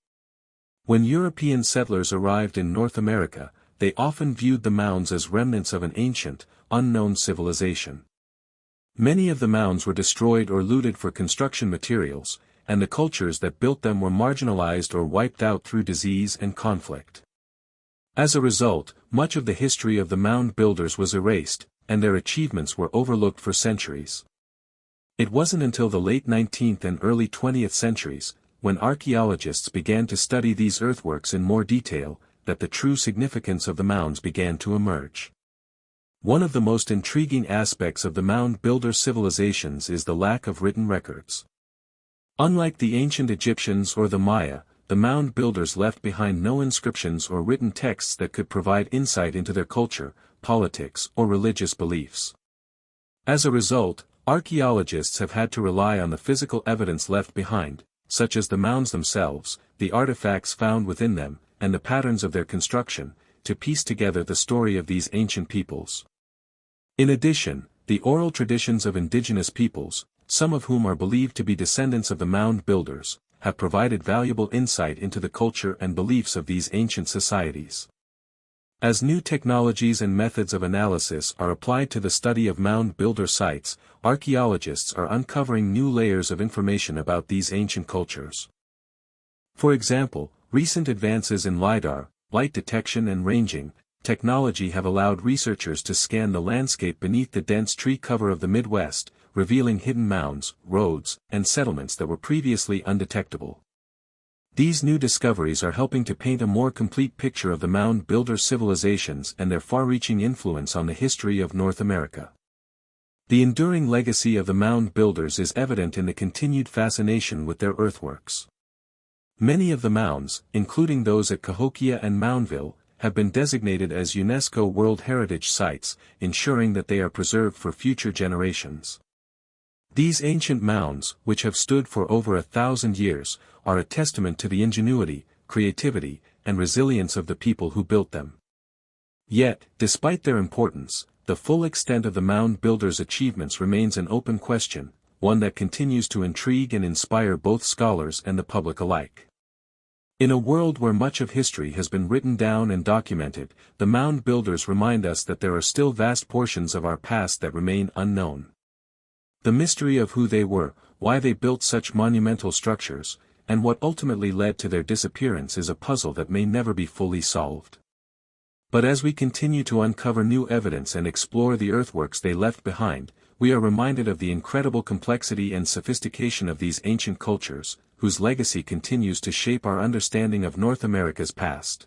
[SPEAKER 1] When European settlers arrived in North America, they often viewed the mounds as remnants of an ancient, unknown civilization. Many of the mounds were destroyed or looted for construction materials, and the cultures that built them were marginalized or wiped out through disease and conflict. As a result, much of the history of the mound builders was erased, and their achievements were overlooked for centuries. It wasn't until the late 19th and early 20th centuries, when archaeologists began to study these earthworks in more detail, that the true significance of the mounds began to emerge. One of the most intriguing aspects of the mound builder civilizations is the lack of written records. Unlike the ancient Egyptians or the Maya, the mound builders left behind no inscriptions or written texts that could provide insight into their culture, politics, or religious beliefs. As a result, archaeologists have had to rely on the physical evidence left behind, such as the mounds themselves, the artifacts found within them, and the patterns of their construction, to piece together the story of these ancient peoples. In addition, the oral traditions of indigenous peoples, some of whom are believed to be descendants of the mound builders, have provided valuable insight into the culture and beliefs of these ancient societies. As new technologies and methods of analysis are applied to the study of mound builder sites, archaeologists are uncovering new layers of information about these ancient cultures. For example, recent advances in LiDAR, light detection and ranging, technology have allowed researchers to scan the landscape beneath the dense tree cover of the Midwest, revealing hidden mounds, roads, and settlements that were previously undetectable. These new discoveries are helping to paint a more complete picture of the mound builder civilizations and their far-reaching influence on the history of North America. The enduring legacy of the mound builders is evident in the continued fascination with their earthworks. Many of the mounds, including those at Cahokia and Moundville, have been designated as UNESCO World Heritage Sites, ensuring that they are preserved for future generations. These ancient mounds, which have stood for over 1,000 years, are a testament to the ingenuity, creativity, and resilience of the people who built them. Yet, despite their importance, the full extent of the mound builders' achievements remains an open question, one that continues to intrigue and inspire both scholars and the public alike. In a world where much of history has been written down and documented, the mound builders remind us that there are still vast portions of our past that remain unknown. The mystery of who they were, why they built such monumental structures, and what ultimately led to their disappearance is a puzzle that may never be fully solved. But as we continue to uncover new evidence and explore the earthworks they left behind, we are reminded of the incredible complexity and sophistication of these ancient cultures, whose legacy continues to shape our understanding of North America's past.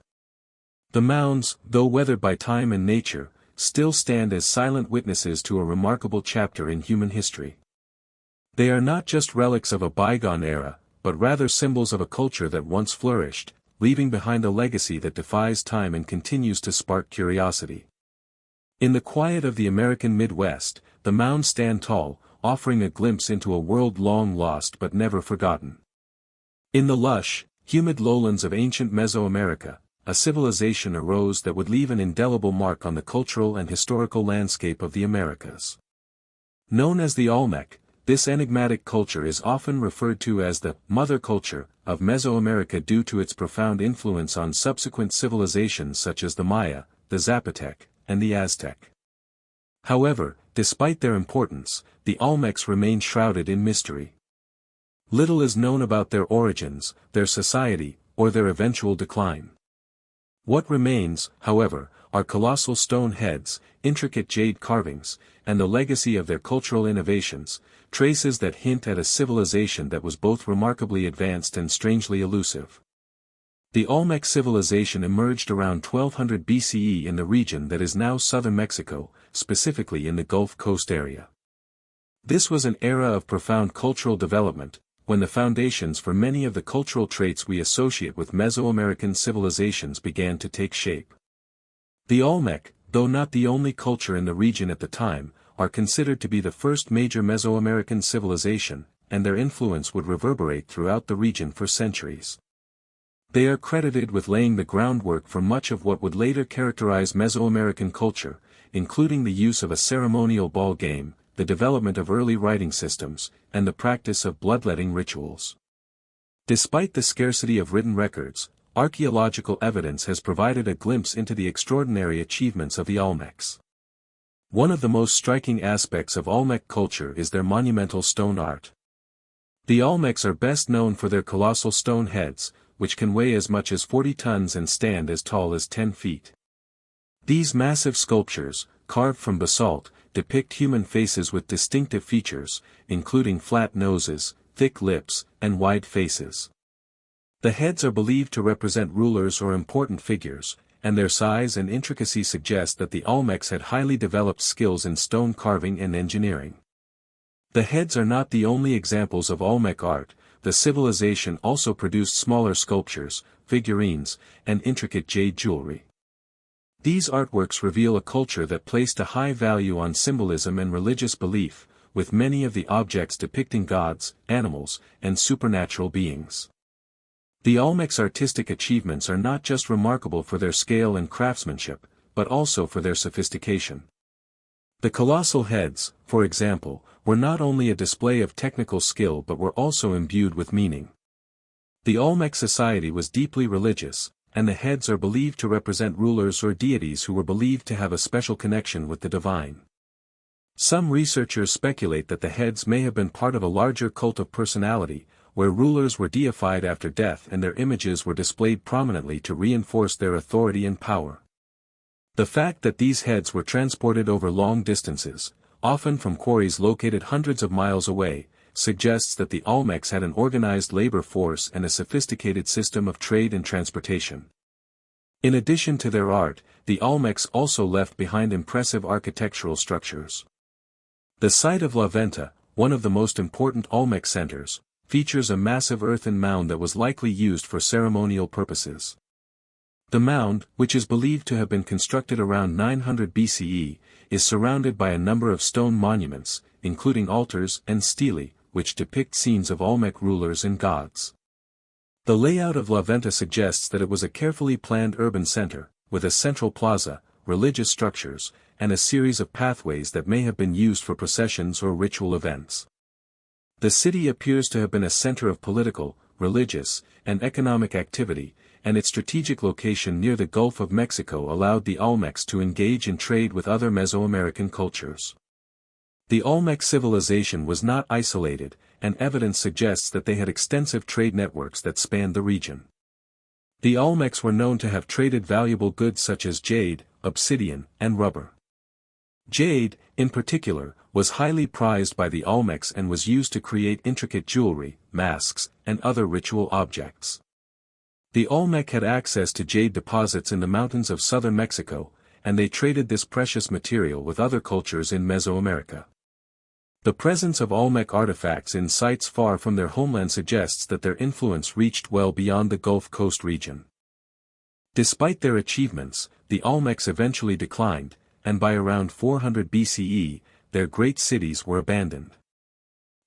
[SPEAKER 1] The mounds, though weathered by time and nature, still stand as silent witnesses to a remarkable chapter in human history. They are not just relics of a bygone era, but rather symbols of a culture that once flourished, leaving behind a legacy that defies time and continues to spark curiosity. In the quiet of the American Midwest, the mounds stand tall, offering a glimpse into a world long lost but never forgotten. In the lush, humid lowlands of ancient Mesoamerica, a civilization arose that would leave an indelible mark on the cultural and historical landscape of the Americas. Known as the Olmec, this enigmatic culture is often referred to as the mother culture of Mesoamerica due to its profound influence on subsequent civilizations such as the Maya, the Zapotec, and the Aztec. However, despite their importance, the Olmecs remain shrouded in mystery. Little is known about their origins, their society, or their eventual decline. What remains, however, are colossal stone heads, intricate jade carvings, and the legacy of their cultural innovations, traces that hint at a civilization that was both remarkably advanced and strangely elusive. The Olmec civilization emerged around 1200 BCE in the region that is now southern Mexico, specifically in the Gulf Coast area. This was an era of profound cultural development, when the foundations for many of the cultural traits we associate with Mesoamerican civilizations began to take shape. The Olmec, though not the only culture in the region at the time, are considered to be the first major Mesoamerican civilization, and their influence would reverberate throughout the region for centuries. They are credited with laying the groundwork for much of what would later characterize Mesoamerican culture, including the use of a ceremonial ball game, the development of early writing systems, and the practice of bloodletting rituals. Despite the scarcity of written records, archaeological evidence has provided a glimpse into the extraordinary achievements of the Olmecs. One of the most striking aspects of Olmec culture is their monumental stone art. The Olmecs are best known for their colossal stone heads, which can weigh as much as 40 tons and stand as tall as 10 feet. These massive sculptures, carved from basalt, depict human faces with distinctive features, including flat noses, thick lips, and wide faces. The heads are believed to represent rulers or important figures, and their size and intricacy suggest that the Olmecs had highly developed skills in stone carving and engineering. The heads are not the only examples of Olmec art. The civilization also produced smaller sculptures, figurines, and intricate jade jewelry. These artworks reveal a culture that placed a high value on symbolism and religious belief, with many of the objects depicting gods, animals, and supernatural beings. The Olmecs' artistic achievements are not just remarkable for their scale and craftsmanship, but also for their sophistication. The colossal heads, for example, were not only a display of technical skill but were also imbued with meaning. The Olmec society was deeply religious, and the heads are believed to represent rulers or deities who were believed to have a special connection with the divine. Some researchers speculate that the heads may have been part of a larger cult of personality, where rulers were deified after death and their images were displayed prominently to reinforce their authority and power. The fact that these heads were transported over long distances, often from quarries located hundreds of miles away, suggests that the Olmecs had an organized labor force and a sophisticated system of trade and transportation. In addition to their art, the Olmecs also left behind impressive architectural structures. The site of La Venta, one of the most important Olmec centers, features a massive earthen mound that was likely used for ceremonial purposes. The mound, which is believed to have been constructed around 900 BCE, is surrounded by a number of stone monuments, including altars and stelae, which depict scenes of Olmec rulers and gods. The layout of La Venta suggests that it was a carefully planned urban center, with a central plaza, religious structures, and a series of pathways that may have been used for processions or ritual events. The city appears to have been a center of political, religious, and economic activity, and its strategic location near the Gulf of Mexico allowed the Olmecs to engage in trade with other Mesoamerican cultures. The Olmec civilization was not isolated, and evidence suggests that they had extensive trade networks that spanned the region. The Olmecs were known to have traded valuable goods such as jade, obsidian, and rubber. Jade, in particular, was highly prized by the Olmecs and was used to create intricate jewelry, masks, and other ritual objects. The Olmec had access to jade deposits in the mountains of southern Mexico, and they traded this precious material with other cultures in Mesoamerica. The presence of Olmec artifacts in sites far from their homeland suggests that their influence reached well beyond the Gulf Coast region. Despite their achievements, the Olmecs eventually declined, and by around 400 BCE, their great cities were abandoned.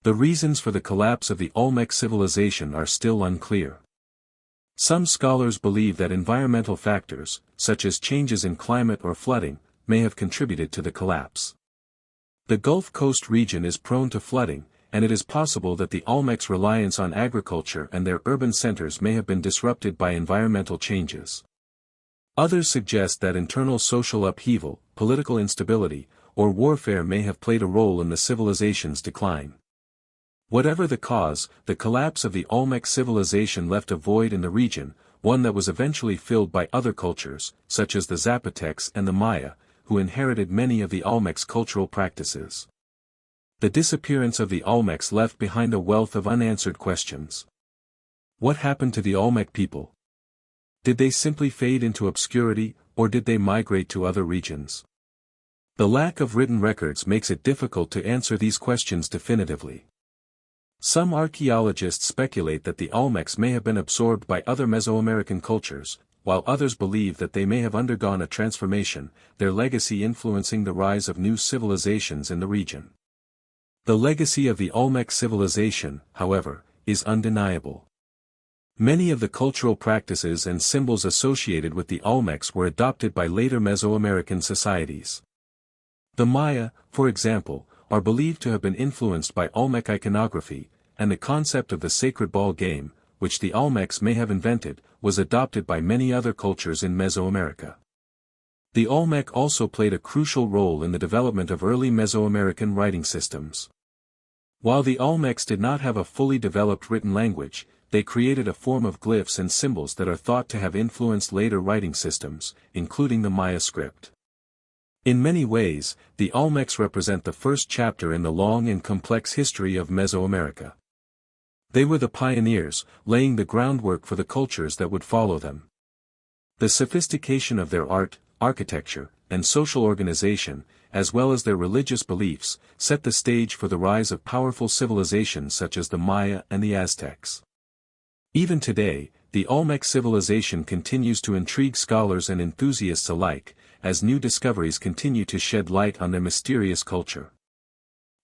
[SPEAKER 1] The reasons for the collapse of the Olmec civilization are still unclear. Some scholars believe that environmental factors, such as changes in climate or flooding, may have contributed to the collapse. The Gulf Coast region is prone to flooding, and it is possible that the Olmecs' reliance on agriculture and their urban centers may have been disrupted by environmental changes. Others suggest that internal social upheaval, political instability, or warfare may have played a role in the civilization's decline. Whatever the cause, the collapse of the Olmec civilization left a void in the region, one that was eventually filled by other cultures, such as the Zapotecs and the Maya, who inherited many of the Olmecs' cultural practices. The disappearance of the Olmecs left behind a wealth of unanswered questions. What happened to the Olmec people? Did they simply fade into obscurity, or did they migrate to other regions? The lack of written records makes it difficult to answer these questions definitively. Some archaeologists speculate that the Olmecs may have been absorbed by other Mesoamerican cultures, while others believe that they may have undergone a transformation, their legacy influencing the rise of new civilizations in the region. The legacy of the Olmec civilization, however, is undeniable. Many of the cultural practices and symbols associated with the Olmecs were adopted by later Mesoamerican societies. The Maya, for example, are believed to have been influenced by Olmec iconography, and the concept of the sacred ball game, which the Olmecs may have invented, was adopted by many other cultures in Mesoamerica. The Olmec also played a crucial role in the development of early Mesoamerican writing systems. While the Olmecs did not have a fully developed written language, they created a form of glyphs and symbols that are thought to have influenced later writing systems, including the Maya script. In many ways, the Olmecs represent the first chapter in the long and complex history of Mesoamerica. They were the pioneers, laying the groundwork for the cultures that would follow them. The sophistication of their art, architecture, and social organization, as well as their religious beliefs, set the stage for the rise of powerful civilizations such as the Maya and the Aztecs. Even today, the Olmec civilization continues to intrigue scholars and enthusiasts alike, as new discoveries continue to shed light on their mysterious culture.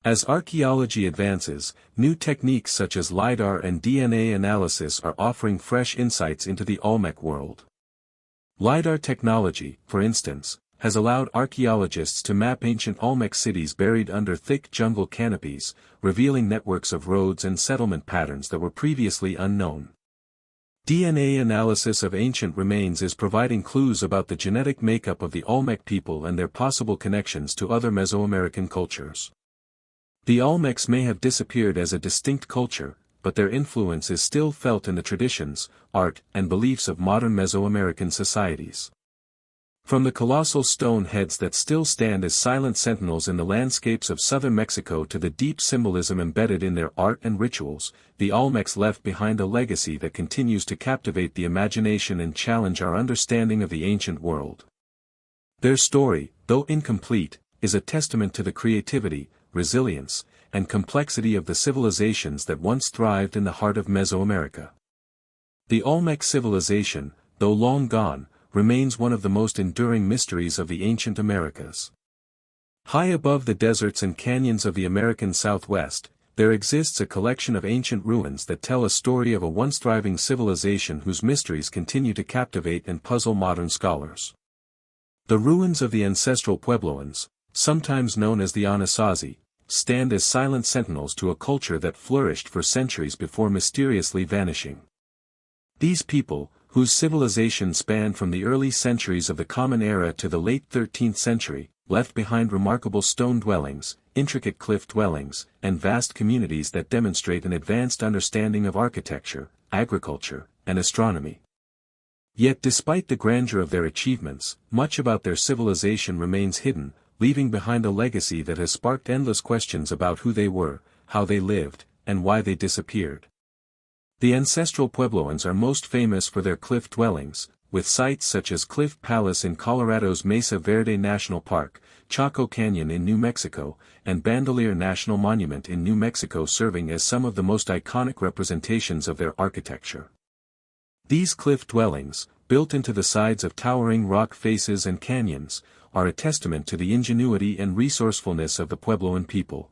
[SPEAKER 1] As archaeology advances, new techniques such as LiDAR and DNA analysis are offering fresh insights into the Olmec world. LiDAR technology, for instance, has allowed archaeologists to map ancient Olmec cities buried under thick jungle canopies, revealing networks of roads and settlement patterns that were previously unknown. DNA analysis of ancient remains is providing clues about the genetic makeup of the Olmec people and their possible connections to other Mesoamerican cultures. The Olmecs may have disappeared as a distinct culture, but their influence is still felt in the traditions, art, and beliefs of modern Mesoamerican societies. From the colossal stone heads that still stand as silent sentinels in the landscapes of southern Mexico to the deep symbolism embedded in their art and rituals, the Olmecs left behind a legacy that continues to captivate the imagination and challenge our understanding of the ancient world. Their story, though incomplete, is a testament to the creativity, resilience, and complexity of the civilizations that once thrived in the heart of Mesoamerica. The Olmec civilization, though long gone, remains one of the most enduring mysteries of the ancient Americas. High above the deserts and canyons of the American Southwest, there exists a collection of ancient ruins that tell a story of a once thriving civilization whose mysteries continue to captivate and puzzle modern scholars. The ruins of the ancestral Puebloans, sometimes known as the Anasazi, stand as silent sentinels to a culture that flourished for centuries before mysteriously vanishing. These people, whose civilization spanned from the early centuries of the Common Era to the late 13th century, left behind remarkable stone dwellings, intricate cliff dwellings, and vast communities that demonstrate an advanced understanding of architecture, agriculture, and astronomy. Yet despite the grandeur of their achievements, much about their civilization remains hidden, leaving behind a legacy that has sparked endless questions about who they were, how they lived, and why they disappeared. The ancestral Puebloans are most famous for their cliff dwellings, with sites such as Cliff Palace in Colorado's Mesa Verde National Park, Chaco Canyon in New Mexico, and Bandelier National Monument in New Mexico serving as some of the most iconic representations of their architecture. These cliff dwellings, built into the sides of towering rock faces and canyons, are a testament to the ingenuity and resourcefulness of the Puebloan people.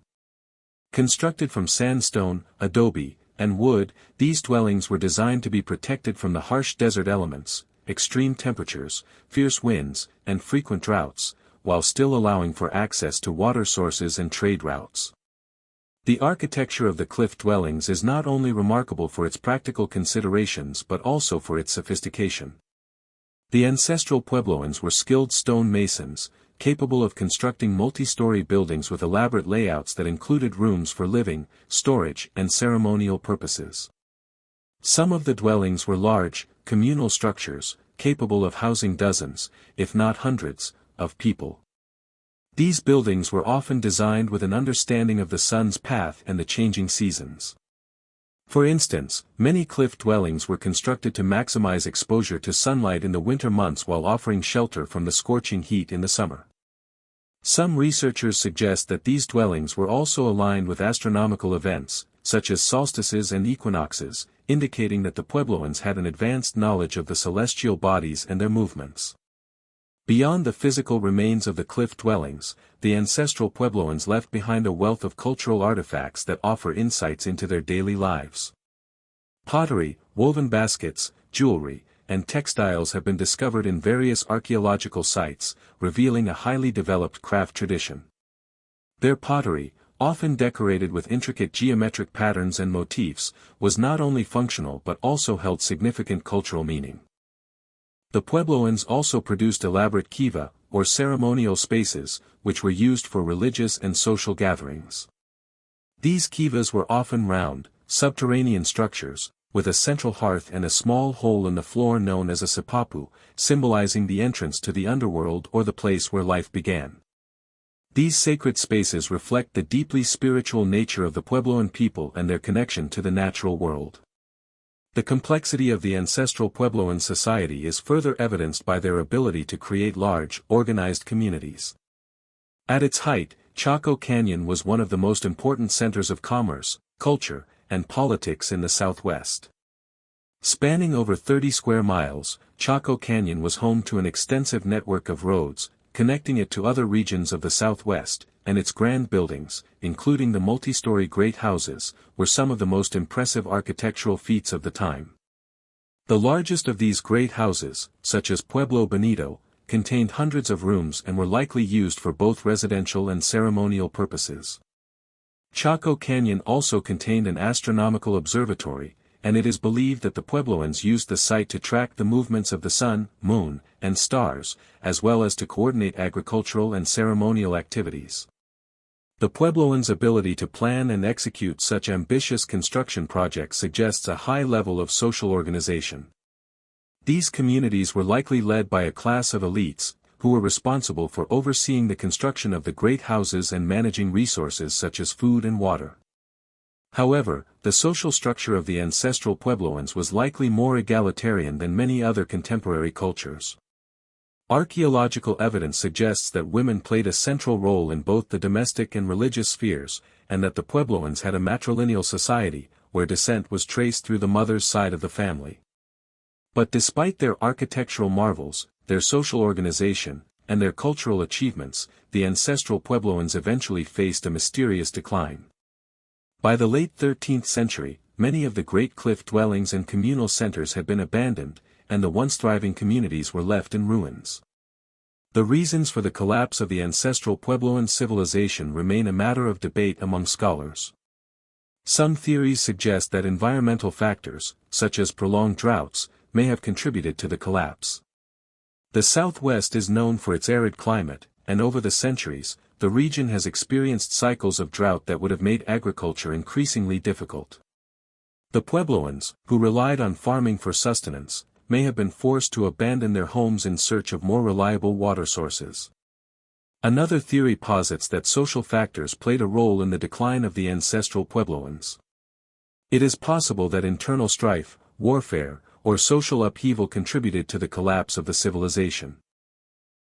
[SPEAKER 1] Constructed from sandstone, adobe, and wood, these dwellings were designed to be protected from the harsh desert elements, extreme temperatures, fierce winds, and frequent droughts, while still allowing for access to water sources and trade routes. The architecture of the cliff dwellings is not only remarkable for its practical considerations but also for its sophistication. The ancestral Puebloans were skilled stone masons, capable of constructing multi-story buildings with elaborate layouts that included rooms for living, storage, and ceremonial purposes. Some of the dwellings were large, communal structures, capable of housing dozens, if not hundreds, of people. These buildings were often designed with an understanding of the sun's path and the changing seasons. For instance, many cliff dwellings were constructed to maximize exposure to sunlight in the winter months while offering shelter from the scorching heat in the summer. Some researchers suggest that these dwellings were also aligned with astronomical events, such as solstices and equinoxes, indicating that the Puebloans had an advanced knowledge of the celestial bodies and their movements. Beyond the physical remains of the cliff dwellings, the ancestral Puebloans left behind a wealth of cultural artifacts that offer insights into their daily lives. Pottery, woven baskets, jewelry, and textiles have been discovered in various archaeological sites, revealing a highly developed craft tradition. Their pottery, often decorated with intricate geometric patterns and motifs, was not only functional but also held significant cultural meaning. The Puebloans also produced elaborate kiva, or ceremonial spaces, which were used for religious and social gatherings. These kivas were often round, subterranean structures, with a central hearth and a small hole in the floor known as a sipapu, symbolizing the entrance to the underworld or the place where life began. These sacred spaces reflect the deeply spiritual nature of the Puebloan people and their connection to the natural world. The complexity of the ancestral Puebloan society is further evidenced by their ability to create large, organized communities. At its height, Chaco Canyon was one of the most important centers of commerce, culture, and politics in the Southwest. Spanning over 30 square miles, Chaco Canyon was home to an extensive network of roads, connecting it to other regions of the Southwest, and its grand buildings, including the multi-story great houses, were some of the most impressive architectural feats of the time. The largest of these great houses, such as Pueblo Bonito, contained hundreds of rooms and were likely used for both residential and ceremonial purposes. Chaco Canyon also contained an astronomical observatory, and it is believed that the Puebloans used the site to track the movements of the sun, moon, and stars, as well as to coordinate agricultural and ceremonial activities. The Puebloans' ability to plan and execute such ambitious construction projects suggests a high level of social organization. These communities were likely led by a class of elites, who were responsible for overseeing the construction of the great houses and managing resources such as food and water. However, the social structure of the ancestral Puebloans was likely more egalitarian than many other contemporary cultures. Archaeological evidence suggests that women played a central role in both the domestic and religious spheres, and that the Puebloans had a matrilineal society, where descent was traced through the mother's side of the family. But despite their architectural marvels, their social organization, and their cultural achievements, the ancestral Puebloans eventually faced a mysterious decline. By the late 13th century, many of the great cliff dwellings and communal centers had been abandoned, and the once thriving communities were left in ruins. The reasons for the collapse of the ancestral Puebloan civilization remain a matter of debate among scholars. Some theories suggest that environmental factors, such as prolonged droughts, may have contributed to the collapse. The Southwest is known for its arid climate, and over the centuries, the region has experienced cycles of drought that would have made agriculture increasingly difficult. The Puebloans, who relied on farming for sustenance, may have been forced to abandon their homes in search of more reliable water sources. Another theory posits that social factors played a role in the decline of the ancestral Puebloans. It is possible that internal strife, warfare, or social upheaval contributed to the collapse of the civilization.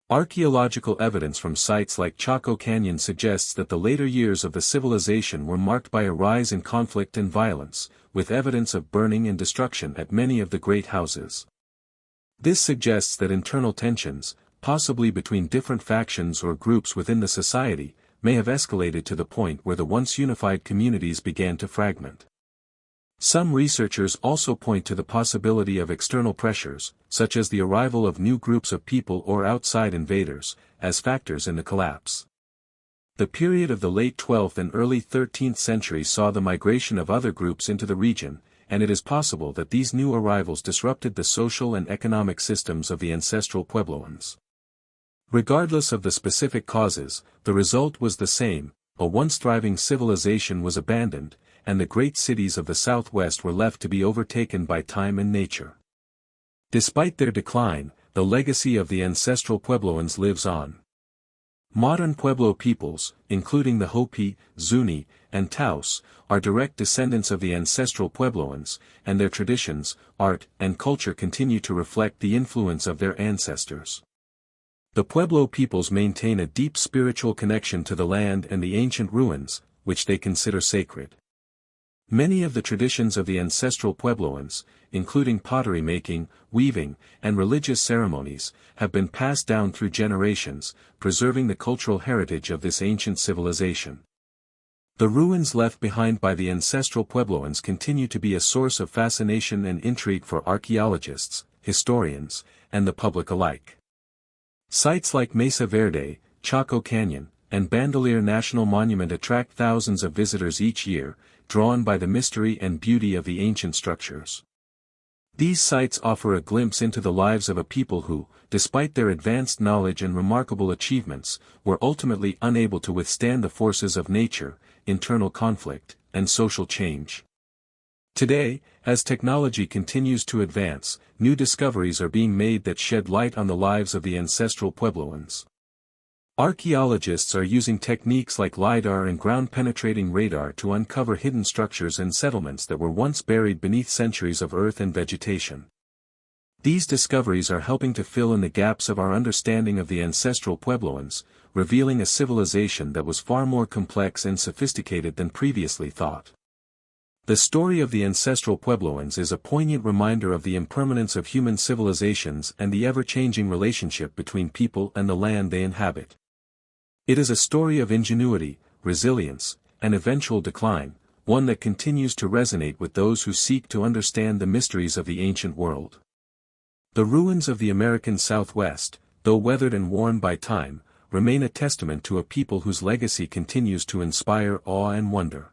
[SPEAKER 1] Archaeological evidence from sites like Chaco Canyon suggests that the later years of the civilization were marked by a rise in conflict and violence, with evidence of burning and destruction at many of the great houses. This suggests that internal tensions, possibly between different factions or groups within the society, may have escalated to the point where the once unified communities began to fragment. Some researchers also point to the possibility of external pressures, such as the arrival of new groups of people or outside invaders, as factors in the collapse. The period of the late 12th and early 13th centuries saw the migration of other groups into the region, and it is possible that these new arrivals disrupted the social and economic systems of the ancestral Puebloans. Regardless of the specific causes, the result was the same: a once thriving civilization was abandoned, and the great cities of the Southwest were left to be overtaken by time and nature. Despite their decline, the legacy of the ancestral Puebloans lives on. Modern Pueblo peoples, including the Hopi, Zuni, and Taos, are direct descendants of the ancestral Puebloans, and their traditions, art, and culture continue to reflect the influence of their ancestors. The Pueblo peoples maintain a deep spiritual connection to the land and the ancient ruins, which they consider sacred. Many of the traditions of the ancestral Puebloans, including pottery making, weaving, and religious ceremonies, have been passed down through generations, preserving the cultural heritage of this ancient civilization. The ruins left behind by the ancestral Puebloans continue to be a source of fascination and intrigue for archaeologists, historians, and the public alike. Sites like Mesa Verde, Chaco Canyon, and Bandelier National Monument attract thousands of visitors each year, drawn by the mystery and beauty of the ancient structures. These sites offer a glimpse into the lives of a people who, despite their advanced knowledge and remarkable achievements, were ultimately unable to withstand the forces of nature, internal conflict, and social change. Today, as technology continues to advance, new discoveries are being made that shed light on the lives of the ancestral Puebloans. Archaeologists are using techniques like LiDAR and ground-penetrating radar to uncover hidden structures and settlements that were once buried beneath centuries of earth and vegetation. These discoveries are helping to fill in the gaps of our understanding of the ancestral Puebloans, revealing a civilization that was far more complex and sophisticated than previously thought. The story of the ancestral Puebloans is a poignant reminder of the impermanence of human civilizations and the ever-changing relationship between people and the land they inhabit. It is a story of ingenuity, resilience, and eventual decline, one that continues to resonate with those who seek to understand the mysteries of the ancient world. The ruins of the American Southwest, though weathered and worn by time, remain a testament to a people whose legacy continues to inspire awe and wonder.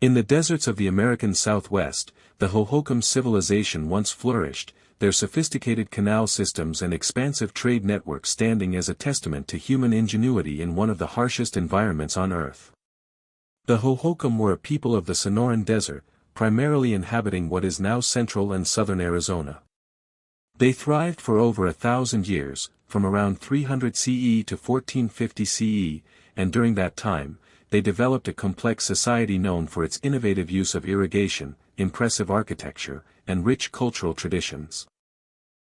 [SPEAKER 1] In the deserts of the American Southwest, the Hohokam civilization once flourished, their sophisticated canal systems and expansive trade networks standing as a testament to human ingenuity in one of the harshest environments on Earth. The Hohokam were a people of the Sonoran Desert, primarily inhabiting what is now central and southern Arizona. They thrived for over 1,000 years, from around 300 CE to 1450 CE, and during that time, they developed a complex society known for its innovative use of irrigation, impressive architecture, and rich cultural traditions.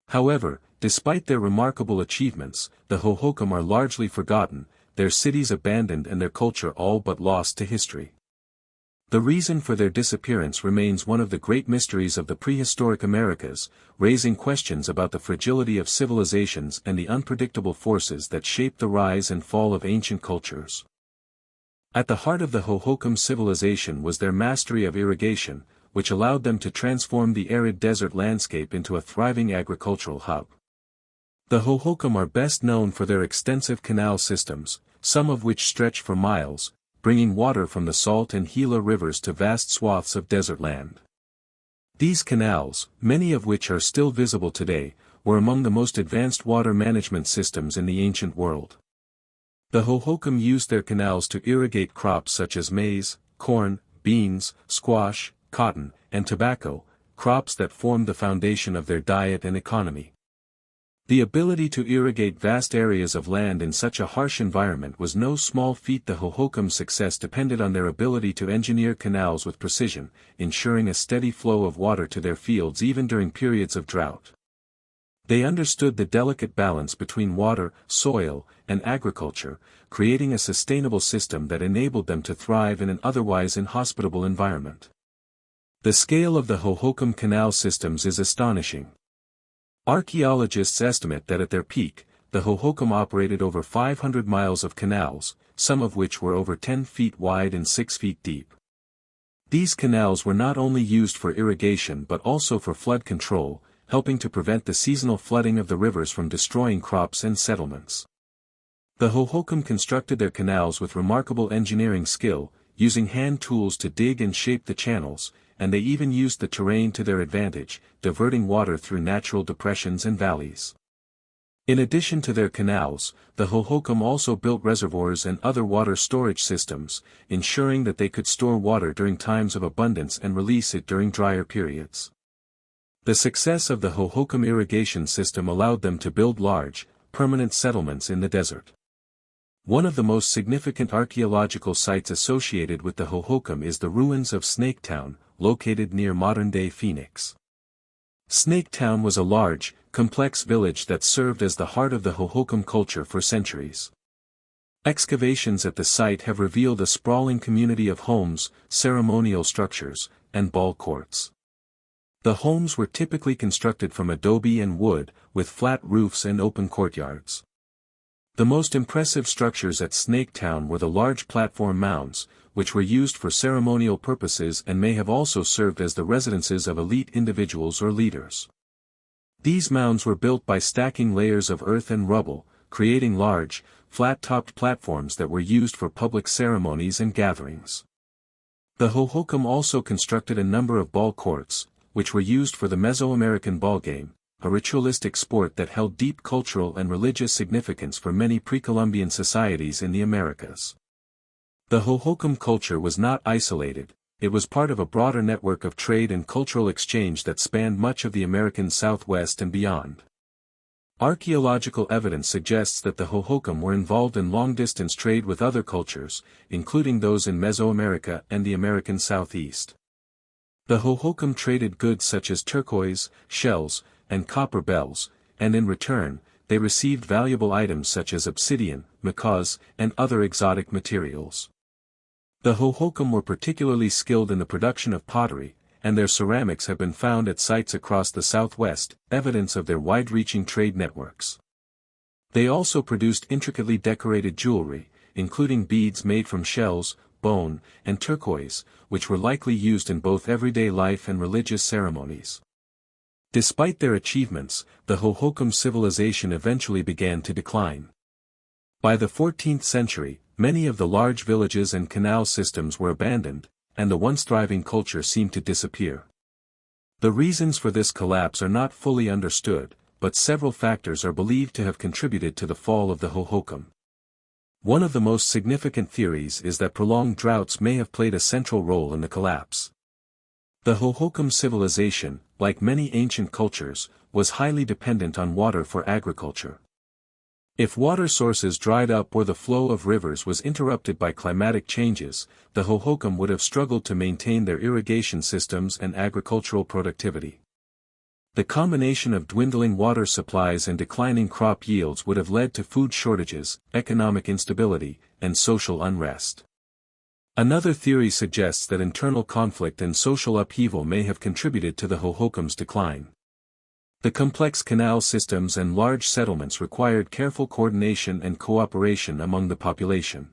[SPEAKER 1] However, despite their remarkable achievements, the Hohokam are largely forgotten, their cities abandoned and their culture all but lost to history. The reason for their disappearance remains one of the great mysteries of the prehistoric Americas, raising questions about the fragility of civilizations and the unpredictable forces that shape the rise and fall of ancient cultures. At the heart of the Hohokam civilization was their mastery of irrigation, which allowed them to transform the arid desert landscape into a thriving agricultural hub. The Hohokam are best known for their extensive canal systems, some of which stretch for miles, bringing water from the Salt and Gila rivers to vast swaths of desert land. These canals, many of which are still visible today, were among the most advanced water management systems in the ancient world. The Hohokam used their canals to irrigate crops such as maize, corn, beans, squash, cotton, and tobacco, crops that formed the foundation of their diet and economy. The ability to irrigate vast areas of land in such a harsh environment was no small feat. The Hohokam's success depended on their ability to engineer canals with precision, ensuring a steady flow of water to their fields even during periods of drought. They understood the delicate balance between water, soil, and agriculture, creating a sustainable system that enabled them to thrive in an otherwise inhospitable environment. The scale of the Hohokam canal systems is astonishing. Archaeologists estimate that at their peak, the Hohokam operated over 500 miles of canals, some of which were over 10 feet wide and 6 feet deep. These canals were not only used for irrigation but also for flood control, helping to prevent the seasonal flooding of the rivers from destroying crops and settlements. The Hohokam constructed their canals with remarkable engineering skill, using hand tools to dig and shape the channels, and they even used the terrain to their advantage, diverting water through natural depressions and valleys. In addition to their canals, the Hohokam also built reservoirs and other water storage systems, ensuring that they could store water during times of abundance and release it during drier periods. The success of the Hohokam irrigation system allowed them to build large, permanent settlements in the desert. One of the most significant archaeological sites associated with the Hohokam is the ruins of Snaketown, located near modern-day Phoenix. Snaketown was a large, complex village that served as the heart of the Hohokam culture for centuries. Excavations at the site have revealed a sprawling community of homes, ceremonial structures, and ball courts. The homes were typically constructed from adobe and wood, with flat roofs and open courtyards. The most impressive structures at Snaketown were the large platform mounds, which were used for ceremonial purposes and may have also served as the residences of elite individuals or leaders. These mounds were built by stacking layers of earth and rubble, creating large, flat-topped platforms that were used for public ceremonies and gatherings. The Hohokam also constructed a number of ball courts, which were used for the Mesoamerican ball game, a ritualistic sport that held deep cultural and religious significance for many pre-Columbian societies in the Americas. The Hohokam culture was not isolated, it was part of a broader network of trade and cultural exchange that spanned much of the American Southwest and beyond. Archaeological evidence suggests that the Hohokam were involved in long-distance trade with other cultures, including those in Mesoamerica and the American Southeast. The Hohokam traded goods such as turquoise, shells, and copper bells, and in return, they received valuable items such as obsidian, macaws, and other exotic materials. The Hohokam were particularly skilled in the production of pottery, and their ceramics have been found at sites across the Southwest, evidence of their wide-reaching trade networks. They also produced intricately decorated jewelry, including beads made from shells, bone, and turquoise, which were likely used in both everyday life and religious ceremonies. Despite their achievements, the Hohokam civilization eventually began to decline. By the 14th century, many of the large villages and canal systems were abandoned, and the once thriving culture seemed to disappear. The reasons for this collapse are not fully understood, but several factors are believed to have contributed to the fall of the Hohokam. One of the most significant theories is that prolonged droughts may have played a central role in the collapse. The Hohokam civilization, like many ancient cultures, was highly dependent on water for agriculture. If water sources dried up or the flow of rivers was interrupted by climatic changes, the Hohokam would have struggled to maintain their irrigation systems and agricultural productivity. The combination of dwindling water supplies and declining crop yields would have led to food shortages, economic instability, and social unrest. Another theory suggests that internal conflict and social upheaval may have contributed to the Hohokam's decline. The complex canal systems and large settlements required careful coordination and cooperation among the population.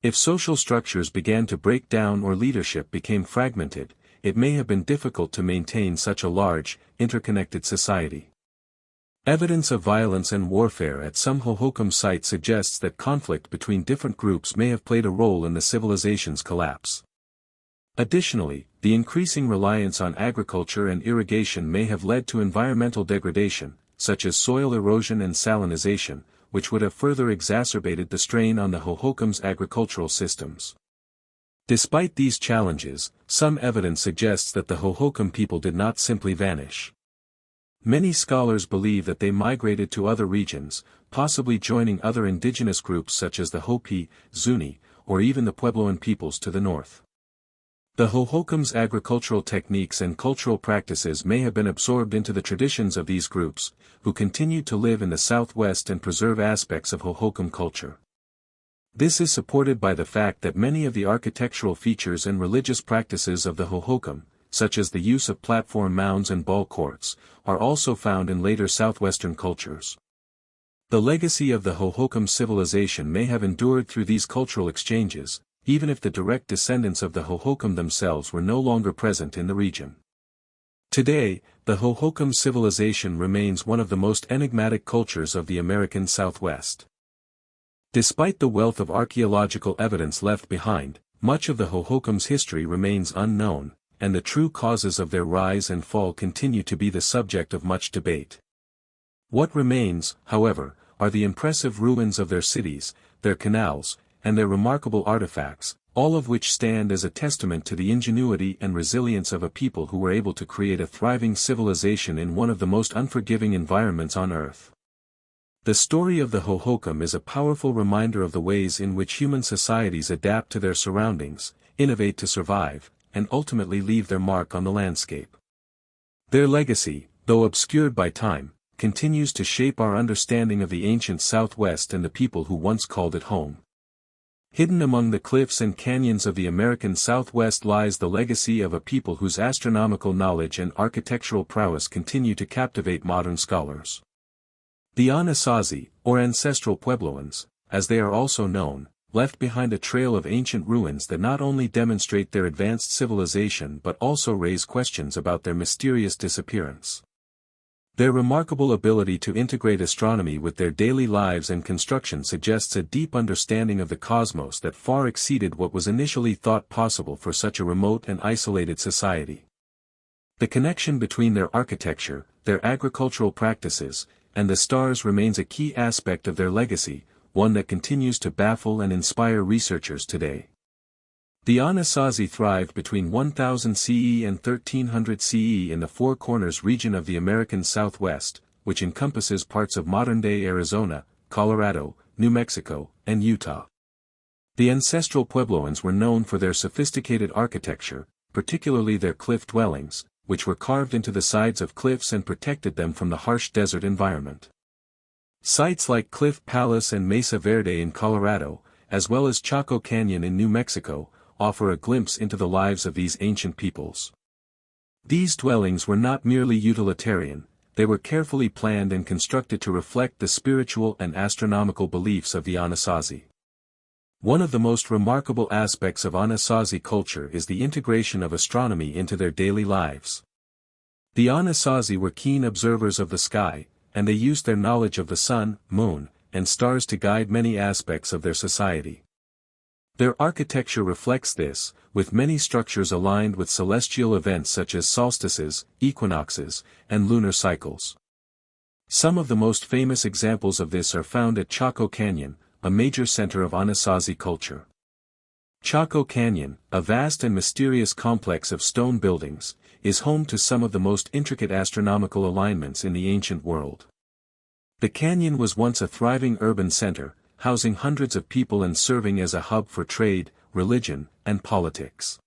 [SPEAKER 1] If social structures began to break down or leadership became fragmented, it may have been difficult to maintain such a large, interconnected society. Evidence of violence and warfare at some Hohokam sites suggests that conflict between different groups may have played a role in the civilization's collapse. Additionally, the increasing reliance on agriculture and irrigation may have led to environmental degradation, such as soil erosion and salinization, which would have further exacerbated the strain on the Hohokams' agricultural systems. Despite these challenges, some evidence suggests that the Hohokam people did not simply vanish. Many scholars believe that they migrated to other regions, possibly joining other indigenous groups such as the Hopi, Zuni, or even the Puebloan peoples to the north. The Hohokams' agricultural techniques and cultural practices may have been absorbed into the traditions of these groups, who continued to live in the southwest and preserve aspects of Hohokam culture. This is supported by the fact that many of the architectural features and religious practices of the Hohokam, such as the use of platform mounds and ball courts, are also found in later southwestern cultures. The legacy of the Hohokam civilization may have endured through these cultural exchanges, even if the direct descendants of the Hohokam themselves were no longer present in the region. Today, the Hohokam civilization remains one of the most enigmatic cultures of the American Southwest. Despite the wealth of archaeological evidence left behind, much of the Hohokams' history remains unknown, and the true causes of their rise and fall continue to be the subject of much debate. What remains, however, are the impressive ruins of their cities, their canals, and their remarkable artifacts, all of which stand as a testament to the ingenuity and resilience of a people who were able to create a thriving civilization in one of the most unforgiving environments on Earth. The story of the Hohokam is a powerful reminder of the ways in which human societies adapt to their surroundings, innovate to survive, and ultimately leave their mark on the landscape. Their legacy, though obscured by time, continues to shape our understanding of the ancient Southwest and the people who once called it home. Hidden among the cliffs and canyons of the American Southwest lies the legacy of a people whose astronomical knowledge and architectural prowess continue to captivate modern scholars. The Anasazi, or ancestral Puebloans, as they are also known, left behind a trail of ancient ruins that not only demonstrate their advanced civilization but also raise questions about their mysterious disappearance. Their remarkable ability to integrate astronomy with their daily lives and construction suggests a deep understanding of the cosmos that far exceeded what was initially thought possible for such a remote and isolated society. The connection between their architecture, their agricultural practices, and the stars remains a key aspect of their legacy, one that continues to baffle and inspire researchers today. The Anasazi thrived between 1000 CE and 1300 CE in the Four Corners region of the American Southwest, which encompasses parts of modern-day Arizona, Colorado, New Mexico, and Utah. The ancestral Puebloans were known for their sophisticated architecture, particularly their cliff dwellings, which were carved into the sides of cliffs and protected them from the harsh desert environment. Sites like Cliff Palace and Mesa Verde in Colorado, as well as Chaco Canyon in New Mexico, offer a glimpse into the lives of these ancient peoples. These dwellings were not merely utilitarian, they were carefully planned and constructed to reflect the spiritual and astronomical beliefs of the Anasazi. One of the most remarkable aspects of Anasazi culture is the integration of astronomy into their daily lives. The Anasazi were keen observers of the sky, and they used their knowledge of the sun, moon, and stars to guide many aspects of their society. Their architecture reflects this, with many structures aligned with celestial events such as solstices, equinoxes, and lunar cycles. Some of the most famous examples of this are found at Chaco Canyon, a major center of Anasazi culture. Chaco Canyon, a vast and mysterious complex of stone buildings, is home to some of the most intricate astronomical alignments in the ancient world. The canyon was once a thriving urban center, housing hundreds of people and serving as a hub for trade, religion, and politics.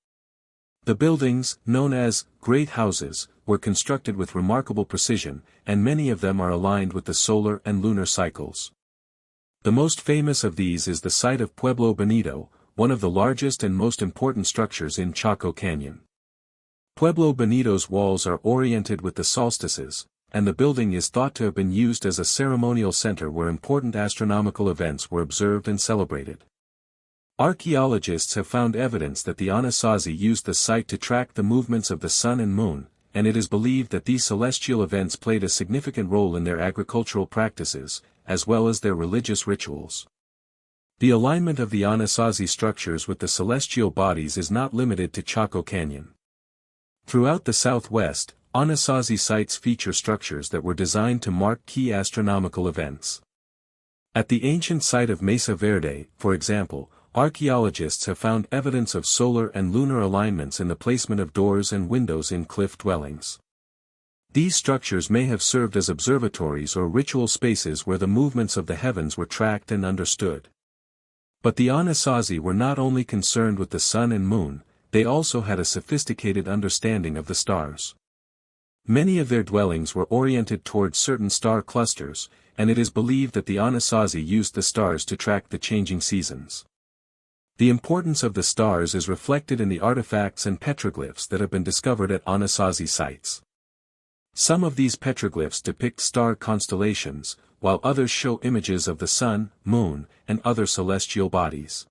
[SPEAKER 1] The buildings, known as Great Houses, were constructed with remarkable precision, and many of them are aligned with the solar and lunar cycles. The most famous of these is the site of Pueblo Bonito, one of the largest and most important structures in Chaco Canyon. Pueblo Bonito's walls are oriented with the solstices, and the building is thought to have been used as a ceremonial center where important astronomical events were observed and celebrated. Archaeologists have found evidence that the Anasazi used the site to track the movements of the sun and moon, and it is believed that these celestial events played a significant role in their agricultural practices, as well as their religious rituals. The alignment of the Anasazi structures with the celestial bodies is not limited to Chaco Canyon. Throughout the Southwest, Anasazi sites feature structures that were designed to mark key astronomical events. At the ancient site of Mesa Verde, for example, archaeologists have found evidence of solar and lunar alignments in the placement of doors and windows in cliff dwellings. These structures may have served as observatories or ritual spaces where the movements of the heavens were tracked and understood. But the Anasazi were not only concerned with the sun and moon, they also had a sophisticated understanding of the stars. Many of their dwellings were oriented towards certain star clusters, and it is believed that the Anasazi used the stars to track the changing seasons. The importance of the stars is reflected in the artifacts and petroglyphs that have been discovered at Anasazi sites. Some of these petroglyphs depict star constellations, while others show images of the sun, moon, and other celestial bodies.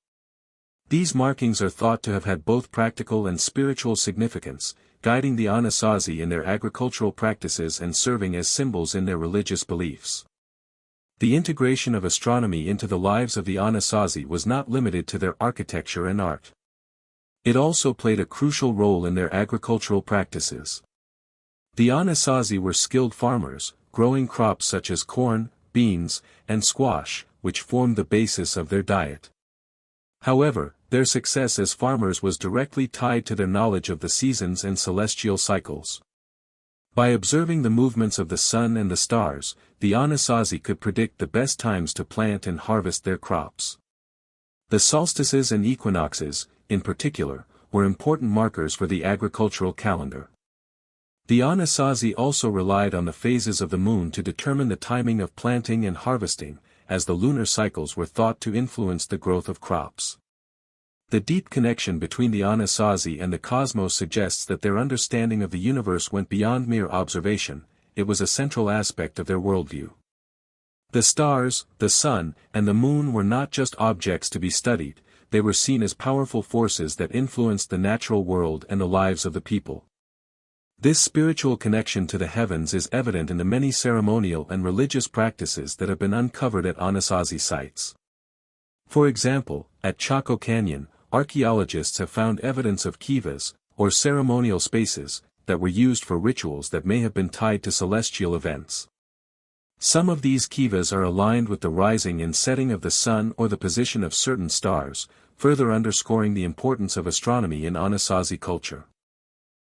[SPEAKER 1] These markings are thought to have had both practical and spiritual significance, guiding the Anasazi in their agricultural practices and serving as symbols in their religious beliefs. The integration of astronomy into the lives of the Anasazi was not limited to their architecture and art. It also played a crucial role in their agricultural practices. The Anasazi were skilled farmers, growing crops such as corn, beans, and squash, which formed the basis of their diet. However, their success as farmers was directly tied to their knowledge of the seasons and celestial cycles. By observing the movements of the sun and the stars, the Anasazi could predict the best times to plant and harvest their crops. The solstices and equinoxes, in particular, were important markers for the agricultural calendar. The Anasazi also relied on the phases of the moon to determine the timing of planting and harvesting, as the lunar cycles were thought to influence the growth of crops. The deep connection between the Anasazi and the cosmos suggests that their understanding of the universe went beyond mere observation, it was a central aspect of their worldview. The stars, the sun, and the moon were not just objects to be studied, they were seen as powerful forces that influenced the natural world and the lives of the people. This spiritual connection to the heavens is evident in the many ceremonial and religious practices that have been uncovered at Anasazi sites. For example, at Chaco Canyon, archaeologists have found evidence of kivas, or ceremonial spaces, that were used for rituals that may have been tied to celestial events. Some of these kivas are aligned with the rising and setting of the sun or the position of certain stars, further underscoring the importance of astronomy in Anasazi culture.